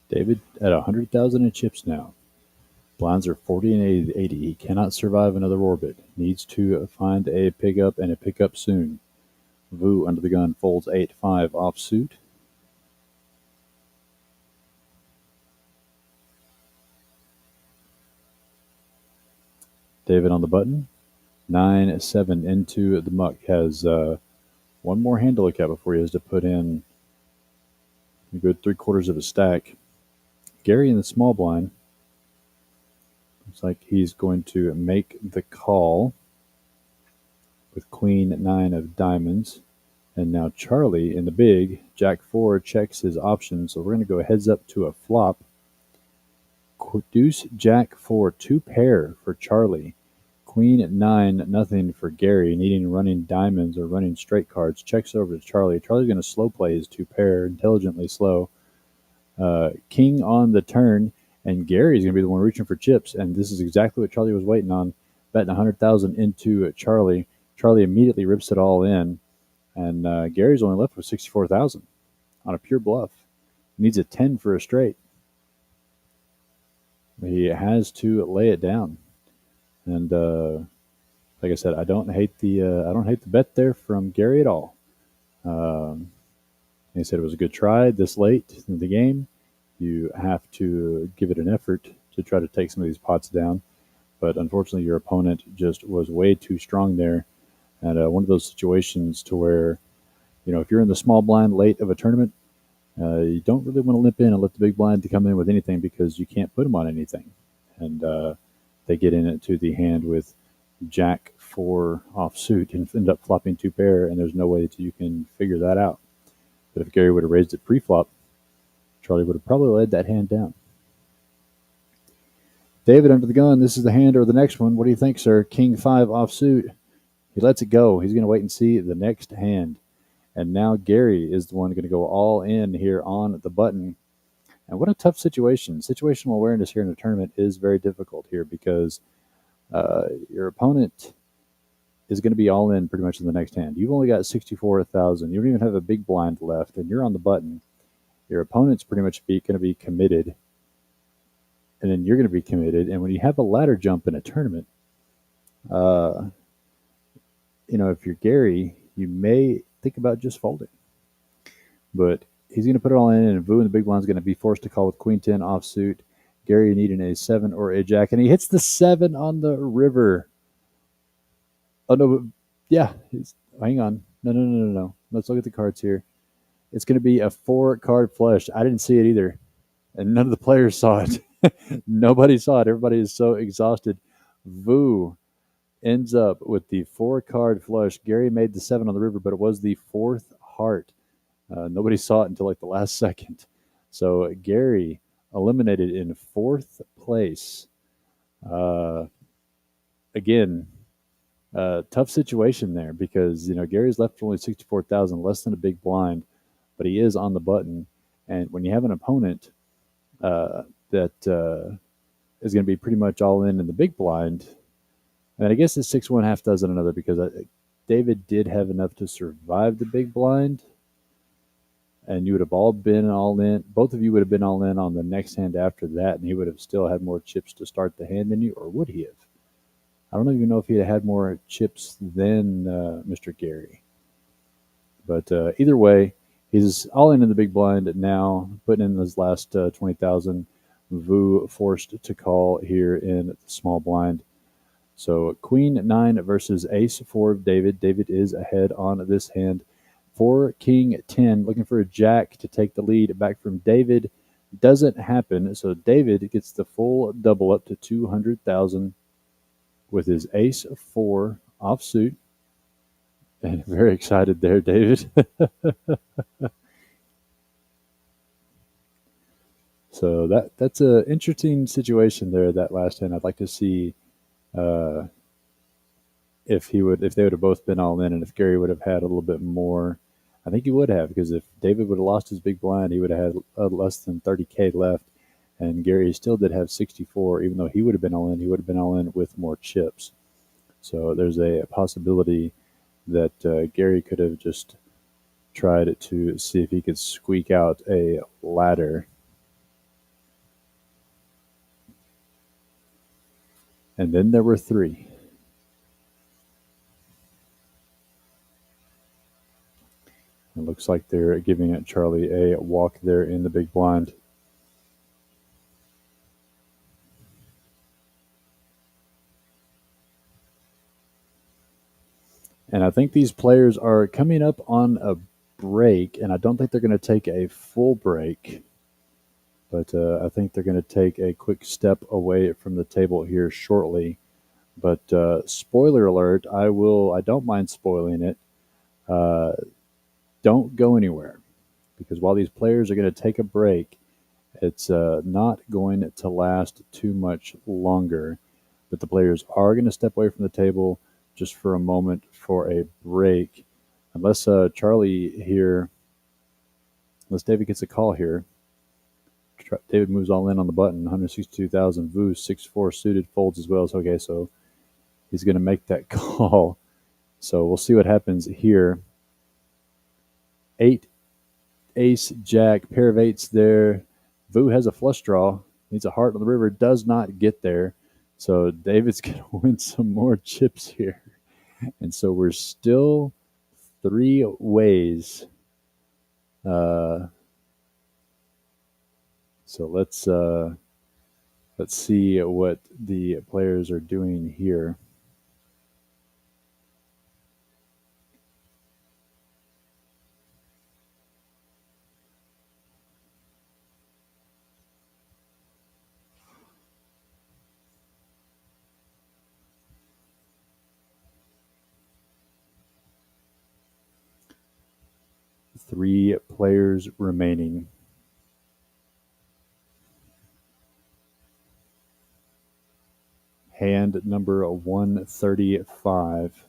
Speaker 1: David at 100,000 in chips now. Blinds are 40 and 80. He cannot survive another orbit. Needs to find a pickup and a pickup soon. Vu under the gun folds 8-5 offsuit. David on the button. 9-7 into the muck. Has one more hand to look at before he has to put in a good 3/4 of a stack. Gary in the small blind. Looks like he's going to make the call with Queen 9 of diamonds. And now Charlie in the big, Jack 4 checks his options. So we're going to go heads up to a flop. Deuce, Jack 4, 2 pair for Charlie. Queen 9, nothing for Gary, needing running diamonds or running straight cards. Checks over to Charlie. Charlie's going to slow play his 2 pair, intelligently slow. King on the turn, and Gary's going to be the one reaching for chips. And this is exactly what Charlie was waiting on. Betting 100,000 into Charlie. Charlie immediately rips it all in. And Gary's only left with 64,000 on a pure bluff. He needs a 10 for a straight. He has to lay it down. And like I said, I don't hate the bet there from Gary at all. He said it was a good try this late in the game. You have to give it an effort to try to take some of these pots down. But unfortunately, your opponent just was way too strong there. And one of those situations to where, if you're in the small blind late of a tournament, you don't really want to limp in and let the big blind to come in with anything because you can't put them on anything. And they get into the hand with Jack 4 offsuit and end up flopping 2 pair, and there's no way that you can figure that out. But if Gary would have raised it pre-flop, Charlie would have probably laid that hand down. David under the gun. This is the hand or the next one. What do you think, sir? King 5 offsuit. He lets it go. He's going to wait and see the next hand. And now Gary is the one going to go all in here on the button. And what a tough situation. Situational awareness here in a tournament is very difficult here because your opponent is going to be all in pretty much in the next hand. You've only got 64,000. You don't even have a big blind left, and you're on the button. Your opponent's pretty much going to be committed, and then you're going to be committed. And when you have a ladder jump in a tournament, if you're Gary, you may think about just folding. But he's going to put it all in, and Vu in the big blind is going to be forced to call with Queen 10 offsuit. Gary needing a 7 or a jack, and he hits the 7 on the river. Oh, no, yeah. Hang on. No. Let's look at the cards here. It's going to be a 4-card flush. I didn't see it either, and none of the players saw it. Nobody saw it. Everybody is so exhausted. Vu ends up with the 4-card flush. Gary made the 7 on the river, but it was the 4th heart. Nobody saw it until like the last second. So Gary eliminated in 4th place. Again, tough situation there because Gary's left for only 64,000, less than a big blind, but he is on the button. And when you have an opponent that is going to be pretty much all in the big blind, and I guess it's 6 1/2 dozen another because David did have enough to survive the big blind, and you would have all been all in. Both of you would have been all in on the next hand after that, and he would have still had more chips to start the hand than you, or would he have? I don't even know if he had more chips than Mr. Gary. But either way, he's all in the big blind now, putting in his last 20,000. Vu forced to call here in the small blind. So Queen 9 versus Ace 4 of David. David is ahead on this hand. For King 10, looking for a jack to take the lead back from David. Doesn't happen, so David gets the full double up to 200,000 with his Ace 4 offsuit. And very excited there, David. So that's a interesting situation there. That last hand, I'd like to see uh, if they would have both been all in, and if Gary would have had a little bit more. I think he would have, because if David would have lost his big blind, he would have had less than 30K left, and Gary still did have 64. Even though he would have been all in, he would have been all in with more chips. So there's a possibility that Gary could have just tried to see if he could squeak out a ladder. And then there were three. It looks like they're giving Charlie a walk there in the big blind. And I think these players are coming up on a break, and I don't think they're going to take a full break, but I think they're going to take a quick step away from the table here shortly. But spoiler alert, I don't mind spoiling it. Uh, don't go anywhere, because while these players are going to take a break, it's not going to last too much longer. But the players are going to step away from the table just for a moment for a break, unless Charlie here, unless David gets a call here. David moves all in on the button, 162,000. Vu 6-4 suited folds as well. So, okay, so he's going to make that call. So we'll see what happens here. 8, ace, jack, pair of eights there. Vu has a flush draw. Needs a heart on the river. Does not get there. So David's going to win some more chips here. And so we're still 3 ways. So let's see what the players are doing here. Three players remaining. Hand number 135.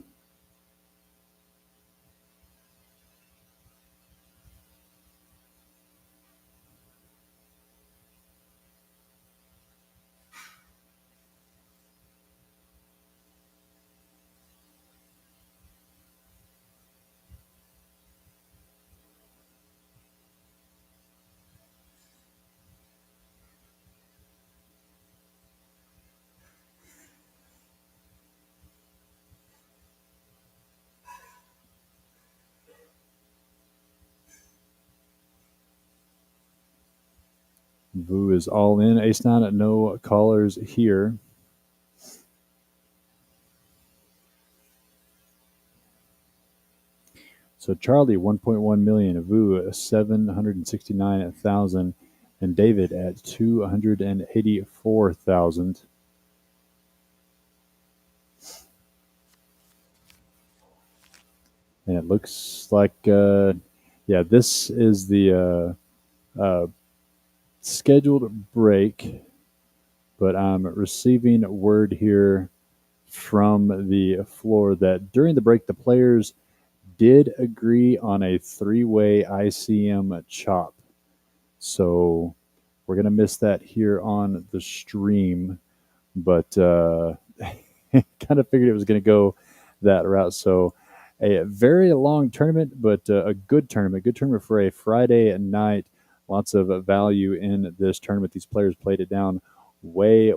Speaker 1: Vu is all in. Ace 9, no callers here. So Charlie, 1.1 million. Vu, 769,000. And David at 284,000. And it looks like, this is the scheduled break, but I'm receiving word here from the floor that during the break, the players did agree on a 3-way ICM chop. So we're going to miss that here on the stream, but kind of figured it was going to go that route. So a very long tournament, but a good tournament for a Friday night. Lots of value in this tournament. These players played it down way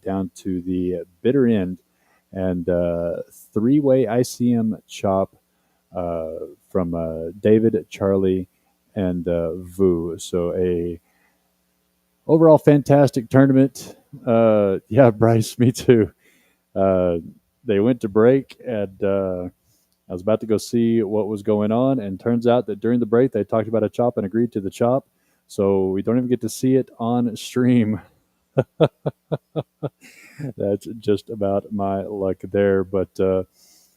Speaker 1: down to the bitter end. And 3-way ICM chop from David, Charlie, and Vu. So a overall fantastic tournament. Yeah, Bryce, me too. They went to break, and I was about to go see what was going on, and turns out that during the break they talked about a chop and agreed to the chop. So we don't even get to see it on stream. That's just about my luck there. But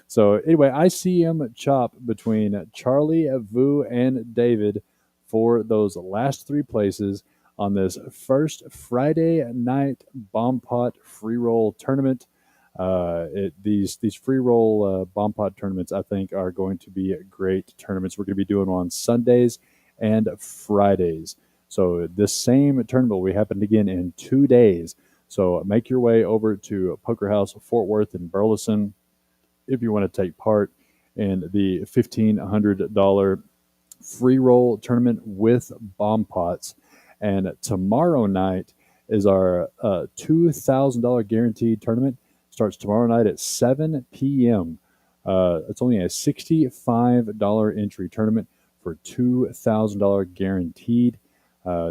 Speaker 1: So anyway, ICM chop between Charlie, Vu, and David for those last three places on this first Friday night bomb pot free roll tournament. These free roll bomb pot tournaments, I think, are going to be great tournaments. We're going to be doing them on Sundays and Fridays. So this same tournament will be happening again in 2 days. So make your way over to Poker House Fort Worth in Burleson if you want to take part in the $1,500 free roll tournament with bomb pots. And tomorrow night is our $2,000 guaranteed tournament. Starts tomorrow night at 7 p.m. It's only a $65 entry tournament for $2,000 guaranteed.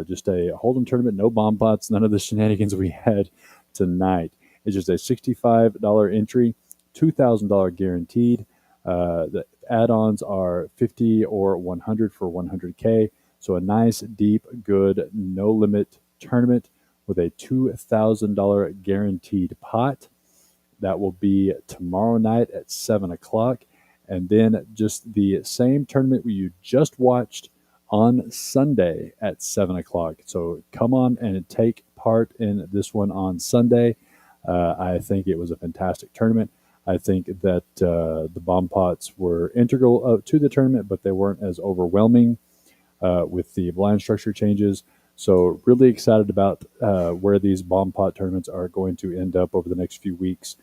Speaker 1: Just a hold'em tournament, no bomb pots, none of the shenanigans we had tonight. It's just a $65 entry, $2,000 guaranteed. The add-ons are 50 or 100 for 100K. So a nice, deep, good, no limit tournament with a $2,000 guaranteed pot. That will be tomorrow night at 7 o'clock. And then just the same tournament you just watched on Sunday at 7 o'clock. So come on and take part in this one on Sunday. I think it was a fantastic tournament. I think that the bomb pots were integral to the tournament, but they weren't as overwhelming with the blind structure changes. So really excited about where these bomb pot tournaments are going to end up over the next few weeks.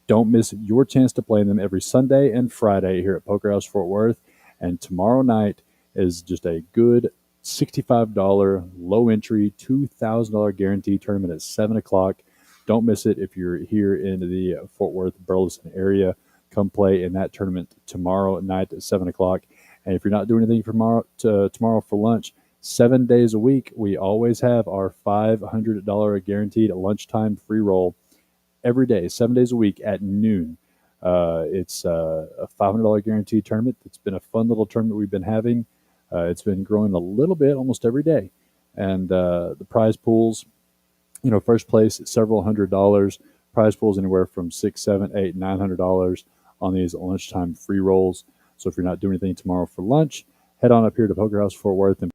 Speaker 1: Don't miss your chance to play in them every Sunday and Friday here at Poker House Fort Worth. And tomorrow night is just a good $65 low entry, $2,000 guaranteed tournament at 7 o'clock. Don't miss it if you're here in the Fort Worth, Burleson area. Come play in that tournament tomorrow night at 7 o'clock. And if you're not doing anything tomorrow for lunch, 7 days a week, we always have our $500 guaranteed lunchtime free roll every day, 7 days a week at noon. It's a $500 guaranteed tournament. It's been a fun little tournament we've been having. It's been growing a little bit almost every day. And the prize pools, first place, several $100s. Prize pools anywhere from $600, $700, $800, $900 on these lunchtime free rolls. So if you're not doing anything tomorrow for lunch, head on up here to Poker House Fort Worth and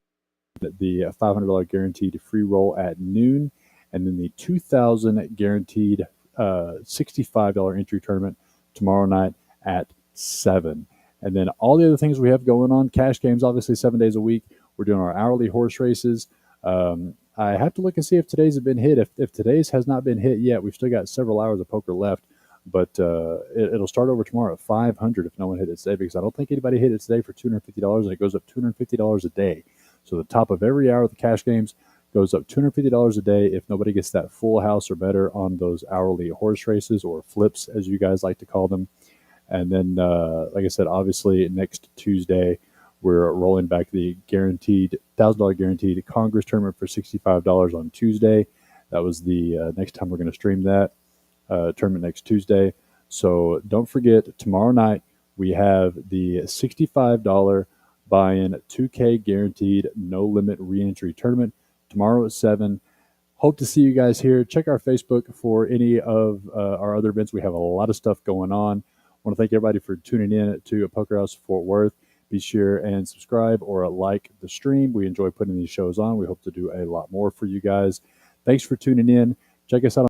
Speaker 1: the $500 guaranteed free roll at noon, and then the $2,000 guaranteed $65 entry tournament tomorrow night at 7. And then all the other things we have going on, cash games, obviously 7 days a week. We're doing our hourly horse races. I have to look and see if today's have been hit. If today's has not been hit yet, we've still got several hours of poker left. But it'll start over tomorrow at 500 if no one hit it today, because I don't think anybody hit it today for $250, and it goes up $250 a day. So the top of every hour of the cash games goes up $250 a day if nobody gets that full house or better on those hourly horse races, or flips, as you guys like to call them. And then, like I said, obviously next Tuesday, we're rolling back the guaranteed $1,000 guaranteed Congress tournament for $65 on Tuesday. That was the next time we're going to stream that tournament, next Tuesday. So don't forget, tomorrow night we have the $65 buy-in 2K guaranteed no limit re-entry tournament tomorrow at 7. Hope to see you guys here. Check our Facebook for any of our other events. We have a lot of stuff going on. I want to thank everybody for tuning in to Poker House Fort Worth. Be sure and subscribe or like the stream. We enjoy putting these shows on. We hope to do a lot more for you guys. Thanks for tuning in. Check us out